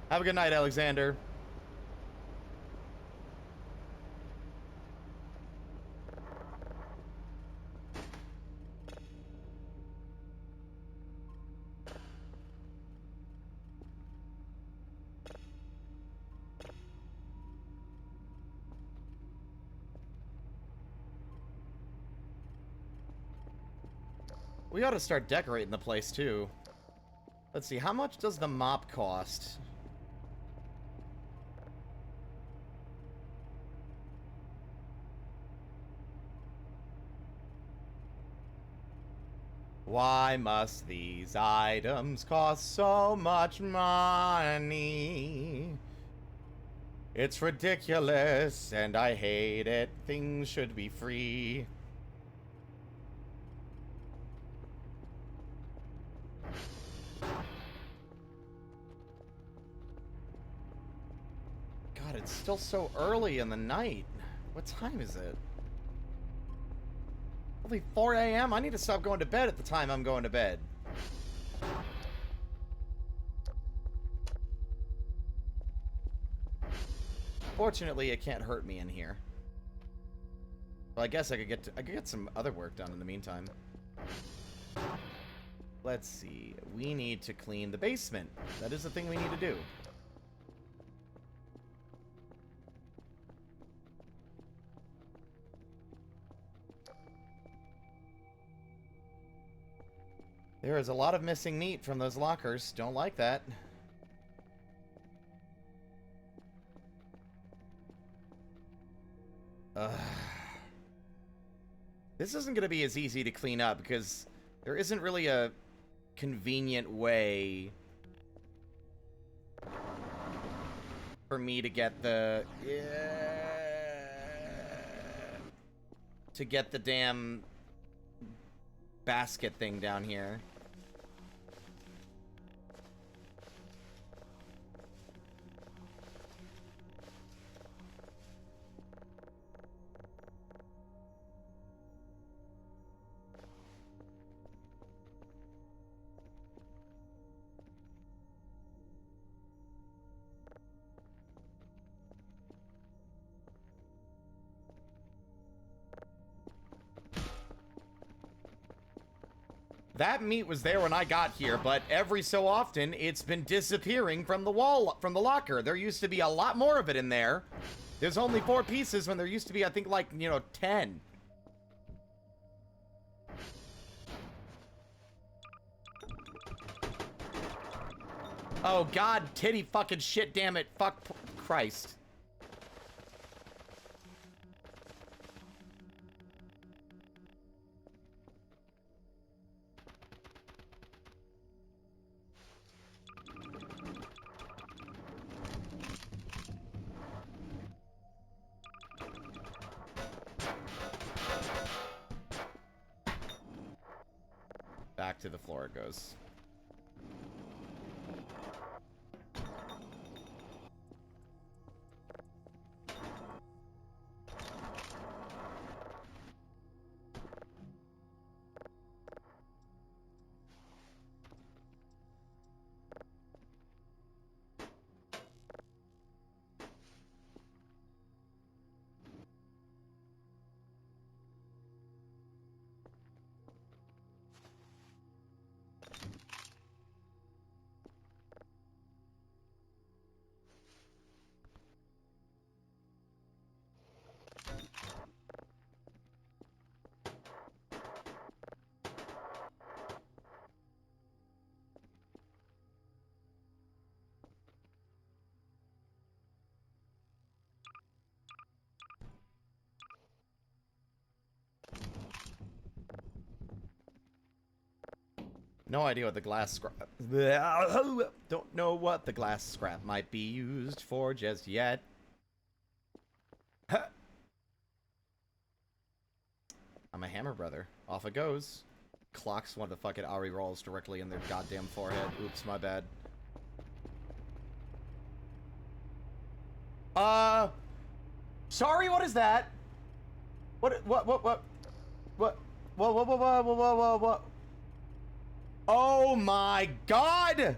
Have a good night, Alexander. We ought to start decorating the place, too. Let's see, how much does the mop cost? Why must these items cost so much money? It's ridiculous, and I hate it. Things should be free. God, it's still so early in the night. What time is it? Only 4 a.m.? I need to stop going to bed at the time I'm going to bed. Fortunately, it can't hurt me in here. Well, I guess I could get some other work done in the meantime. Let's see. We need to clean the basement. That is the thing we need to do. There is a lot of missing meat from those lockers. Don't like that. This isn't going to be as easy to clean up because there isn't really a convenient way for me to get the damn basket thing down here. That meat was there when I got here, but every so often it's been disappearing from the wall, from the locker. There used to be a lot more of it in there. There's only 4 pieces when there used to be, I think, like, you know, 10. Oh, God, titty fucking shit, damn it. Fuck Christ. Back to the floor it goes. No idea what the glass scrap... Don't know what the glass scrap might be used for just yet. I'm a hammer brother. Off it goes. Clocks one of the fucking Ari rolls directly in their goddamn forehead. Oops, my bad. Sorry, what is that? What? Oh my God!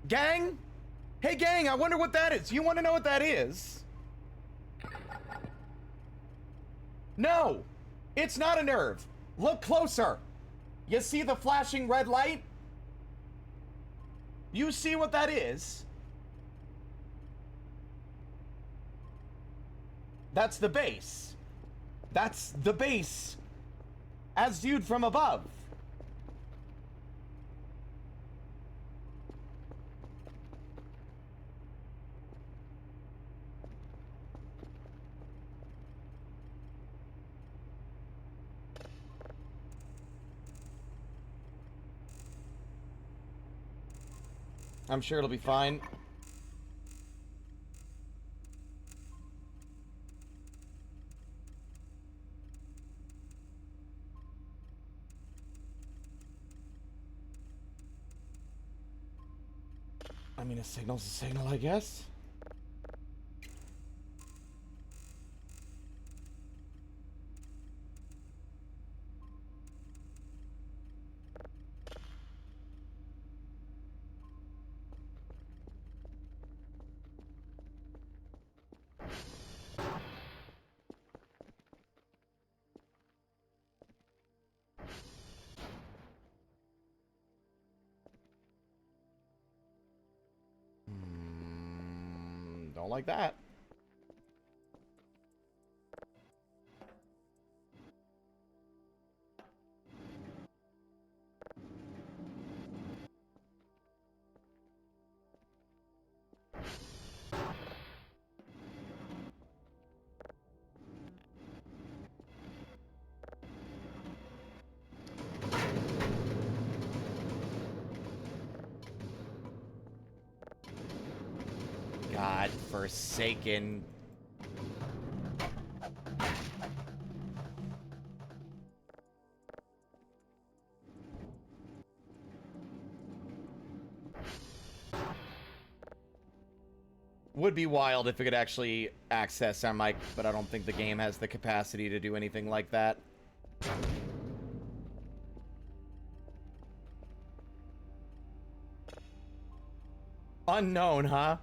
Gang? Hey gang, I wonder what that is. You want to know what that is? No! It's not a nerve. Look closer. You see the flashing red light? You see what that is? That's the base. That's the base. As viewed from above. I'm sure it'll be fine. I mean, a signal's a signal, I guess. Don't like that. God-forsaken. Would be wild if it could actually access our mic, but I don't think the game has the capacity to do anything like that. Unknown, huh?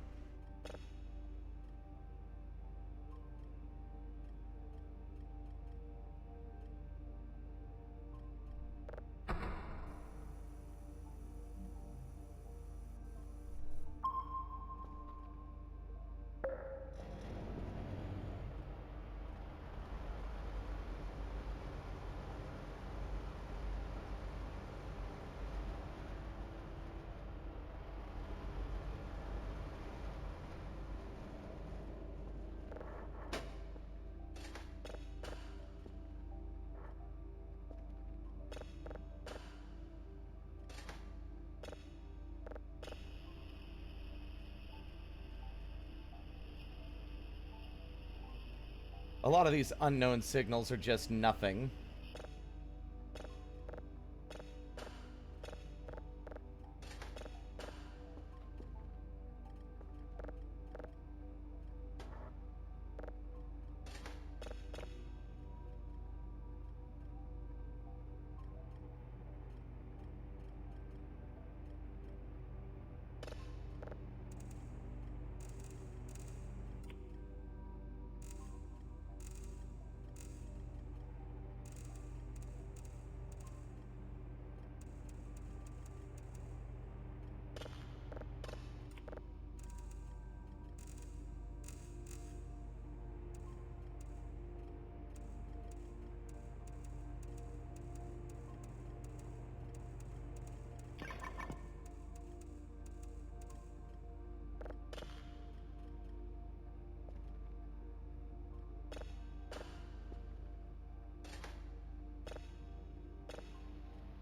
A lot of these unknown signals are just nothing.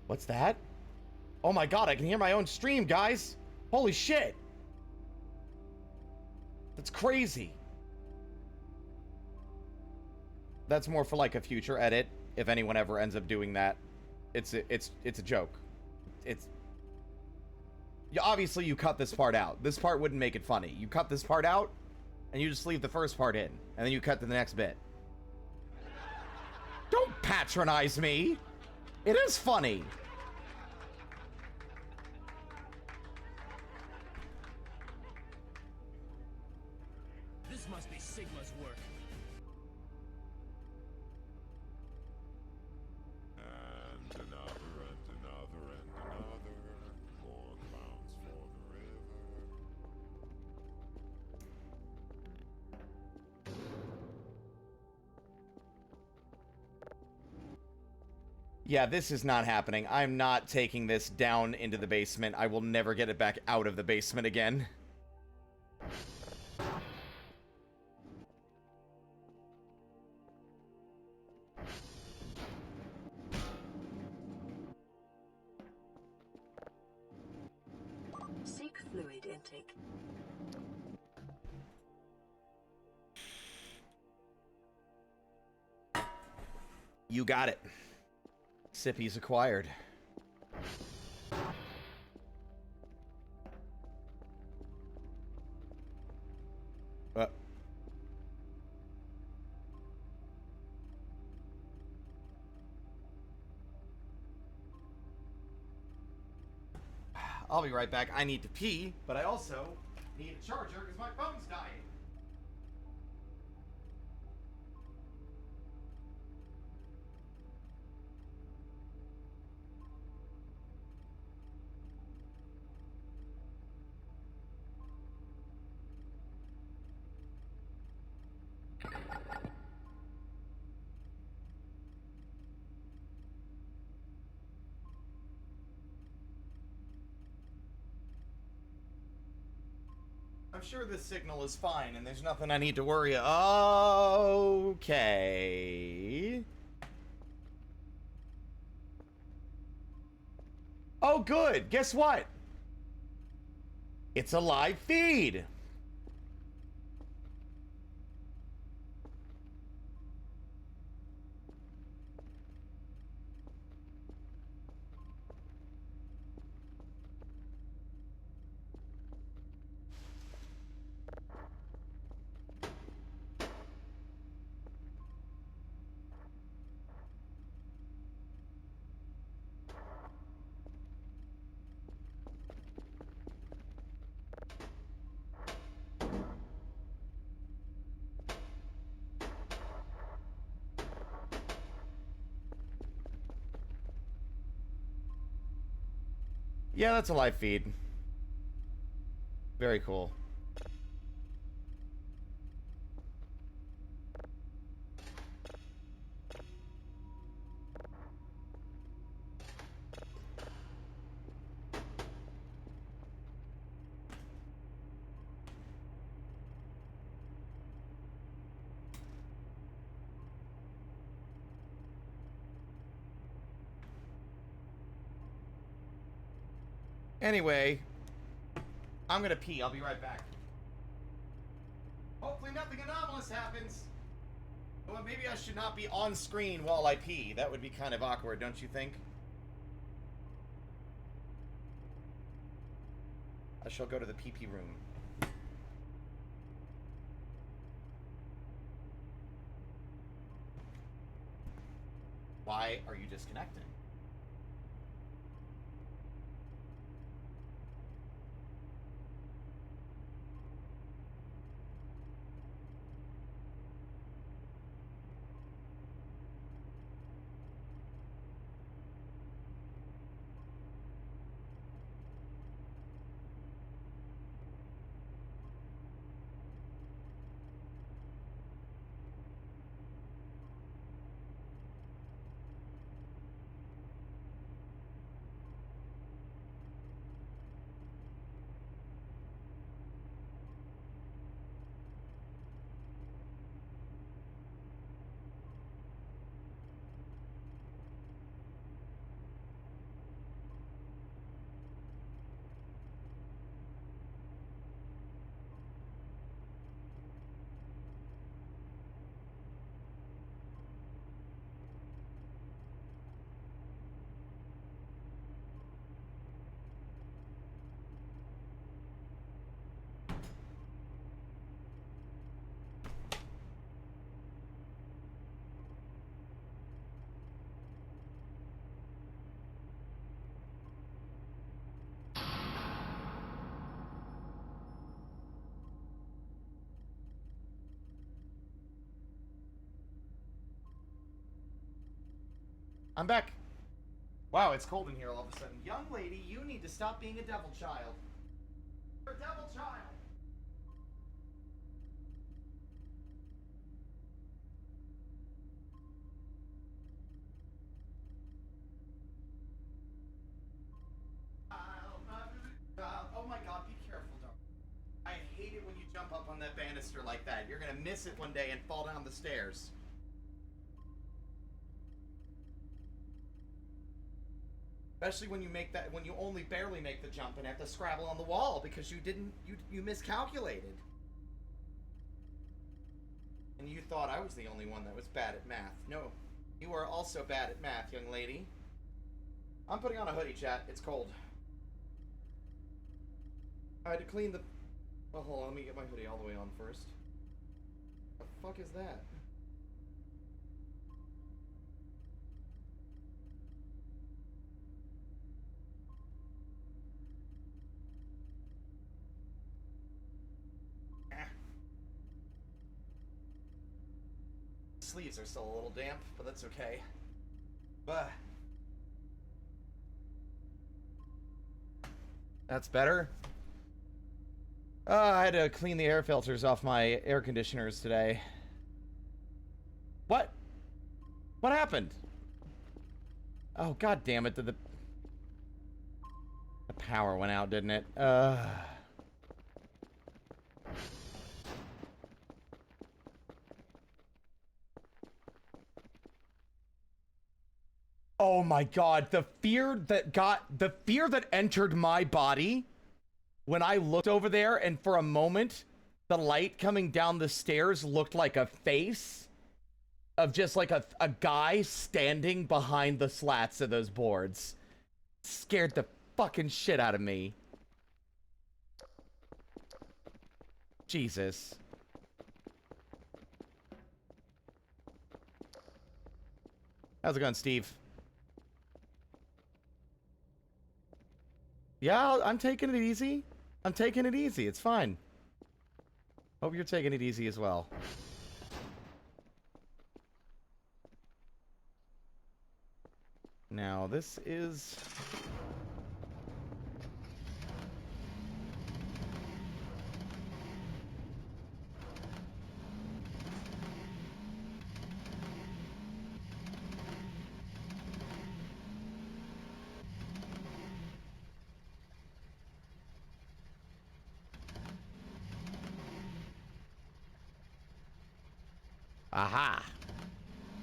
What's that? Oh my god, I can hear my own stream, guys! Holy shit! That's crazy. That's more for like a future edit, if anyone ever ends up doing that. It's a joke. Obviously you cut this part out. This part wouldn't make it funny. You cut this part out, and you just leave the first part in, and then you cut to the next bit. Don't patronize me! It is funny! This must be Sigma's work. And another, and another, and another. More clowns for the river. Yeah, this is not happening. I'm not taking this down into the basement. I will never get it back out of the basement again. Seek fluid intake. You got it. Sippy's acquired. I'll be right back. I need to pee, but I also need a charger because my phone's dying. I'm sure this signal is fine and there's nothing I need to worry about. Okay. Oh, good. Guess what? It's a live feed. Yeah, that's a live feed. Very cool. Anyway, I'm gonna pee. I'll be right back. Hopefully nothing anomalous happens. Well, maybe I should not be on screen while I pee. That would be kind of awkward, don't you think? I shall go to the pee-pee room. Why are you disconnecting? I'm back. Wow, it's cold in here all of a sudden. Young lady, you need to stop being a devil child. You're a devil child. Oh my god, be careful, darling. I hate it when you jump up on that banister like that. You're gonna miss it one day and fall down the stairs. Especially when you make that, when you only barely make the jump and have to scrabble on the wall because you miscalculated. And you thought I was the only one that was bad at math. No, you are also bad at math, young lady. I'm putting on a hoodie, chat. It's cold. I had to clean the... Well, hold on, let me get my hoodie all the way on first. The fuck is that? Sleeves are still a little damp, but that's okay. That's better. I had to clean the air filters off my air conditioners today. What? What happened? Oh, god damn it. The power went out, didn't it? Oh my god, the fear that entered my body when I looked over there and for a moment the light coming down the stairs looked like a face of just like a guy standing behind the slats of those boards. Scared the fucking shit out of me. Jesus. How's it going, Steve? Yeah, I'm taking it easy. I'm taking it easy. It's fine. Hope you're taking it easy as well. Now, this is... Aha!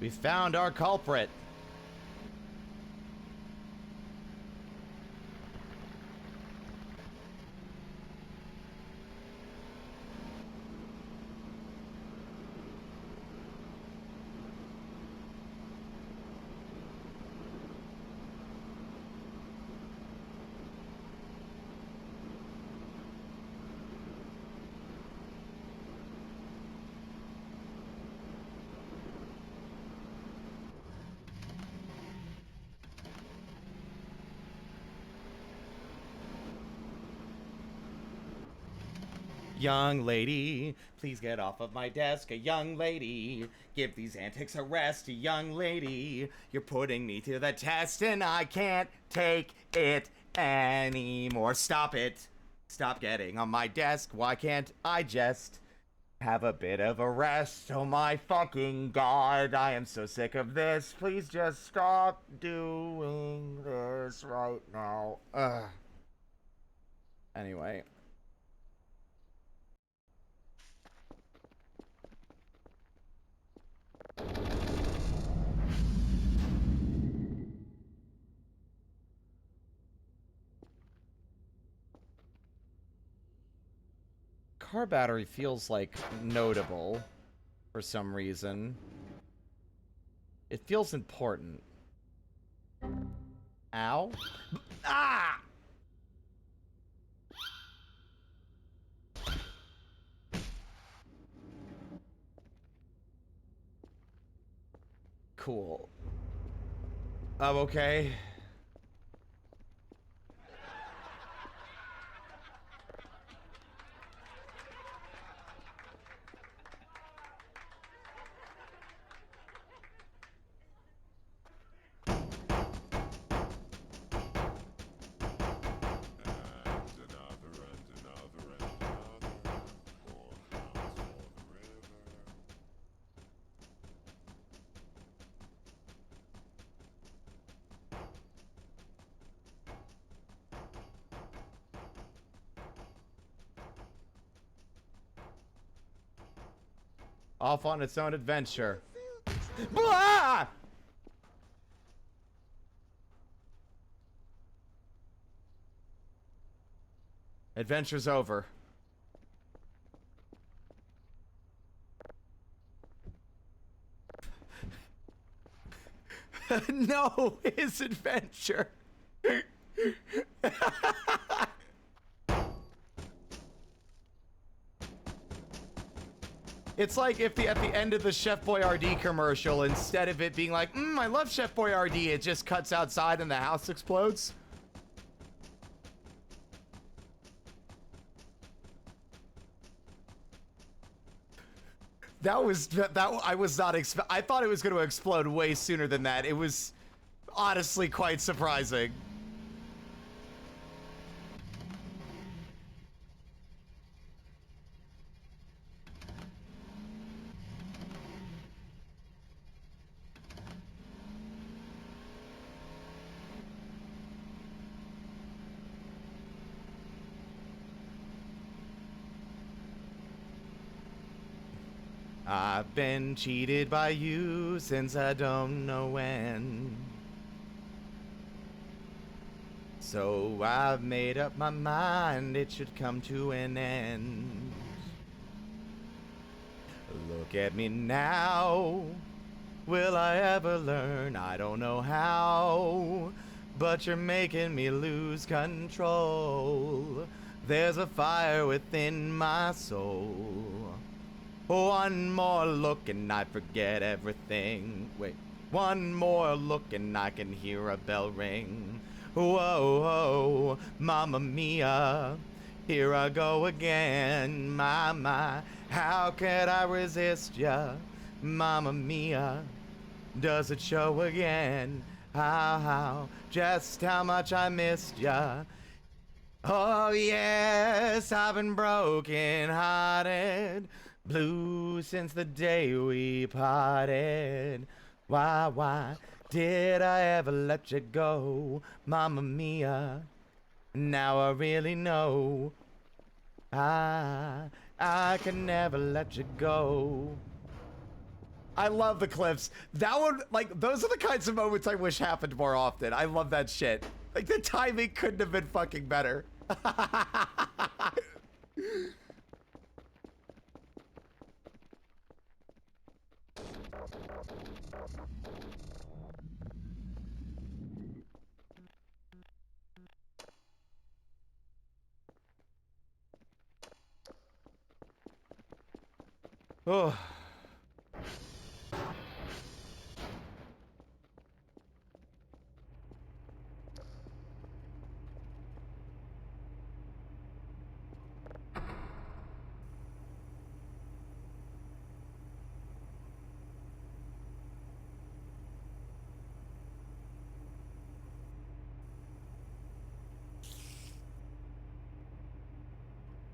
We found our culprit. Young lady, please get off of my desk. A young lady, give these antics a rest. A young lady, you're putting me to the test and I can't take it anymore. Stop it. Stop getting on my desk. Why can't I just have a bit of a rest? Oh my fucking god, I am so sick of this. Please just stop doing this right now. Ugh. Anyway. Car battery feels like notable for some reason. It feels important. Ow. Ah! Cool. I'm okay. Off on its own adventure. Blah! Adventure's over. No, his adventure. It's like if at the end of the Chef Boyardee commercial, instead of it being like, I love Chef Boyardee, it just cuts outside and the house explodes. That I was not I thought it was going to explode way sooner than that. It was honestly quite surprising. I've been cheated by you since I don't know when. So I've made up my mind it should come to an end. Look at me now. Will I ever learn? I don't know how. But you're making me lose control. There's a fire within my soul. One more look and I forget everything. Wait, one more look and I can hear a bell ring. Whoa, whoa, mamma mia, here I go again. My, how could I resist ya? Mamma mia, does it show again? How, just how much I missed ya. Oh yes, I've been broken hearted. Blue since the day we parted. Why did I ever let you go, Mamma Mia? Now I really know I can never let you go. I love the clips. That one, like, those are the kinds of moments I wish happened more often. I love that shit. Like, the timing couldn't have been fucking better. Oh.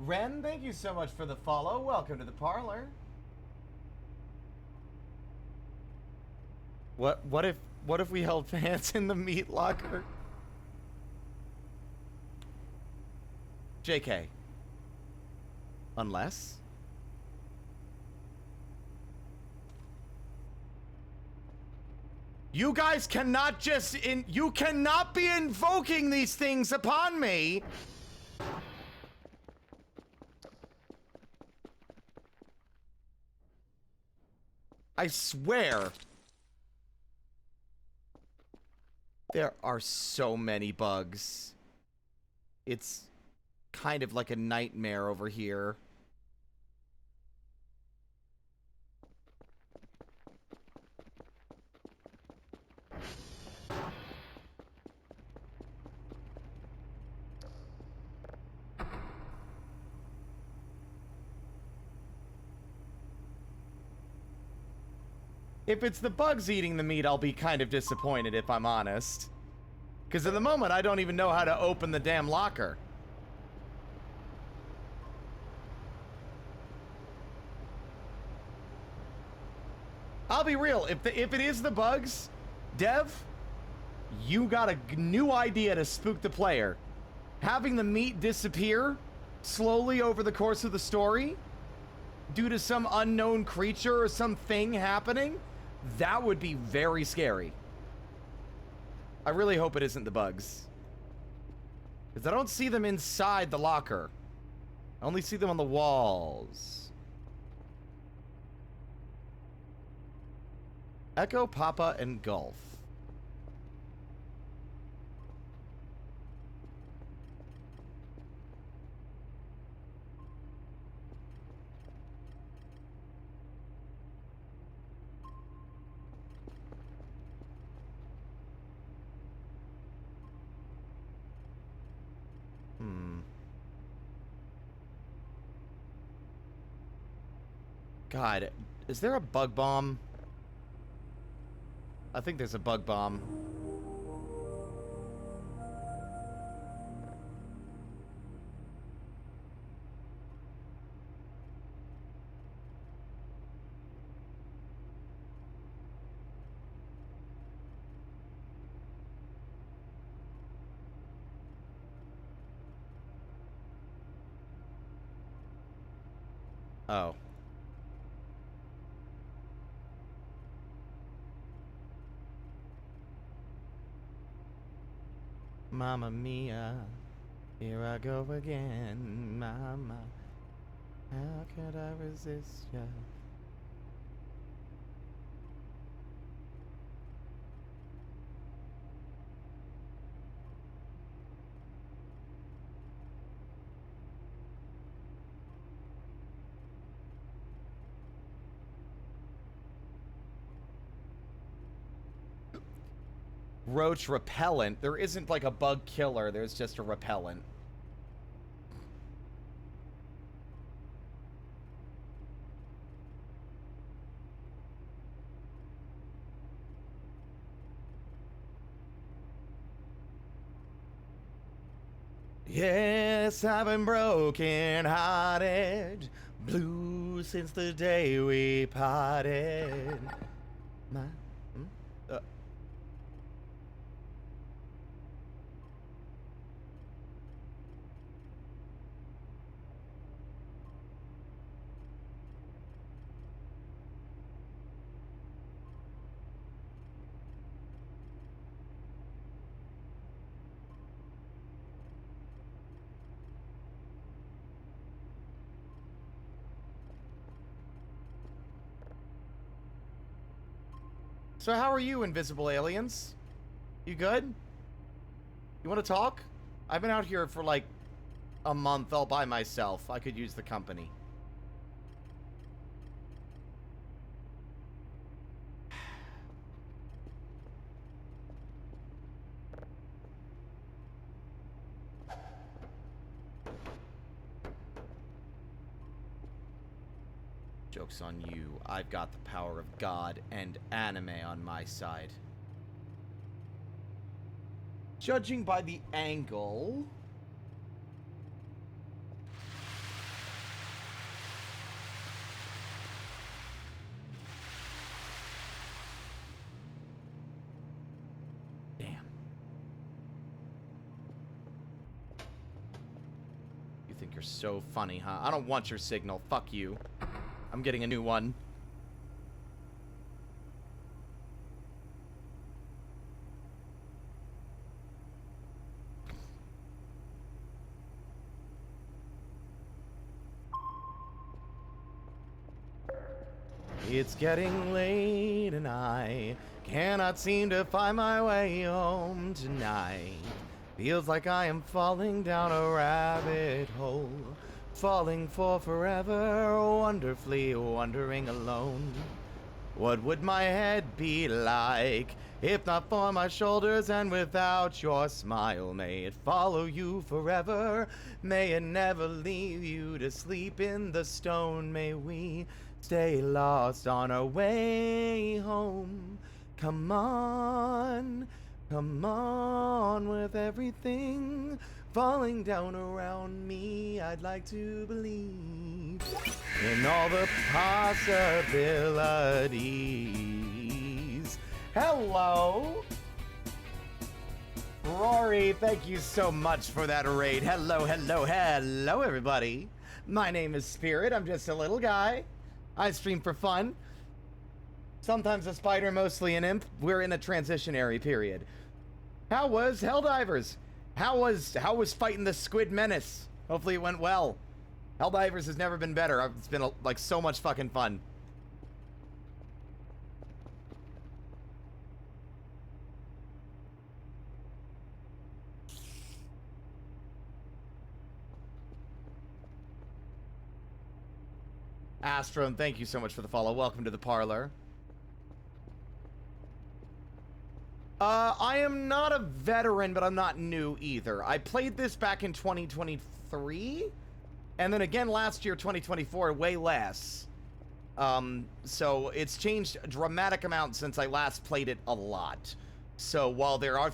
Ren, thank you so much for the follow. Welcome to the parlor. What if we held hands in the meat locker? JK. Unless you guys cannot you cannot be invoking these things upon me. I swear. There are so many bugs. It's kind of like a nightmare over here. If it's the bugs eating the meat, I'll be kind of disappointed, if I'm honest. Because at the moment, I don't even know how to open the damn locker. I'll be real, if it is the bugs, Dev, you got a new idea to spook the player. Having the meat disappear slowly over the course of the story, due to some unknown creature or something happening, that would be very scary. I really hope it isn't the bugs. Because I don't see them inside the locker. I only see them on the walls. Echo, Papa, and Golf. God, is there a bug bomb? I think there's a bug bomb. Oh. Mamma mia, here I go again, mama. How could I resist ya? Roach repellent. There isn't like a bug killer, there's just a repellent. Yes, I've been broken hearted, blue since the day we parted. My So how are you, invisible aliens? You good? You want to talk? I've been out here for like a month all by myself. I could use the company. Joke's on you. I've got the power of God and anime on my side. Judging by the angle... You're so funny, huh? I don't want your signal. Fuck you. I'm getting a new one. It's getting late and I cannot seem to find my way home tonight. Feels like I am falling down a rabbit hole, falling for forever, wonderfully wandering alone. What would my head be like if not for my shoulders and without your smile? May it follow you forever, may it never leave you to sleep in the stone. May we stay lost on our way home. Come on with everything falling down around me. I'd like to believe in all the possibilities. Hello, Rory, thank you so much for that raid. Hello, everybody. My name is Spirit. I'm just a little guy. I stream for fun. Sometimes a spider, mostly an imp. We're in a transitionary period. How was Helldivers? How was fighting the Squid Menace? Hopefully it went well. Helldivers has never been better. It's been like so much fucking fun. Astrom, thank you so much for the follow. Welcome to the parlor. I am not a veteran, but I'm not new either. I played this back in 2023, and then again last year, 2024, way less. So it's changed a dramatic amount since I last played it a lot. So while there are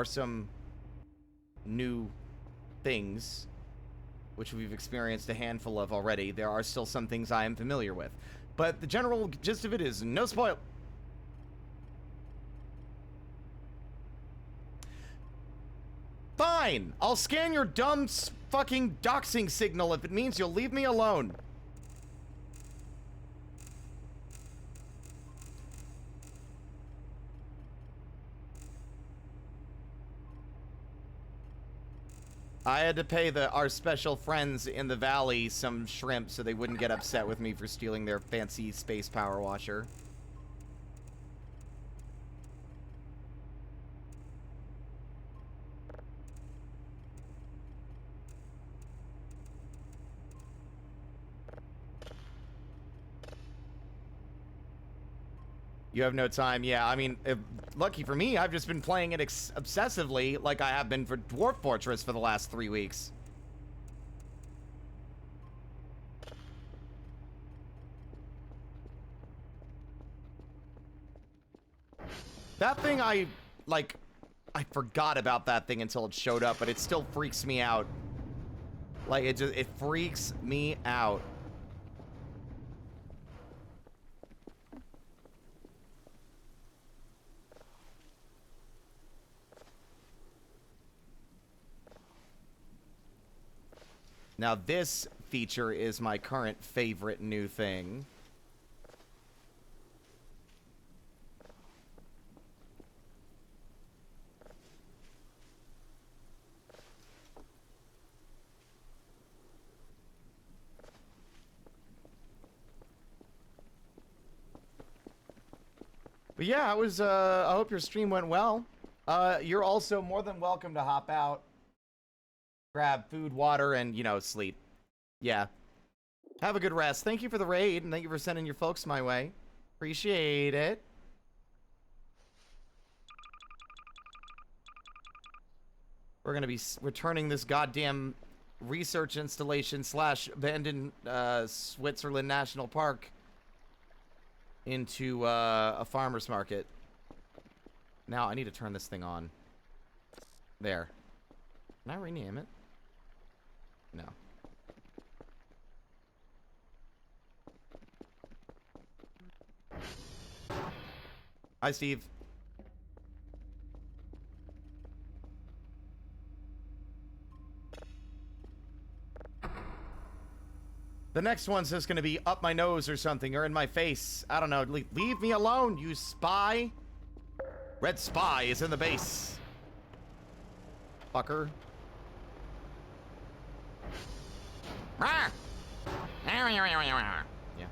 some new things, which we've experienced a handful of already, there are still some things I am familiar with. But the general gist of it is no spoil. Fine! I'll scan your dumb fucking doxing signal if it means you'll leave me alone. I had to pay our special friends in the valley some shrimp so they wouldn't get upset with me for stealing their fancy space power washer. You have no time. Yeah, I mean, lucky for me, I've just been playing it obsessively like I have been for Dwarf Fortress for the last 3 weeks. That thing, I forgot about that thing until it showed up, but it still freaks me out. Like, it freaks me out. Now, this feature is my current favorite new thing. But yeah, it was, I hope your stream went well. You're also more than welcome to hop out, grab food, water, and, you know, sleep. Yeah. Have a good rest. Thank you for the raid, and thank you for sending your folks my way. Appreciate it. We're gonna be returning this goddamn research installation / abandoned Switzerland National Park into a farmer's market. Now I need to turn this thing on. There. Can I rename it? No. Hi, Steve. The next one's just gonna be up my nose or something, or in my face. I don't know. Leave me alone, you spy. Red spy is in the base. Fucker. Ah! Yeah.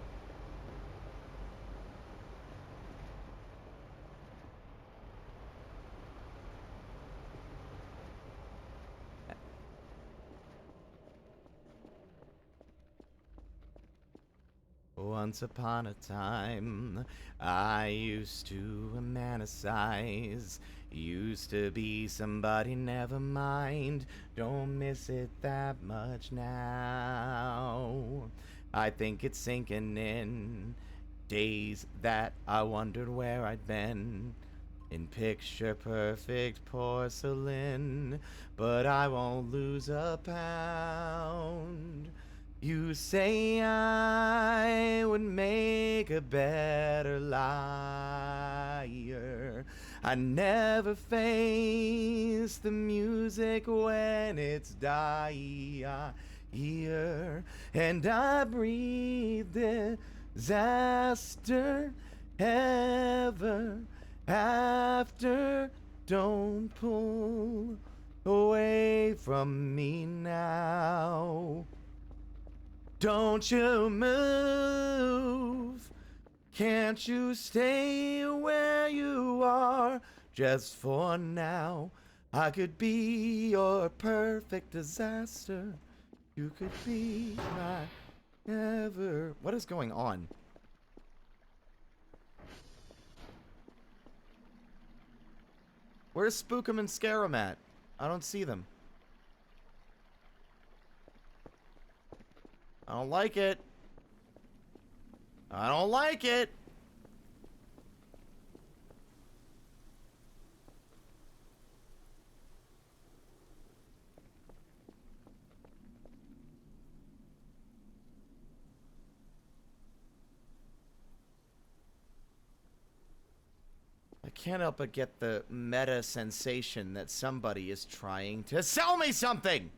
Once upon a time, I used to romanticize. Used to be somebody, never mind. Don't miss it that much now. I think it's sinking in. Days that I wondered where I'd been. In picture perfect porcelain. But I won't lose a pound. You say I would make a better liar. I never face the music when it's dire. And I breathe disaster ever after. Don't pull away from me now. Don't you move. Can't you stay where you are just for now? I could be your perfect disaster. You could be my ever. What is going on? Where's Spook 'em and Scare 'em at? I don't see them. I don't like it. I don't like it. I can't help but get the meta sensation that somebody is trying to sell me something.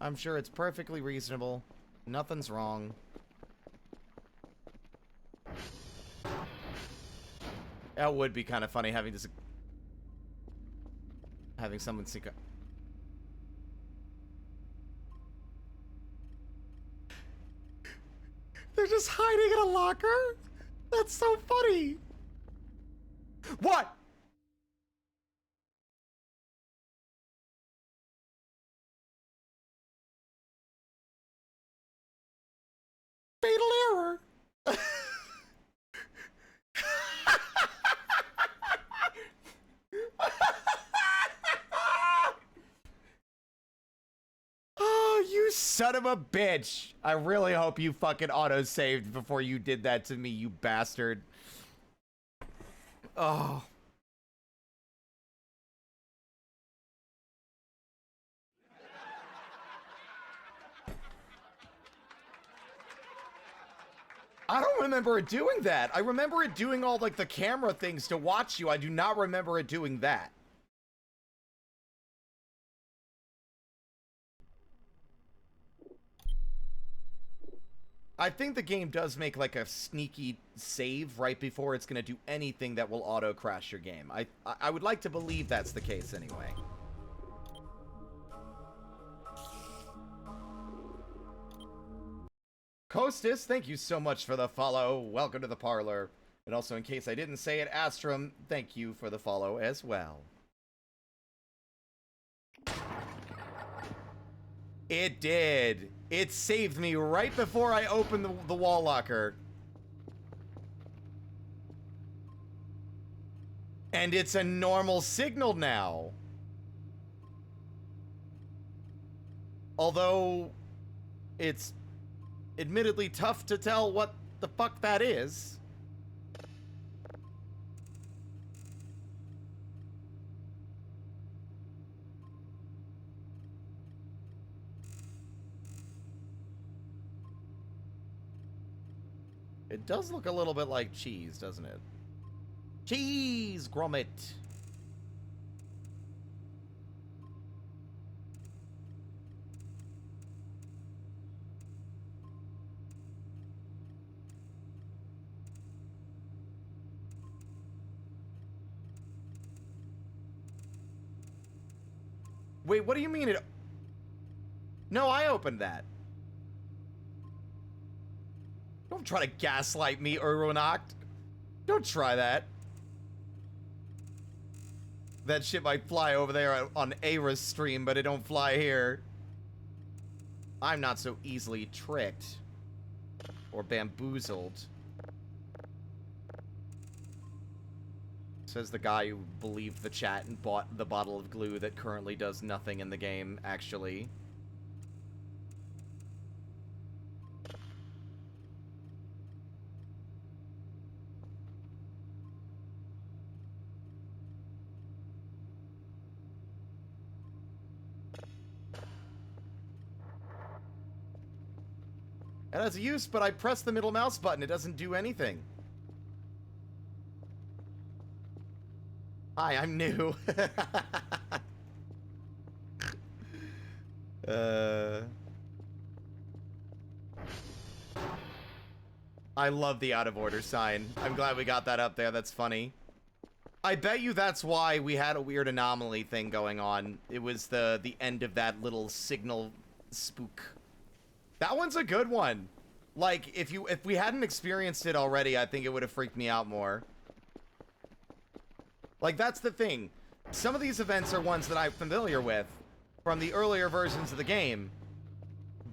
I'm sure it's perfectly reasonable. Nothing's wrong. That would be kind of funny having this... having someone sneak up. They're just hiding in a locker? That's so funny. What? Fatal error. Oh, you son of a bitch. I really hope you fucking auto-saved before you did that to me, you bastard. Oh. I don't remember it doing that. I remember it doing all, like, the camera things to watch you. I do not remember it doing that. I think the game does make, like, a sneaky save right before it's going to do anything that will auto-crash your game. I would like to believe that's the case anyway. Costas, thank you so much for the follow. Welcome to the parlor. And also, in case I didn't say it, Astrum, thank you for the follow as well. It did. It saved me right before I opened the wall locker. And it's a normal signal now. Although, it's admittedly tough to tell what the fuck that is. It does look a little bit like cheese, doesn't it? Cheese grommet. Wait, what do you mean it... No, I opened that. Don't try to gaslight me, Urunoct. Don't try that. That shit might fly over there on Aira's stream, but it don't fly here. I'm not so easily tricked. Or bamboozled. Says the guy who believed the chat and bought the bottle of glue that currently does nothing in the game, actually. It has a use, but I press the middle mouse button. It doesn't do anything. Hi, I'm new. I love the out of order sign. I'm glad we got that up there. That's funny. I bet you that's why we had a weird anomaly thing going on. It was the end of that little signal spook. That one's a good one. Like, if we hadn't experienced it already, I think it would have freaked me out more. Like, that's the thing. Some of these events are ones that I'm familiar with from the earlier versions of the game,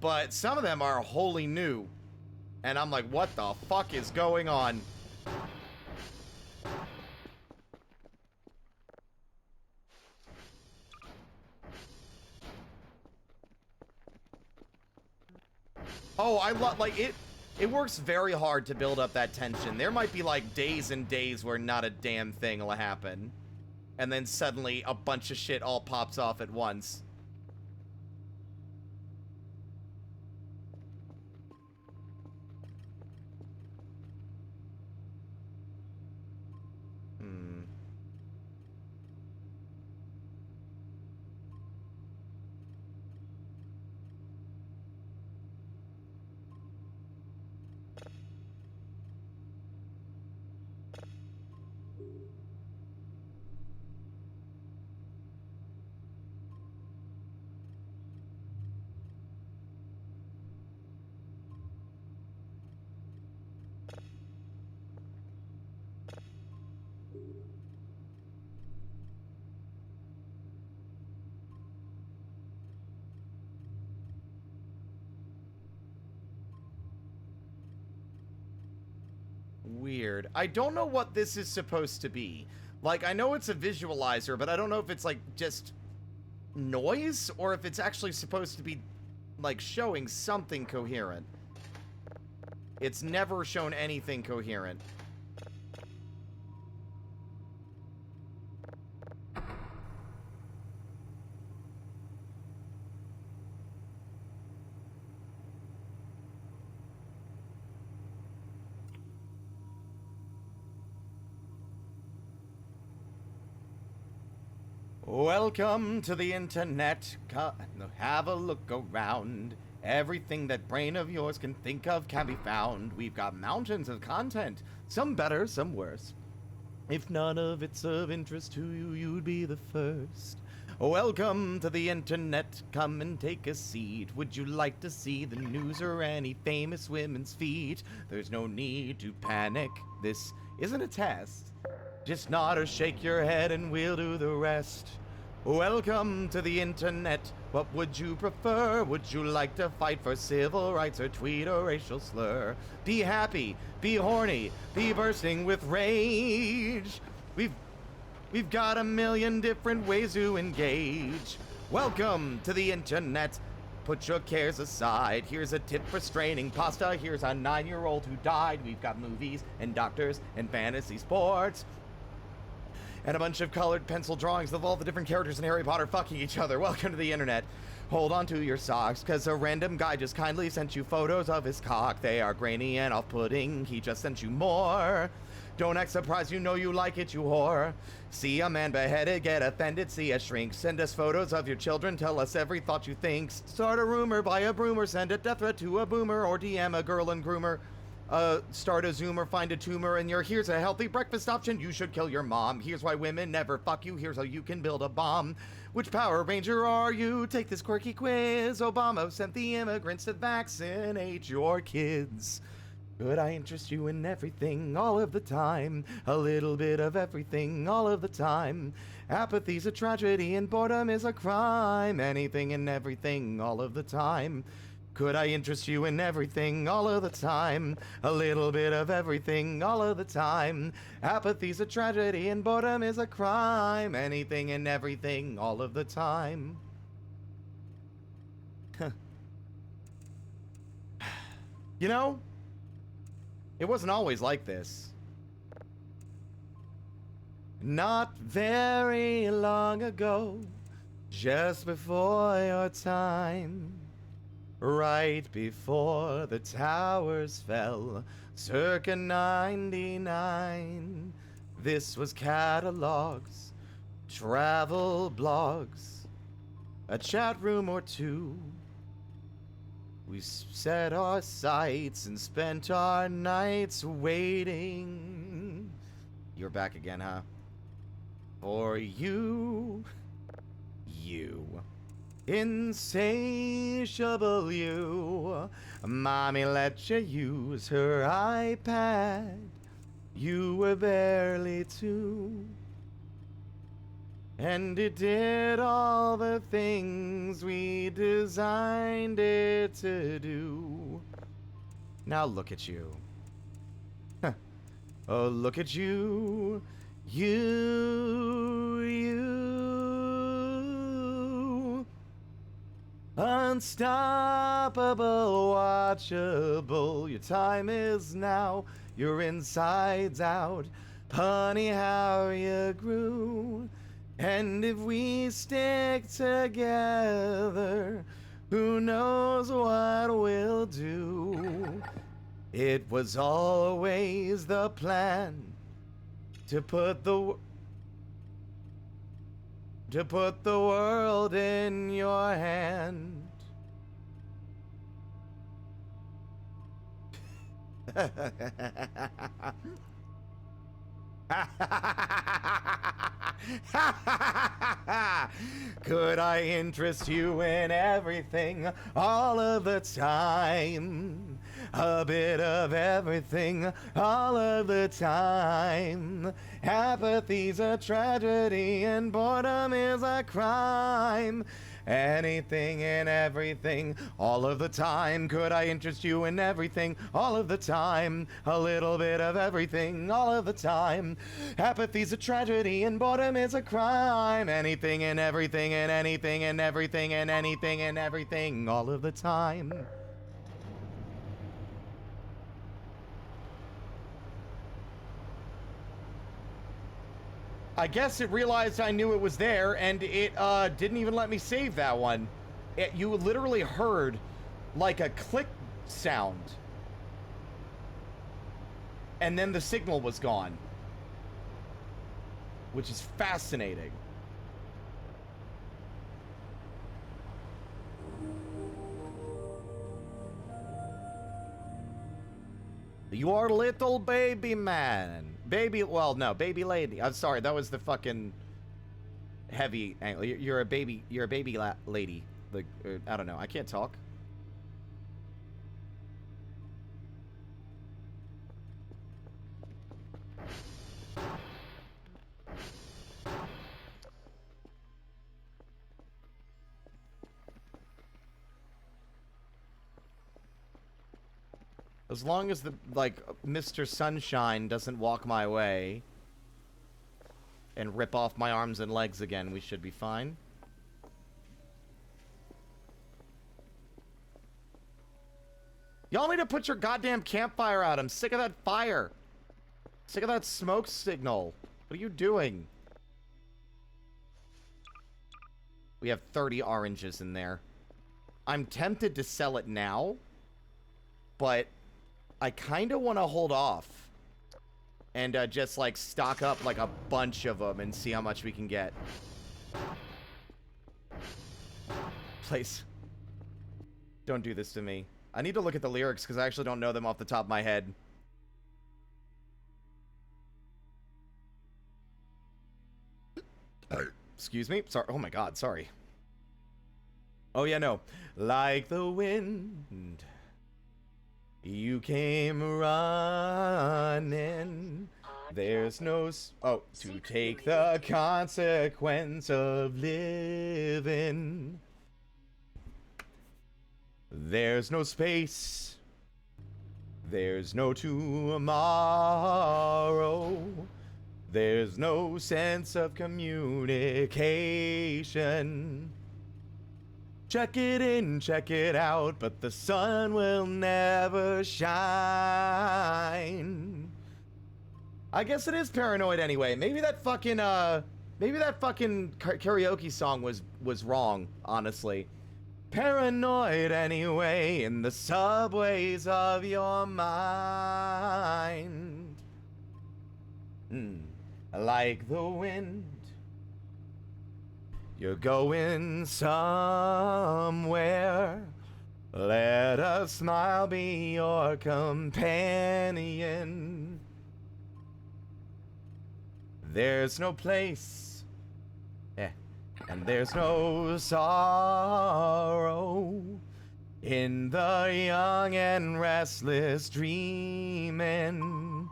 but some of them are wholly new. And I'm like, what the fuck is going on? Oh, I love, like, it works very hard to build up that tension. There might be, like, days and days where not a damn thing will happen. And then suddenly a bunch of shit all pops off at once. Weird. I don't know what this is supposed to be. Like, I know it's a visualizer, but I don't know if it's, like, just noise or if it's actually supposed to be, like, showing something coherent. It's never shown anything coherent. Welcome to the internet. Have a look around. Everything that brain of yours can think of can be found. We've got mountains of content, some better, some worse. If none of it's of interest to you, you'd be the first. Welcome to the internet. Come and take a seat. Would you like to see the news or any famous women's feet? There's no need to panic. This isn't a test. Just nod or shake your head and we'll do the rest. Welcome to the internet. What would you prefer? Would you like to fight for civil rights or tweet a racial slur? Be happy, be horny, be bursting with rage. We've got a million different ways to engage. Welcome to the internet. Put your cares aside. Here's a tip for straining pasta. Here's a 9-year-old who died. We've got movies and doctors and fantasy sports. And a bunch of colored pencil drawings of all the different characters in Harry Potter fucking each other. Welcome to the internet. Hold on to your socks, cause a random guy just kindly sent you photos of his cock. They are grainy and off-putting, he just sent you more. Don't act surprised, you know you like it, you whore. See a man beheaded, get offended, see a shrink. Send us photos of your children, tell us every thought you think. Start a rumor, buy a broomer, send a death threat to a boomer, or DM a girl and groomer. Start a Zoomer, find a tumor in your here's a healthy breakfast option, you should kill your mom. Here's why women never fuck you, here's how you can build a bomb. Which Power Ranger are you? Take this quirky quiz. Obama sent the immigrants to vaccinate your kids. Could I interest you in everything all of the time? A little bit of everything all of the time. Apathy's a tragedy and boredom is a crime. Anything and everything all of the time. Could I interest you in everything all of the time? A little bit of everything all of the time. Apathy's a tragedy and boredom is a crime. Anything and everything all of the time. You know, it wasn't always like this. Not very long ago, just before your time. Right before the towers fell, circa 99. This was catalogs, travel blogs, a chat room or two. We set our sights and spent our nights waiting. You're back again, huh? For you. Insatiable you. Mommy let you use her iPad. You were barely 2. And it did all the things we designed it to do. Now look at you. Oh, look at you. You. Unstoppable, watchable. Your time is now. Your insides out. Honey, how you grew. And if we stick together, who knows what we'll do. It was always the plan to put the world in your hand. Could I interest you in everything all of the time? A bit of everything all of the time. Apathy's a tragedy and boredom is a crime. Anything and everything all of the time. Could I interest you in everything all of the time? A little bit of everything all of the time. Apathy's a tragedy and boredom is a crime. Anything and everything and anything and everything and anything and everything all of the time. I guess it realized I knew it was there, and it didn't even let me save that one. You literally heard like a click sound. And then the signal was gone. Which is fascinating. Your little baby man. Baby, well, no, baby lady. I'm sorry, that was the fucking heavy angle. You're a baby lady. Like, I don't know, I can't talk. As long as the, like, Mr. Sunshine doesn't walk my way and rip off my arms and legs again, we should be fine. Y'all need to put your goddamn campfire out. I'm sick of that fire. Sick of that smoke signal. What are you doing? We have 30 oranges in there. I'm tempted to sell it now, but I kind of want to hold off and just like stock up like a bunch of them and see how much we can get. Please. Don't do this to me. I need to look at the lyrics because I actually don't know them off the top of my head. Excuse me? Sorry. Oh my god, sorry. Oh yeah, no. Like the wind, you came running. There's no... to take the consequence of living. There's no space. There's no tomorrow. There's no sense of communication. Check it in, check it out, but the sun will never shine. I guess it is paranoid anyway. Maybe that fucking karaoke song was wrong, honestly. Paranoid anyway in the subways of your mind. Like the wind, you're going somewhere. Let a smile be your companion. There's no place, and there's no sorrow in the young and restless dreaming.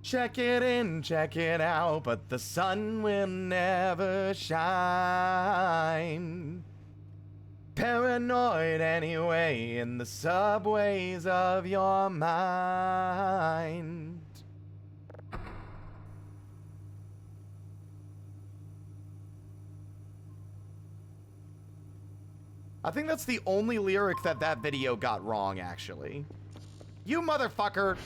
Check it in, check it out, but the sun will never shine. Paranoid anyway in the subways of your mind. I think that's the only lyric that video got wrong, actually. You motherfucker!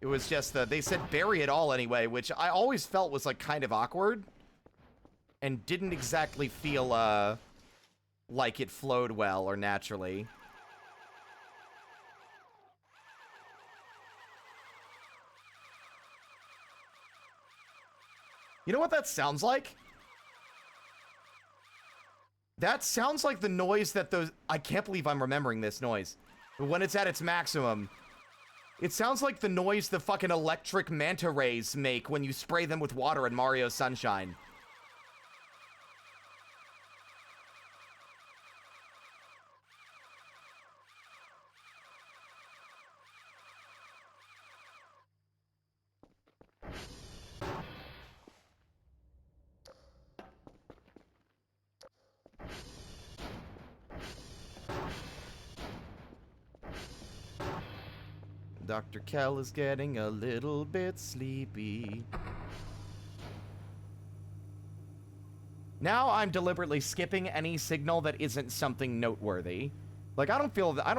It was just they said bury it all anyway, which I always felt was like kind of awkward and didn't exactly feel like it flowed well or naturally. You know what that sounds like? That sounds like the noise that those... I can't believe I'm remembering this noise. When it's at its maximum. It sounds like the noise the fucking electric manta rays make when you spray them with water in Mario Sunshine. Dr. Kell is getting a little bit sleepy. Now I'm deliberately skipping any signal that isn't something noteworthy. Like, I don't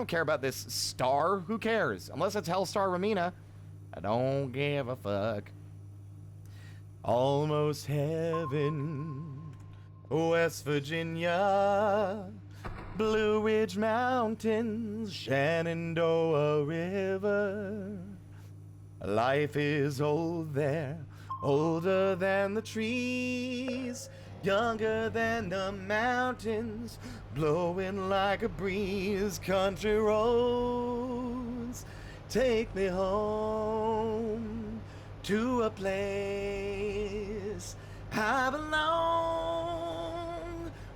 care about this star. Who cares? Unless it's Hellstar Ramina. I don't give a fuck. Almost heaven, West Virginia. Blue Ridge Mountains, Shenandoah River. Life is old there, older than the trees, younger than the mountains, blowing like a breeze. Country roads, take me home to a place I belong.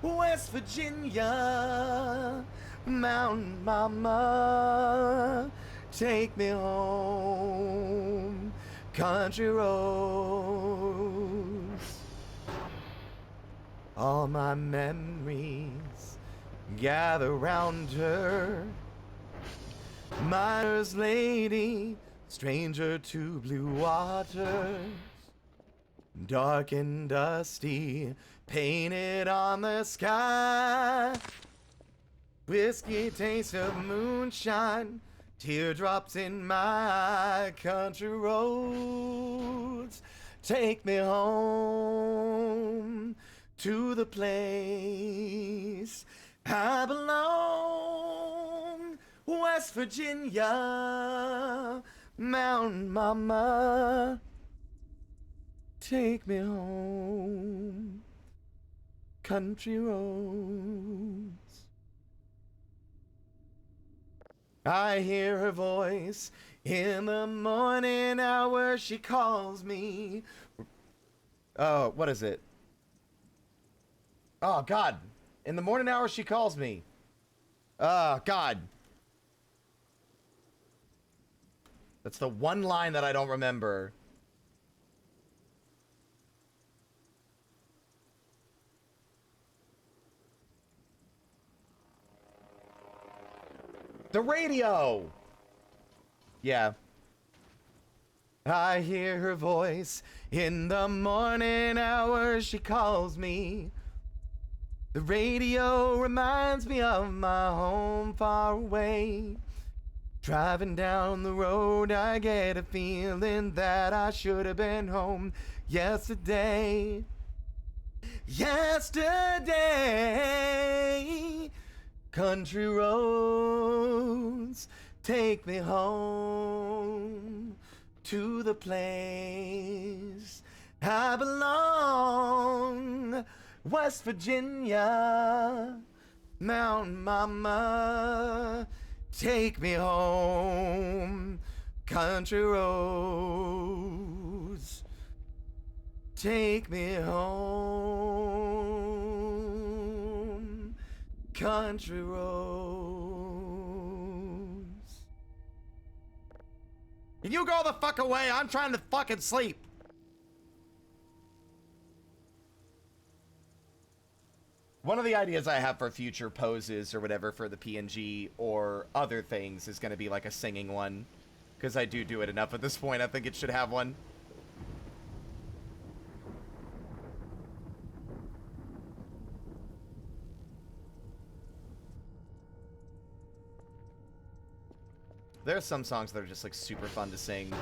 West Virginia, Mountain Mama, take me home, country roads. All my memories gather round her, miner's lady, stranger to blue waters, dark and dusty, painted on the sky. Whiskey taste of moonshine, teardrops in my country roads. Take me home to the place I belong. West Virginia, Mountain Mama, take me home. Country roads. I hear her voice in the morning hour. She calls me. Oh, what is it? Oh, God. In the morning hour, she calls me. Oh, God. That's the one line that I don't remember. The radio! Yeah. I hear her voice in the morning hour. She calls me. The radio reminds me of my home far away. Driving down the road, I get a feeling that I should have been home yesterday. Yesterday, country roads take me home to the place I belong. West Virginia, Mountain Mama, take me home. Country roads, take me home. Country roads. Can you go the fuck away? I'm trying to fucking sleep. One of the ideas I have for future poses or whatever for the PNG or other things is going to be like a singing one. Because I do it enough at this point. I think it should have one. There are some songs that are just like super fun to sing.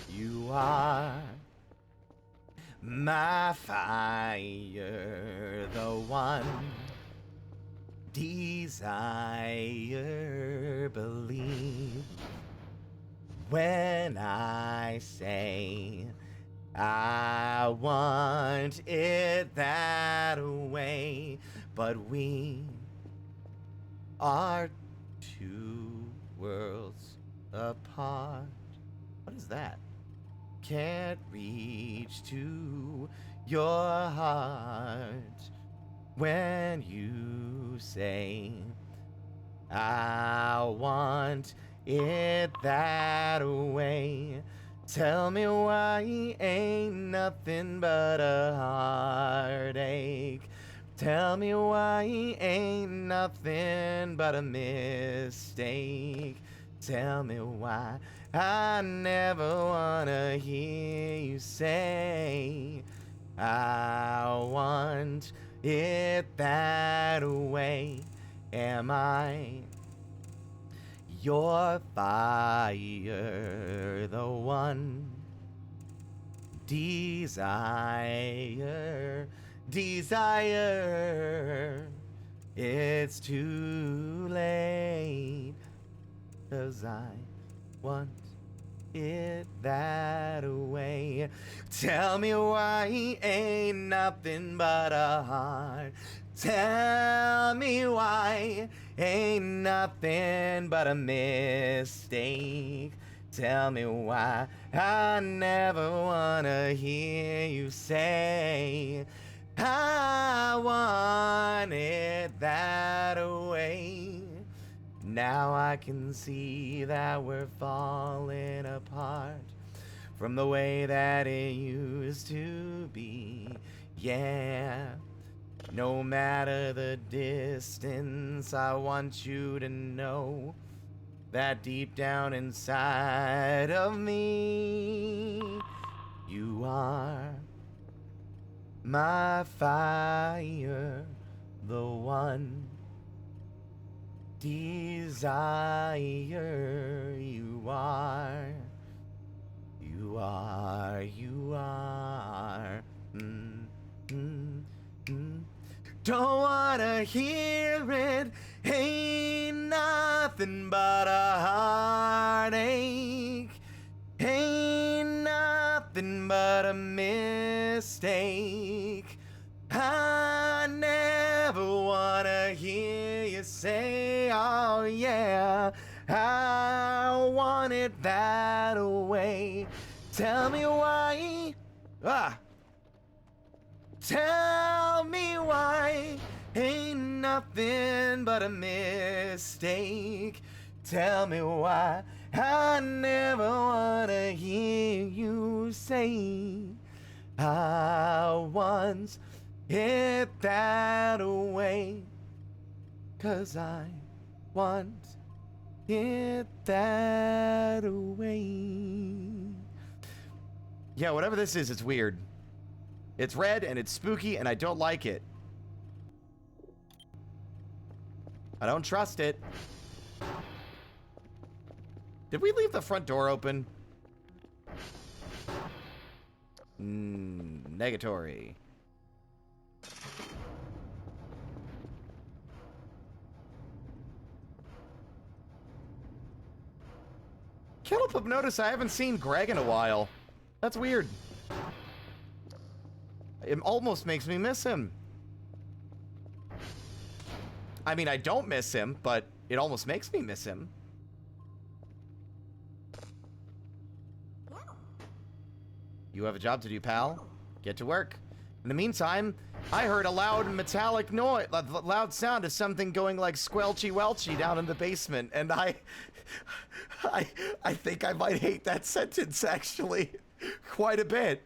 You are my fire, the one desire, believe when I say I want it that way, but we are two worlds apart. What is that? Can't reach to your heart when you say I want it that way. Tell me why ain't nothing but a heartache. Tell me why ain't nothing but a mistake. Tell me why I never wanna hear you say I want it that way. Am I your fire, the one desire, desire? It's too late, 'cause I want it that way. Tell me why ain't nothing but a heart. Tell me why ain't nothing but a mistake. Tell me why I never wanna hear you say I want it that way. Now I can see that we're falling apart from the way that it used to be. Yeah, no matter the distance, I want you to know that deep down inside of me, you are my fire, the one desire. You are. You are. You are. Don't wanna hear it. Ain't nothing but a heartache. Ain't nothing but a mistake. I never wanna hear you say, oh yeah, I want it that way. Tell me why. Tell me why. Ain't nothing but a mistake. Tell me why. I never wanna hear you say I once hit that way. 'Cause I want it that way. Yeah, whatever this is, it's weird. It's red and it's spooky and I don't like it. I don't trust it. Did we leave the front door open? Negatory. Can't help but notice I haven't seen Greg in a while. That's weird. It almost makes me miss him. I mean, I don't miss him, but it almost makes me miss him. You have a job to do, pal. Get to work. In the meantime, I heard a loud metallic noise, a loud sound of something going like squelchy welchy down in the basement, and I think I might hate that sentence actually, quite a bit.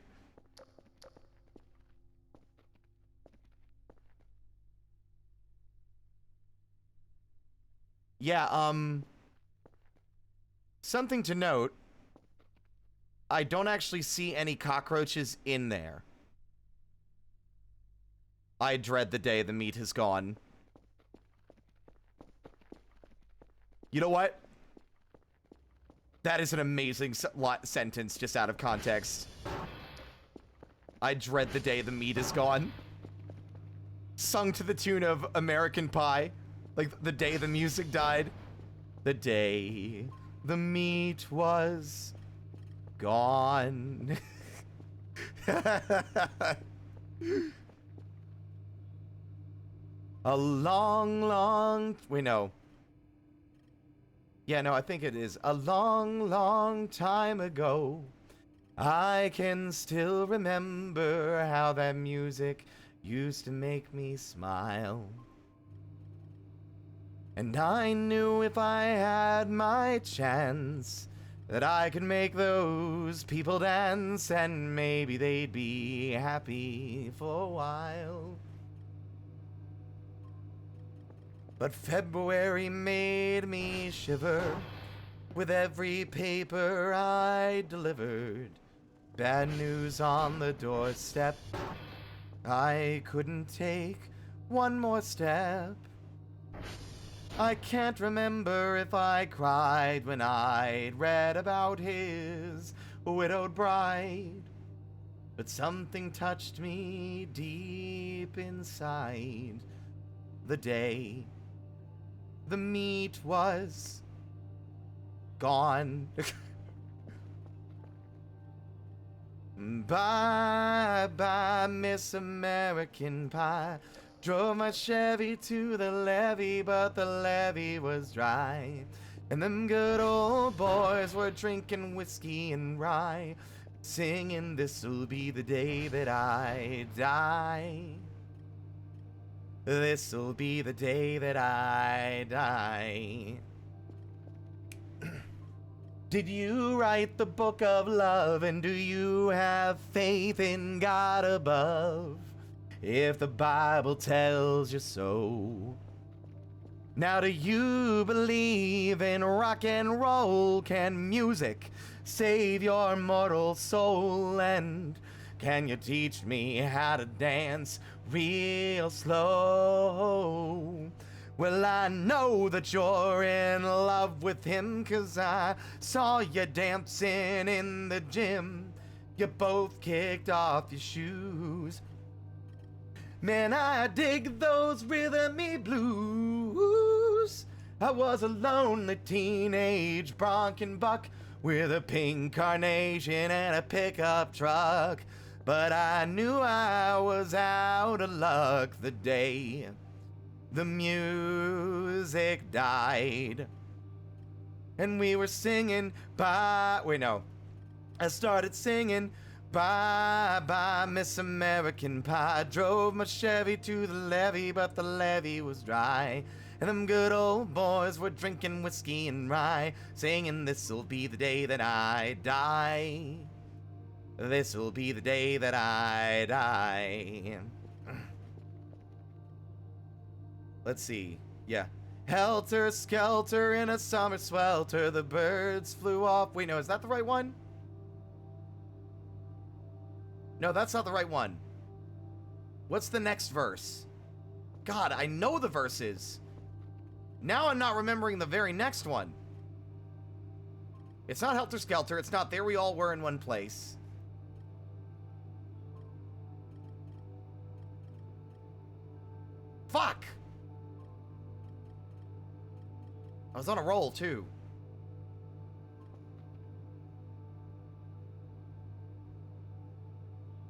Yeah, something to note. I don't actually see any cockroaches in there. I dread the day the meat is gone. You know what? That is an amazing sentence just out of context. I dread the day the meat is gone. Sung to the tune of American Pie. Like the day the music died. The day the meat was gone. A long... Wait, no. Yeah, no, I think it is. A long time ago, I can still remember how that music used to make me smile. And I knew if I had my chance that I could make those people dance, and maybe they'd be happy for a while. But February made me shiver with every paper I delivered. Bad news on the doorstep. I couldn't take one more step. I can't remember if I cried when I'd read about his widowed bride, but something touched me deep inside the day the meat was gone. Bye bye, Miss American Pie. Drove my Chevy to the levee, but the levee was dry. And them good old boys were drinking whiskey and rye, singing, "This'll be the day that I die. This'll be the day that I die." Did you write the book of love, and do you have faith in God above? If the Bible tells you so. Now do you believe in rock and roll? Can music save your mortal soul? And can you teach me how to dance real slow? Well, I know that you're in love with him, 'cause I saw you dancing in the gym. You both kicked off your shoes. Man, I dig those rhythmy blues. I was a lonely teenage bronkin' buck with a pink carnation and a pickup truck. But I knew I was out of luck the day the music died. And we were singing bye. Wait, no. I started singing bye bye, Miss American Pie. Drove my Chevy to the levee, but the levee was dry. And them good old boys were drinking whiskey and rye, singing, this'll be the day that I die. This'll be the day that I die. Let's see. Yeah. Helter skelter in a summer swelter, the birds flew off. Wait, no, is that the right one? No, that's not the right one. What's the next verse? God, I know the verses. Now I'm not remembering the very next one. It's not Helter Skelter. It's not There We All Were in One Place. Fuck! I was on a roll, too.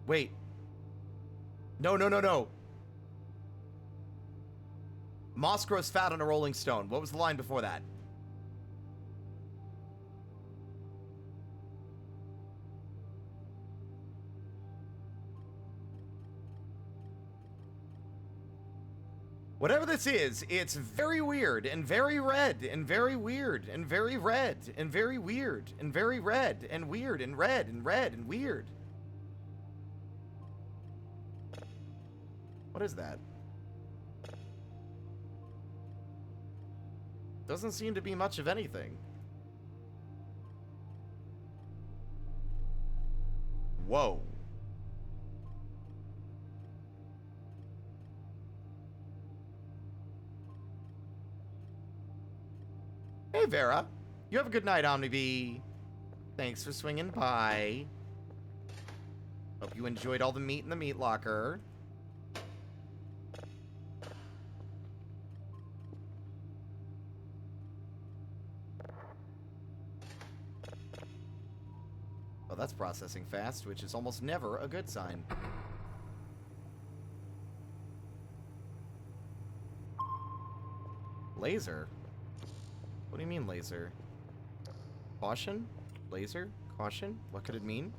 Wait. No. Moss grows fat on a rolling stone. What was the line before that? Whatever this is, it's very weird and very red and very weird and very red and very weird and very red and weird and red and red and weird. What is that? Doesn't seem to be much of anything. Whoa. Hey, Vera. You have a good night, Omnibee. Thanks for swinging by. Hope you enjoyed all the meat in the meat locker. Oh, that's processing fast, which is almost never a good sign. Laser? What do you mean, laser? Caution? Laser? Caution? What could it mean?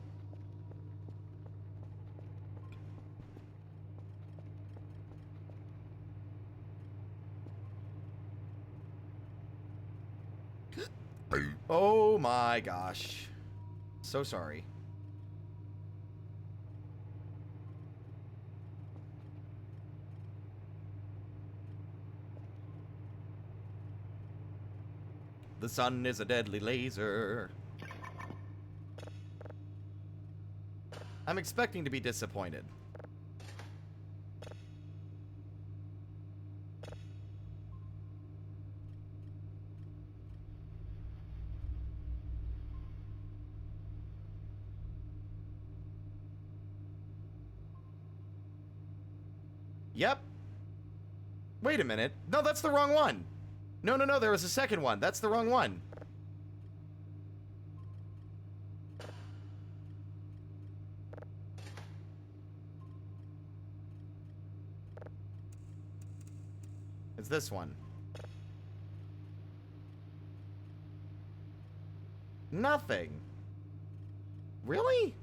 Oh my gosh. So sorry. The sun is a deadly laser. I'm expecting to be disappointed. Yep. Wait a minute. No, that's the wrong one. No, there was a second one. That's the wrong one. It's this one. Nothing. Really?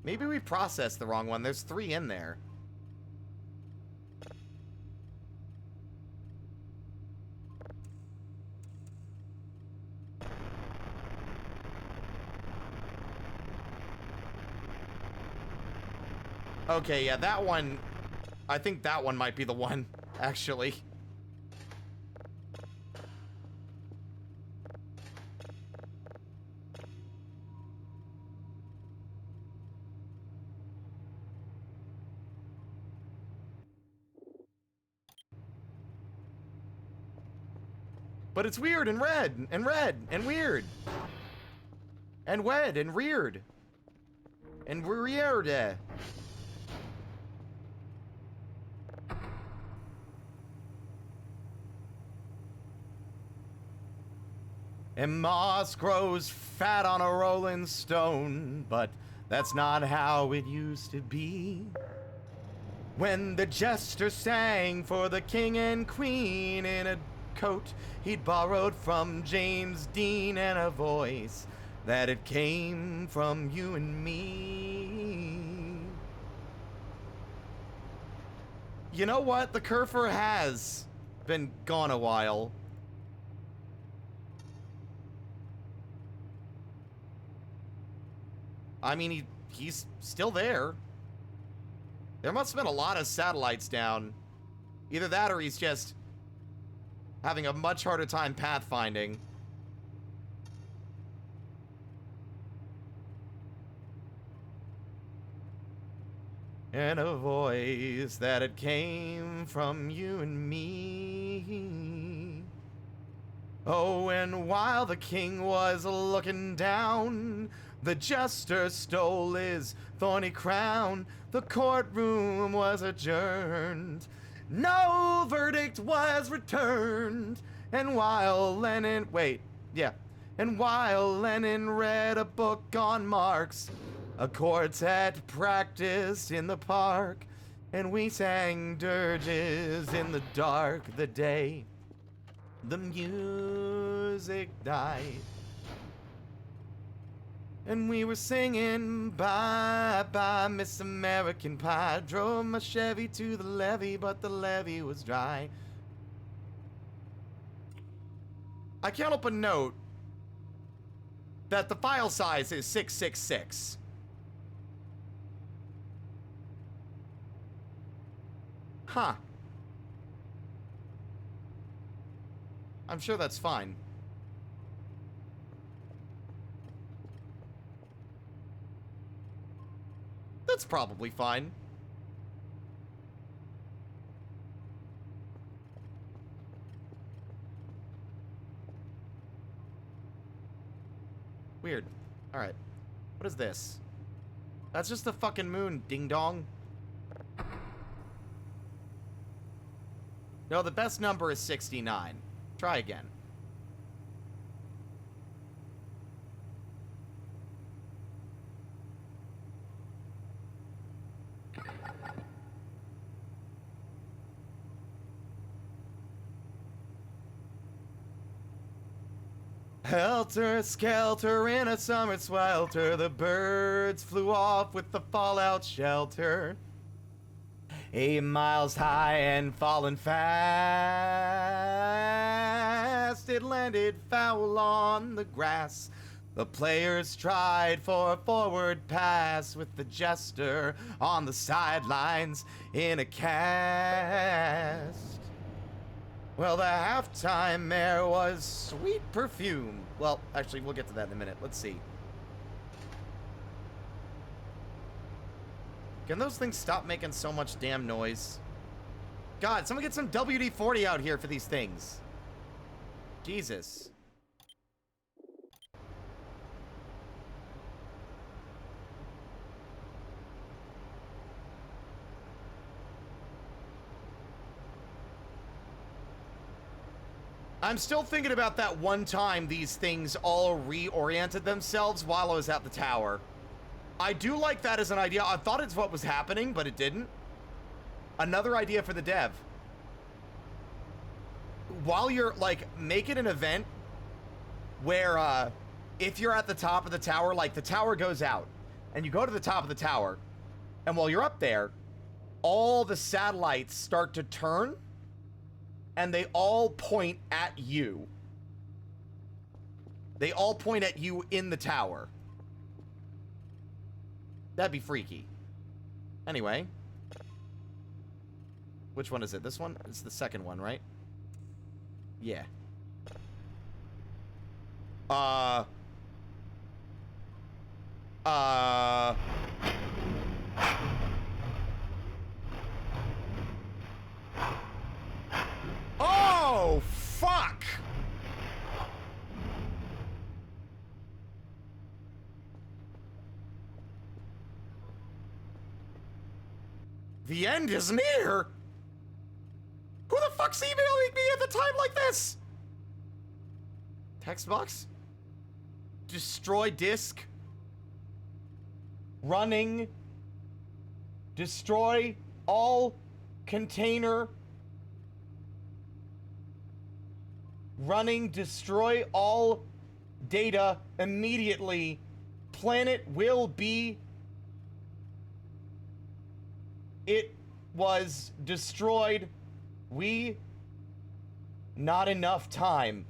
Maybe we processed the wrong one. There's 3 in there. Okay, yeah, that one... I think that one might be the one, actually. But it's weird and red and weird. And wed and reared. And weird. And moss grows fat on a rolling stone, but that's not how it used to be. When the jester sang for the king and queen in a coat he'd borrowed from James Dean, and a voice that it came from you and me. You know what? The Kerfer has been gone a while. I mean, he's still there. There must have been a lot of satellites down. Either that or he's just having a much harder time pathfinding. And a voice that it came from you and me. Oh, and while the king was looking down, the jester stole his thorny crown. The courtroom was adjourned. No verdict was returned. And while Lenin... Wait, yeah. And while Lenin read a book on Marx, a quartet practiced in the park, and we sang dirges in the dark the day the music died. And we were singing bye bye Miss American Pie. Drove my Chevy to the levee, but the levee was dry. I can't help but note that the file size is 666. Huh. I'm sure that's fine. That's probably fine. Weird. Alright. What is this? That's just the fucking moon, ding dong. No, the best number is 69. Try again. Helter skelter in a summer swelter, the birds flew off with the fallout shelter. 8 miles high and falling fast, it landed foul on the grass. The players tried for a forward pass with the jester on the sidelines in a cast. Well, the halftime air was sweet perfume. Well, actually, we'll get to that in a minute. Let's see. Can those things stop making so much damn noise? God, someone get some WD-40 out here for these things. Jesus. I'm still thinking about that one time these things all reoriented themselves while I was at the tower. I do like that as an idea. I thought it's what was happening, but it didn't. Another idea for the dev. While you're, like, making an event where, if you're at the top of the tower, like, the tower goes out, and you go to the top of the tower, and while you're up there, all the satellites start to turn, and they all point at you. They all point at you in the tower. That'd be freaky. Anyway. Which one is it? This one? It's the second one, right? Yeah. Oh, fuck! The end is near? Who the fuck's emailing me at a time like this? Text box? Destroy disk? Running? Destroy all container? Running, destroy all data immediately. Planet will be... It was destroyed. We... Not enough time.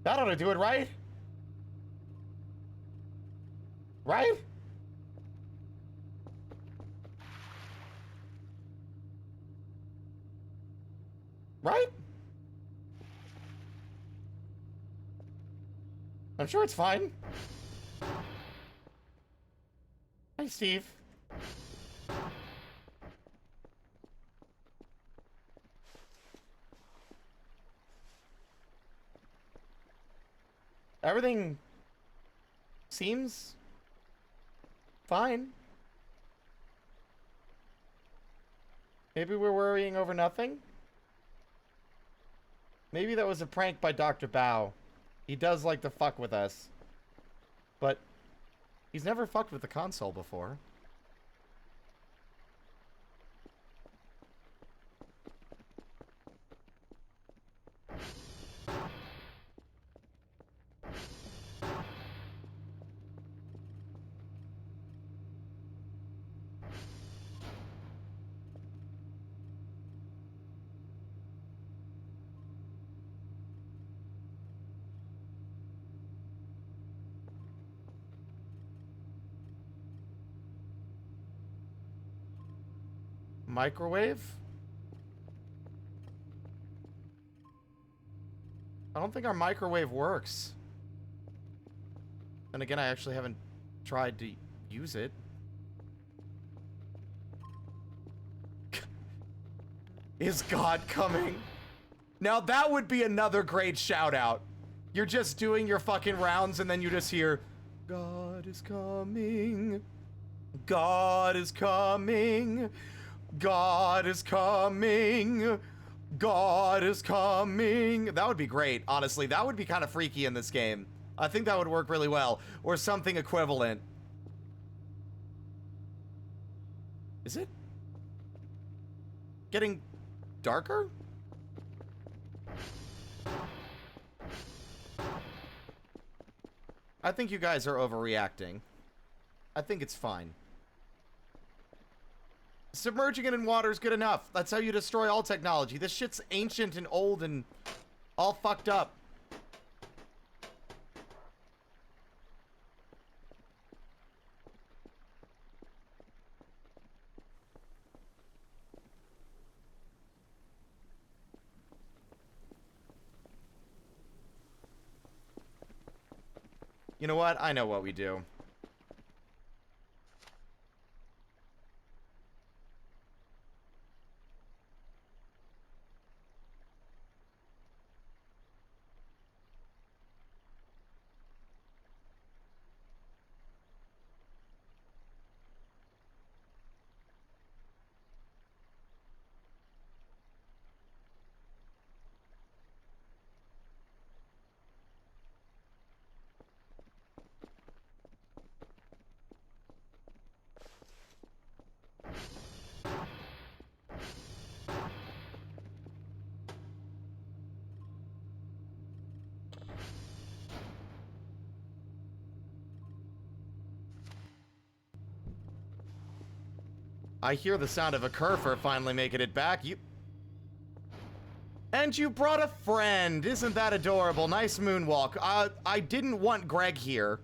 That ought to do it, right? Right? Right? I'm sure it's fine. Hi, Steve. Everything seems fine. Maybe we're worrying over nothing? Maybe that was a prank by Dr. Bao. He does like to fuck with us. But he's never fucked with the console before. Microwave? I don't think our microwave works. And again, I actually haven't tried to use it. Is God coming? Now that would be another great shout out. You're just doing your fucking rounds and then you just hear, God is coming. God is coming. God is coming. God is coming. That would be great, honestly. That would be kind of freaky in this game. I think that would work really well. Or something equivalent. Is it getting darker? I think you guys are overreacting. I think it's fine. Submerging it in water is good enough. That's how you destroy all technology. This shit's ancient and old and all fucked up. You know what? I know what we do. I hear the sound of a Kerfer finally making it back. And you brought a friend. Isn't that adorable? Nice moonwalk. I didn't want Greg here.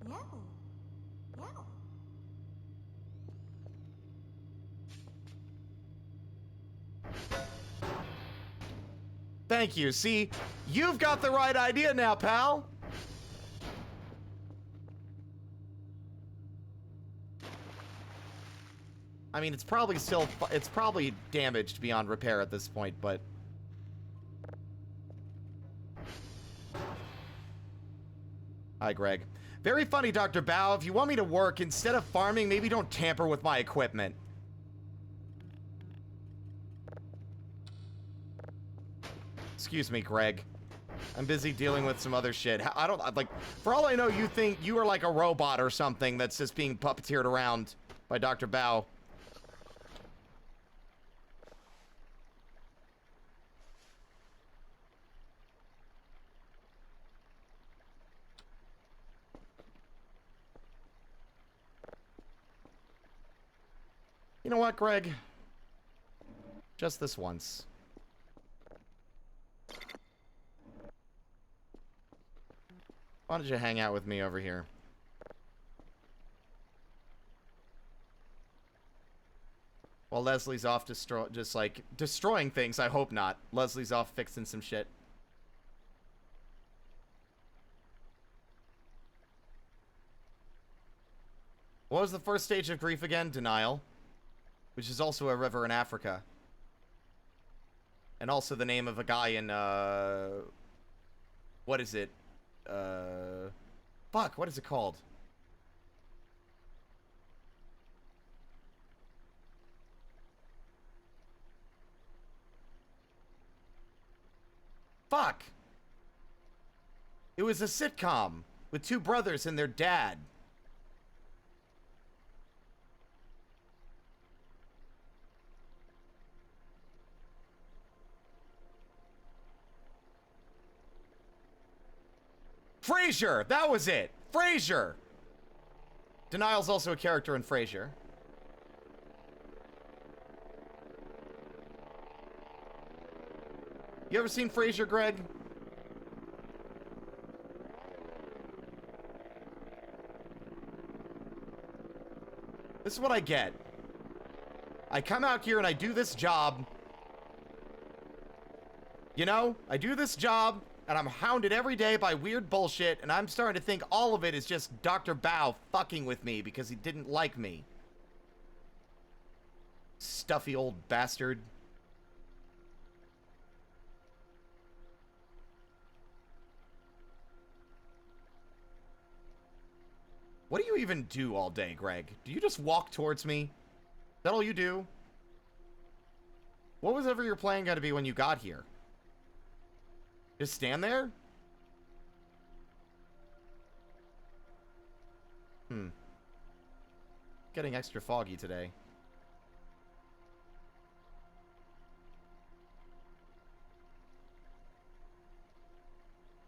No. No. Thank you. See, you've got the right idea now, pal. I mean, it's probably damaged beyond repair at this point, but... Hi, Greg. Very funny, Dr. Bao. If you want me to work, instead of farming, maybe don't tamper with my equipment. Excuse me, Greg. I'm busy dealing with some other shit. I don't, like, for all I know, you think you are like a robot or something that's just being puppeteered around by Dr. Bao. You know what, Greg? Just this once. Why don't you hang out with me over here? While Leslie's off just like destroying things, I hope not. Leslie's off fixing some shit. What was the first stage of grief again? Denial. Which is also a river in Africa. And also the name of a guy in, what is it? Fuck, what is it called? Fuck! It was a sitcom with two brothers and their dad. Frasier! That was it! Frasier! Denial's also a character in Frasier. You ever seen Frasier, Greg? This is what I get. I come out here and I do this job. You know? I do this job, and I'm hounded every day by weird bullshit, and I'm starting to think all of it is just Dr. Bao fucking with me because he didn't like me. Stuffy old bastard. What do you even do all day, Greg? Do you just walk towards me? Is that all you do? What was ever your plan going to be when you got here? Just stand there? Getting extra foggy today.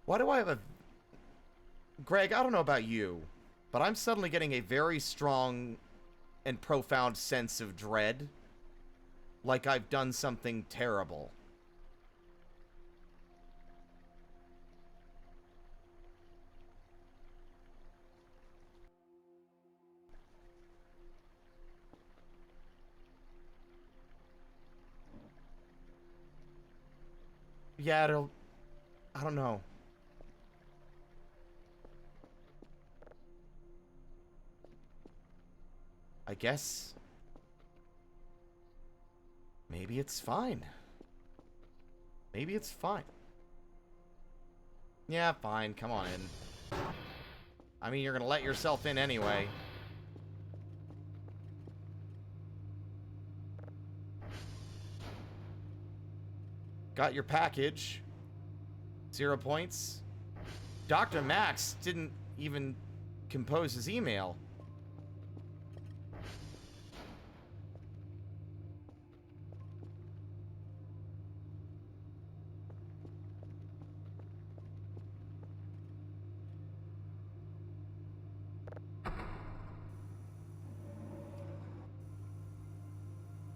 Why do I have a... Greg, I don't know about you, but I'm suddenly getting a very strong and profound sense of dread. Like I've done something terrible. Yeah, I don't know. I guess maybe it's fine. Maybe it's fine. Yeah, fine. Come on in. I mean, you're gonna let yourself in anyway. Got your package. 0 points. Dr. Max didn't even compose his email.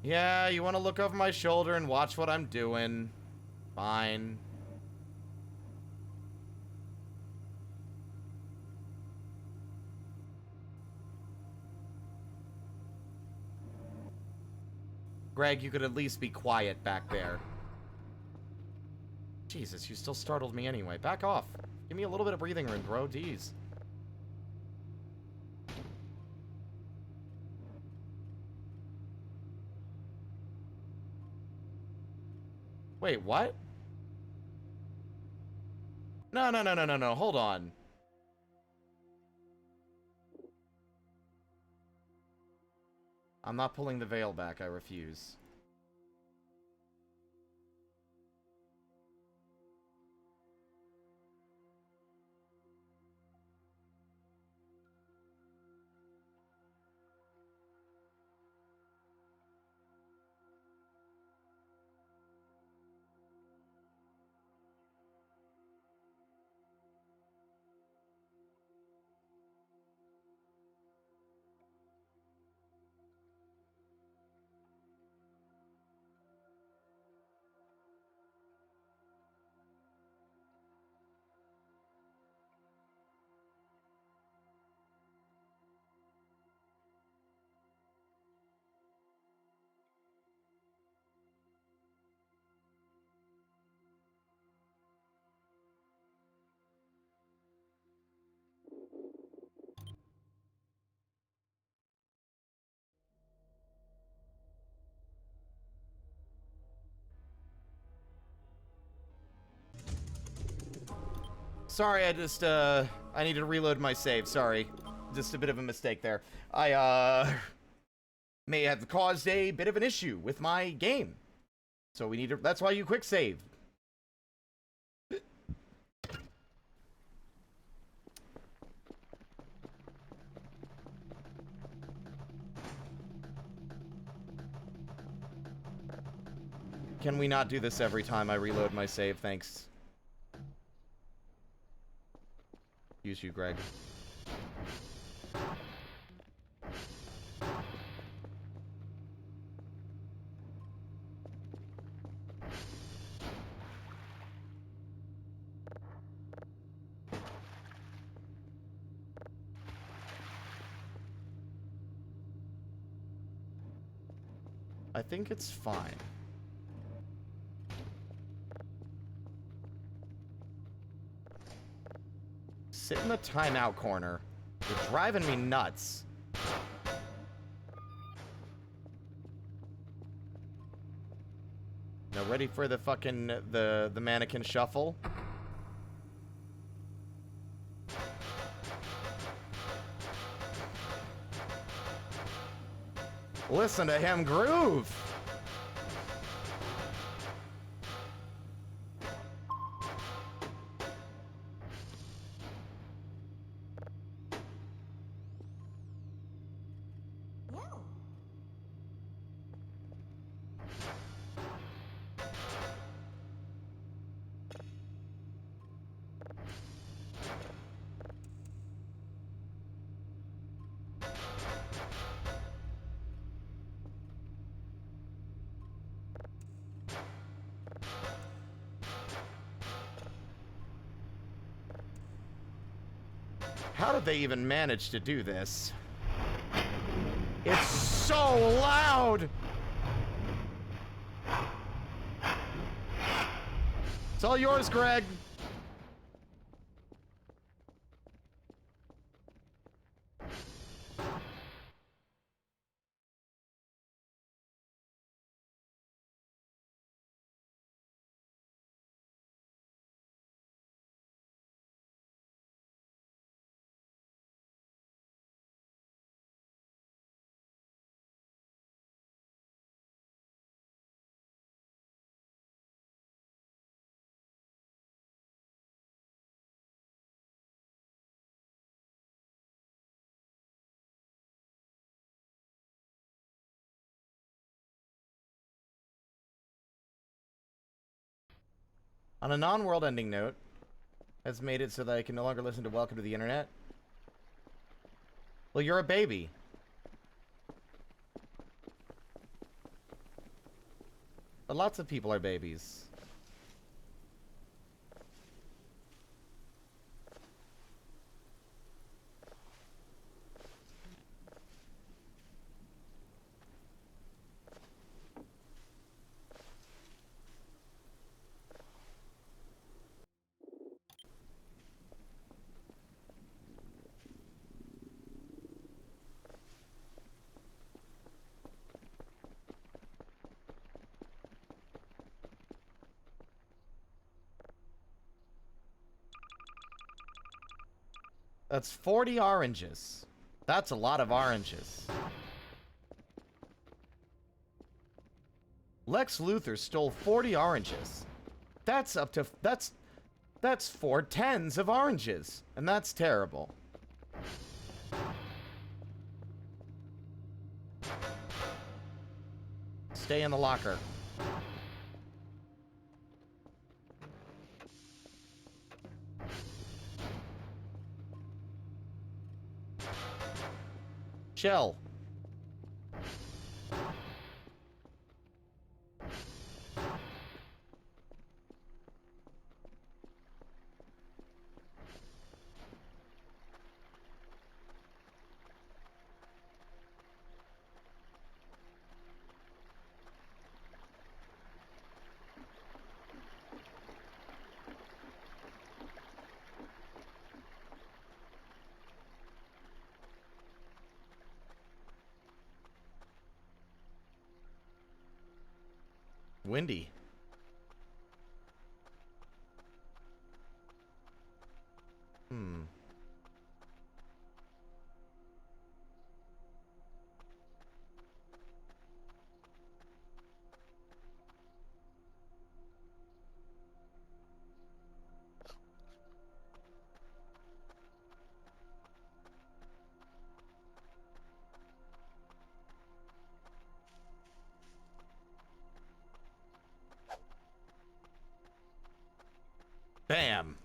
Yeah, you want to look over my shoulder and watch what I'm doing. Fine. Greg, you could at least be quiet back there. Jesus, you still startled me anyway. Back off. Give me a little bit of breathing room, bro. Jeez. Wait, what? No, no, no, no, no, no. Hold on. I'm not pulling the veil back. I refuse. Sorry, I need to reload my save. Sorry. Just a bit of a mistake there. I, may have caused a bit of an issue with my game. So we need to, that's why you quick save. Can we not do this every time I reload my save? Thanks. Use you, Greg. I think it's fine. Sit in the timeout corner. You're driving me nuts. Now ready for the fucking the mannequin shuffle? Listen to him groove. How did they even manage to do this? It's so loud! It's all yours, Greg. On a non-world ending note, has made it so that I can no longer listen to Welcome to the Internet. Well, you're a baby. But lots of people are babies. That's 40 oranges. That's a lot of oranges. Lex Luthor stole 40 oranges. That's up to... That's 4 tens of oranges. And that's terrible. Stay in the locker. Chill. Windy. Bam.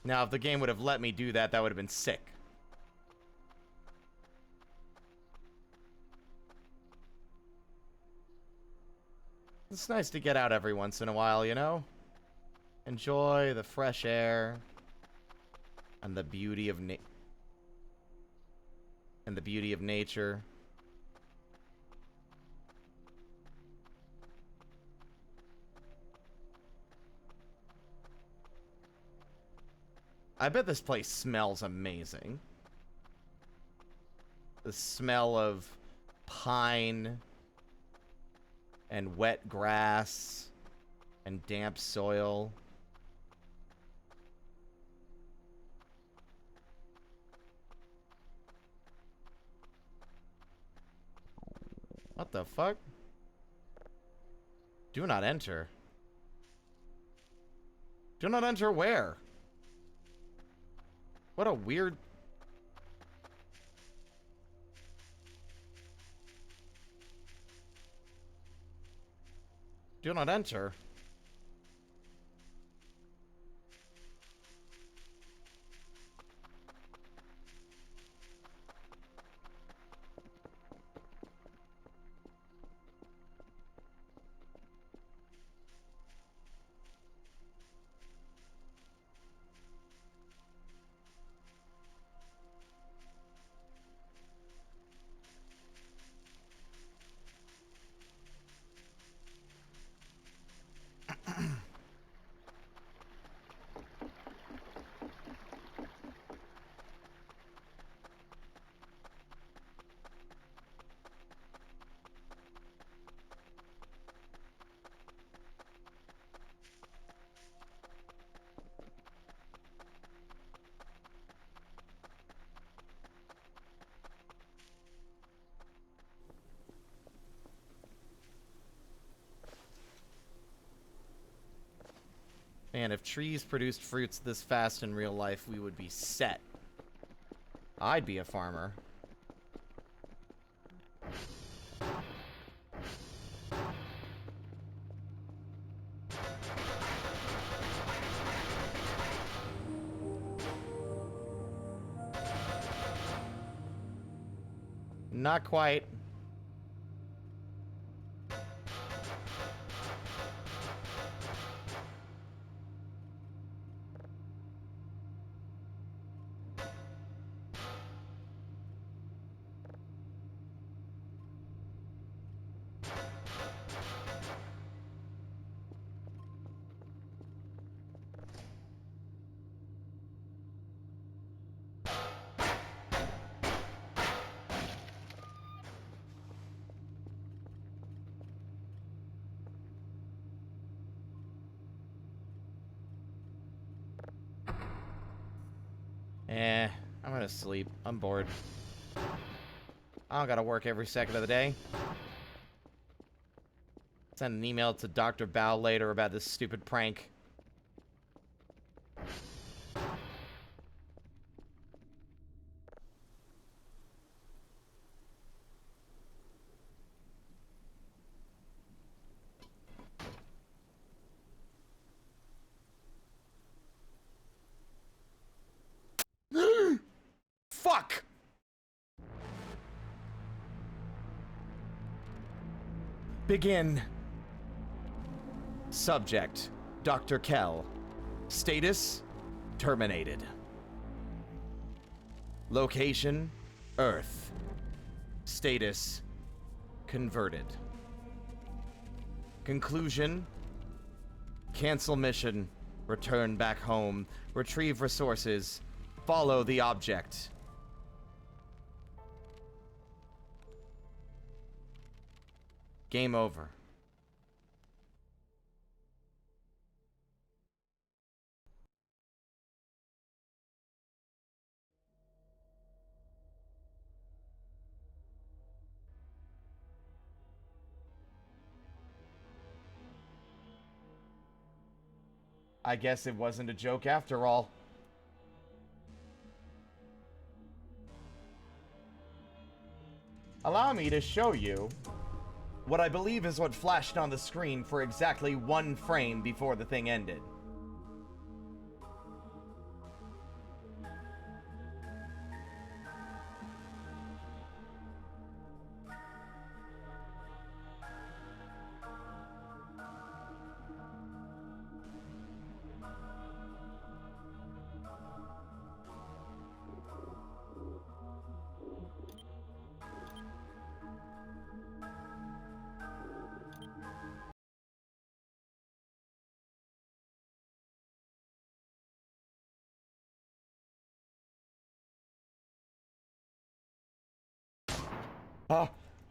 Now, if the game would have let me do that, that would have been sick. It's nice to get out every once in a while, you know? Enjoy the fresh air and the beauty of nature. I bet this place smells amazing. The smell of pine and wet grass and damp soil. What the fuck? Do not enter. Do not enter where? What a weird... Do not enter. Man, if trees produced fruits this fast in real life, we would be set. I'd be a farmer. Not quite. sleep. I'm bored. I don't gotta work every second of the day. Send an email to Dr. Bao later about this stupid prank. Fuck! Begin. Subject, Dr. Kell. Status, terminated. Location, Earth. Status, converted. Conclusion, cancel mission, return back home, retrieve resources, follow the object. Game over. I guess it wasn't a joke after all. Allow me to show you what I believe is what flashed on the screen for exactly 1 frame before the thing ended.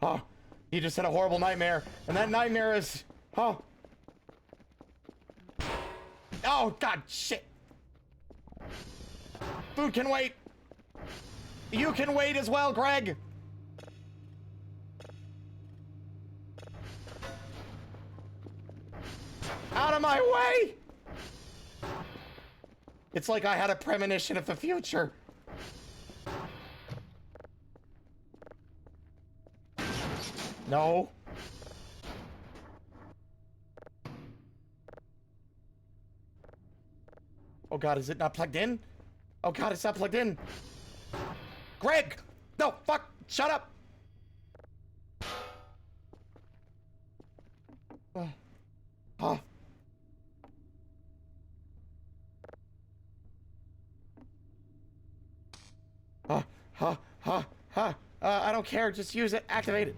Oh, you just had a horrible nightmare, and that nightmare is, oh, God, shit. Food can wait. You can wait as well, Greg. Out of my way. It's like I had a premonition of the future. No. Oh God, is it not plugged in? Oh God, it's not plugged in. Greg! No, fuck! Shut up! Oh. I don't care, just use it, activate it.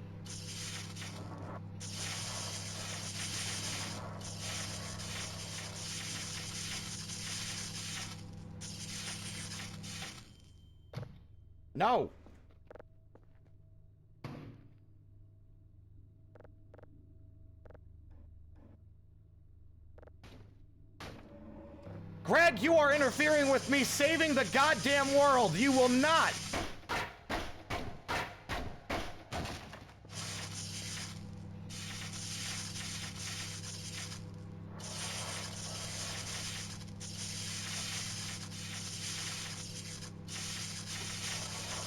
No. Greg, you are interfering with me saving the goddamn world. You will not.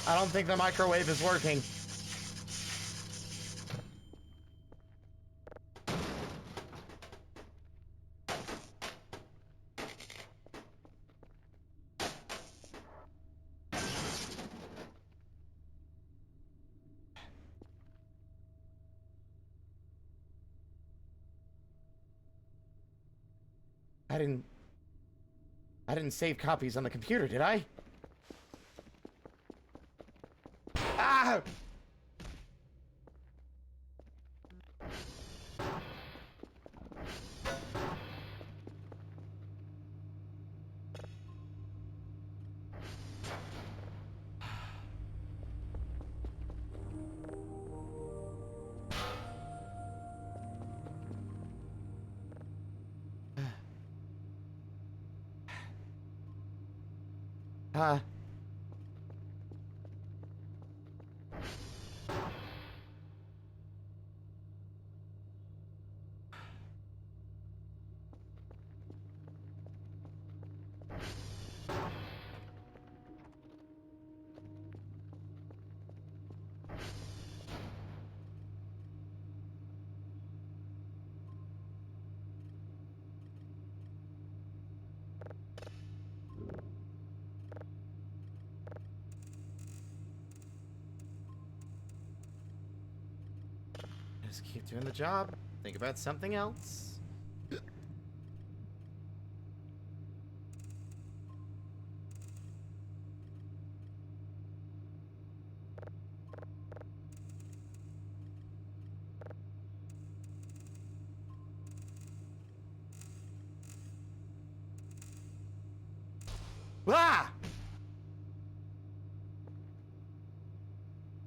I don't think the microwave is working. I didn't save copies on the computer, did I? Ah! Just keep doing the job. Think about something else. Ah!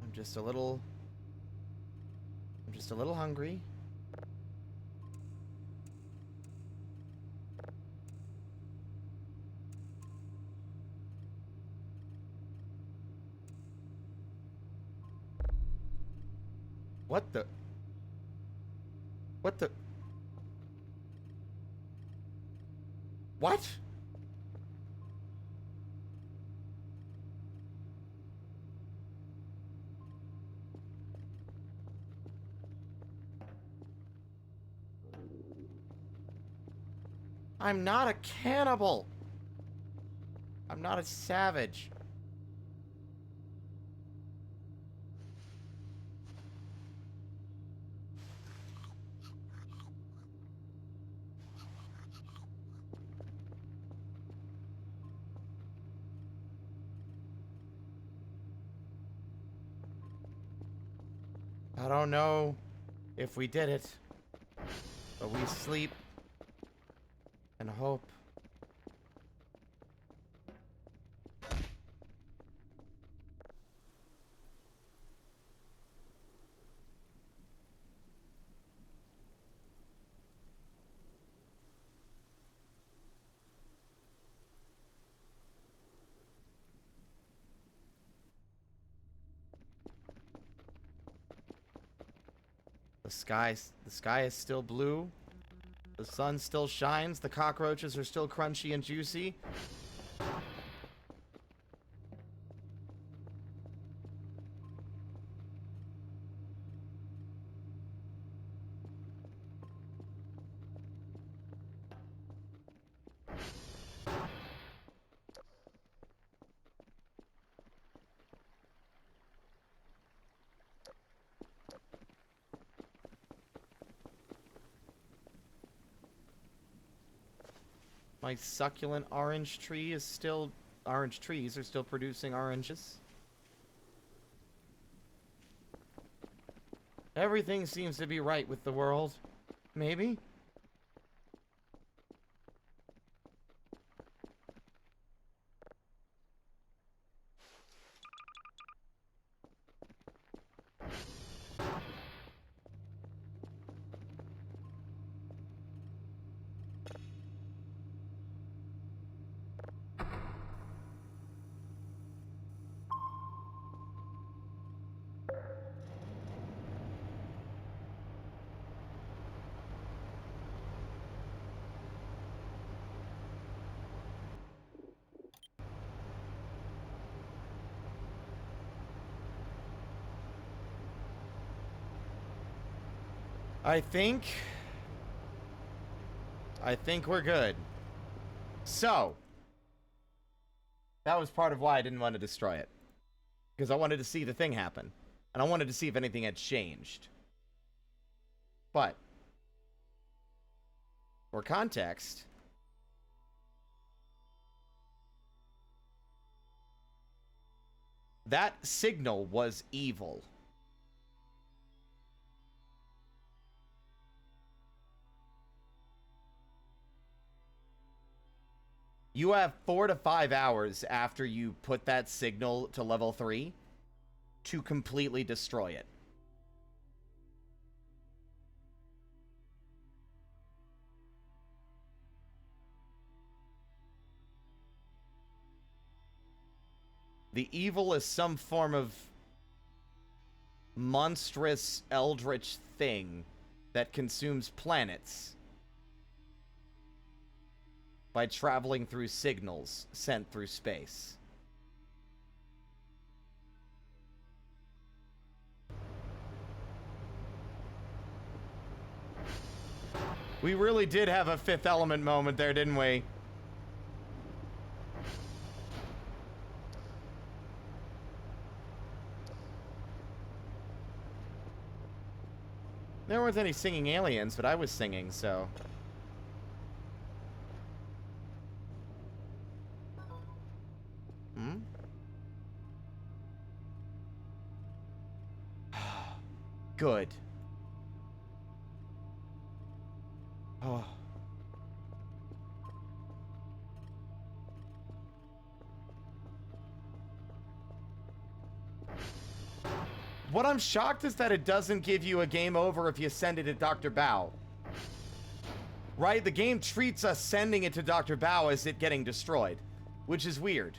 I'm just a little hungry. What the? What the? What? I'm not a cannibal. I'm not a savage. I don't know if we did it, but we sleep and hope. The sky is still blue. The sun still shines. The cockroaches are still crunchy and juicy. My succulent orange tree is still... Orange trees are still producing oranges. Everything seems to be right with the world. Maybe? I think we're good. So, that was part of why I didn't want to destroy it. Because I wanted to see the thing happen. And I wanted to see if anything had changed. But, for context, that signal was evil. You have 4 to 5 hours after you put that signal to level 3 to completely destroy it. The evil is some form of monstrous eldritch thing that consumes planets by traveling through signals sent through space. We really did have a Fifth Element moment there, didn't we? There weren't any singing aliens, but I was singing, so... Hmm? Good. Oh. What I'm shocked is that it doesn't give you a game over if you send it to Dr. Bao. Right? The game treats us sending it to Dr. Bao as it getting destroyed, which is weird.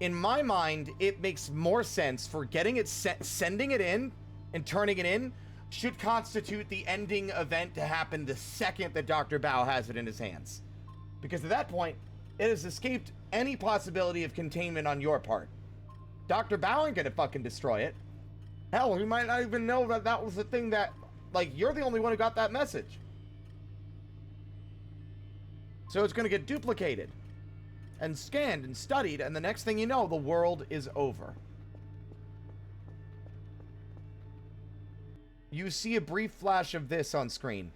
In my mind, it makes more sense for getting it sending it in and turning it in should constitute the ending event to happen the second that Dr. Bao has it in his hands. Because at that point, it has escaped any possibility of containment on your part. Dr. Bao ain't gonna fucking destroy it. Hell, we might not even know that that was the thing that, like, you're the only one who got that message. So it's gonna get duplicated and scanned and studied, and the next thing you know, the world is over. You see a brief flash of this on screen,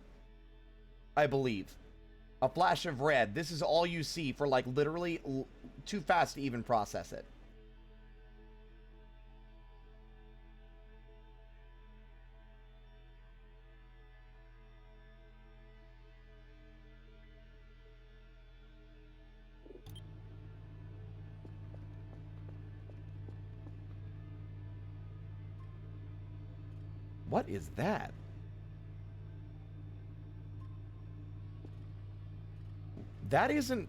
I believe. A flash of red. This is all you see for, like, literally too fast to even process it. What is that? That isn't...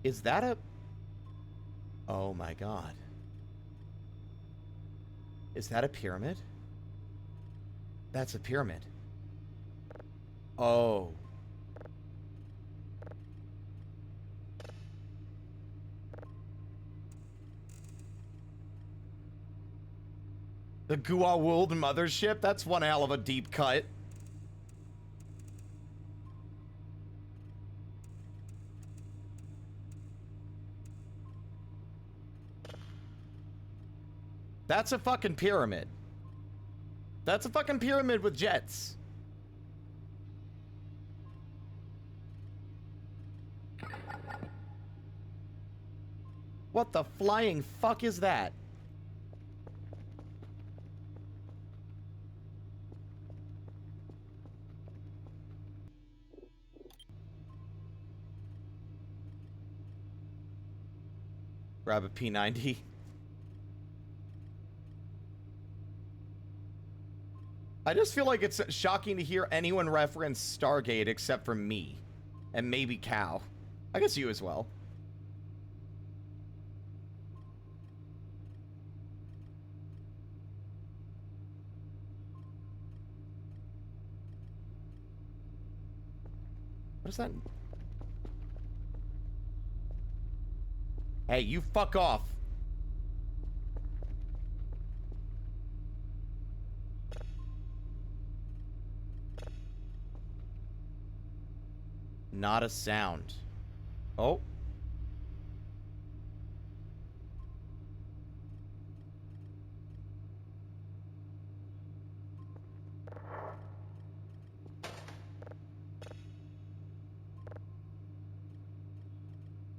Is that a... Oh my god. Is that a pyramid? That's a pyramid. Oh. The Guawold mothership? That's one hell of a deep cut. That's a fucking pyramid. That's a fucking pyramid with jets. What the flying fuck is that? Grab a P90. I just feel like it's shocking to hear anyone reference Stargate except for me. And maybe Cal. I guess you as well. What is that? Hey, you fuck off. Not a sound. Oh.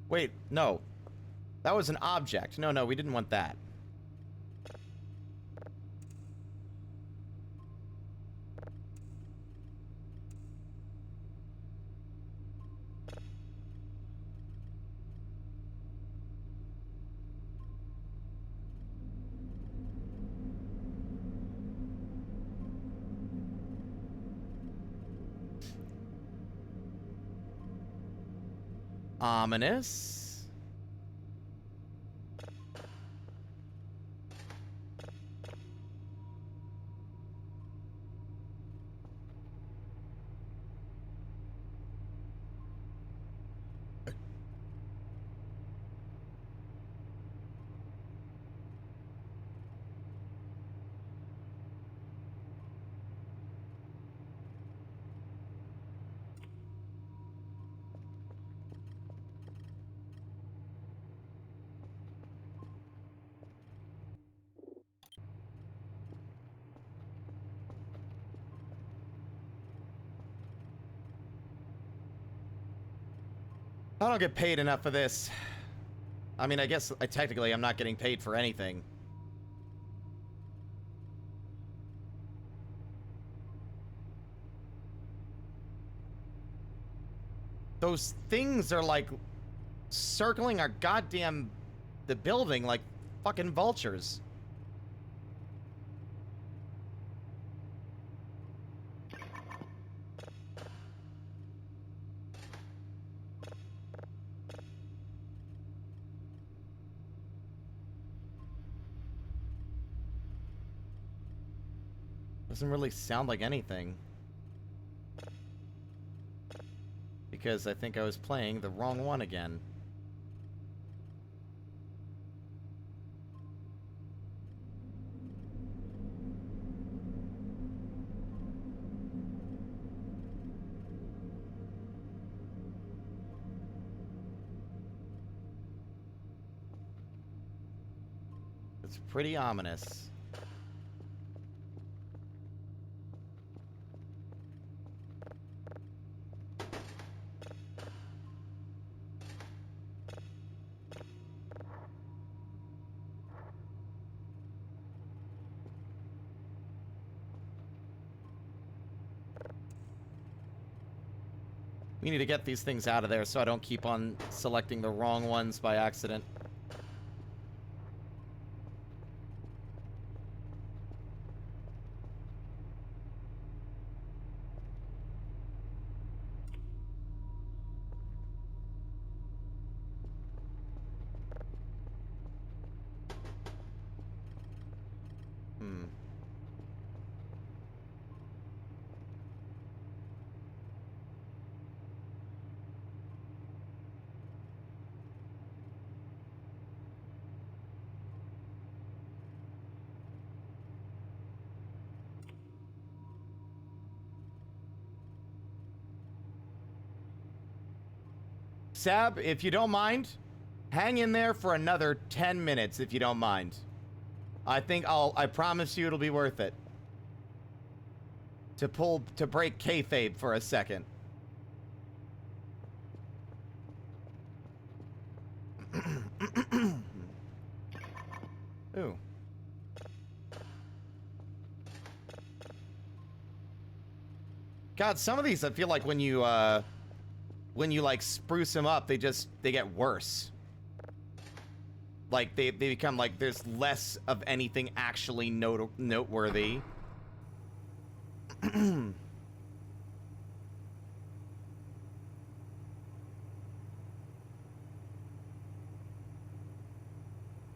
Wait, no. That was an object. No, no, we didn't want that. Ominous. I don't get paid enough for this. I mean, I guess technically I'm not getting paid for anything. Those things are like circling our the building like fucking vultures. Doesn't really sound like anything. Because I think I was playing the wrong one again. It's pretty ominous. We need to get these things out of there so I don't keep on selecting the wrong ones by accident. Sab, if you don't mind, hang in there for another 10 minutes if you don't mind. I promise you it'll be worth it. To break kayfabe for a second. Ooh. God, some of these I feel like when you like spruce them up, they get worse. Like they become like there's less of anything actually noteworthy.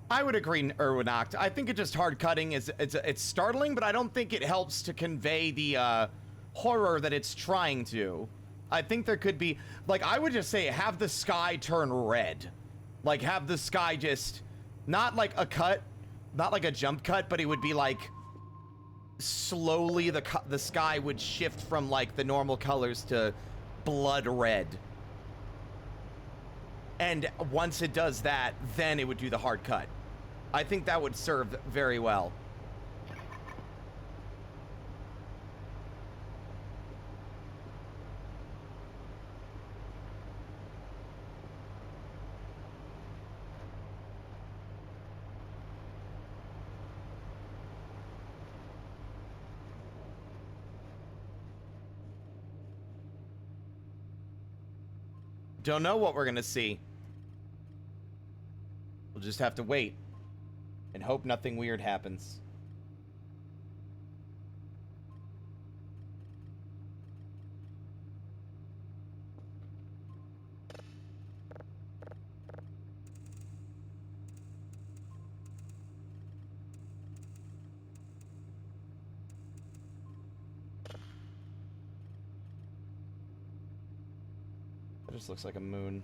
I would agree, Erwinacht. I think it just hard cutting it's startling, but I don't think it helps to convey the horror that it's trying to. I think there could be, like, I would just say have the sky turn red. Like, have the sky just, not like a cut, not like a jump cut, but it would be like, slowly the sky would shift from, like, the normal colors to blood red. And once it does that, then it would do the hard cut. I think that would serve very well. Don't know what we're gonna see. We'll just have to wait and hope nothing weird happens. That just looks like a moon.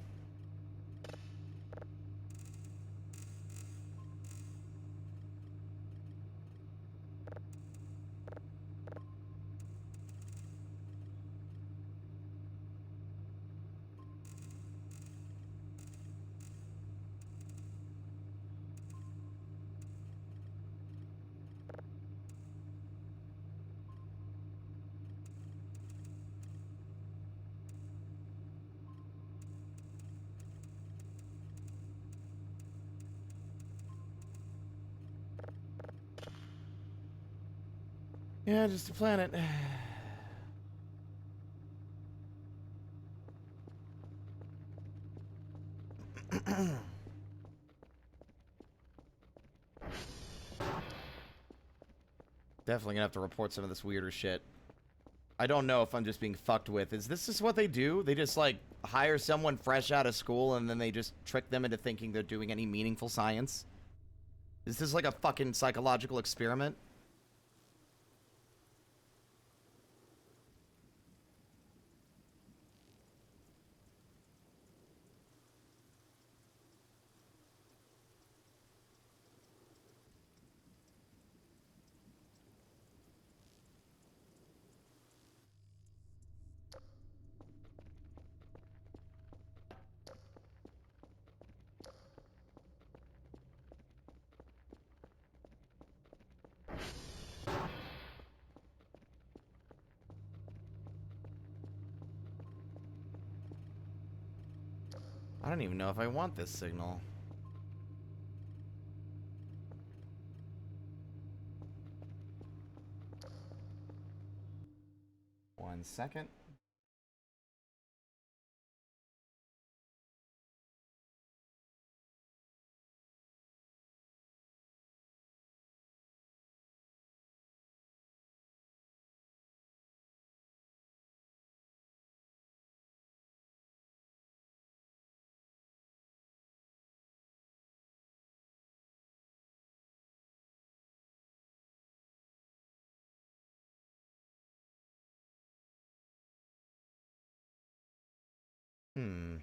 Yeah, just a planet. Definitely gonna have to report some of this weirder shit. I don't know if I'm just being fucked with. Is this just what they do? They just, like, hire someone fresh out of school and then they just trick them into thinking they're doing any meaningful science? Is this like a fucking psychological experiment? I don't even know if I want this signal. One second. Hmm.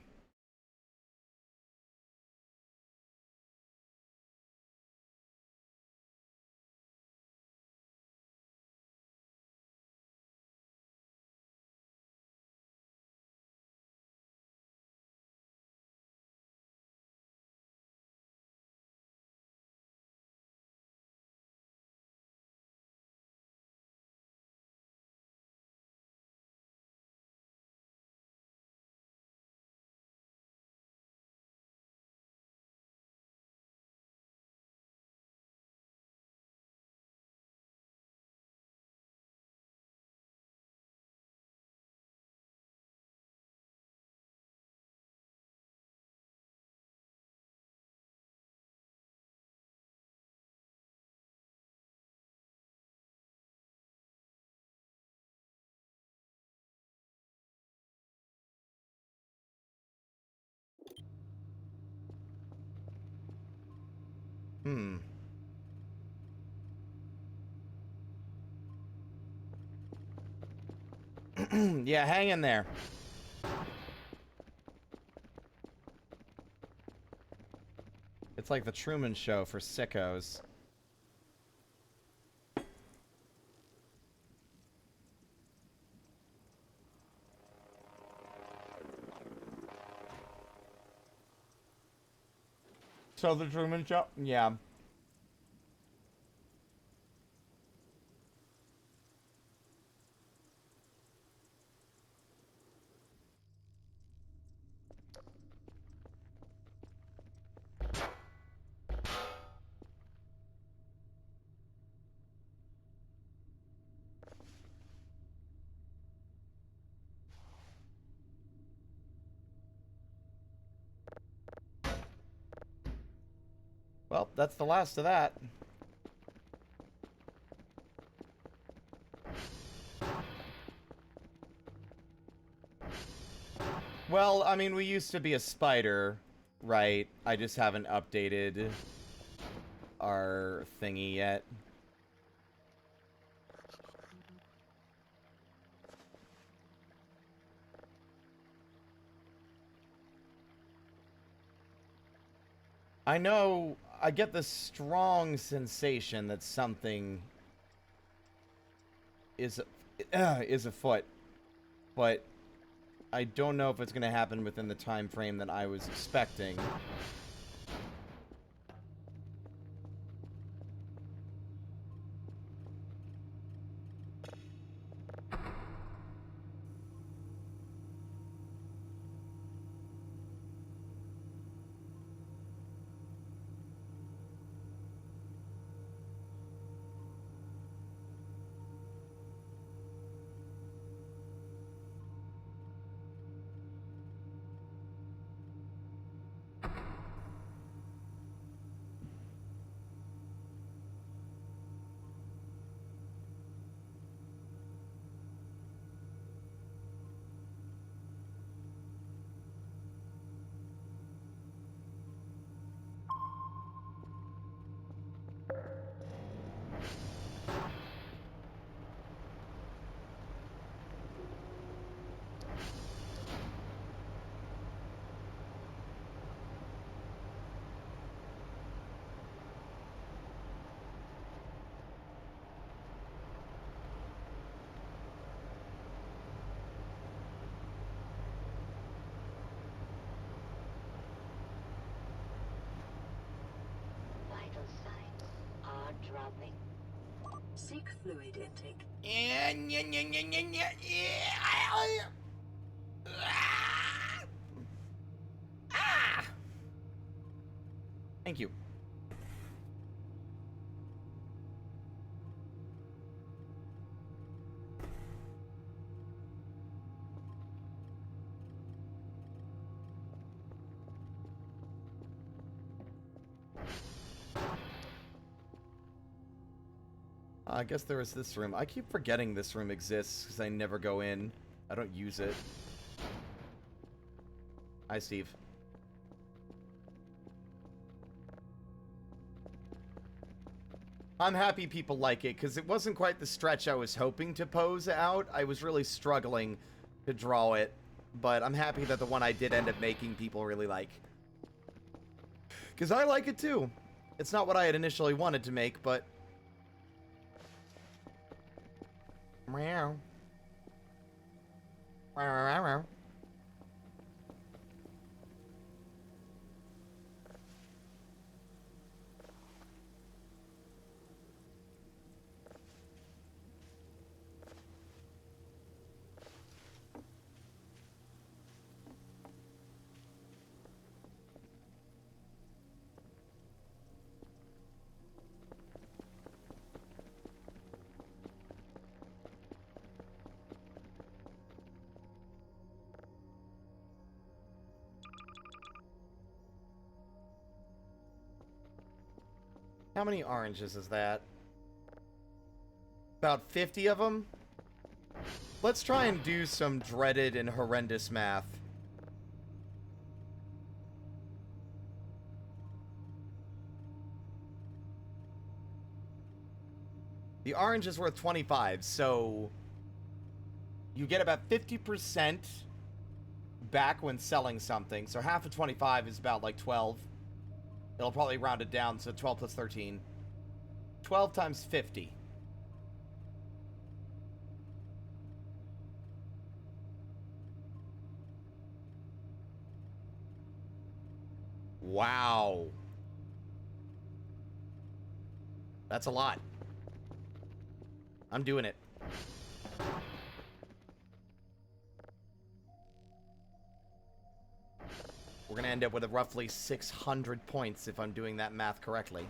Hmm. Yeah, hang in there. It's like the Truman Show for sickos. So the Truman Show? Yeah. Well, that's the last of that. Well, I mean, we used to be a spider, right? I just haven't updated our thingy yet. I know I get the strong sensation that something is afoot, but I don't know if it's going to happen within the time frame that I was expecting. Vital signs are dropping. Seek fluid intake. Thank you. I guess there was this room. I keep forgetting this room exists because I never go in. I don't use it. Hi, Steve. I'm happy people like it because it wasn't quite the stretch I was hoping to pose out. I was really struggling to draw it, but I'm happy that the one I did end up making people really like. Because I like it too. It's not what I had initially wanted to make, but... Meow. Meow. How many oranges is that? About 50 of them? Let's try and do some dreaded and horrendous math. The orange is worth 25, so you get about 50% back when selling something. So half of 25 is about like 12. It'll probably round it down, so 12 plus 13. 12 times 50. Wow. That's a lot. I'm doing it. We're going to end up with roughly 600 points if I'm doing that math correctly.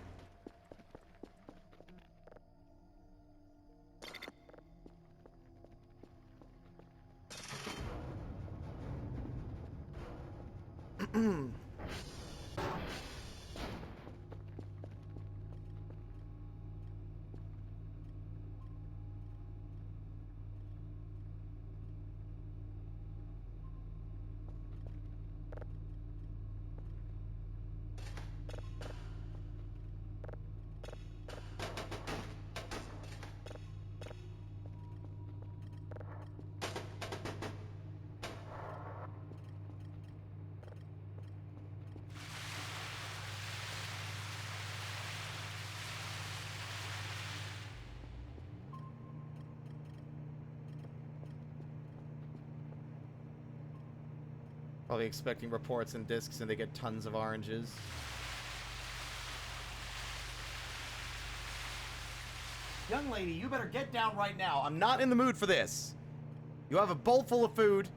Probably expecting reports and discs, and they get tons of oranges. Young lady, you better get down right now. I'm not in the mood for this. You have a bowl full of food.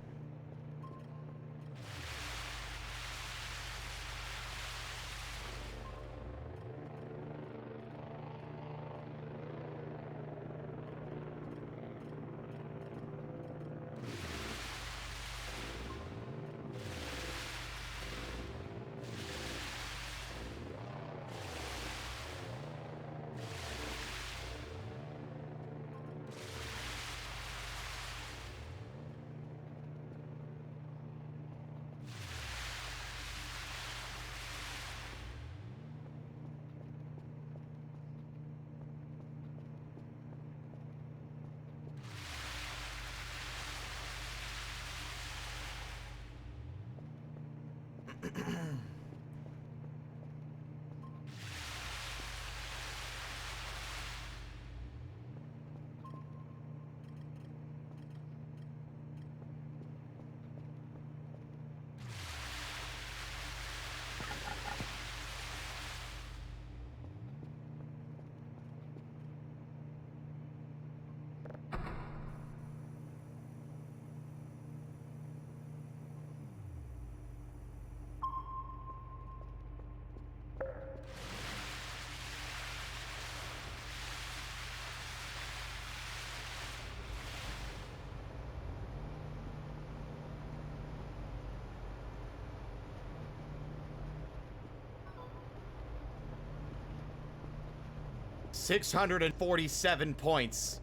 $647 points.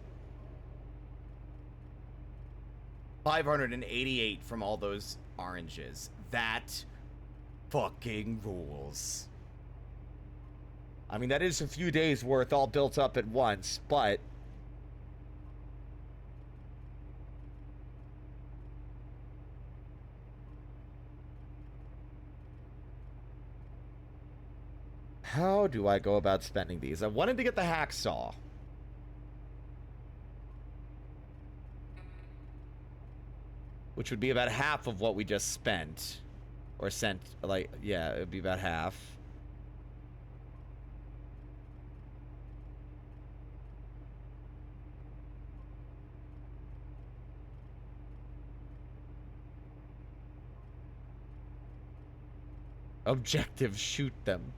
588 from all those oranges. That fucking rules. I mean, that is a few days worth all built up at once, but how do I go about spending these? I wanted to get the hacksaw. Which would be about half of what we just spent. Or sent, like, yeah, it would be about half. Objective, shoot them.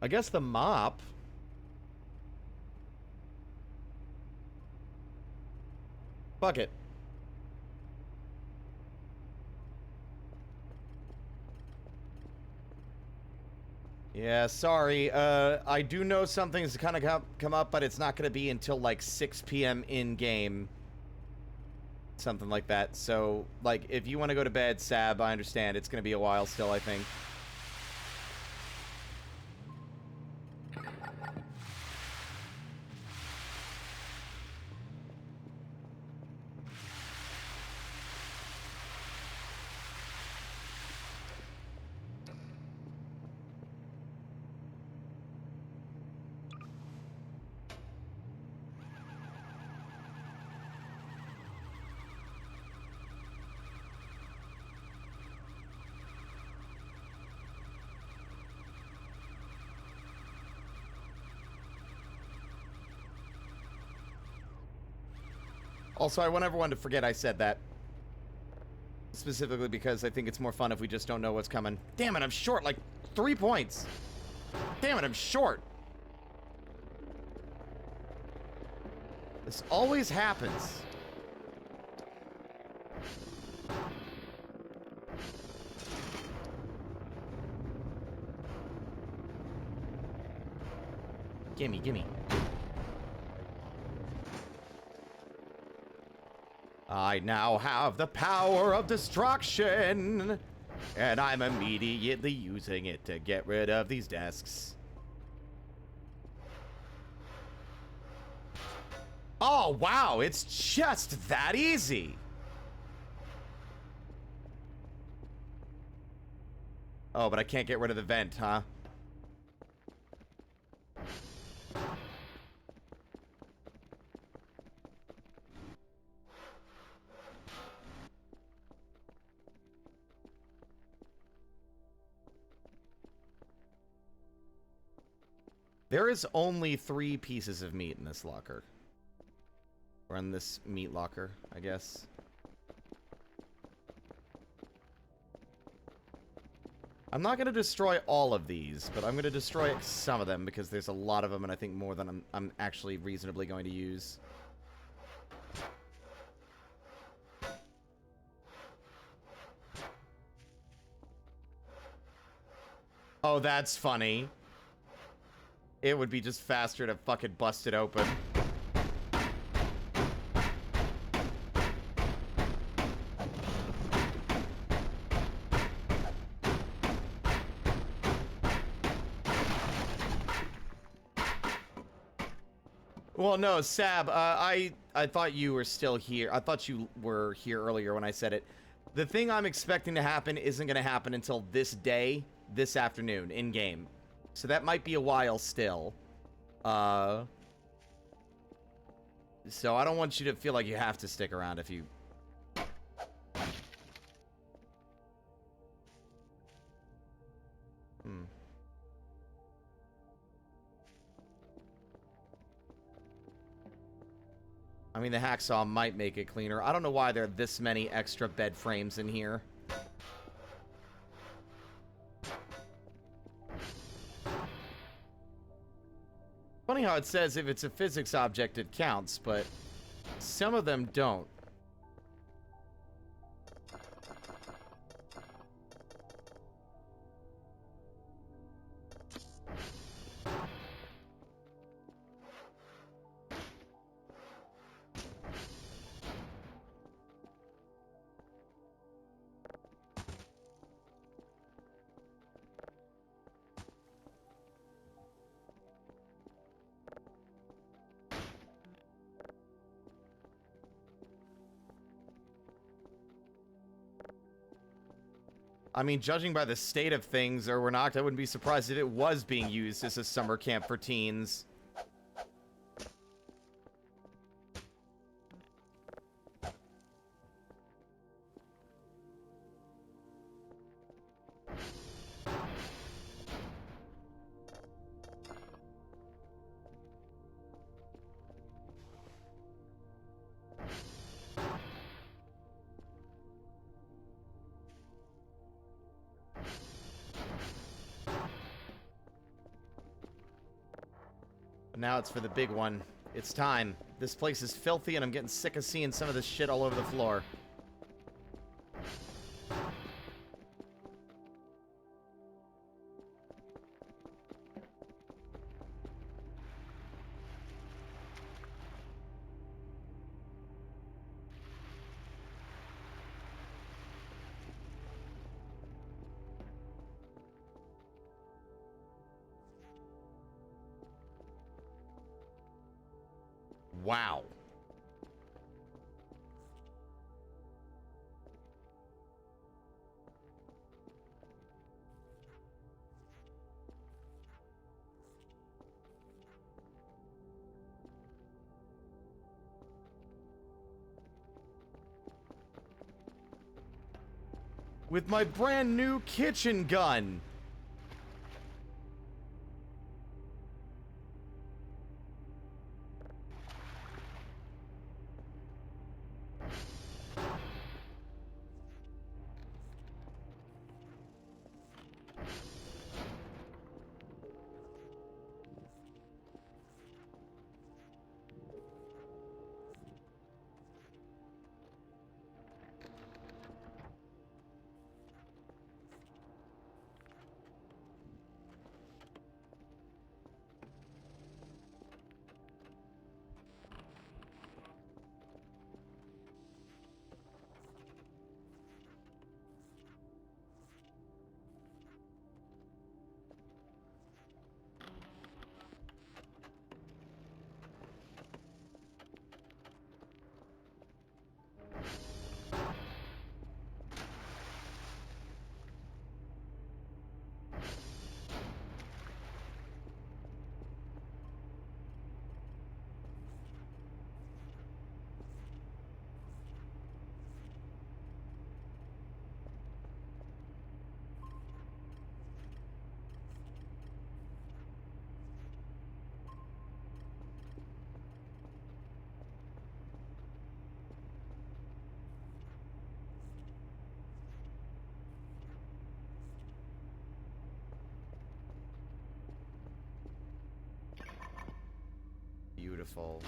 I guess the mop. Fuck it. Yeah, sorry. I do know something's kind of come up, but it's not going to be until like 6 p.m. in-game. Something like that. So, like, if you want to go to bed, Sab, I understand. It's going to be a while still, I think. Also, I want everyone to forget I said that. Specifically because I think it's more fun if we just don't know what's coming. Damn it, I'm short like 3 points. Damn it, I'm short. This always happens. Gimme, gimme. I now have the power of destruction, and I'm immediately using it to get rid of these desks. Oh, wow, it's just that easy. Oh, but I can't get rid of the vent, huh? There is only 3 pieces of meat in this locker. Or in this meat locker, I guess. I'm not going to destroy all of these, but I'm going to destroy some of them because there's a lot of them, and I think more than I'm actually reasonably going to use. Oh, that's funny. It would be just faster to fucking bust it open. Well, no, Sab, I thought you were still here. I thought you were here earlier when I said it. The thing I'm expecting to happen isn't going to happen until this day, this afternoon, in-game. So that might be a while still. So I don't want you to feel like you have to stick around if you... I mean, the hacksaw might make it cleaner. I don't know why there are this many extra bed frames in here. Funny how it says if it's a physics object, it counts, but some of them don't. I mean, judging by the state of things, I wouldn't be surprised if it was being used as a summer camp for teens. Now it's for the big one. It's time. This place is filthy and I'm getting sick of seeing some of this shit all over the floor. Wow. With my brand new kitchen gun. beautiful.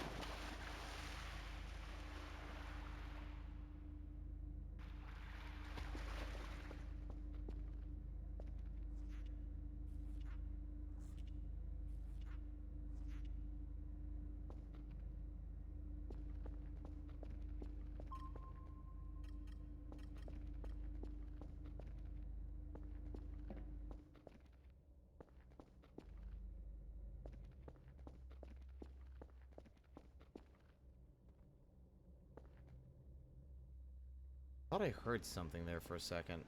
I thought I heard something there for a second.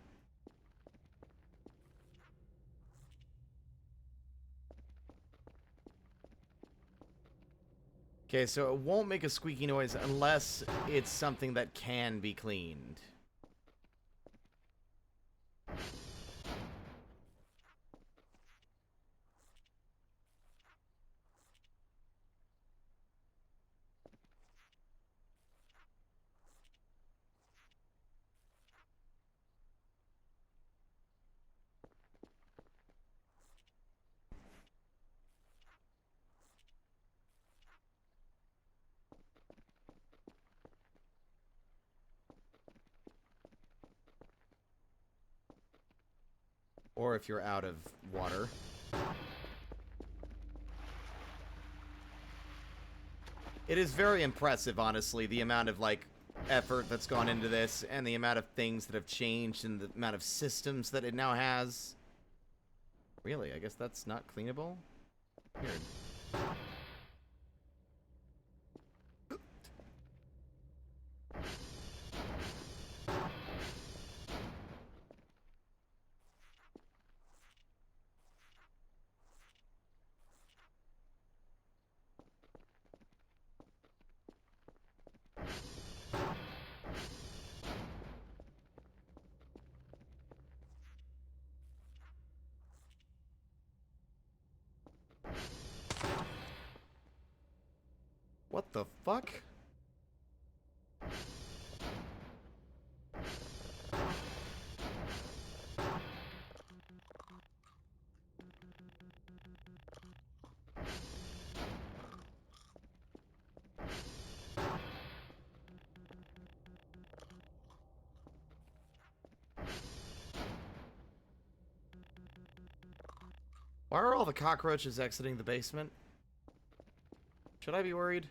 Okay, so it won't make a squeaky noise unless it's something that can be cleaned. Or if you're out of water. It is very impressive, honestly, the amount of, like, effort that's gone into this and the amount of things that have changed and the amount of systems that it now has. Really? I guess that's not cleanable? Weird. What the fuck? Why are all the cockroaches exiting the basement? Should I be worried?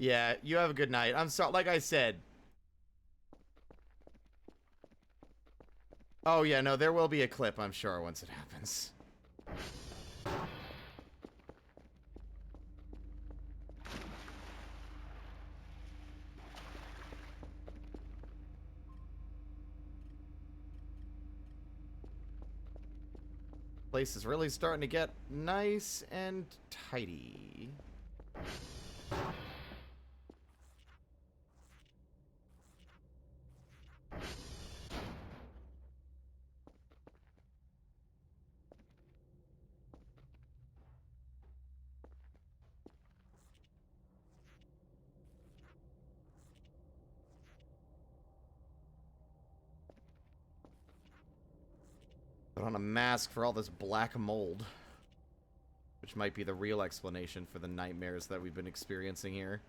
Yeah, you have a good night. I'm sorry, like I said. Oh yeah, no, there will be a clip, I'm sure, once it happens. Place is really starting to get nice and tidy. Put on a mask for all this black mold. Which might be the real explanation for the nightmares that we've been experiencing here.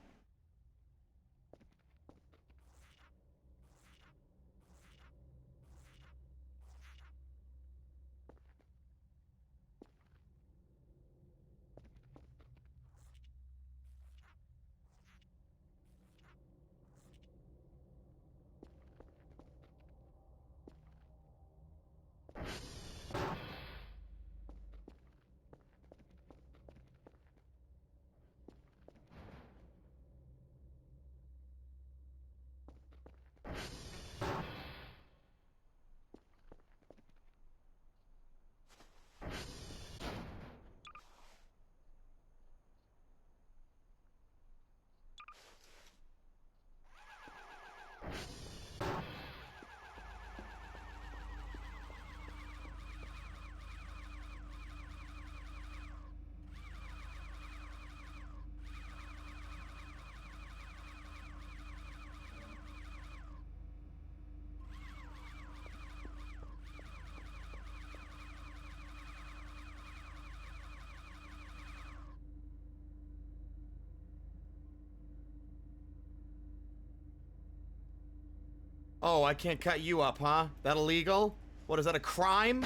Oh, I can't cut you up, huh? That illegal? What, is that a crime?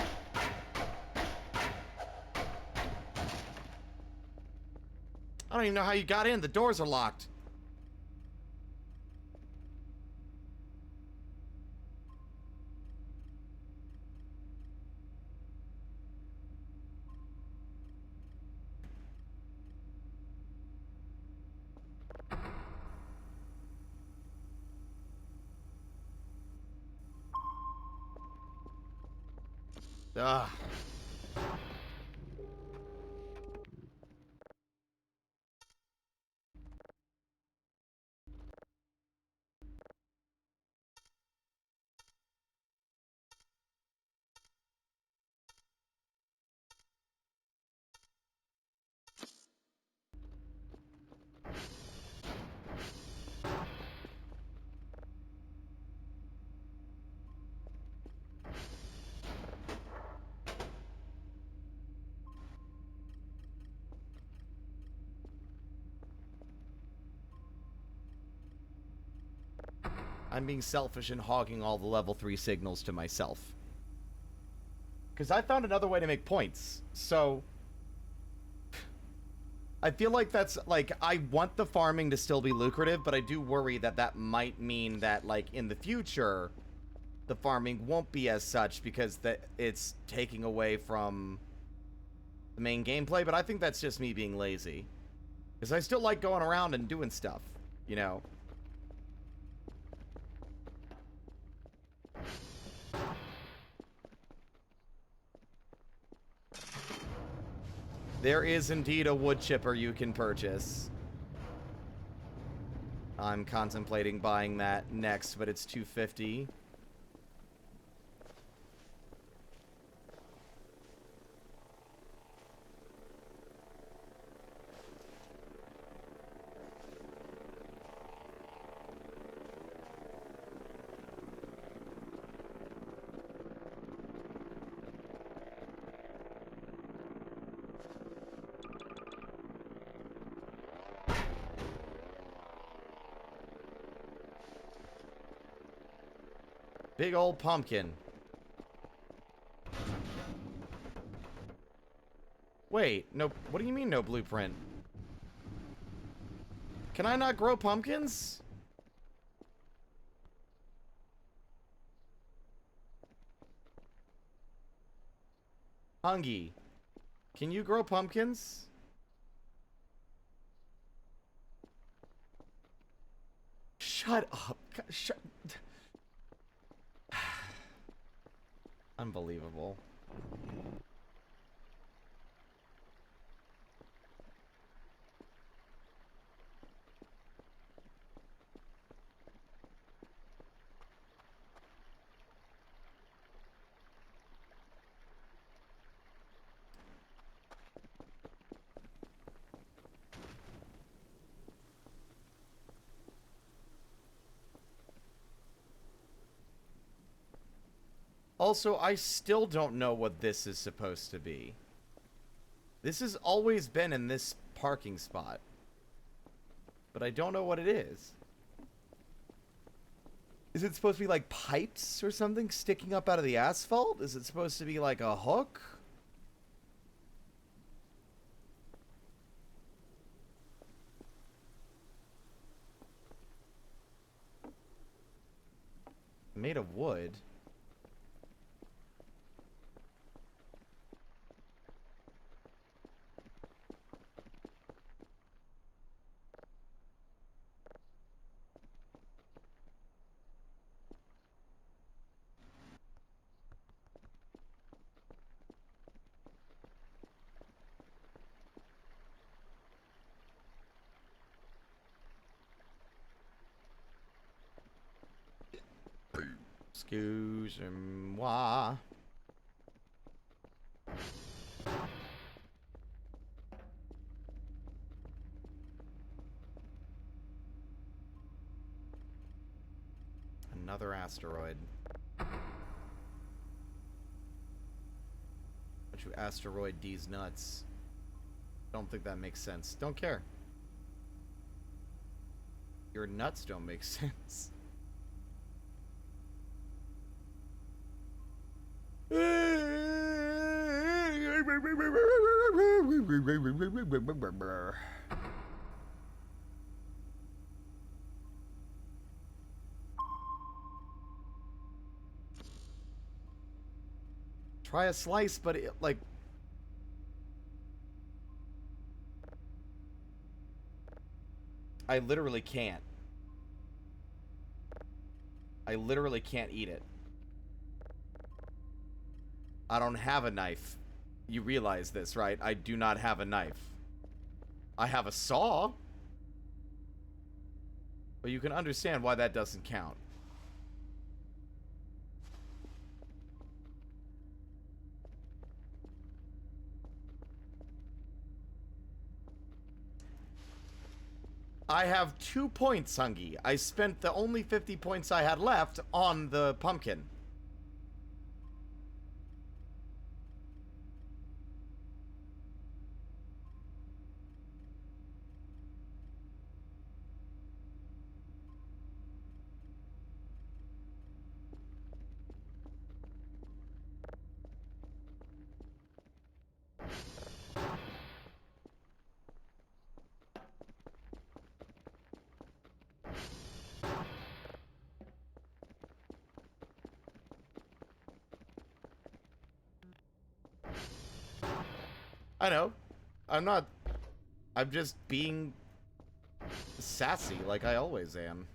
I don't even know how you got in. The doors are locked. Ugh. I'm being selfish and hogging all the level 3 signals to myself. Because I found another way to make points. So, I feel like that's, like, I want the farming to still be lucrative, but I do worry that that might mean that, like, in the future, the farming won't be as such because it's taking away from the main gameplay, but I think that's just me being lazy. Because I still like going around and doing stuff, you know? There is indeed a wood chipper you can purchase. I'm contemplating buying that next, but it's $250. Big old pumpkin. Wait, no, what do you mean no blueprint? Can I not grow pumpkins? Hungy, can you grow pumpkins? Shut up. Shut. Unbelievable. Also, I still don't know what this is supposed to be. This has always been in this parking spot. But I don't know what it is. Is it supposed to be like pipes or something sticking up out of the asphalt? Is it supposed to be like a hook? Made of wood. Excuse-moi. Another asteroid. Don't you asteroid these nuts? Don't think that makes sense. Don't care. Your nuts don't make sense. Try a slice, but it, like... I literally can't. I literally can't eat it. I don't have a knife. You realize this, right? I do not have a knife. I have a saw. But you can understand why that doesn't count. I have 2 points, Hungy. I spent the only 50 points I had left on the pumpkin. I know. I'm not... I'm just being sassy like I always am.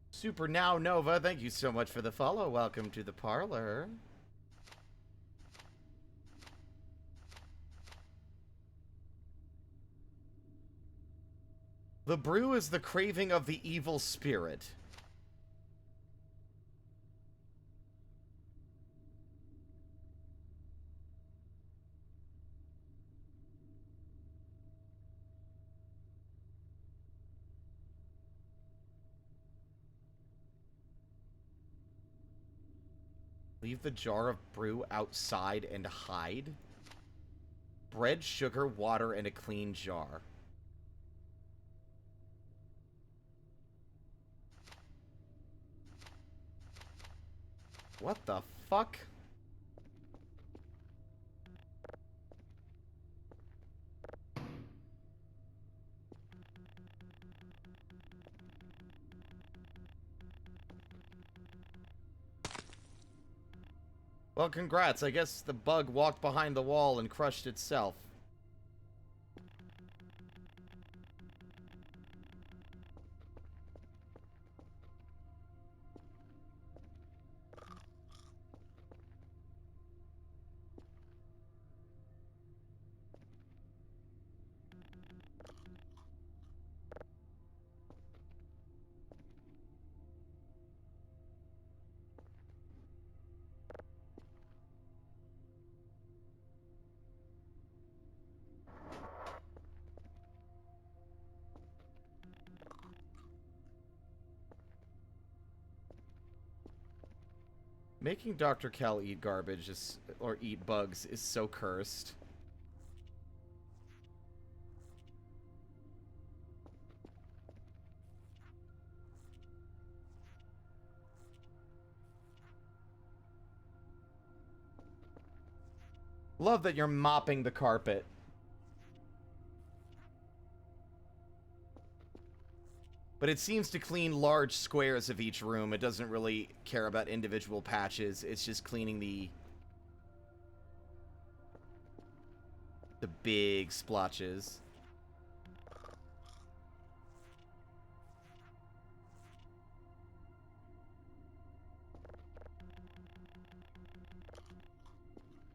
Super Now Nova, thank you so much for the follow. Welcome to the parlor. The brew is the craving of the evil spirit. Leave the jar of brew outside and hide. Bread, sugar, water, and a clean jar. What the fuck? Well, congrats. I guess the bug walked behind the wall and crushed itself. Making Dr. Cal eat garbage is, or eat bugs is so cursed. Love that you're mopping the carpet. But it seems to clean large squares of each room. It doesn't really care about individual patches. It's just cleaning the big splotches.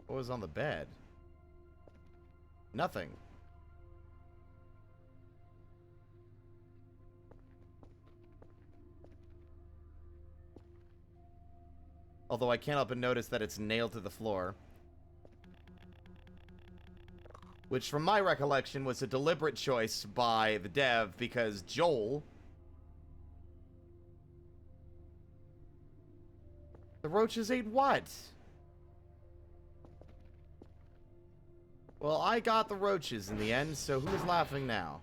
What was on the bed? Nothing. Although I can't help but notice that it's nailed to the floor. Which, from my recollection, was a deliberate choice by the dev, because Joel... The roaches ate what? Well, I got the roaches in the end, so who's laughing now?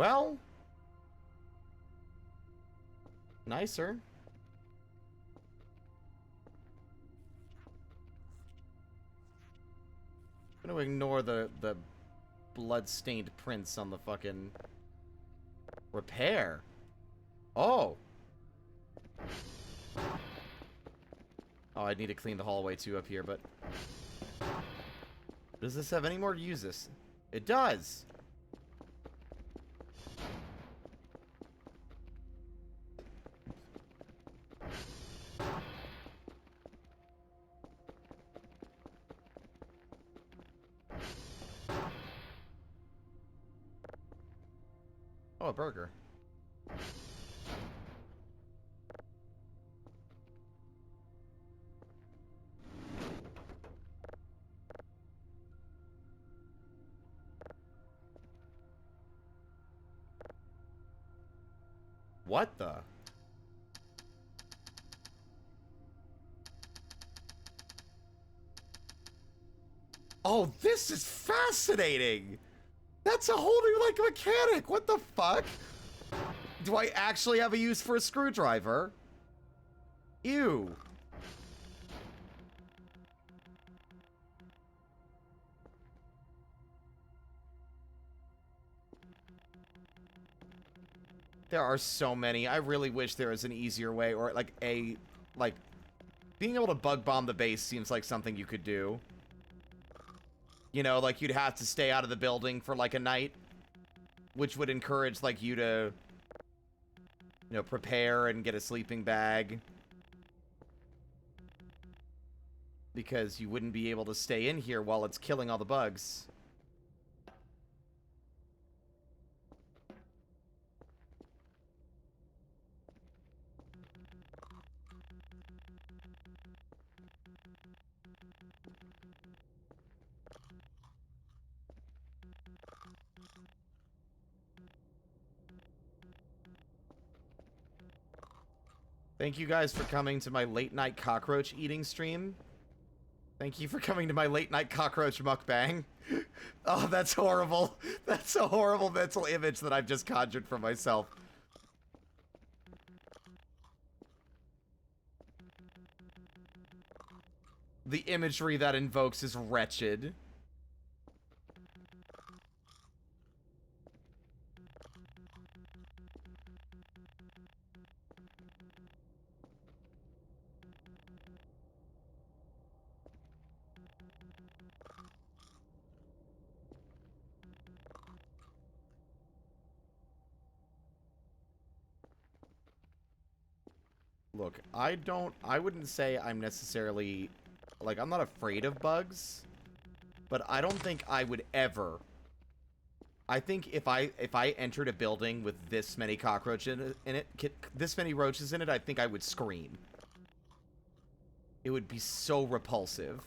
Well, nicer. I'm gonna ignore the blood-stained prints on the fucking repair. Oh. Oh, I need to clean the hallway too up here, but does this have any more to use this? It does. Oh, a burger. What the? Oh, this is fascinating! That's a whole new, like, mechanic! What the fuck? Do I actually have a use for a screwdriver? Ew. There are so many. I really wish there was an easier way, or like being able to bug bomb the base seems like something you could do. You know, like you'd have to stay out of the building for like a night, which would encourage like you to, you know, prepare and get a sleeping bag. Because you wouldn't be able to stay in here while it's killing all the bugs. Thank you guys for coming to my late night cockroach eating stream. Thank you for coming to my late night cockroach mukbang. Oh, that's horrible. That's a horrible mental image that I've just conjured for myself. The imagery that invokes is wretched. Look, I wouldn't say I'm necessarily, like, I'm not afraid of bugs, but I don't think I would ever. I think if I entered a building with this many cockroaches in it, this many roaches in it, I think I would scream. It would be so repulsive.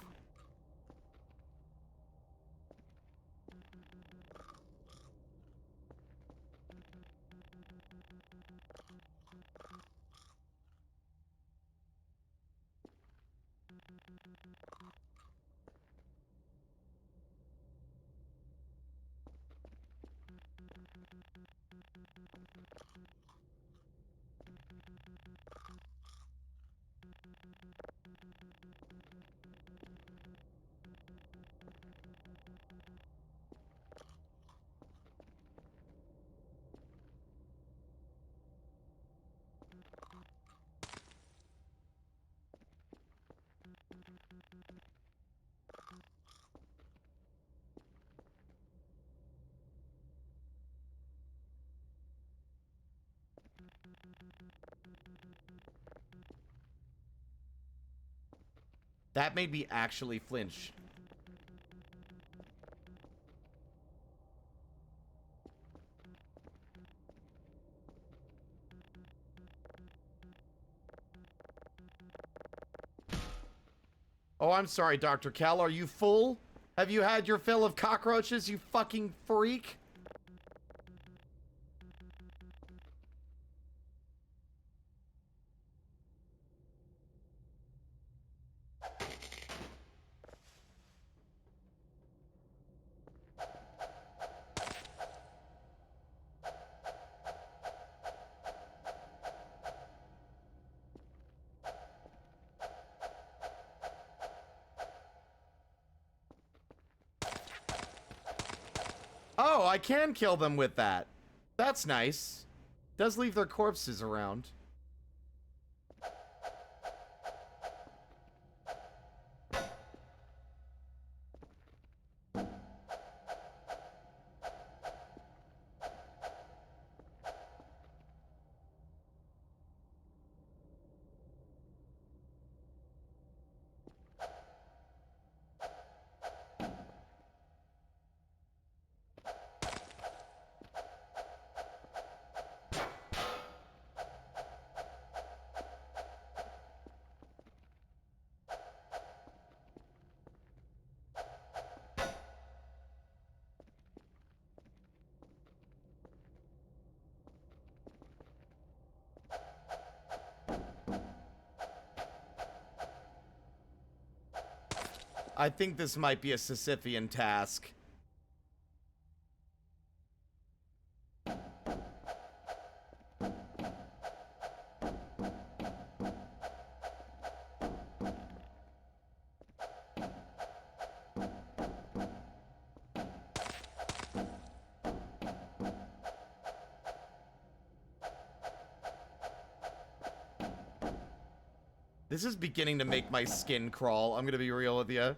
That made me actually flinch. Oh, I'm sorry, Dr. Cal. Are you full? Have you had your fill of cockroaches, you fucking freak? Oh, I can kill them with that. That's nice. Does leave their corpses around. I think this might be a Sisyphean task. This is beginning to make my skin crawl. I'm gonna be real with you.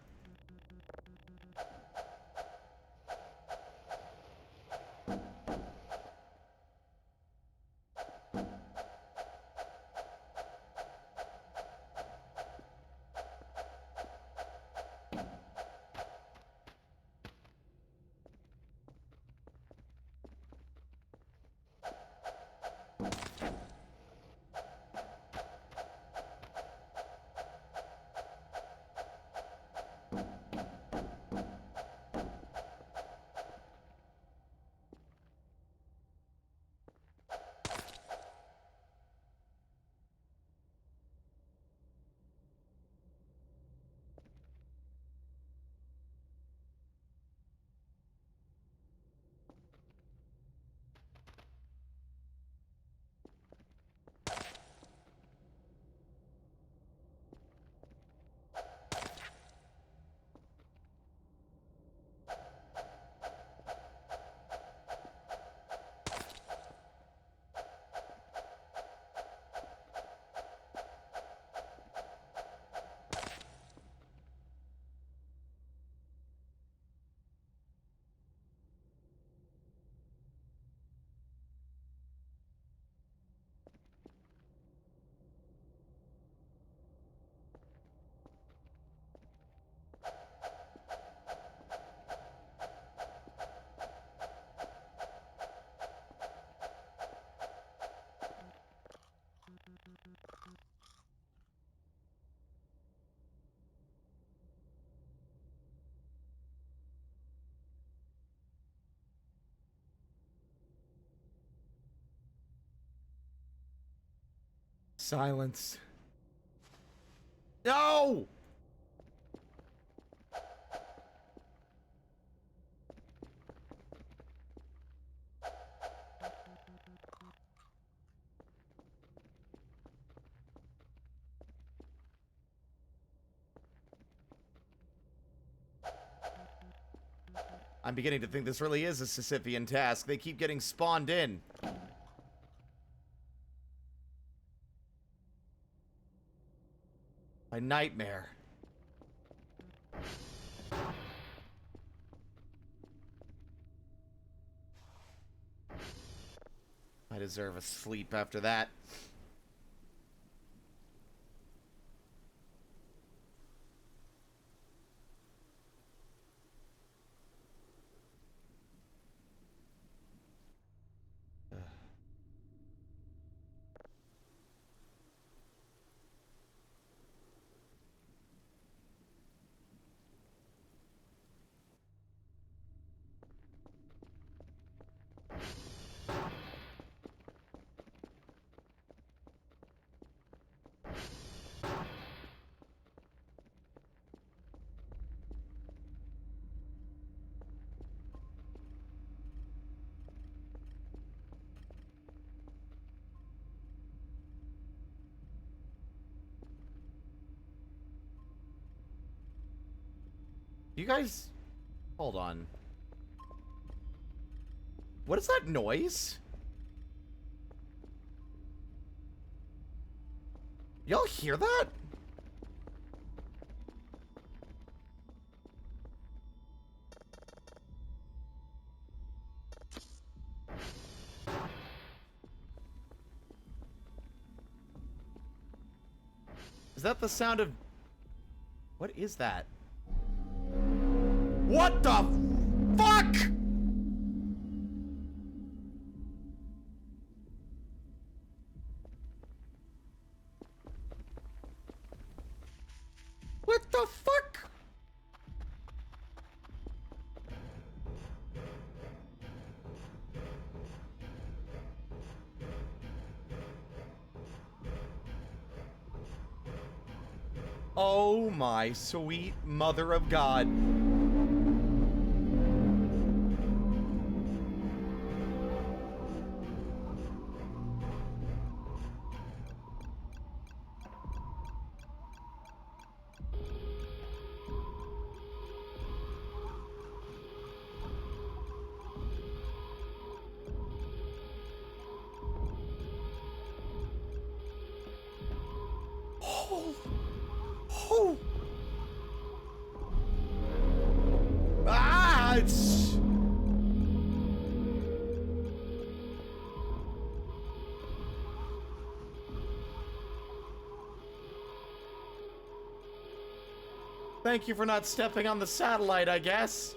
Silence. No! I'm beginning to think this really is a Sisyphean task. They keep getting spawned in. My nightmare. I deserve a sleep after that. You guys... Hold on. What is that noise? Y'all hear that? Is that the sound of... What is that? What the fuck?! What the fuck?! Oh my sweet mother of God. Oh. Oh. Ah, it's... Thank you for not stepping on the satellite, I guess.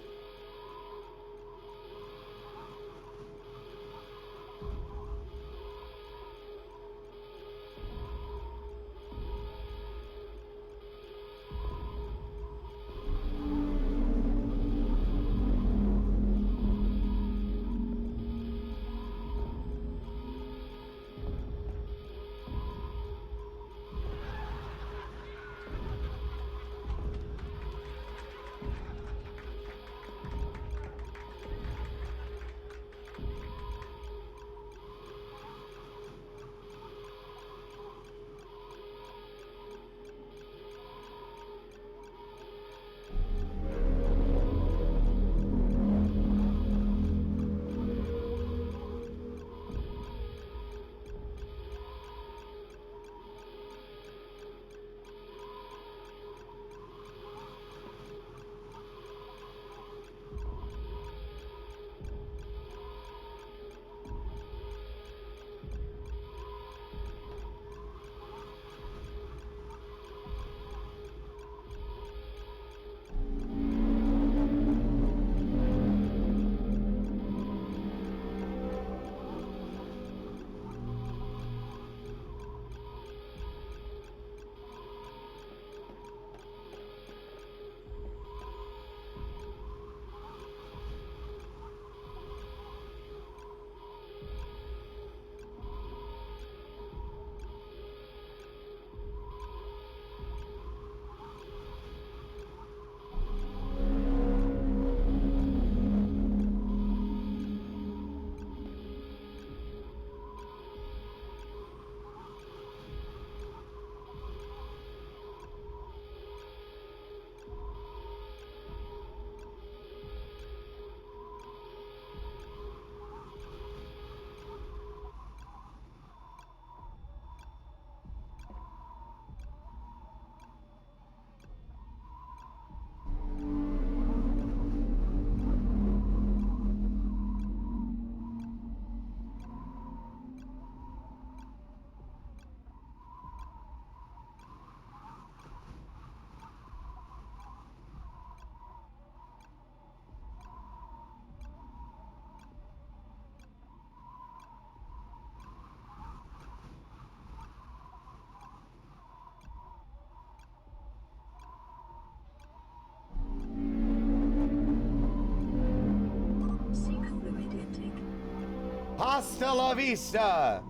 Hasta la vista!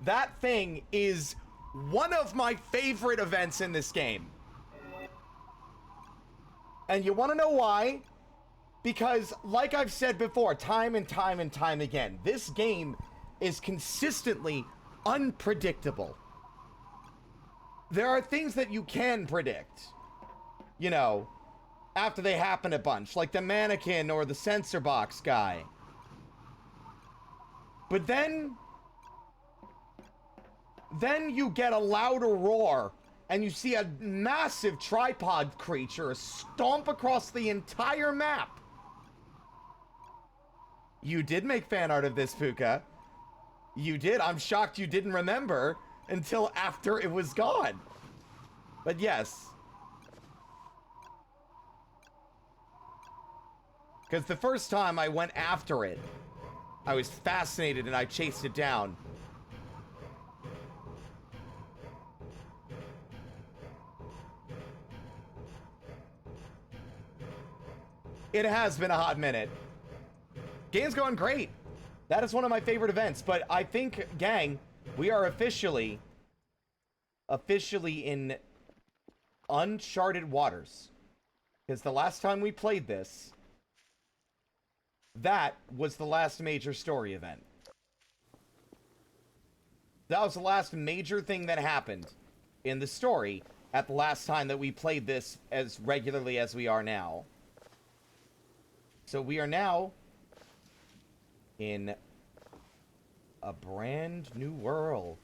That thing is one of my favorite events in this game. And you want to know why? Because, like I've said before, time and time and time again, this game is consistently unpredictable. There are things that you can predict. You know, after they happen a bunch, like the mannequin or the sensor box guy. But then you get a louder roar, and you see a massive tripod creature stomp across the entire map. You did make fan art of this, Puka. You did. I'm shocked you didn't remember until after it was gone. But yes. Because the first time I went after it, I was fascinated and I chased it down. It has been a hot minute. Game's going great. That is one of my favorite events, but I think, gang, we are officially in uncharted waters. Because the last time we played this, that was the last major story event. That was the last major thing that happened in the story at the last time that we played this as regularly as we are now. So we are now in a brand new world.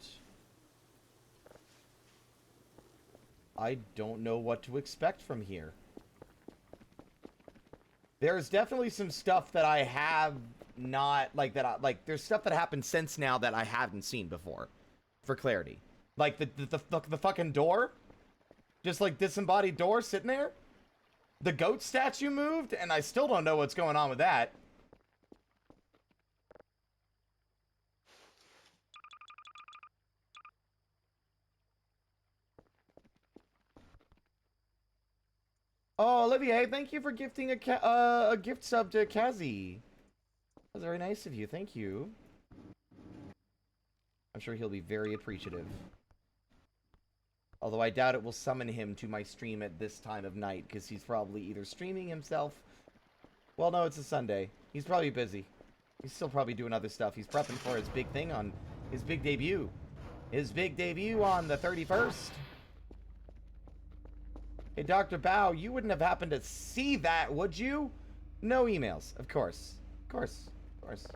I don't know what to expect from here. There's definitely some stuff that I have not, there's stuff that happened since now that I haven't seen before, for clarity. Like, the fucking door? Just, like, disembodied door sitting there? The goat statue moved, and I still don't know what's going on with that. Oh, Olivier, thank you for gifting a gift sub to Kazi. That was very nice of you. Thank you. I'm sure he'll be very appreciative. Although I doubt it will summon him to my stream at this time of night, because he's probably either streaming himself. Well, no, it's a Sunday. He's probably busy. He's still probably doing other stuff. He's prepping for his big thing on his big debut. His big debut on the 31st. Hey, Dr. Bao, you wouldn't have happened to see that, would you? No emails, of course. Of course. Of course.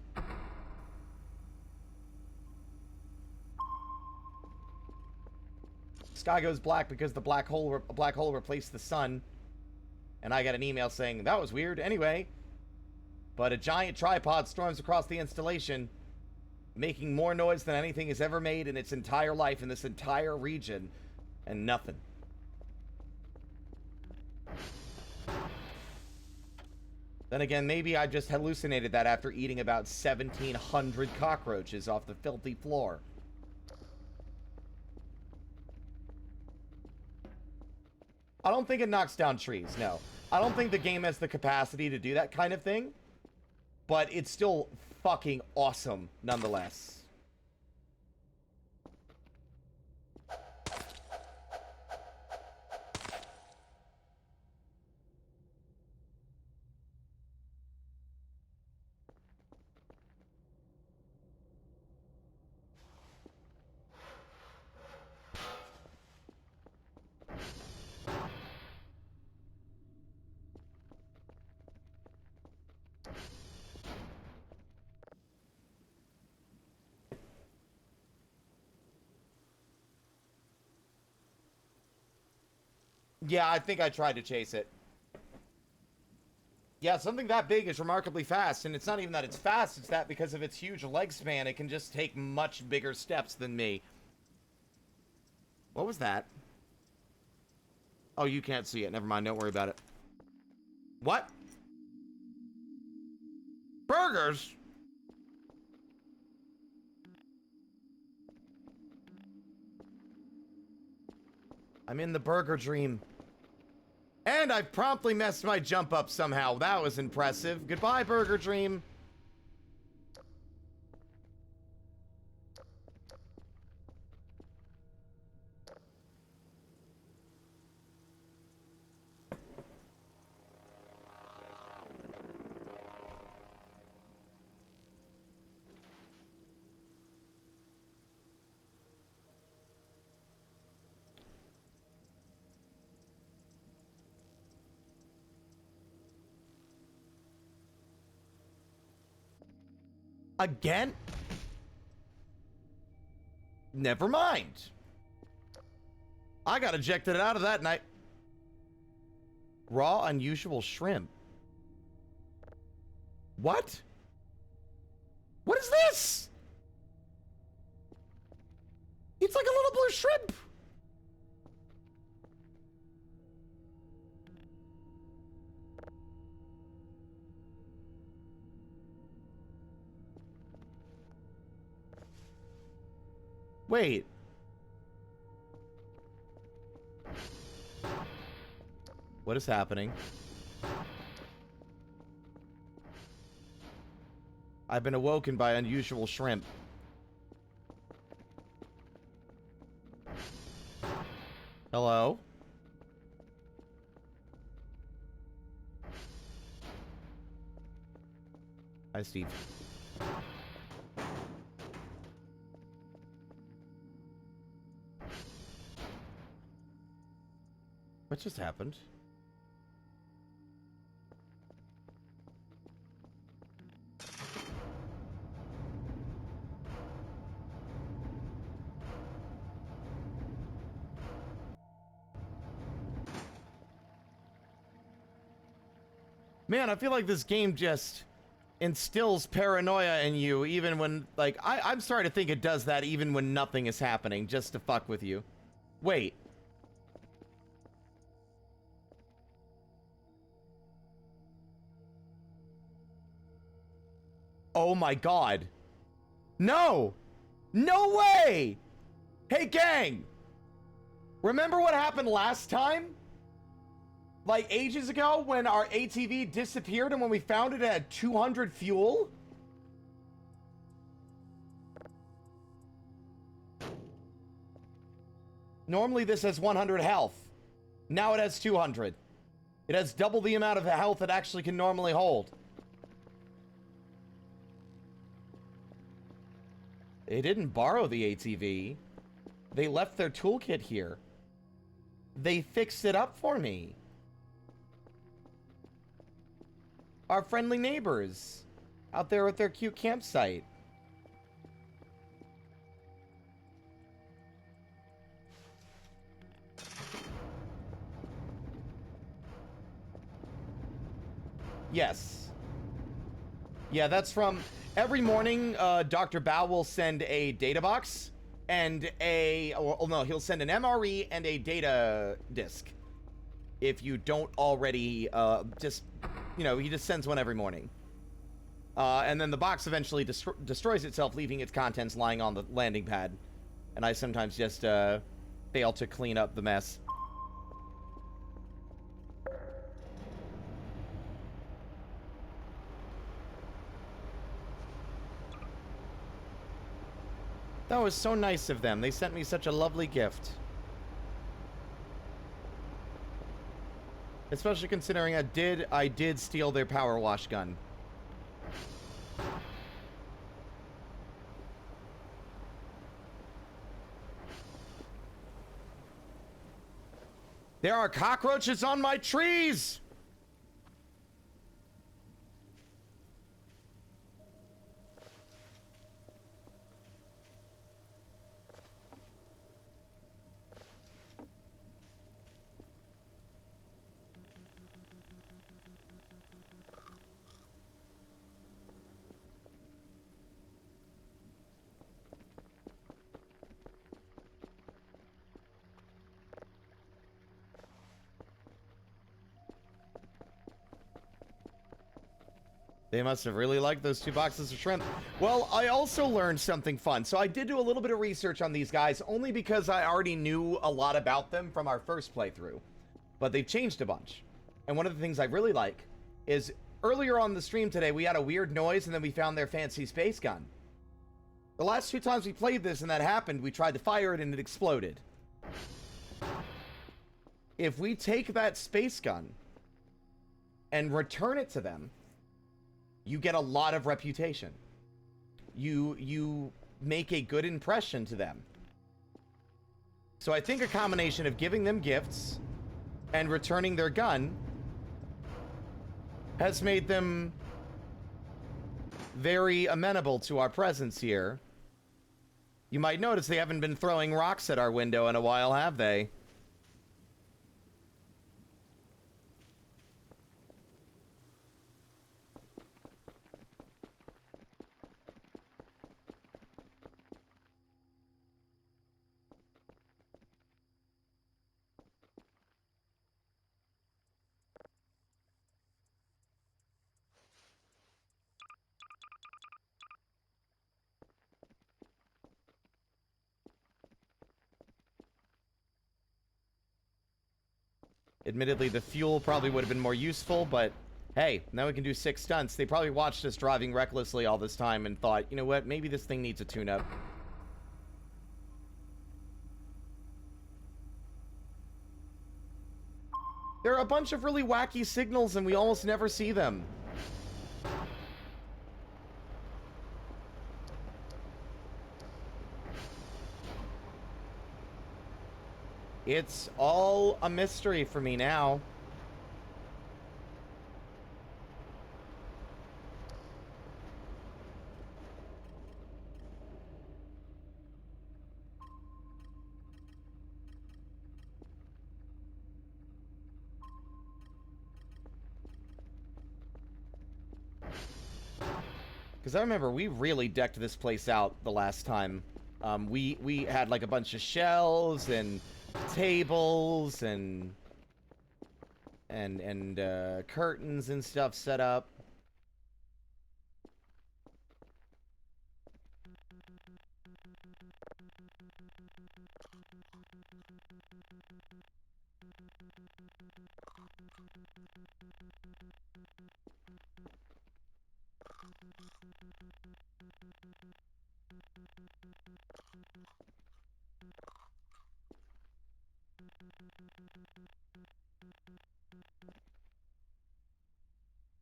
Sky goes black because the black hole replaced the sun. And I got an email saying, that was weird. Anyway. But a giant tripod storms across the installation, making more noise than anything has ever made in its entire life in this entire region. And nothing. Then again, maybe I just hallucinated that after eating about 1,700 cockroaches off the filthy floor. I don't think it knocks down trees, no. I don't think the game has the capacity to do that kind of thing. But it's still fucking awesome, nonetheless. Yeah, I think I tried to chase it. Yeah, something that big is remarkably fast, and it's not even that it's fast, it's that because of its huge leg span, it can just take much bigger steps than me. What was that? Oh, you can't see it. Never mind, don't worry about it. What? Burgers? I'm in the burger dream. And I've promptly messed my jump up somehow. That was impressive. Goodbye, burger dream. Again? Never mind. I got ejected out of that night. Raw unusual shrimp. What? What is this? It's like a little blue shrimp. Wait. What is happening? I've been awoken by unusual shrimp. Hello? Hi, Steve. What just happened? Man, I feel like this game just instills paranoia in you even when, like, I'm starting to think it does that even when nothing is happening, just to fuck with you. Wait. Oh my god. No! No way! Hey, gang! Remember what happened last time? Like ages ago when our ATV disappeared and when we found it had 200 fuel? Normally this has 100 health. Now it has 200. It has double the amount of health it actually can normally hold. They didn't borrow the ATV. They left their toolkit here. They fixed it up for me. Our friendly neighbors out there with their cute campsite. Yes. Yeah, that's from every morning. Dr. Bao will send a data box and he'll send an MRE and a data disk. If you don't already, he just sends one every morning. And then the box eventually destroys itself, leaving its contents lying on the landing pad. And I sometimes just fail to clean up the mess. That was so nice of them. They sent me such a lovely gift. Especially considering I did steal their power wash gun. There are cockroaches on my trees! They must have really liked those 2 boxes of shrimp. Well, I also learned something fun. So I did do a little bit of research on these guys, only because I already knew a lot about them from our first playthrough. But they've changed a bunch. And one of the things I really like is earlier on the stream today, we had a weird noise and then we found their fancy space gun. The last 2 times we played this and that happened, we tried to fire it and it exploded. If we take that space gun and return it to them, you get a lot of reputation. You make a good impression to them. So I think a combination of giving them gifts and returning their gun has made them very amenable to our presence here. You might notice they haven't been throwing rocks at our window in a while, have they? Admittedly, the fuel probably would have been more useful, but hey, now we can do 6 stunts. They probably watched us driving recklessly all this time and thought, you know what, maybe this thing needs a tune-up. There are a bunch of really wacky signals and we almost never see them. It's all a mystery for me now. Because I remember we really decked this place out the last time. We had like a bunch of shelves and tables and curtains and stuff set up.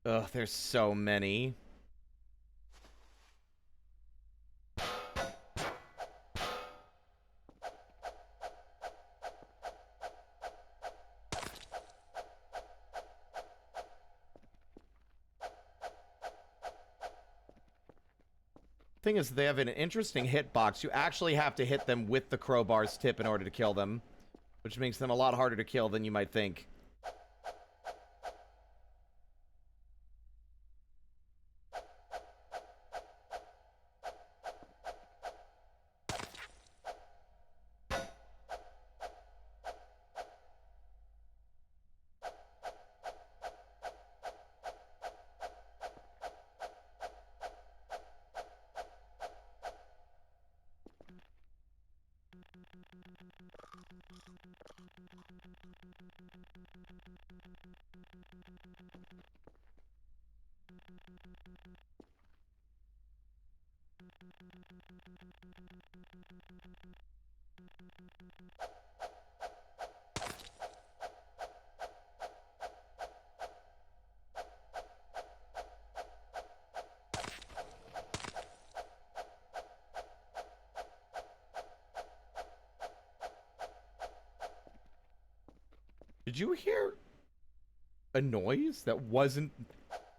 Ugh, there's so many. Thing is, they have an interesting hitbox. You actually have to hit them with the crowbar's tip in order to kill them, which makes them a lot harder to kill than you might think. Did you hear a noise that wasn't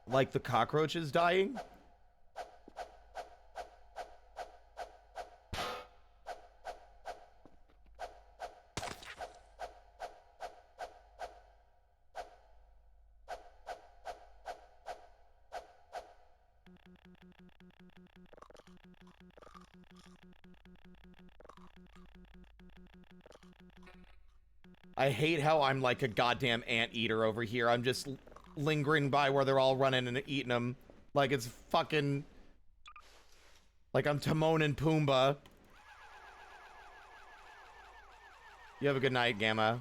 like the cockroaches dying? I hate how I'm like a goddamn anteater over here. I'm just lingering by where they're all running and eating them. Like it's fucking... like I'm Timon and Pumbaa. You have a good night, Gamma.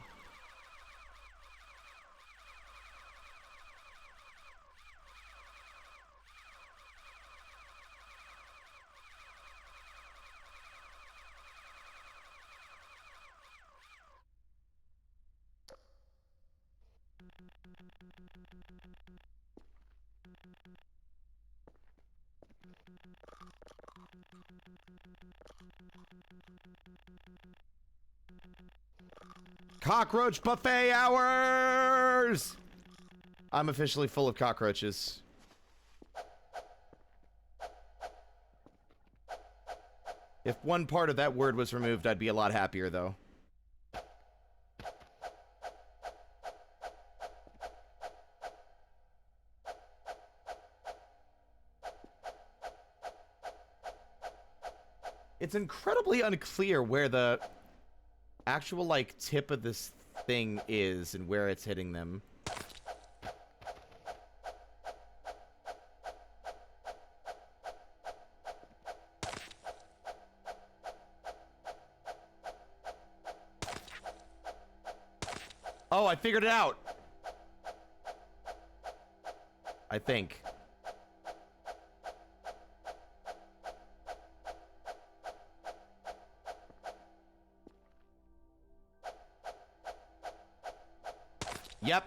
Cockroach buffet hours! I'm officially full of cockroaches. If one part of that word was removed, I'd be a lot happier, though. It's incredibly unclear where the actual, like, tip of this thing is and where it's hitting them. Oh, I figured it out. I think. Yep.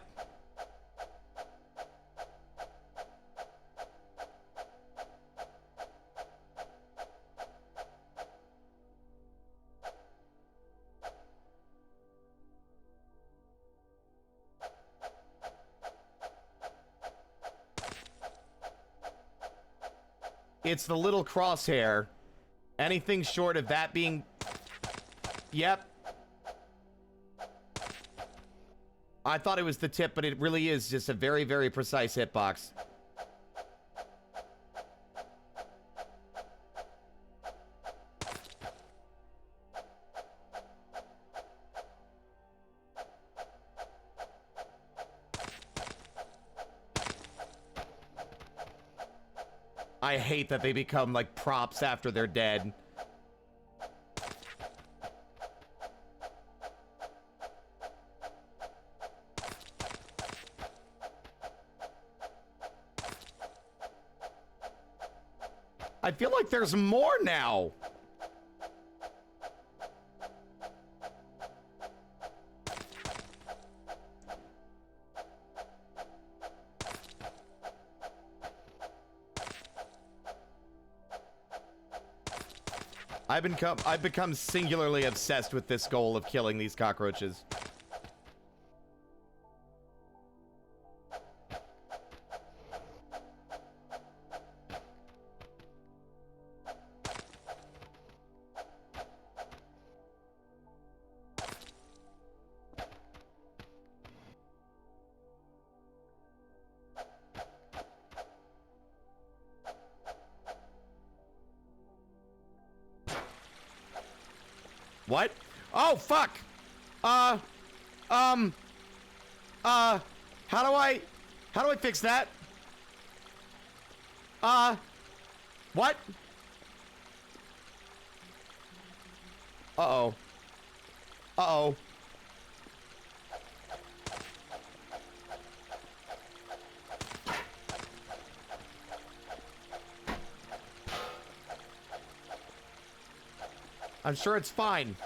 It's the little crosshair. Anything short of that being... Yep. I thought it was the tip, but it really is just a very, very precise hitbox. I hate that they become, like, props after they're dead. I feel like there's more now. I've become singularly obsessed with this goal of killing these cockroaches. What? Oh, fuck! How do I fix that? What? Uh-oh. Uh-oh. I'm sure it's fine.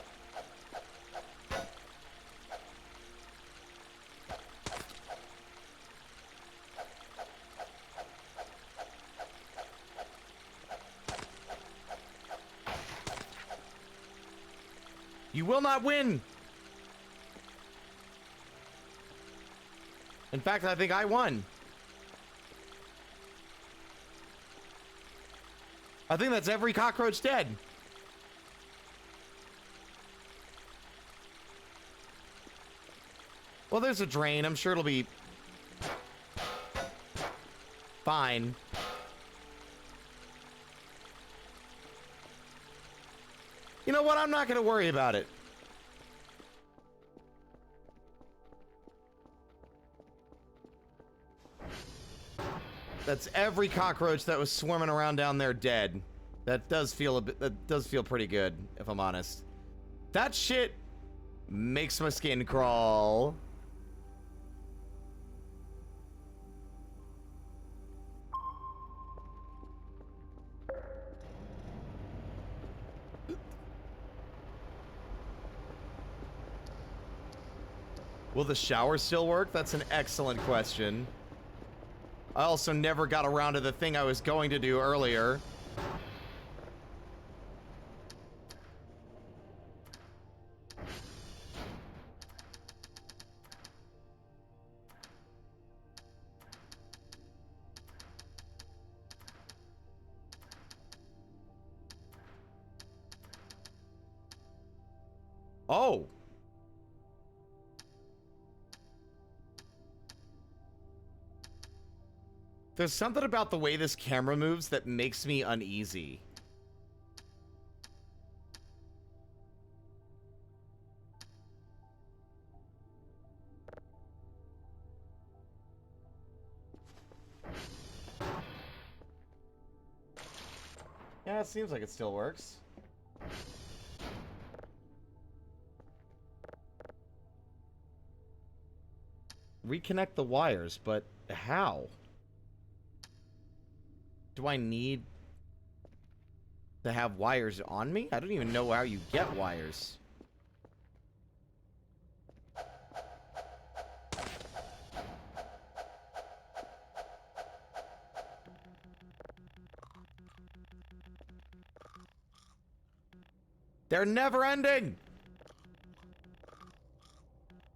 You will not win. In fact, I think I won. I think that's every cockroach dead. Well, there's a drain. I'm sure it'll be fine. You know what? I'm not going to worry about it. That's every cockroach that was swarming around down there dead. That does feel pretty good, if I'm honest. That shit makes my skin crawl. Will the shower still work? That's an excellent question. I also never got around to the thing I was going to do earlier. Oh. There's something about the way this camera moves that makes me uneasy. Yeah, it seems like it still works. Reconnect the wires, but how? Do I need to have wires on me? I don't even know how you get wires. They're never ending!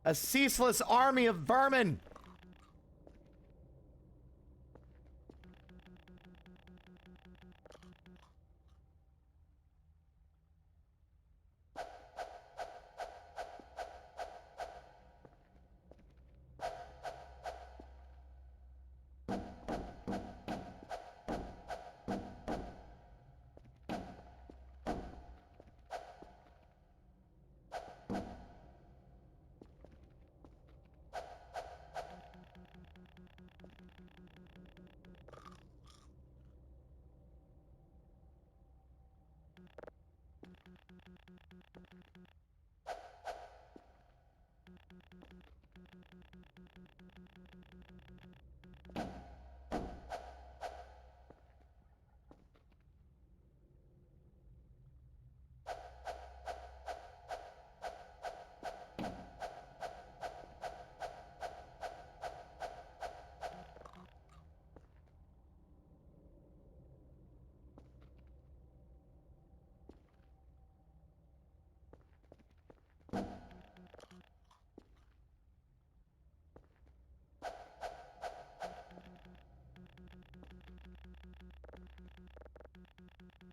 A ceaseless army of vermin!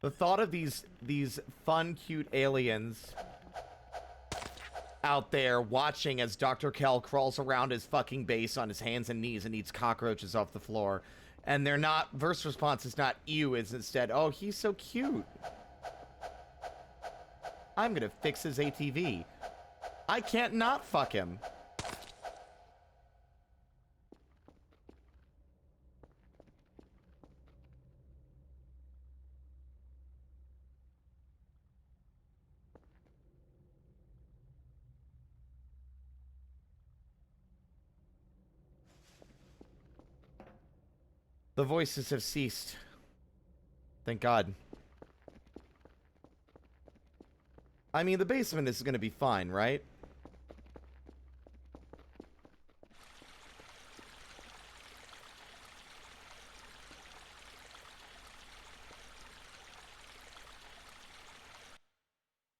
The thought of these fun, cute aliens out there watching as Dr. Kell crawls around his fucking base on his hands and knees and eats cockroaches off the floor. And they're not, verse response is not ew, it's instead, oh, he's so cute. I'm gonna fix his ATV. I can't not fuck him. The voices have ceased. Thank God. I mean, the basement is gonna be fine, right?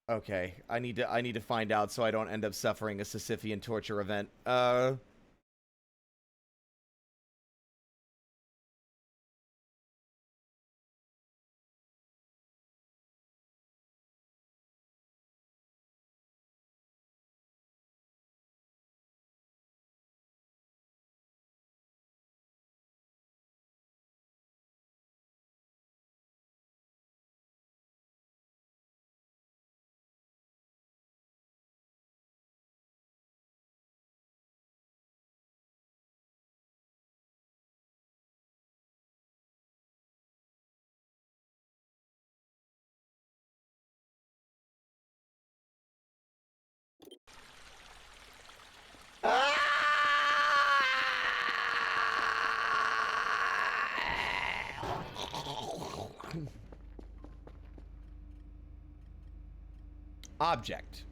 Okay, I need to find out so I don't end up suffering a Sisyphean torture event. Object.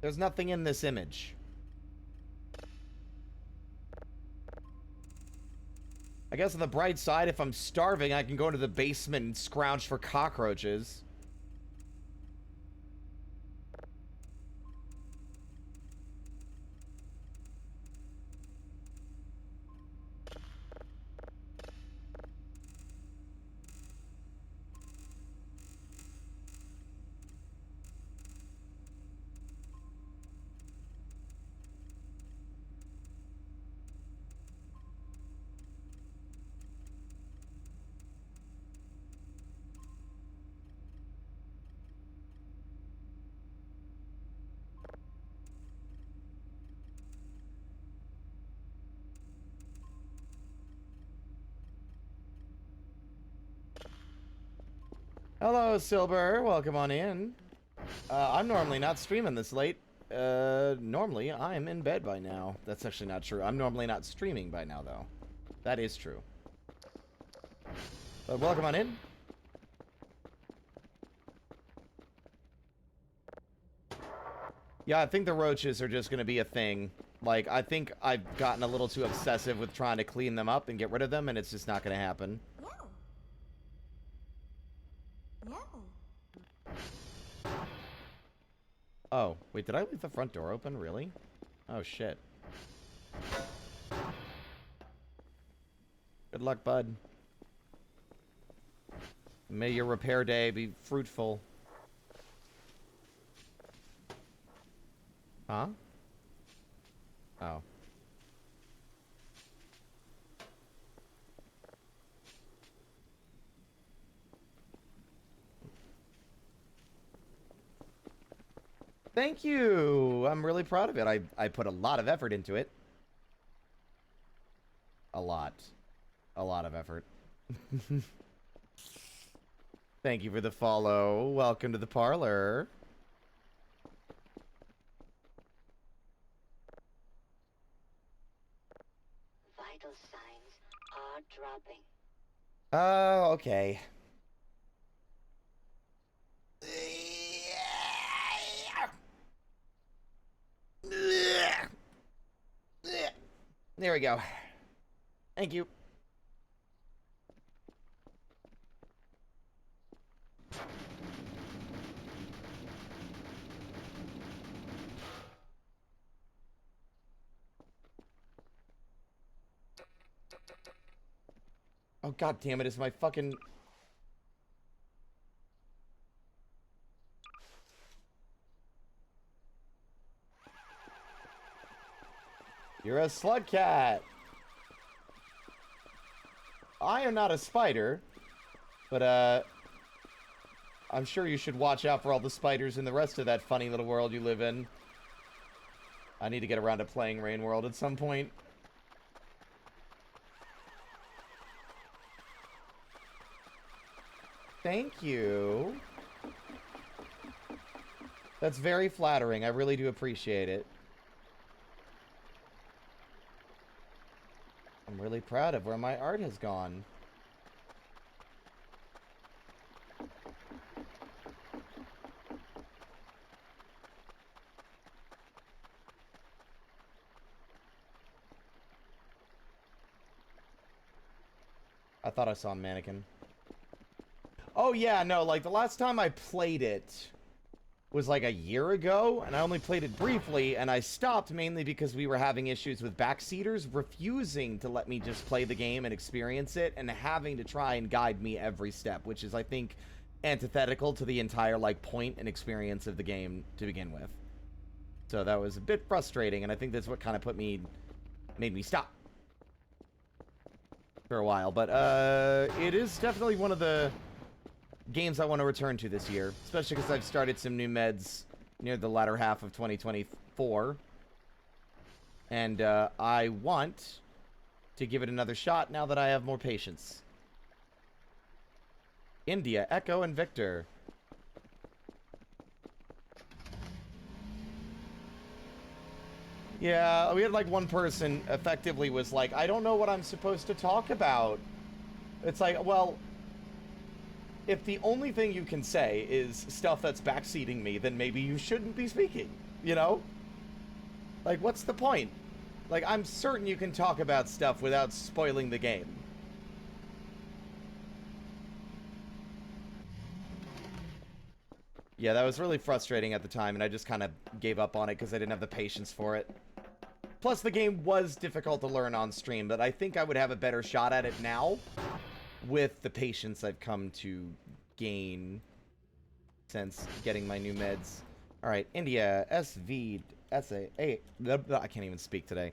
There's nothing in this image. I guess on the bright side, if I'm starving, I can go into the basement and scrounge for cockroaches. Hello, Silber. Welcome on in. I'm normally not streaming this late. Normally I'm in bed by now. That's actually not true. I'm normally not streaming by now, though. That is true. But welcome on in. Yeah, I think the roaches are just going to be a thing. Like, I think I've gotten a little too obsessive with trying to clean them up and get rid of them, and it's just not going to happen. No. Oh, wait, did I leave the front door open? Really? Oh, shit. Good luck, bud. May your repair day be fruitful. Huh? Oh. Thank you! I'm really proud of it. I put a lot of effort into it. A lot. A lot of effort. Thank you for the follow. Welcome to the parlor. Vital signs are dropping. Oh, okay. There we go. Thank you. Oh, god damn it, is my fucking... You're a slug cat. I am not a spider, but, I'm sure you should watch out for all the spiders in the rest of that funny little world you live in. I need to get around to playing Rain World at some point. Thank you. That's very flattering. I really do appreciate it. I'm really proud of where my art has gone. I thought I saw a mannequin. Oh yeah, no, like the last time I played it was like a year ago, and I only played it briefly, and I stopped mainly because we were having issues with backseaters refusing to let me just play the game and experience it, and having to try and guide me every step, which is, I think, antithetical to the entire, like, point and experience of the game to begin with. So that was a bit frustrating, and I think that's what kind of made me stop for a while. But, it is definitely one of the games I want to return to this year, especially because I've started some new meds near the latter half of 2024, and I want to give it another shot now that I have more patience. India, Echo, and Victor. Yeah, we had like one person effectively was like, I don't know what I'm supposed to talk about. It's like, well, if the only thing you can say is stuff that's backseating me, then maybe you shouldn't be speaking, you know? Like, what's the point? Like, I'm certain you can talk about stuff without spoiling the game. Yeah, that was really frustrating at the time, and I just kind of gave up on it because I didn't have the patience for it. Plus, the game was difficult to learn on stream, but I think I would have a better shot at it now with the patience I've come to gain since getting my new meds. Alright, India, SV, SA, I can't even speak today.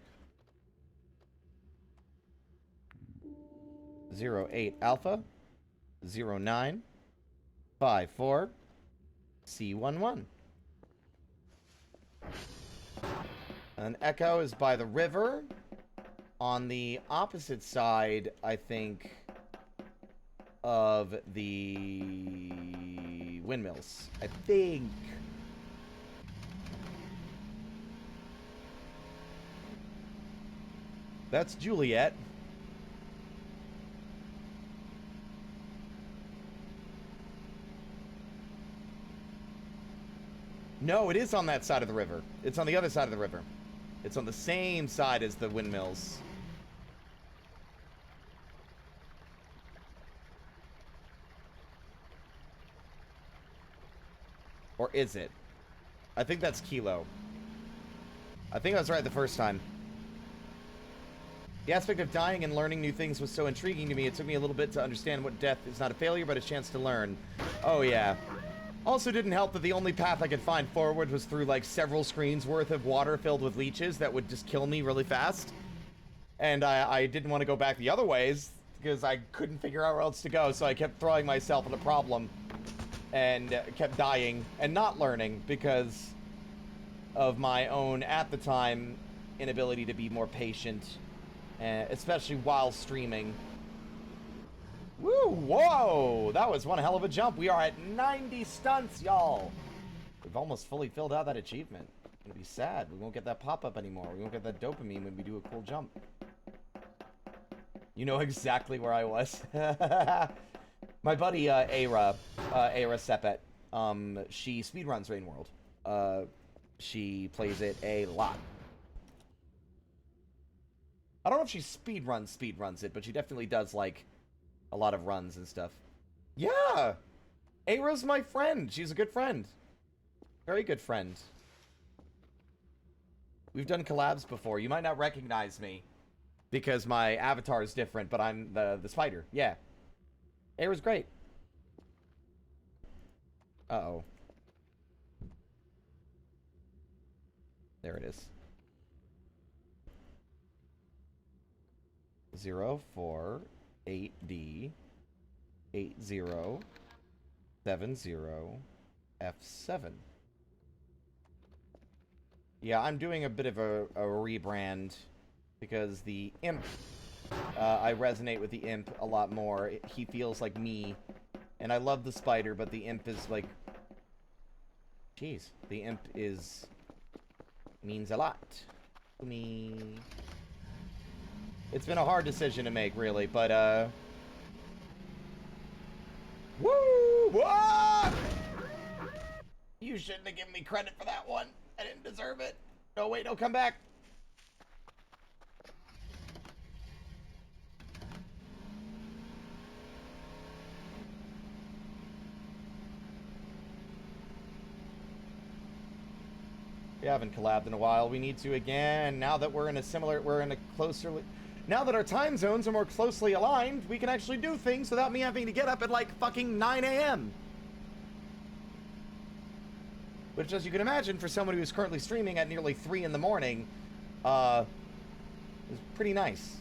08 Alpha, 09, 54, C11. And Echo is by the river. On the opposite side, I think, of the windmills. I think. That's Juliet. No, it is on that side of the river. It's on the other side of the river. It's on the same side as the windmills. Or is it? I think that's Kilo. I think I was right the first time. The aspect of dying and learning new things was so intriguing to me, it took me a little bit to understand what death is not a failure, but a chance to learn. Oh, yeah. Also didn't help that the only path I could find forward was through, like, several screens worth of water filled with leeches that would just kill me really fast. And I didn't want to go back the other ways, because I couldn't figure out where else to go, so I kept throwing myself in a problem. And kept dying and not learning because of my own, at the time, inability to be more patient, especially while streaming. Woo! Whoa! That was one hell of a jump. We are at 90 stunts, y'all. We've almost fully filled out that achievement. It's gonna be sad. We won't get that pop-up anymore. We won't get that dopamine when we do a cool jump. You know exactly where I was. My buddy, Aira Sepet, she speedruns Rain World. She plays it a lot. I don't know if she speedruns it, but she definitely does, like, a lot of runs and stuff. Yeah! Aira's my friend. She's a good friend. Very good friend. We've done collabs before. You might not recognize me because my avatar is different, but I'm the spider. Yeah. Aira's great. Uh-oh. There it is. 048D 8070 F7. Yeah, I'm doing a bit of a rebrand because the imp, I resonate with the imp a lot more. He feels like me, and I love the spider, but the imp is like, jeez, the imp means a lot to me. It's been a hard decision to make, really, but woo! What? You shouldn't have given me credit for that one. I didn't deserve it. No, wait, no, come back. We haven't collabed in a while. We need to again. Now that we're in a closer... Now that our time zones are more closely aligned, we can actually do things without me having to get up at, like, fucking 9 a.m. Which, as you can imagine, for someone who's currently streaming at nearly 3 in the morning, is pretty nice.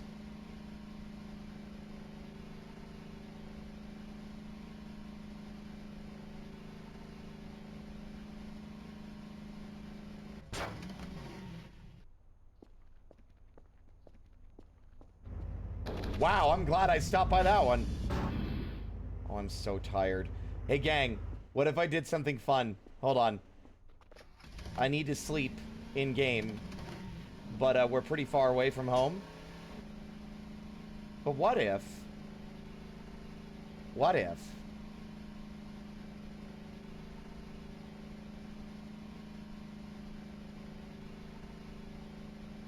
Wow, I'm glad I stopped by that one. Oh, I'm so tired. Hey, gang, what if I did something fun? Hold on. I need to sleep in-game, but we're pretty far away from home. But what if... What if...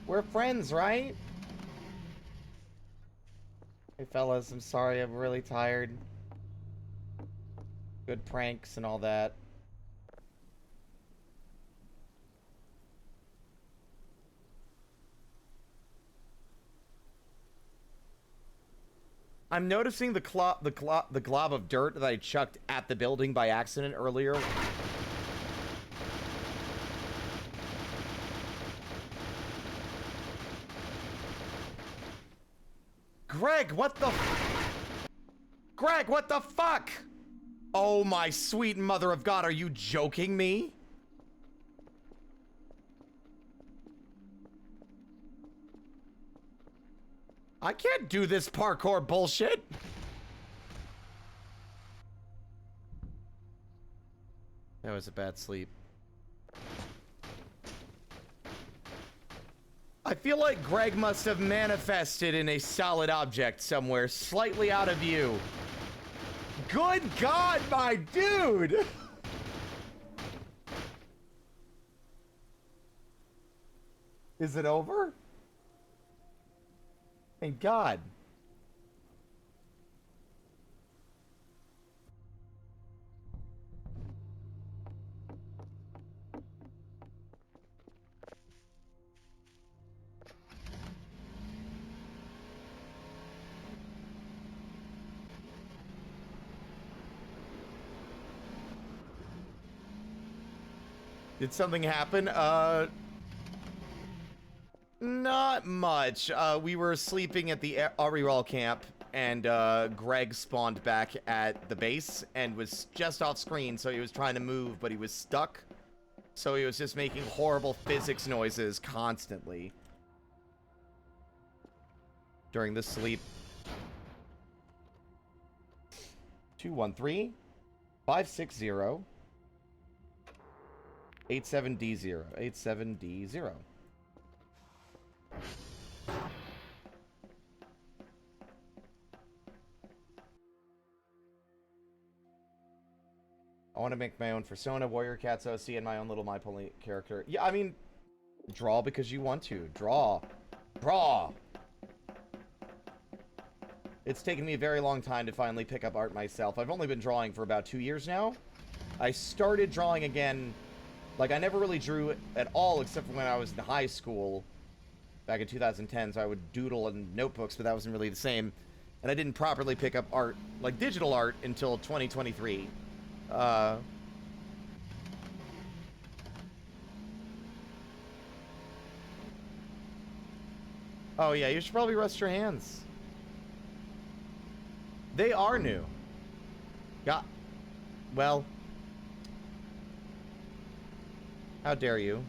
We're friends, right? Hey, fellas, I'm sorry, I'm really tired. Good pranks and all that. I'm noticing the glob of dirt that I chucked at the building by accident earlier. Greg, what the... Greg, what the fuck? Oh my sweet mother of God, are you joking me? I can't do this parkour bullshit. That was a bad sleep. I feel like Greg must have manifested in a solid object somewhere, slightly out of view. Good God, my dude! Is it over? Thank God. Did something happen? Not much. We were sleeping at the Ariral camp, and Greg spawned back at the base and was just off screen, so he was trying to move, but he was stuck. So he was just making horrible physics noises constantly during the sleep. 213 560 87D0 87D0. I want to make my own Persona, Warrior Cats OC, and my own little My Pony character. Yeah, I mean, draw because you want to. Draw. Draw! It's taken me a very long time to finally pick up art myself. I've only been drawing for about 2 years now. I started drawing again. Like, I never really drew at all except for when I was in high school back in 2010, so I would doodle in notebooks, but that wasn't really the same. And I didn't properly pick up art, like digital art, until 2023. Oh yeah, you should probably rest your hands. They are new. Yeah. Well. How dare you?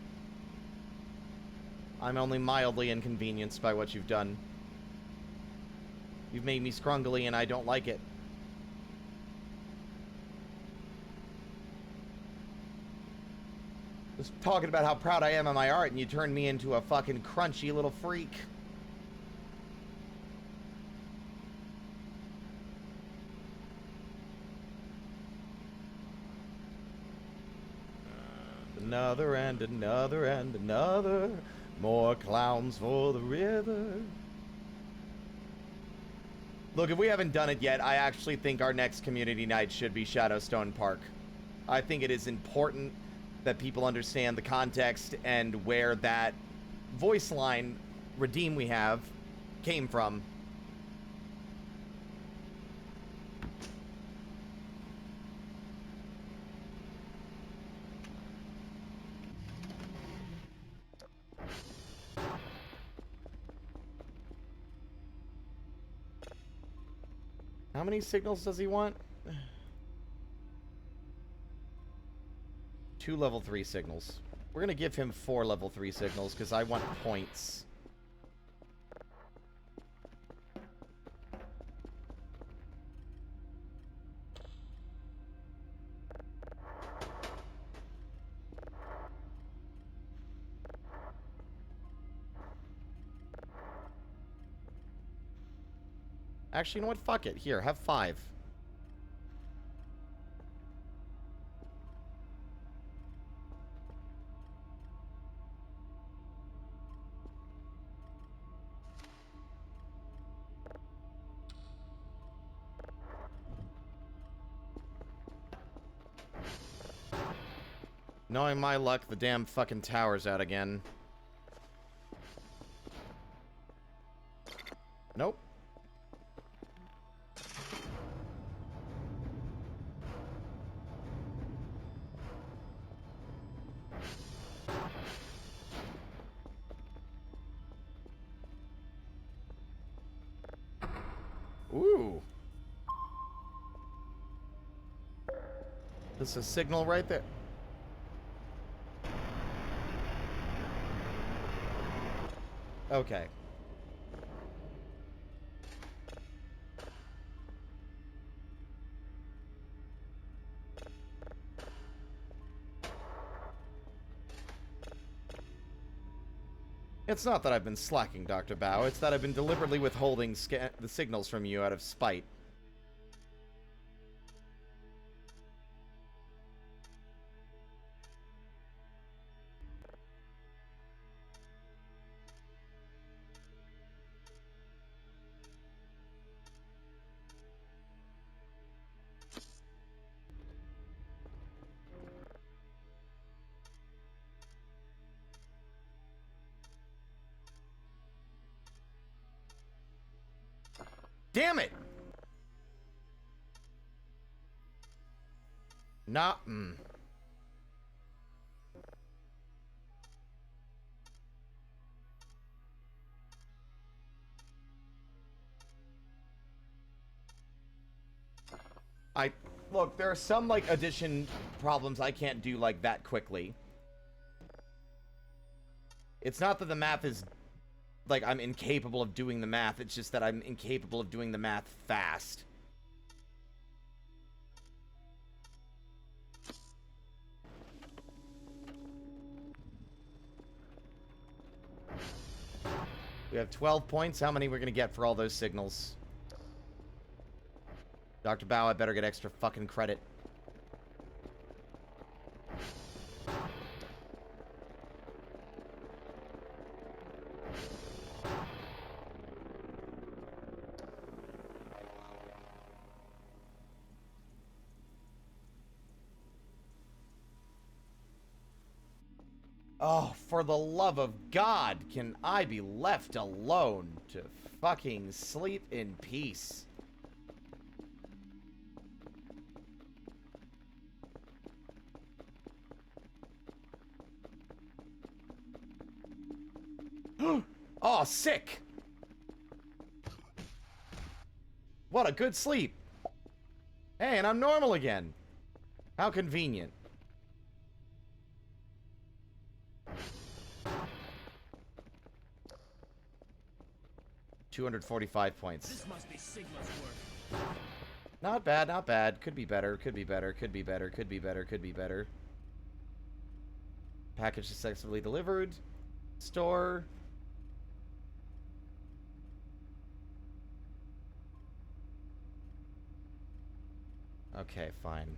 I'm only mildly inconvenienced by what you've done. You've made me scrungly and I don't like it. Just talking about how proud I am of my art and you turned me into a fucking crunchy little freak. Another and another and another. More clowns for the river. Look, if we haven't done it yet, I actually think our next community night should be Shadowstone Park. I think it is important that people understand the context and where that voice line, Redeem we have, came from. How many signals does he want? 2 level 3 signals. We're gonna give him 4 level 3 signals because I want points. Actually, you know what? Fuck it. Here, have 5. Knowing my luck, the damn fucking tower's out again. Nope. Ooh. There's a signal right there. Okay. It's not that I've been slacking, Dr. Bao. It's that I've been deliberately withholding the signals from you out of spite. Damn it! Not. Look, there are some, like, addition problems I can't do, like, that quickly. It's not that the math is, like, I'm incapable of doing the math. It's just that I'm incapable of doing the math fast. We have 12 points. How many we're gonna get for all those signals? Dr. Bao, I better get extra fucking credit. Oh, for the love of God, can I be left alone to fucking sleep in peace? Oh, sick! What a good sleep! Hey, and I'm normal again. How convenient. $245 points. This must be Sigma's work. Not bad, not bad. Could be better, could be better, could be better, could be better, could be better. Package successfully delivered. Store. Okay, fine.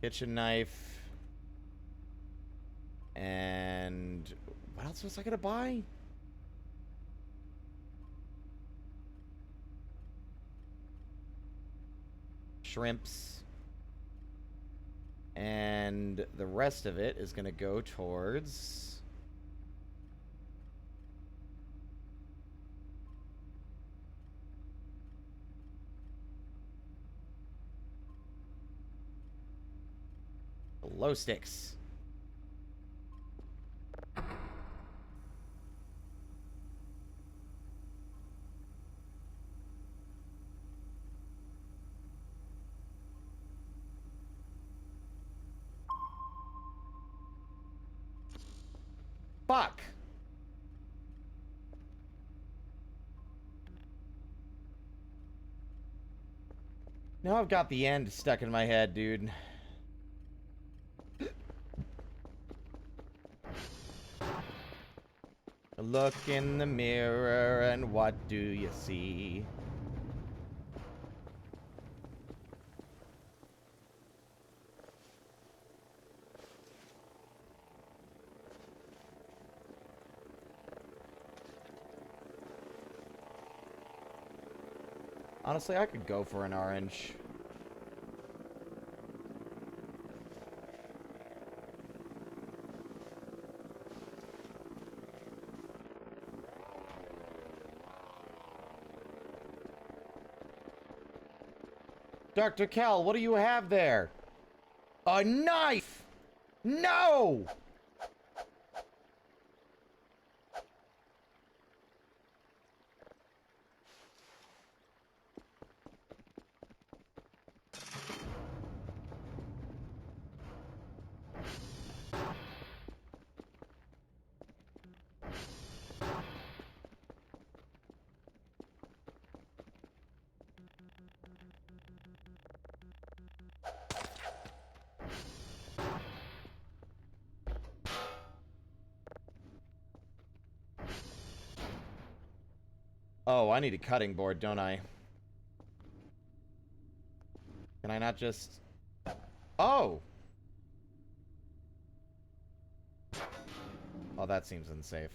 Kitchen knife. And what else was I gonna buy? Shrimps. And the rest of it is gonna go towards... glow sticks. Fuck. Now I've got the end stuck in my head, dude. Look in the mirror and what do you see? Honestly, I could go for an orange. Dr. Cal, what do you have there? A knife! No! Oh, I need a cutting board, don't I? Can I not just... Oh! Oh, that seems unsafe.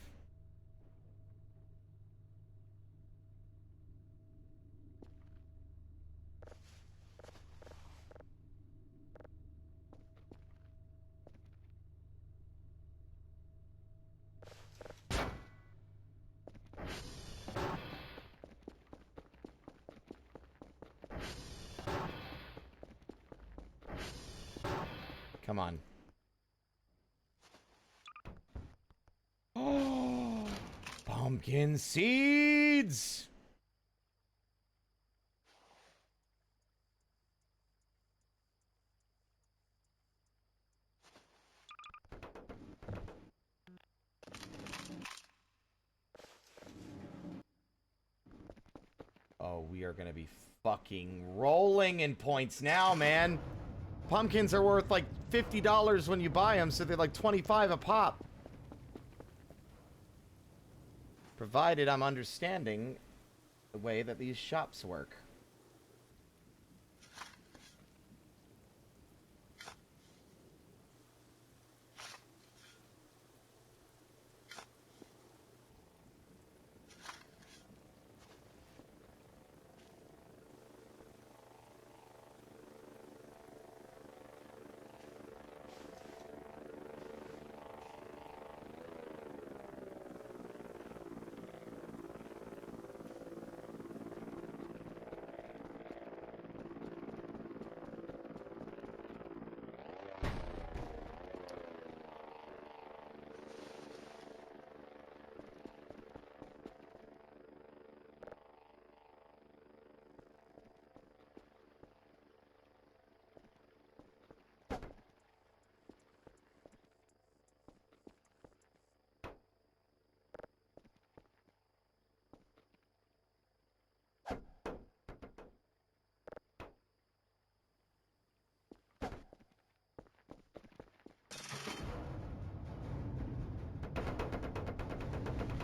Come on. Oh, pumpkin seeds! Oh, we are gonna be fucking rolling in points now, man. Pumpkins are worth like $50 when you buy them, so they're like 25 a pop. Provided I'm understanding the way that these shops work.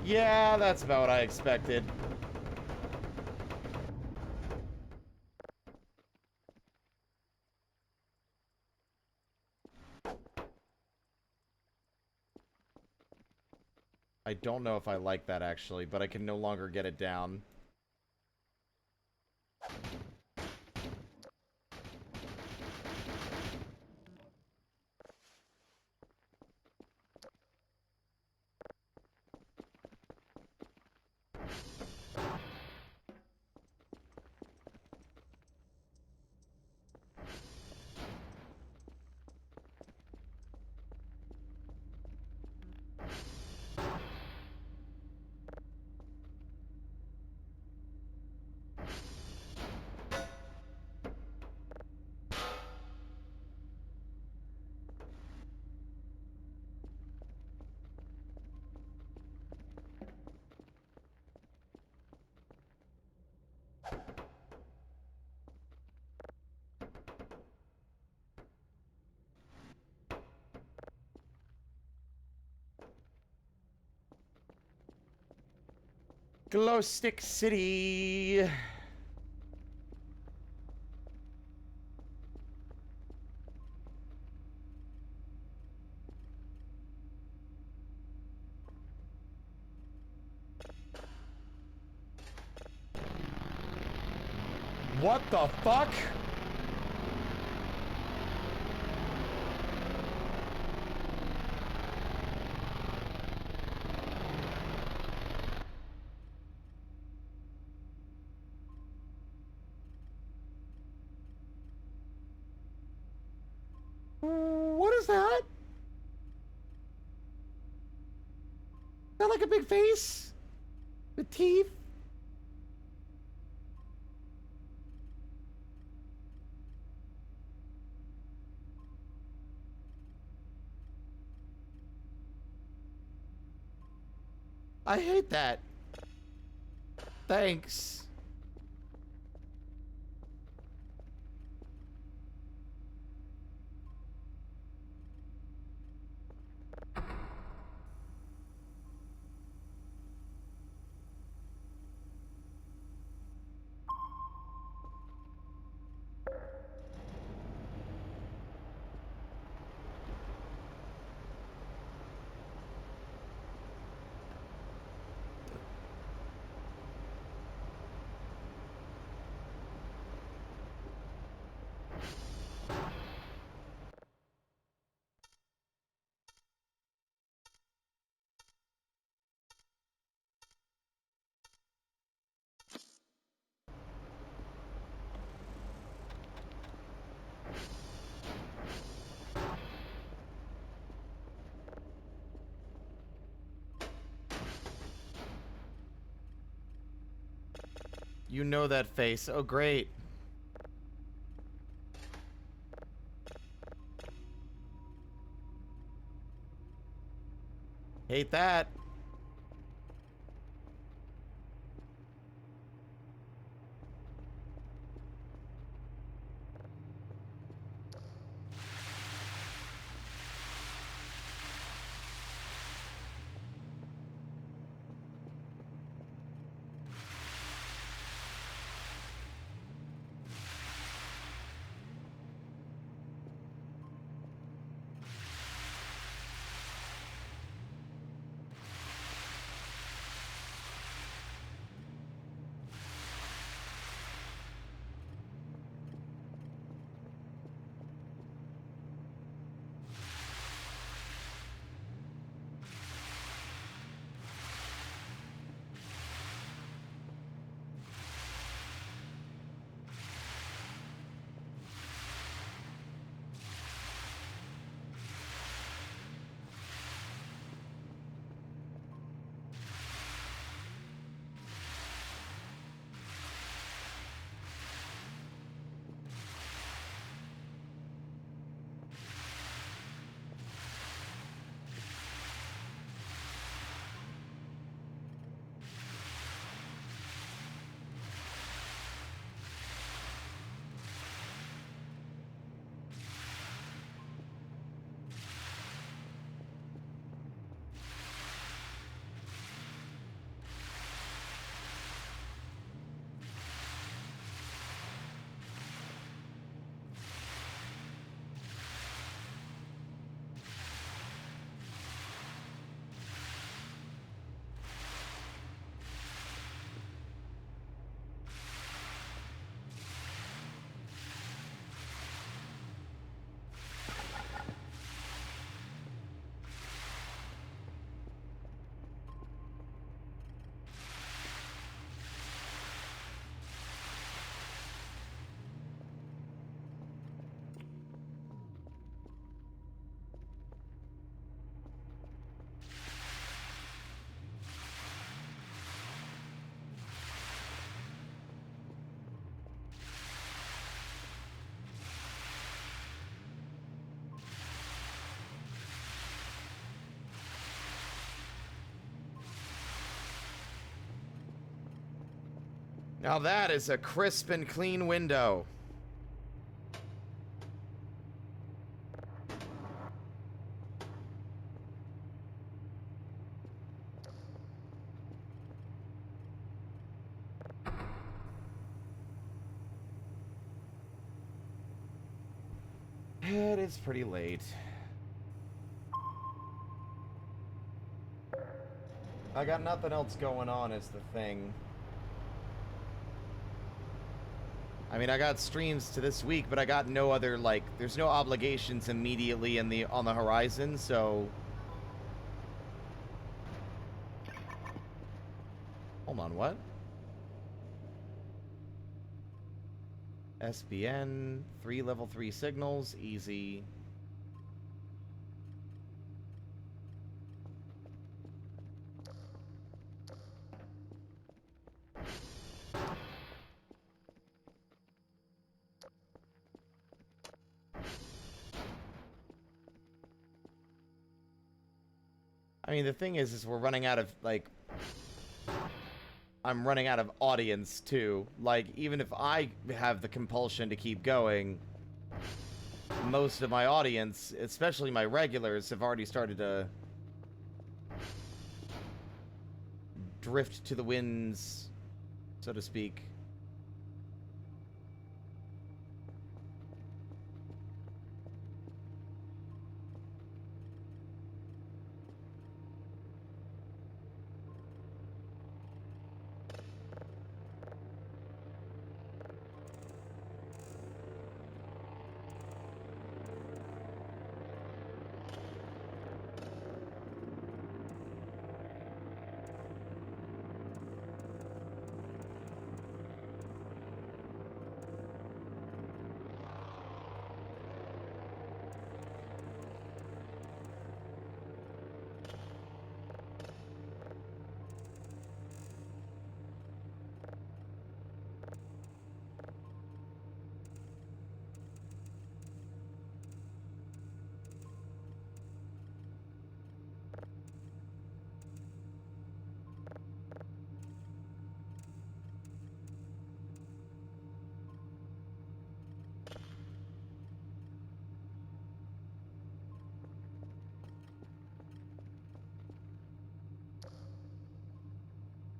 Yeah, that's about what I expected. I don't know if I like that, actually, but I can no longer get it down. Glow Stick City. What the fuck? What is that? Is that like a big face? The teeth? I hate that. Thanks. You know that face. Oh, great. Hate that. Now that is a crisp and clean window. It is pretty late. I got nothing else going on is the thing. I mean, I got streams to this week, but I got no other, like, there's no obligations immediately on the horizon, so... Hold on, what? SBN, 3 level 3 signals, easy. I mean, the thing is we're running out of, like... I'm running out of audience, too. Like, even if I have the compulsion to keep going, most of my audience, especially my regulars, have already started to drift to the winds, so to speak.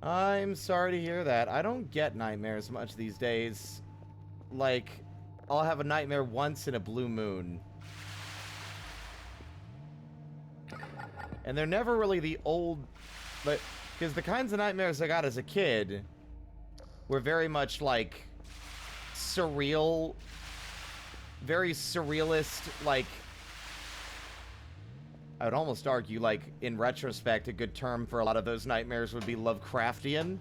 I'm sorry to hear that. I don't get nightmares much these days. Like, I'll have a nightmare once in a blue moon. And they're never really the old... But, because the kinds of nightmares I got as a kid were very much, like, surreal... Very surrealist, like... I would almost argue, like, in retrospect, a good term for a lot of those nightmares would be Lovecraftian.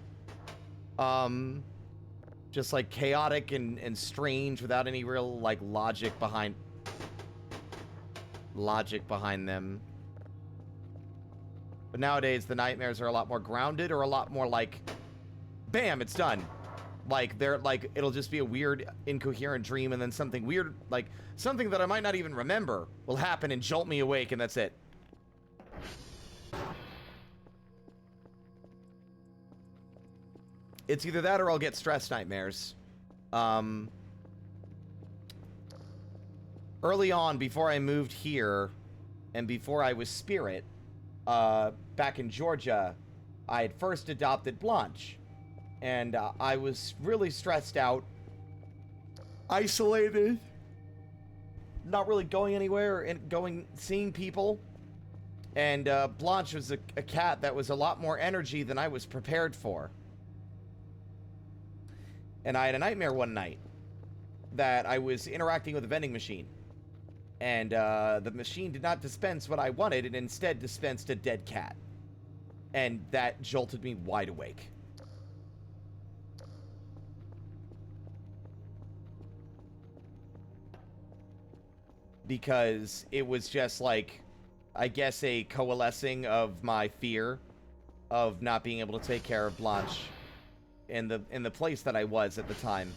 Just, like, chaotic and strange without any real, like, logic behind them. But nowadays, the nightmares are a lot more grounded or a lot more, like, bam, it's done. Like, they're, like, it'll just be a weird, incoherent dream, and then something weird, like, something that I might not even remember will happen and jolt me awake, and that's it. It's either that or I'll get stress nightmares. Early on, before I moved here, and before I was Spirit, back in Georgia, I had first adopted Blanche. And I was really stressed out, isolated, not really going anywhere and seeing people. And Blanche was a cat that was a lot more energy than I was prepared for. And I had a nightmare one night that I was interacting with a vending machine. And the machine did not dispense what I wanted, and instead dispensed a dead cat. And that jolted me wide awake. Because it was just like, I guess, a coalescing of my fear of not being able to take care of Blanche in the place that I was at the time.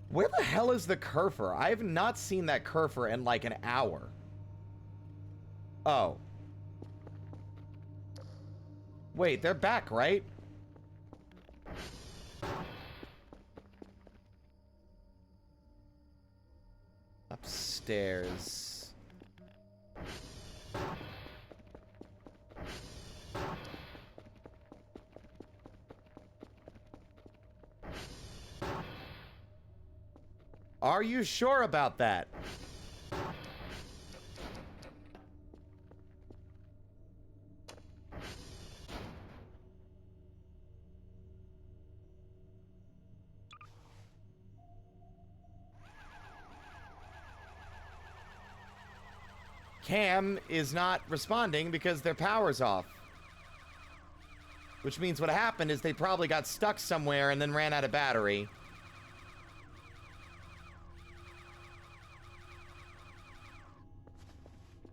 Where the hell is the Kerfer? I have not seen that Kerfer in like an hour. Oh. Wait, they're back, right? Upstairs. Are you sure about that? Cam is not responding because their power's off. Which means what happened is they probably got stuck somewhere and then ran out of battery.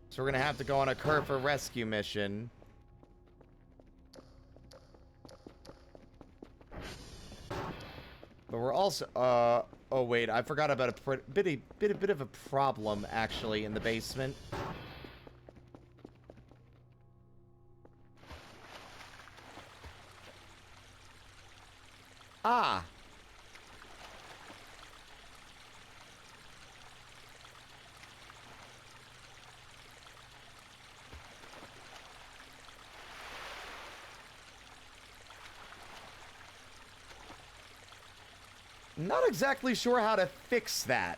So we're gonna have to go on a Kerfer rescue mission. But we're also, oh wait, I forgot about a bit of a problem actually in the basement. Ah. Not exactly sure how to fix that.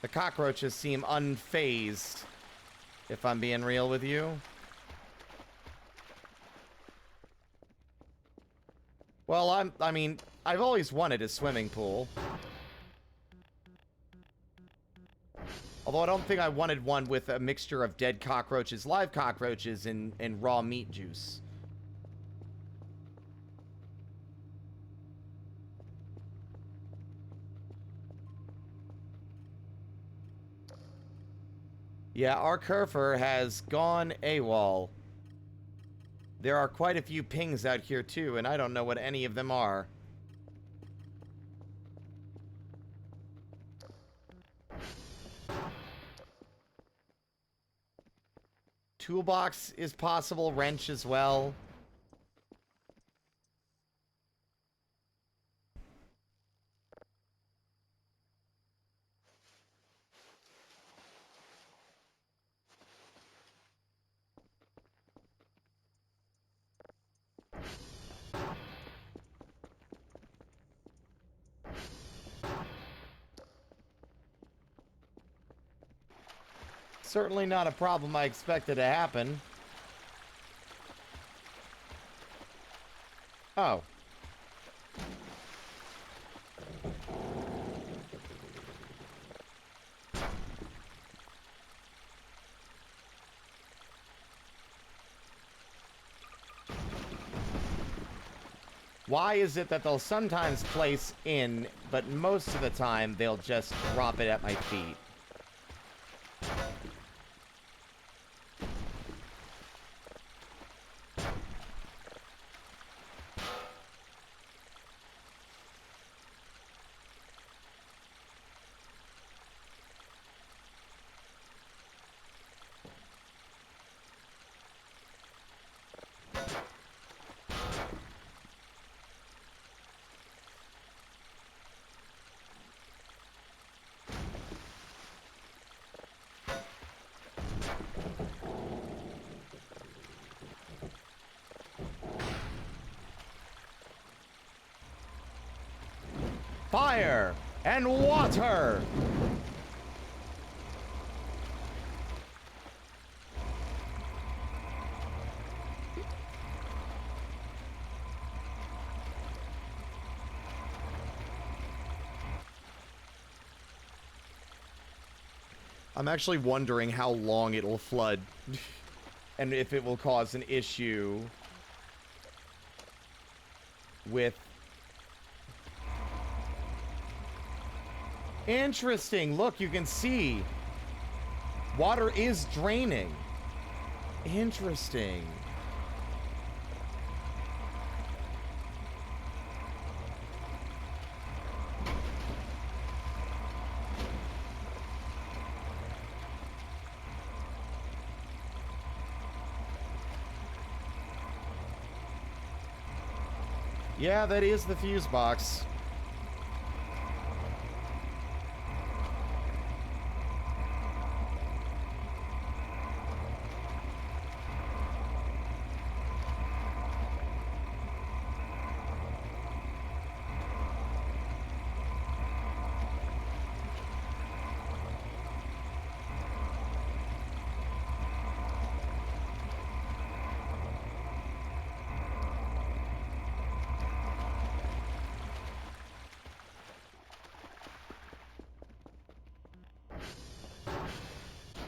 The cockroaches seem unfazed, if I'm being real with you. Well, I mean, I've always wanted a swimming pool. Although I don't think I wanted one with a mixture of dead cockroaches, live cockroaches, and raw meat juice. Yeah, our Kerfer has gone AWOL. There are quite a few pings out here too, and I don't know what any of them are. Toolbox is possible, wrench as well. Certainly not a problem I expected to happen. Oh. Why is it that they'll sometimes place in, but most of the time they'll just drop it at my feet? Fire and water! I'm actually wondering how long it'll flood and if it will cause an issue with... Interesting. Look, you can see water is draining. Interesting. Yeah, that is the fuse box.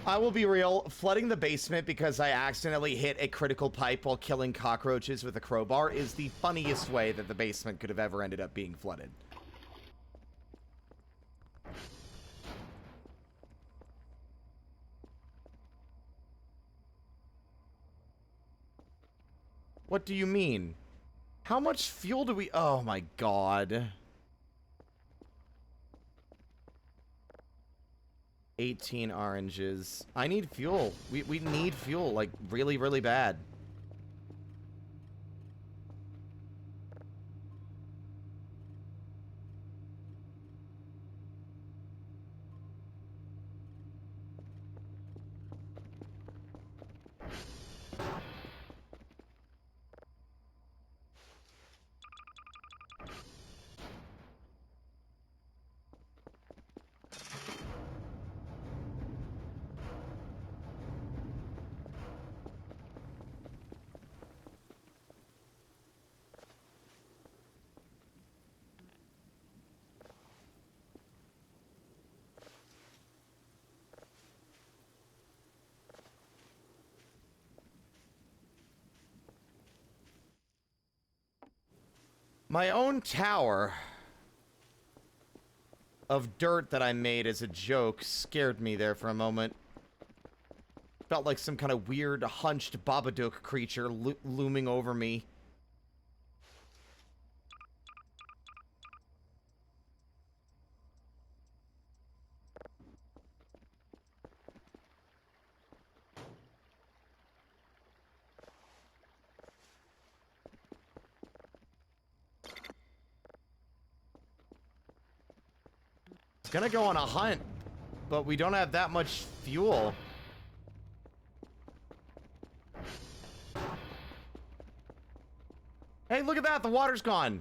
I will be real, flooding the basement because I accidentally hit a critical pipe while killing cockroaches with a crowbar is the funniest way that the basement could have ever ended up being flooded. What do you mean? How much fuel do we... Oh my god. 18 oranges. I need fuel. We need fuel, like, really, really bad. My own tower of dirt that I made as a joke scared me there for a moment. Felt like some kind of weird, hunched Babadook creature looming over me. Gonna go on a hunt, but we don't have that much fuel. Hey, look at that, the water's gone.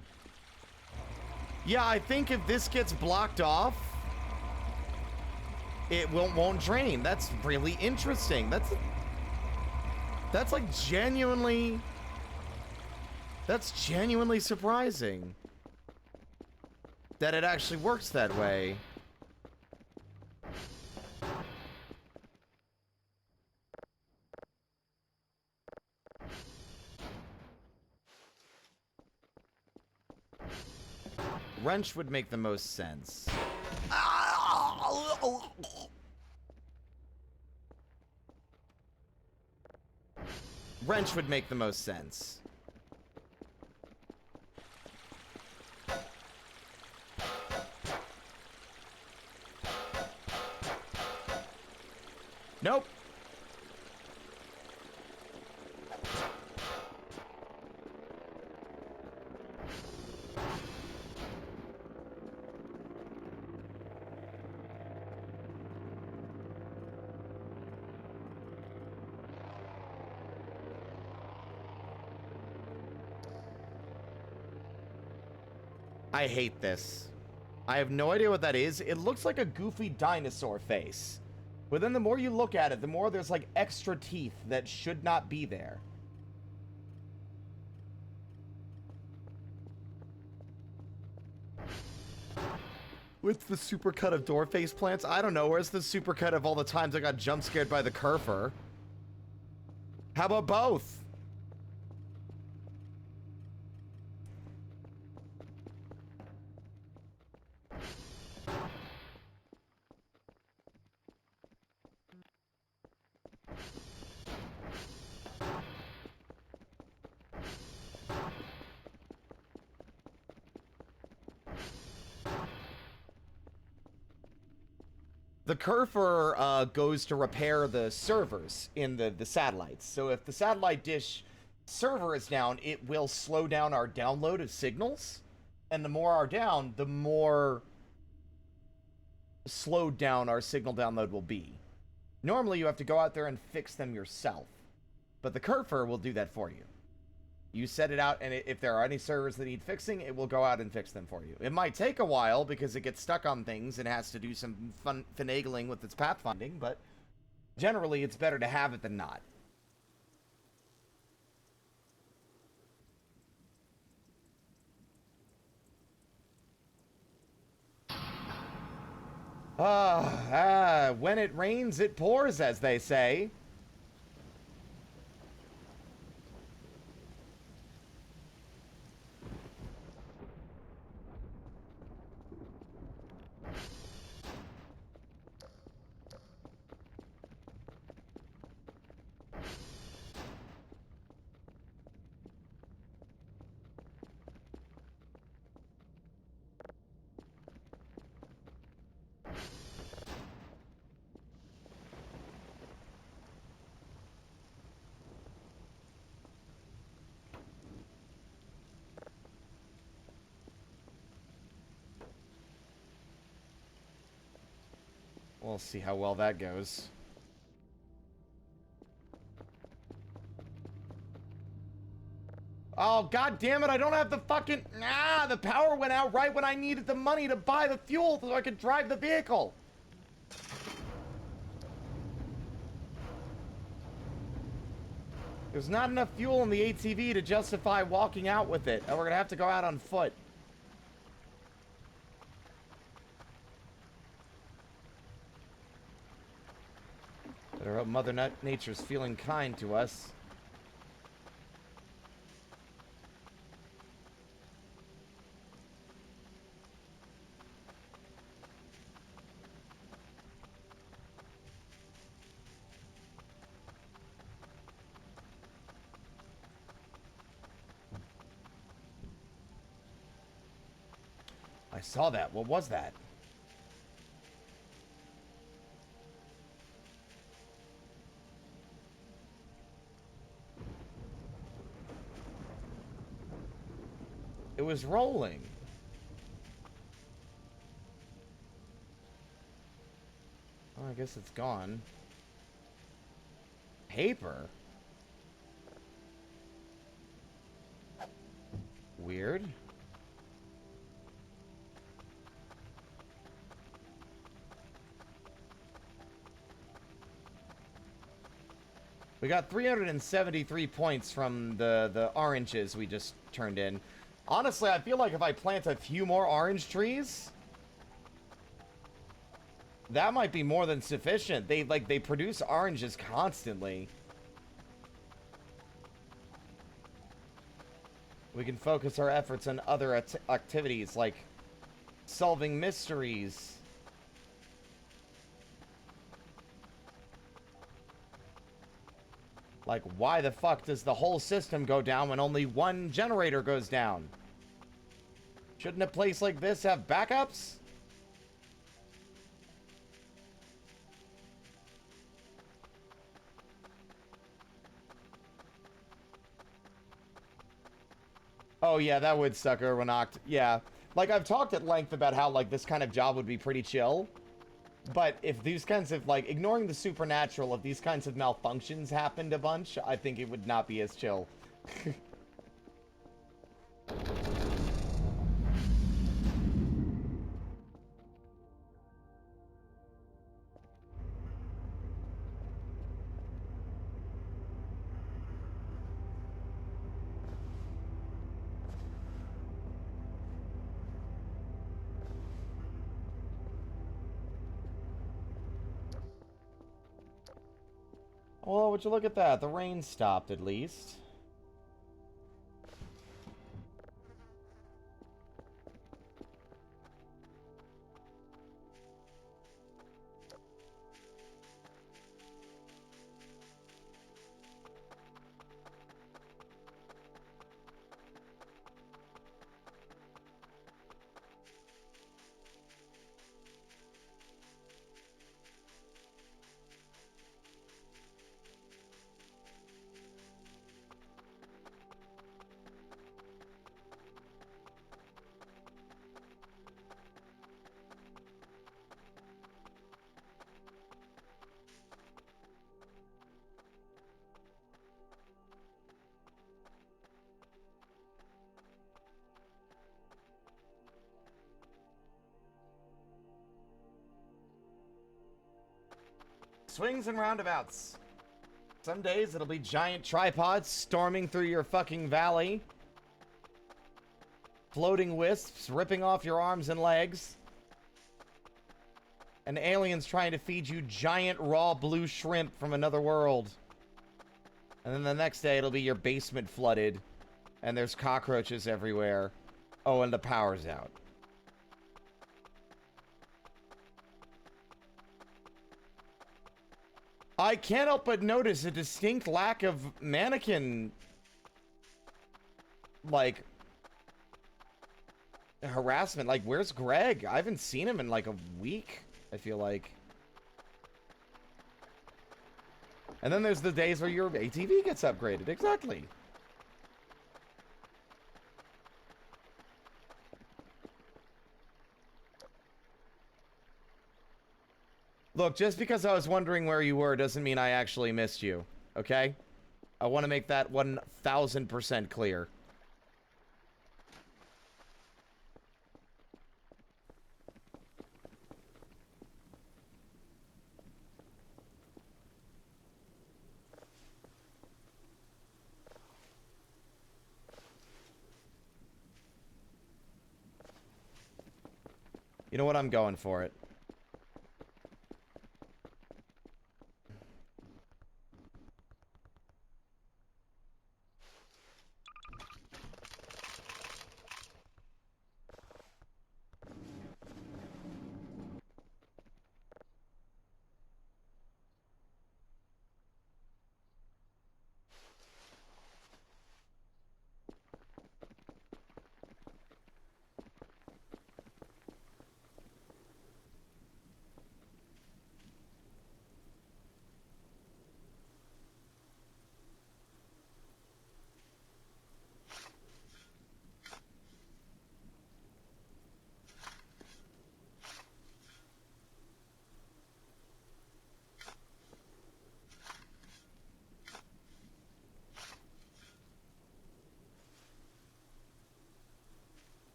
Yeah, I think if this gets blocked off, it won't drain. That's really interesting. That's like genuinely... That's genuinely surprising. That it actually works that way. Wrench would make the most sense. Wrench would make the most sense. Nope. I hate this. I have no idea what that is. It looks like a goofy dinosaur face. But then the more you look at it, the more there's like extra teeth that should not be there. What's the supercut of door face plants? I don't know. Where's the supercut of all the times I got jump scared by the Kerfer? How about both? The Kerfer goes to repair the servers in the satellites. So if the satellite dish server is down, it will slow down our download of signals. And the more are down, the more slowed down our signal download will be. Normally, you have to go out there and fix them yourself. But the Kerfer will do that for you. You set it out, and if there are any servers that need fixing, it will go out and fix them for you. It might take a while because it gets stuck on things and has to do some finagling with its pathfinding, but generally it's better to have it than not. When it rains, it pours, as they say. We'll see how well that goes. Oh, god damn it, I don't have the fucking... the power went out right when I needed the money to buy the fuel so I could drive the vehicle. There's not enough fuel in the ATV to justify walking out with it, and we're gonna have to go out on foot. Better hope Mother Nature's feeling kind to us. I saw that. What was that? It was rolling. Oh, I guess it's gone. Paper? Weird. We got 373 points from the oranges we just turned in. Honestly, I feel like if I plant a few more orange trees, that might be more than sufficient. They produce oranges constantly. We can focus our efforts on other activities like solving mysteries. Like, why the fuck does the whole system go down when only one generator goes down? Shouldn't a place like this have backups? Oh yeah, that would suck, Urwanacht. Yeah. Like, I've talked at length about how, like, this kind of job would be pretty chill. But if these kinds of, like, ignoring the supernatural, if these kinds of malfunctions happened a bunch, I think it would not be as chill. Well, would you look at that? The rain stopped, at least. Swings and roundabouts. Some days it'll be giant tripods storming through your fucking valley. Floating wisps ripping off your arms and legs. And aliens trying to feed you giant raw blue shrimp from another world. And then the next day it'll be your basement flooded. And there's cockroaches everywhere. Oh, and the power's out. I can't help but notice a distinct lack of mannequin, like, harassment. Like, where's Greg? I haven't seen him in, like, a week, I feel like. And then there's the days where your ATV gets upgraded. Exactly. Look, just because I was wondering where you were doesn't mean I actually missed you, okay? I want to make that 1000% clear. You know what? I'm going for it.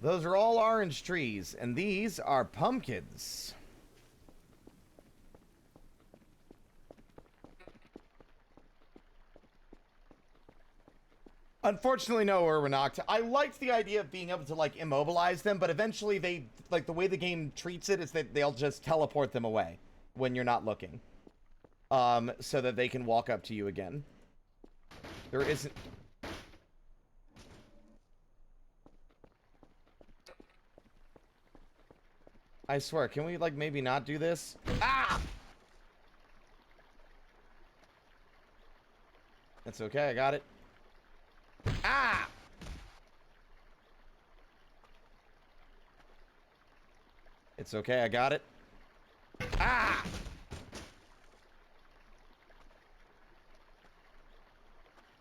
Those are all orange trees, and these are pumpkins. Unfortunately, no, Urwinoct. I liked the idea of being able to, like, immobilize them, but eventually they, like, the way the game treats it is that they'll just teleport them away when you're not looking. So that they can walk up to you again. There isn't... I swear, can we, like, maybe not do this? Ah! That's okay, I got it. Ah! It's okay, I got it. Ah!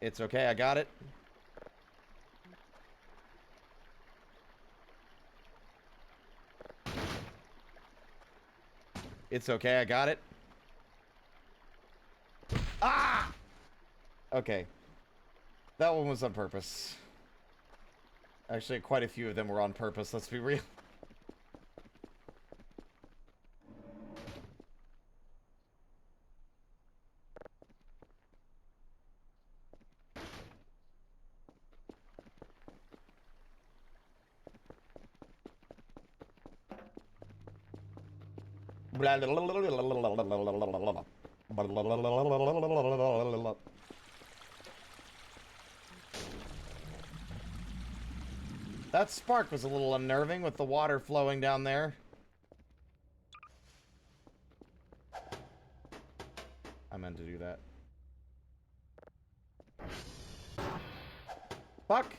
It's okay, I got it. It's okay, I got it. Ah! Okay. That one was on purpose. Actually, quite a few of them were on purpose, let's be real. That spark was a little unnerving with the water flowing down there. I meant to do that. Fuck!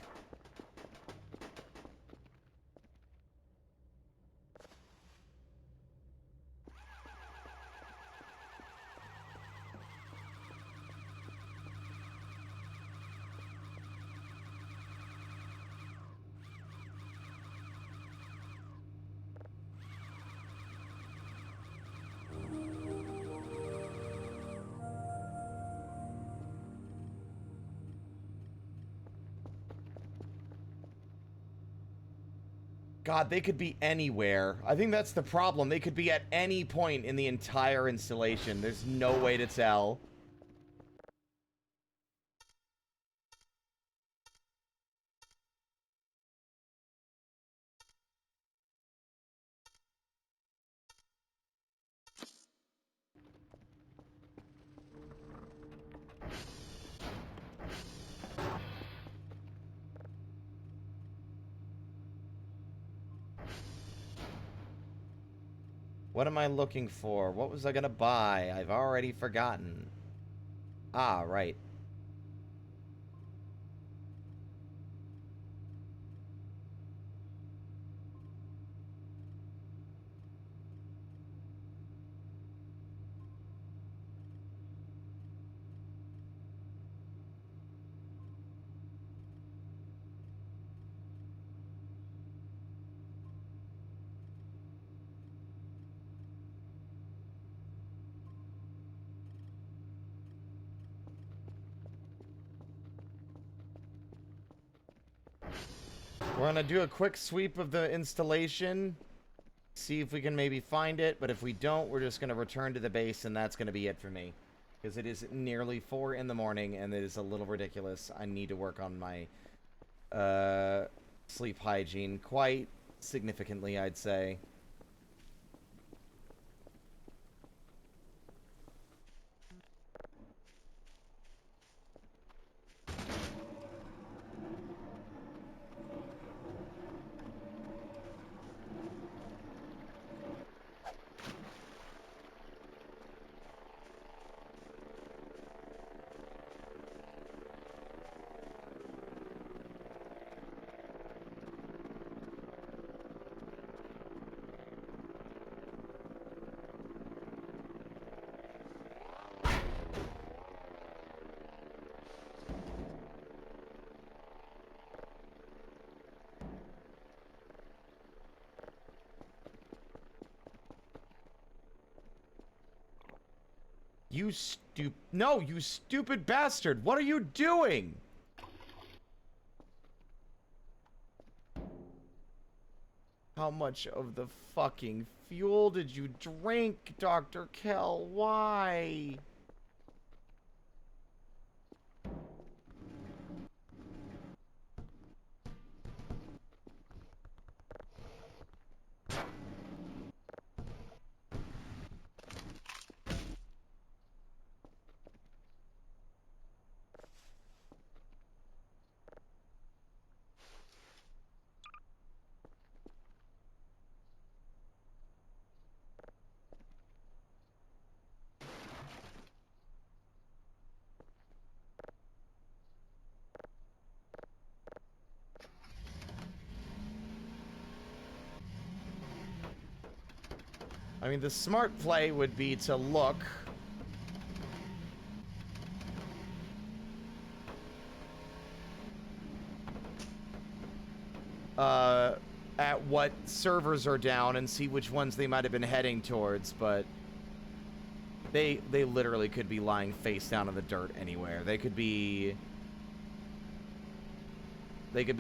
God, they could be anywhere. I think that's the problem. They could be at any point in the entire installation. There's no way to tell. What am I looking for? What was I gonna buy? I've already forgotten. Ah, right. We're gonna do a quick sweep of the installation. See if we can maybe find it, but if we don't, we're just gonna return to the base and that's gonna be it for me. Because it is nearly 4 in the morning and it is a little ridiculous. I need to work on my sleep hygiene quite significantly, I'd say. No, you stupid bastard! What are you doing? How much of the fucking fuel did you drink, Dr. Kell? Why? I mean, the smart play would be to look at what servers are down and see which ones they might have been heading towards, but they literally could be lying face down in the dirt anywhere. They could be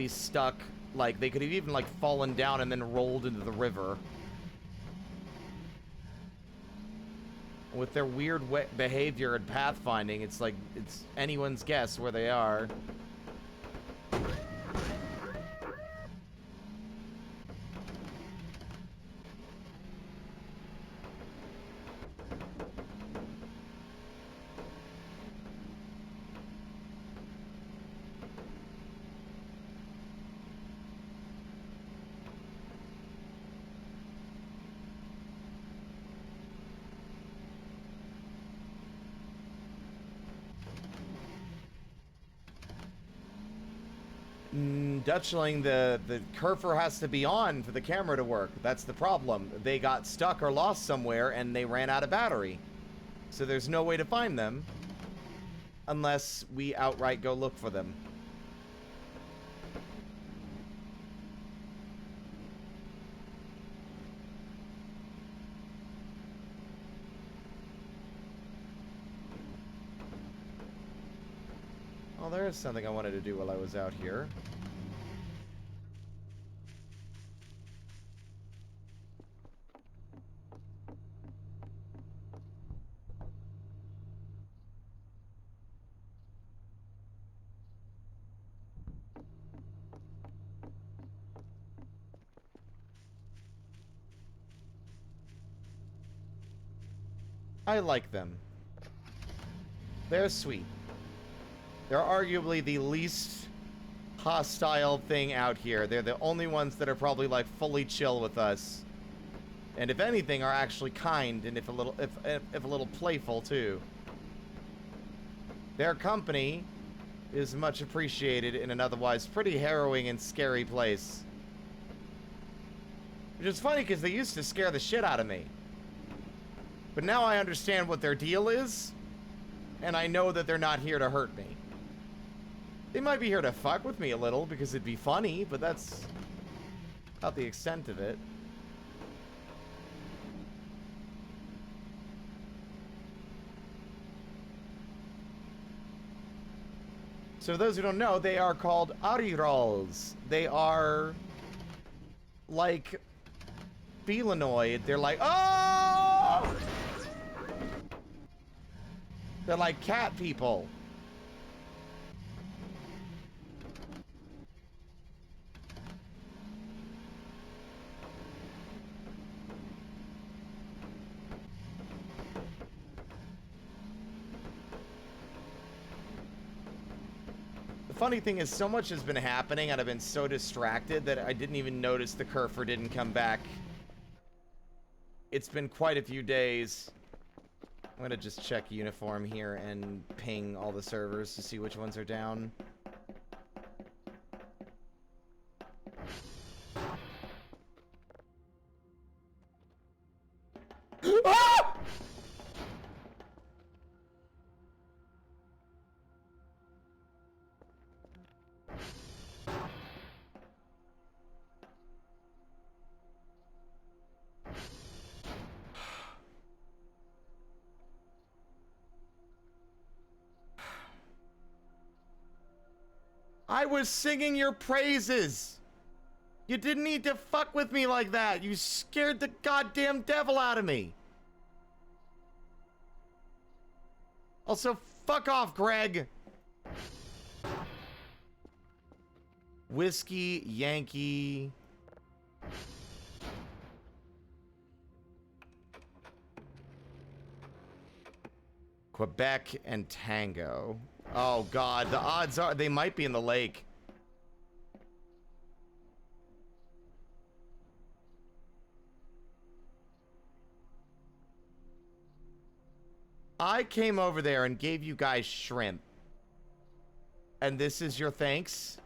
stuck, like, they could have even, like, fallen down and then rolled into the river. With their weird behavior and pathfinding, it's like, it's anyone's guess where they are. Dutchling, the cursor has to be on for the camera to work. That's the problem. They got stuck or lost somewhere and they ran out of battery. So there's no way to find them unless we outright go look for them. Oh, there is something I wanted to do while I was out here. I like them. They're sweet. They're arguably the least hostile thing out here. They're the only ones that are probably, like, fully chill with us. And if anything, are actually kind and if a little playful too. Their company is much appreciated in an otherwise pretty harrowing and scary place. Which is funny because they used to scare the shit out of me. But now I understand what their deal is, and I know that they're not here to hurt me. They might be here to fuck with me a little because it'd be funny, but that's about the extent of it. So for those who don't know, they are called Arirals. They are like felinoid. They're like, oh! They're like cat people. The funny thing is, so much has been happening and I've been so distracted that I didn't even notice the Kerfer didn't come back. It's been quite a few days. I'm gonna just check uniform here and ping all the servers to see which ones are down. Ah! I was singing your praises. You didn't need to fuck with me like that. You scared the goddamn devil out of me. Also, fuck off, Greg. Whiskey, Yankee. Quebec and Tango. Oh god, the odds are they might be in the lake. I came over there and gave you guys shrimp. And this is your thanks?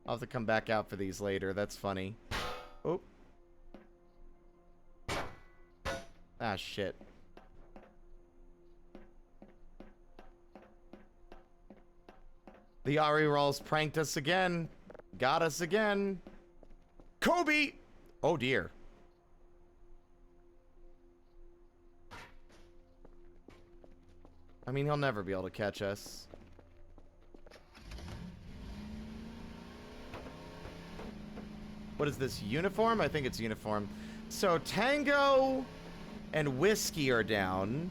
I'll have to come back out for these later. That's funny. Oh. Ah, shit. The Ari rolls pranked us again. Got us again. Kobe! Oh, dear. I mean, he'll never be able to catch us. What is this, uniform? I think it's uniform. So, Tango and Whiskey are down.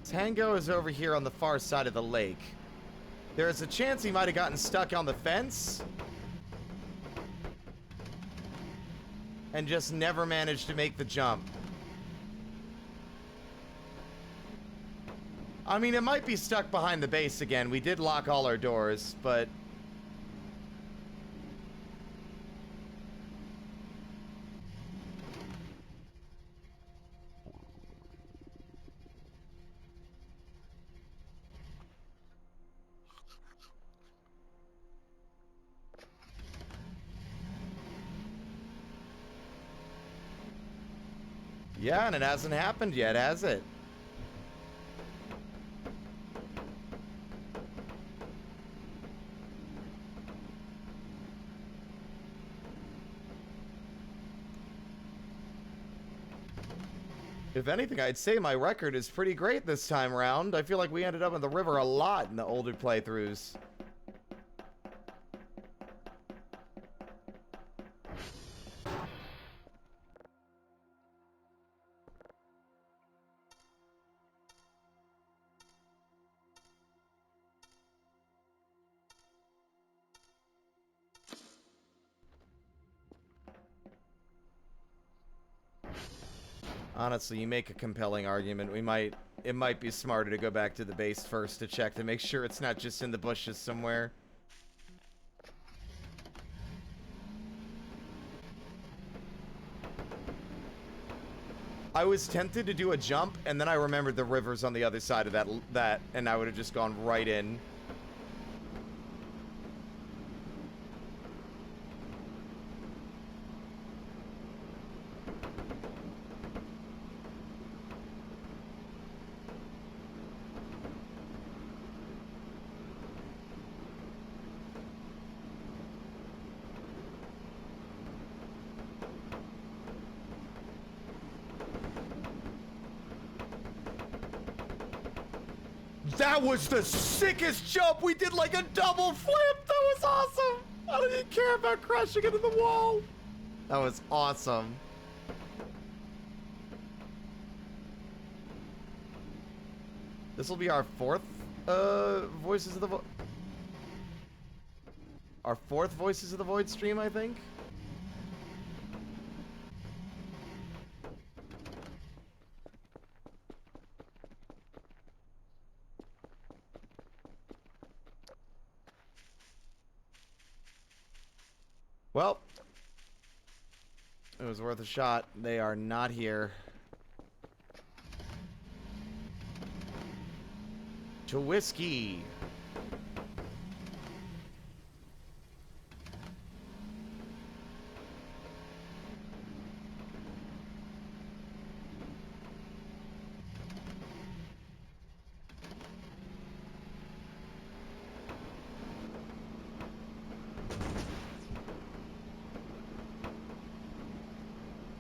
Tango is over here on the far side of the lake. There's a chance he might have gotten stuck on the fence and just never managed to make the jump. I mean, it might be stuck behind the base again. We did lock all our doors, but... yeah, and it hasn't happened yet, has it? If anything, I'd say my record is pretty great this time around. I feel like we ended up in the river a lot in the older playthroughs. Honestly, you make a compelling argument. It might be smarter to go back to the base first to check to make sure it's not just in the bushes somewhere. I was tempted to do a jump, and then I remembered the river's on the other side of that, and I would have just gone right in. That was the sickest jump! We did like a double flip! That was awesome! I don't even care about crashing into the wall! That was awesome. This will be our fourth, Voices of the Void... Our fourth Voices of the Void stream, I think? Well, it was worth a shot. They are not here. To whiskey.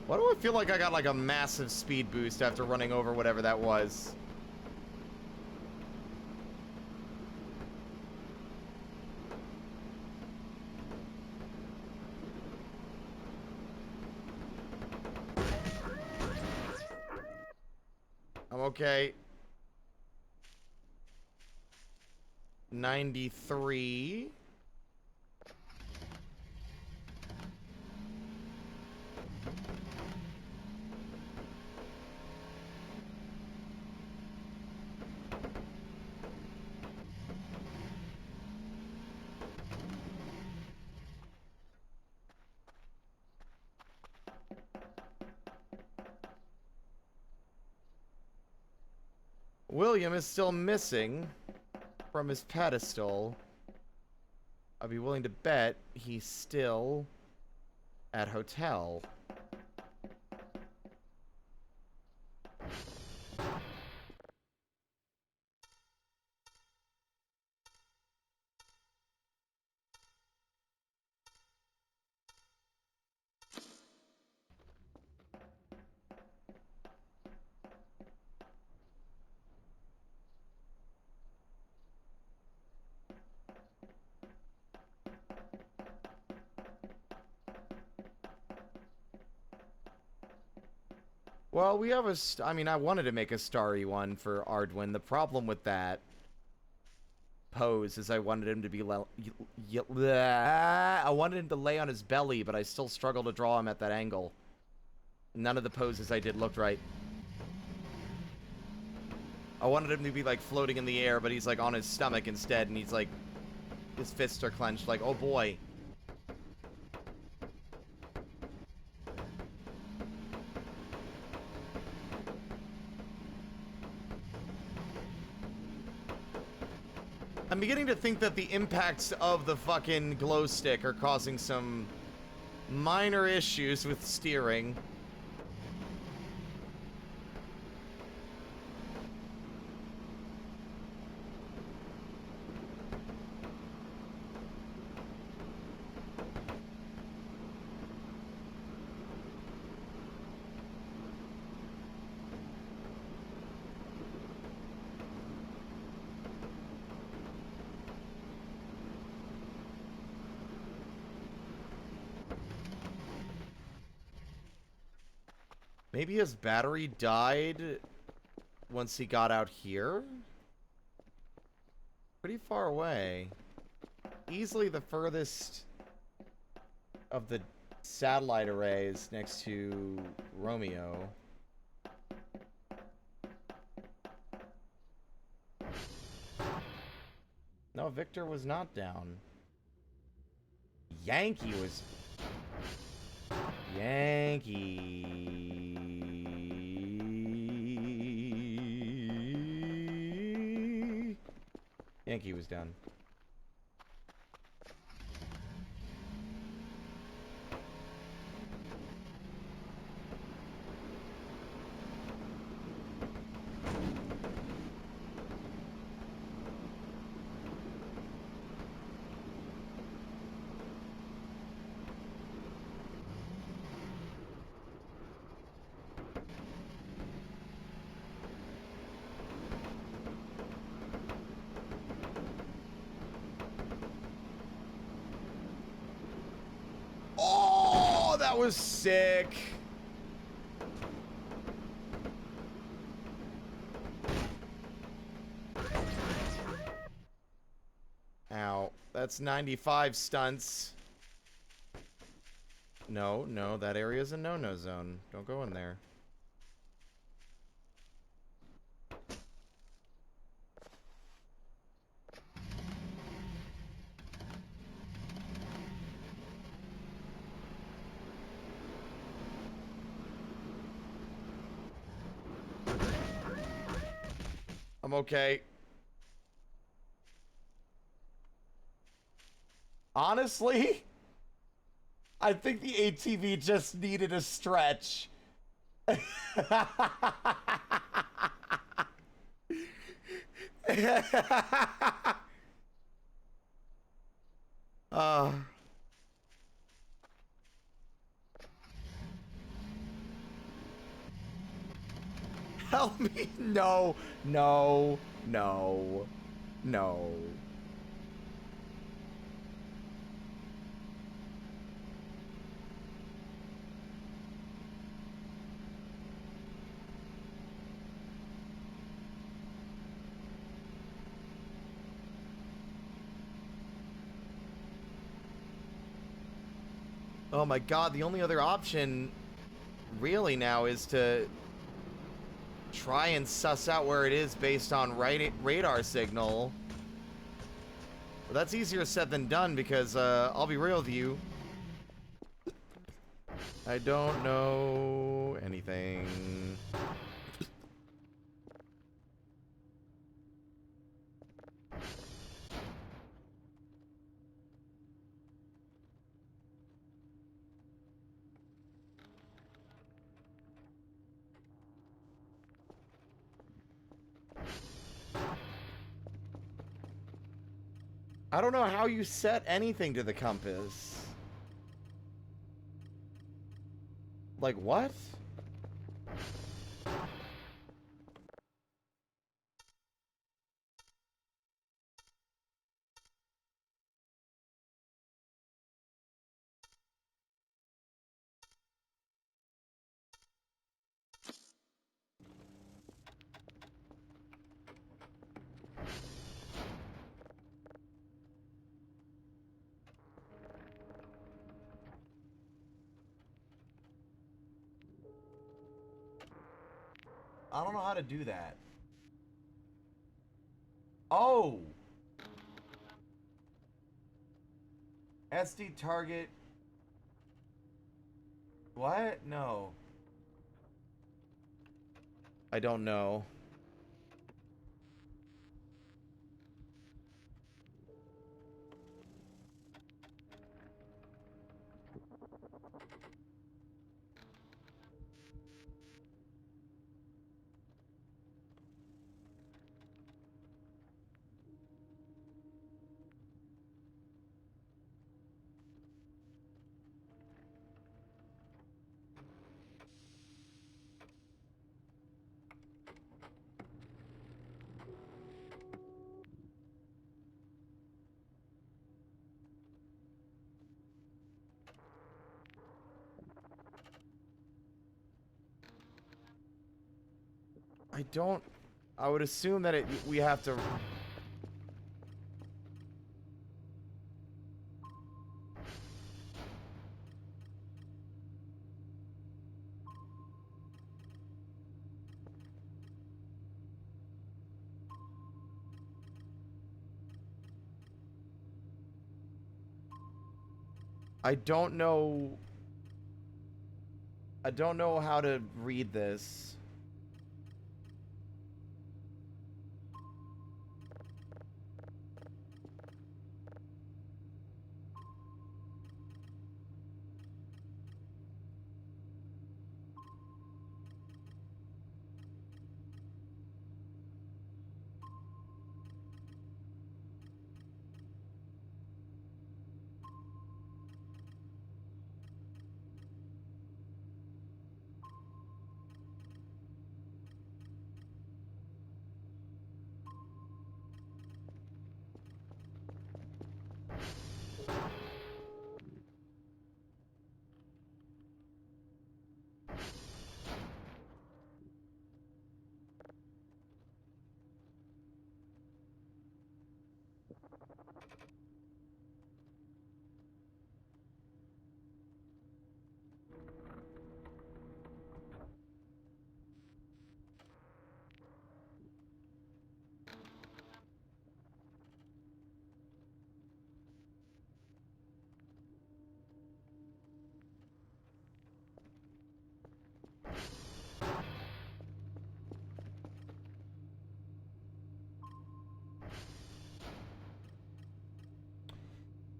Why do I feel like I got like a massive speed boost after running over whatever that was? I'm okay. 93. William is still missing from his pedestal. I'd be willing to bet he's still at hotel. Well, we have I mean, I wanted to make a starry one for Ardwin. The problem with that pose is I wanted him to be I wanted him to lay on his belly, but I still struggle to draw him at that angle. None of the poses I did looked right. I wanted him to be like floating in the air, but he's like on his stomach instead, and he's like, his fists are clenched like, oh boy. I'm beginning to think that the impacts of the fucking glow stick are causing some minor issues with steering. Maybe his battery died once he got out here? Pretty far away. Easily the furthest of the satellite arrays next to Romeo. No, Victor was not down. Yankee was... Yankee was down. That was sick. Ow. That's 95 stunts. No, no, that area is a no-no zone. Don't go in there. I'm okay. Honestly, I think the ATV just needed a stretch. Tell me. No, no, no, no. Oh my god, the only other option really now is to try and suss out where it is based on radar signal. But that's easier said than done because, I'll be real with you. I don't know anything. I don't know how you set anything to the compass. Like, what? I don't know how to do that. Oh! SD target. What? No. I don't know. I don't... I would assume that we have to... I don't know... I don't know how to read this.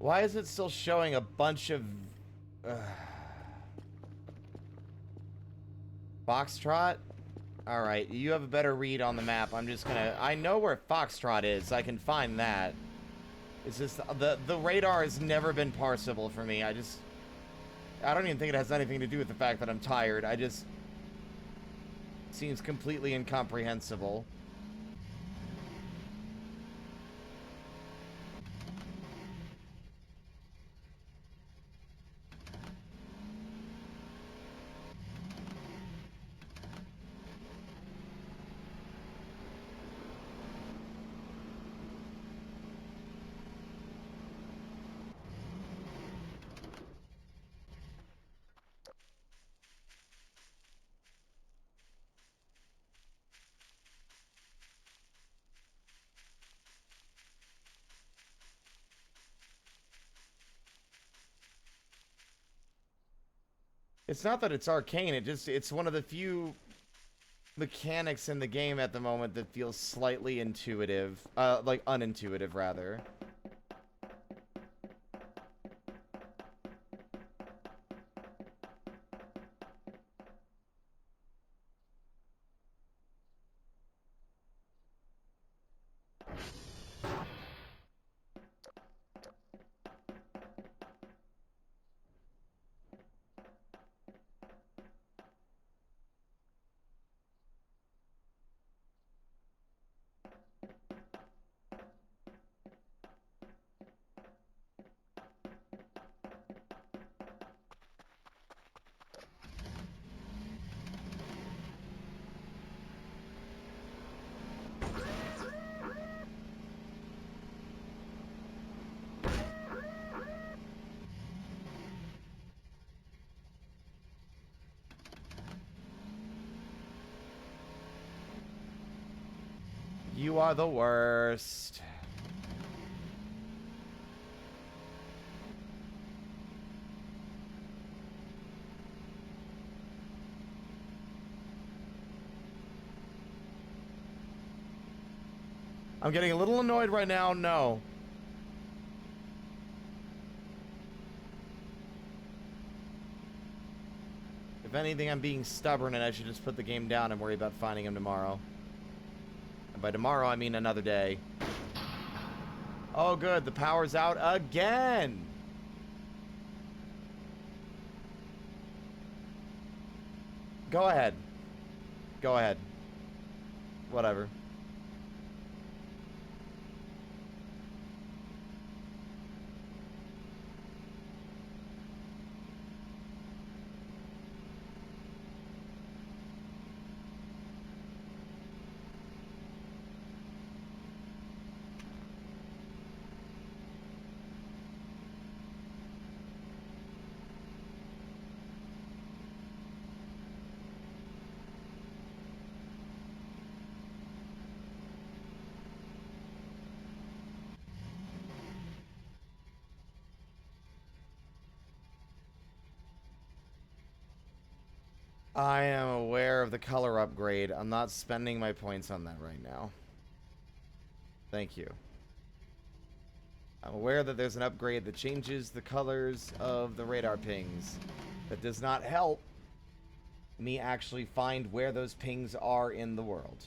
Why is it still showing a bunch of... Foxtrot? Alright, you have a better read on the map. I'm just gonna... I know where Foxtrot is. I can find that. It's just... The radar has never been parsable for me. I don't even think it has anything to do with the fact that I'm tired. I just... seems completely incomprehensible. It's not that it's arcane, it's one of the few mechanics in the game at the moment that feels slightly intuitive, like unintuitive rather. You are the worst. I'm getting a little annoyed right now, no. If anything, I'm being stubborn and I should just put the game down and worry about finding him tomorrow. And by tomorrow, I mean another day. Oh good, the power's out again! Go ahead. Go ahead. Whatever. I am aware of the color upgrade. I'm not spending my points on that right now. Thank you. I'm aware that there's an upgrade that changes the colors of the radar pings. That does not help me actually find where those pings are in the world.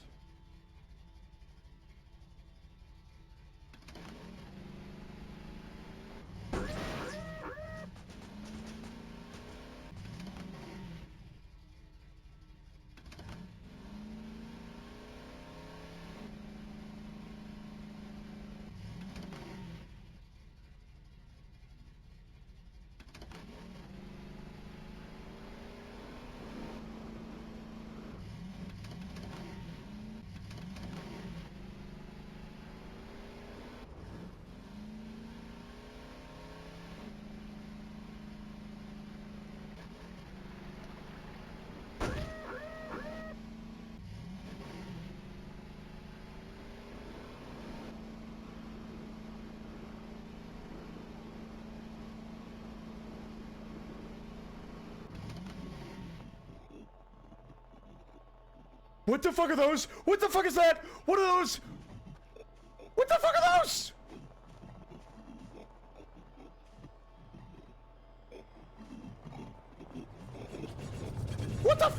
What the fuck are those? What the fuck is that? What are those? What the fuck are those? What the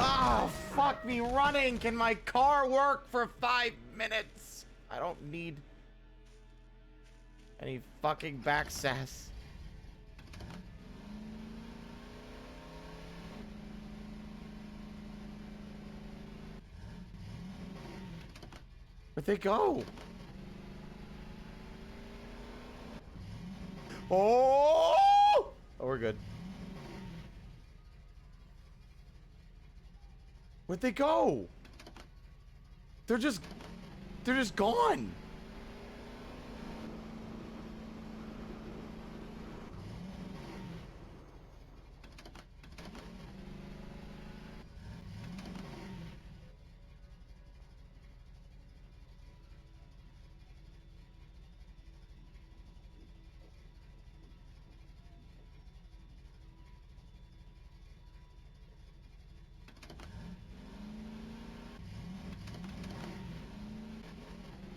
Oh, fuck me running! Can my car work for 5 minutes? I don't need any fucking back sass. Where'd they go? Oh! Oh, we're good. Where'd they go? They're just gone.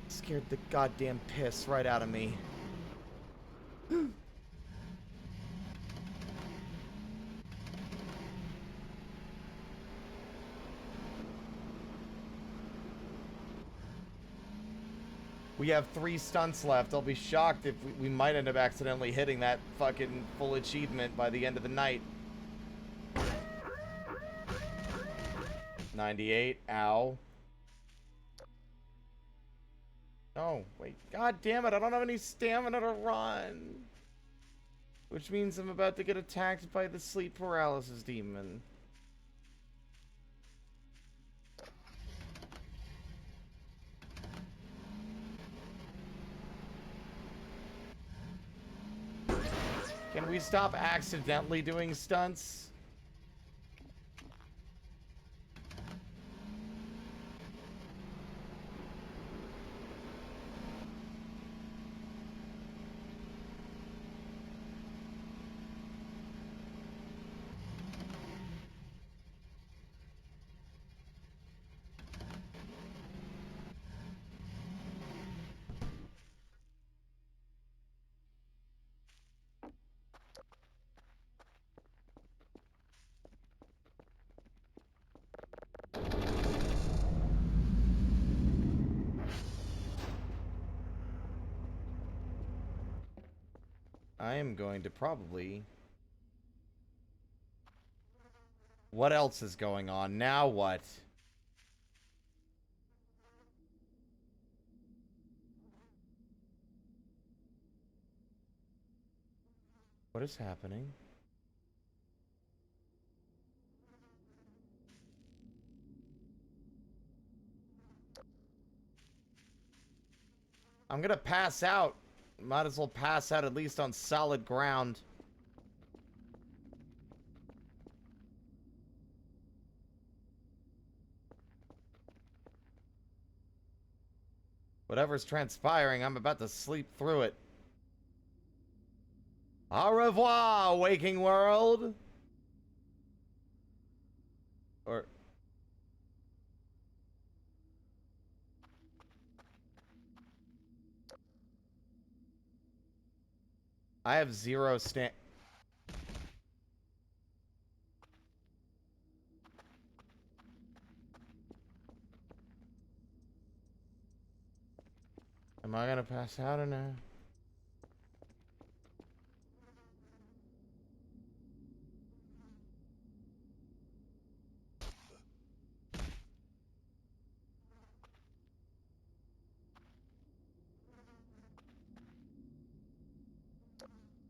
Scared the goddamn piss right out of me. We have 3 stunts left. I'll be shocked if we might end up accidentally hitting that fucking full achievement by the end of the night. 98. Ow. Oh, wait. God damn it. I don't have any stamina to run. Which means I'm about to get attacked by the sleep paralysis demon. Can we stop accidentally doing stunts? I am going to probably... What else is going on? Now what? What is happening? I'm gonna pass out. Might as well pass out at least on solid ground. Whatever's transpiring, I'm about to sleep through it. Au revoir, waking world! Or... I have 0 stand... Am I gonna pass out or no?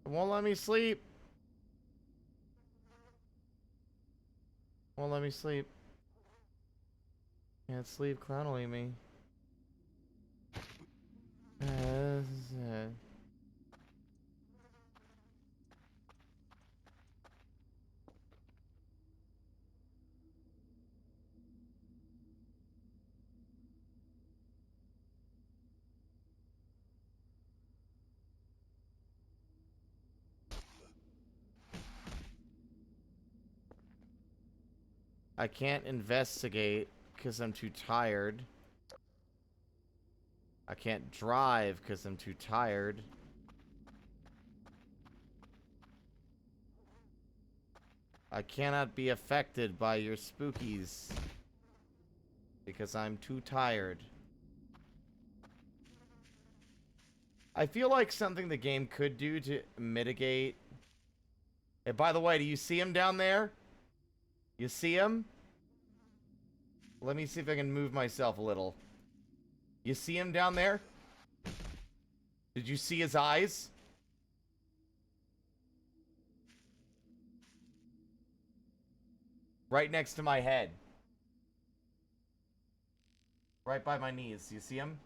It won't let me sleep. Won't let me sleep. Can't sleep, clown will eat me. This is it. I can't investigate because I'm too tired. I can't drive because I'm too tired. I cannot be affected by your spookies because I'm too tired. I feel like something the game could do to mitigate... Hey, by the way, do you see him down there? You see him? Let me see if I can move myself a little. You see him down there? Did you see his eyes? Right next to my head. Right by my knees. You see him?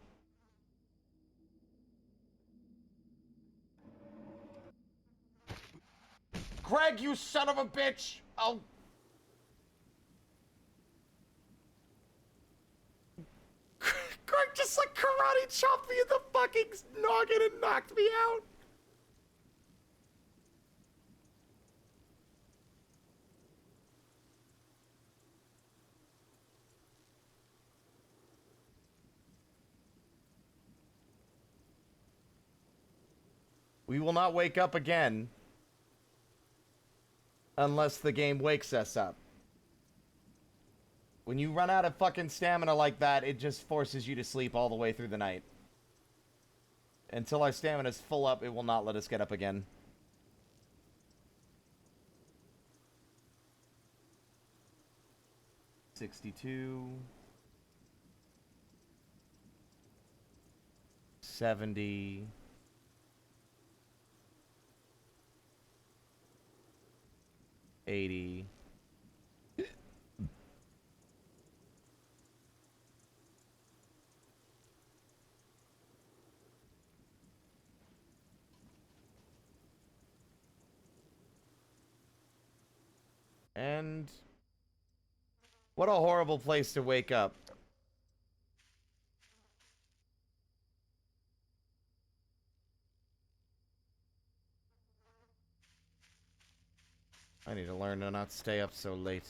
Greg, you son of a bitch! Oh. Greg just like karate chopped me in the fucking noggin and knocked me out. We will not wake up again. Unless the game wakes us up. When you run out of fucking stamina like that, it just forces you to sleep all the way through the night. Until our stamina's full up, it will not let us get up again. $62. 70. 80. And what a horrible place to wake up. I need to learn to not stay up so late.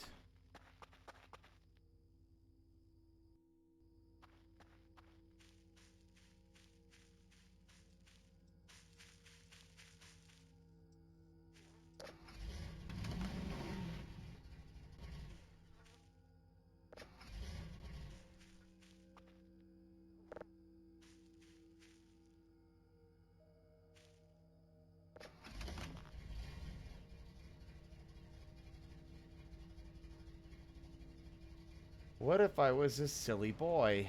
What if I was a silly boy?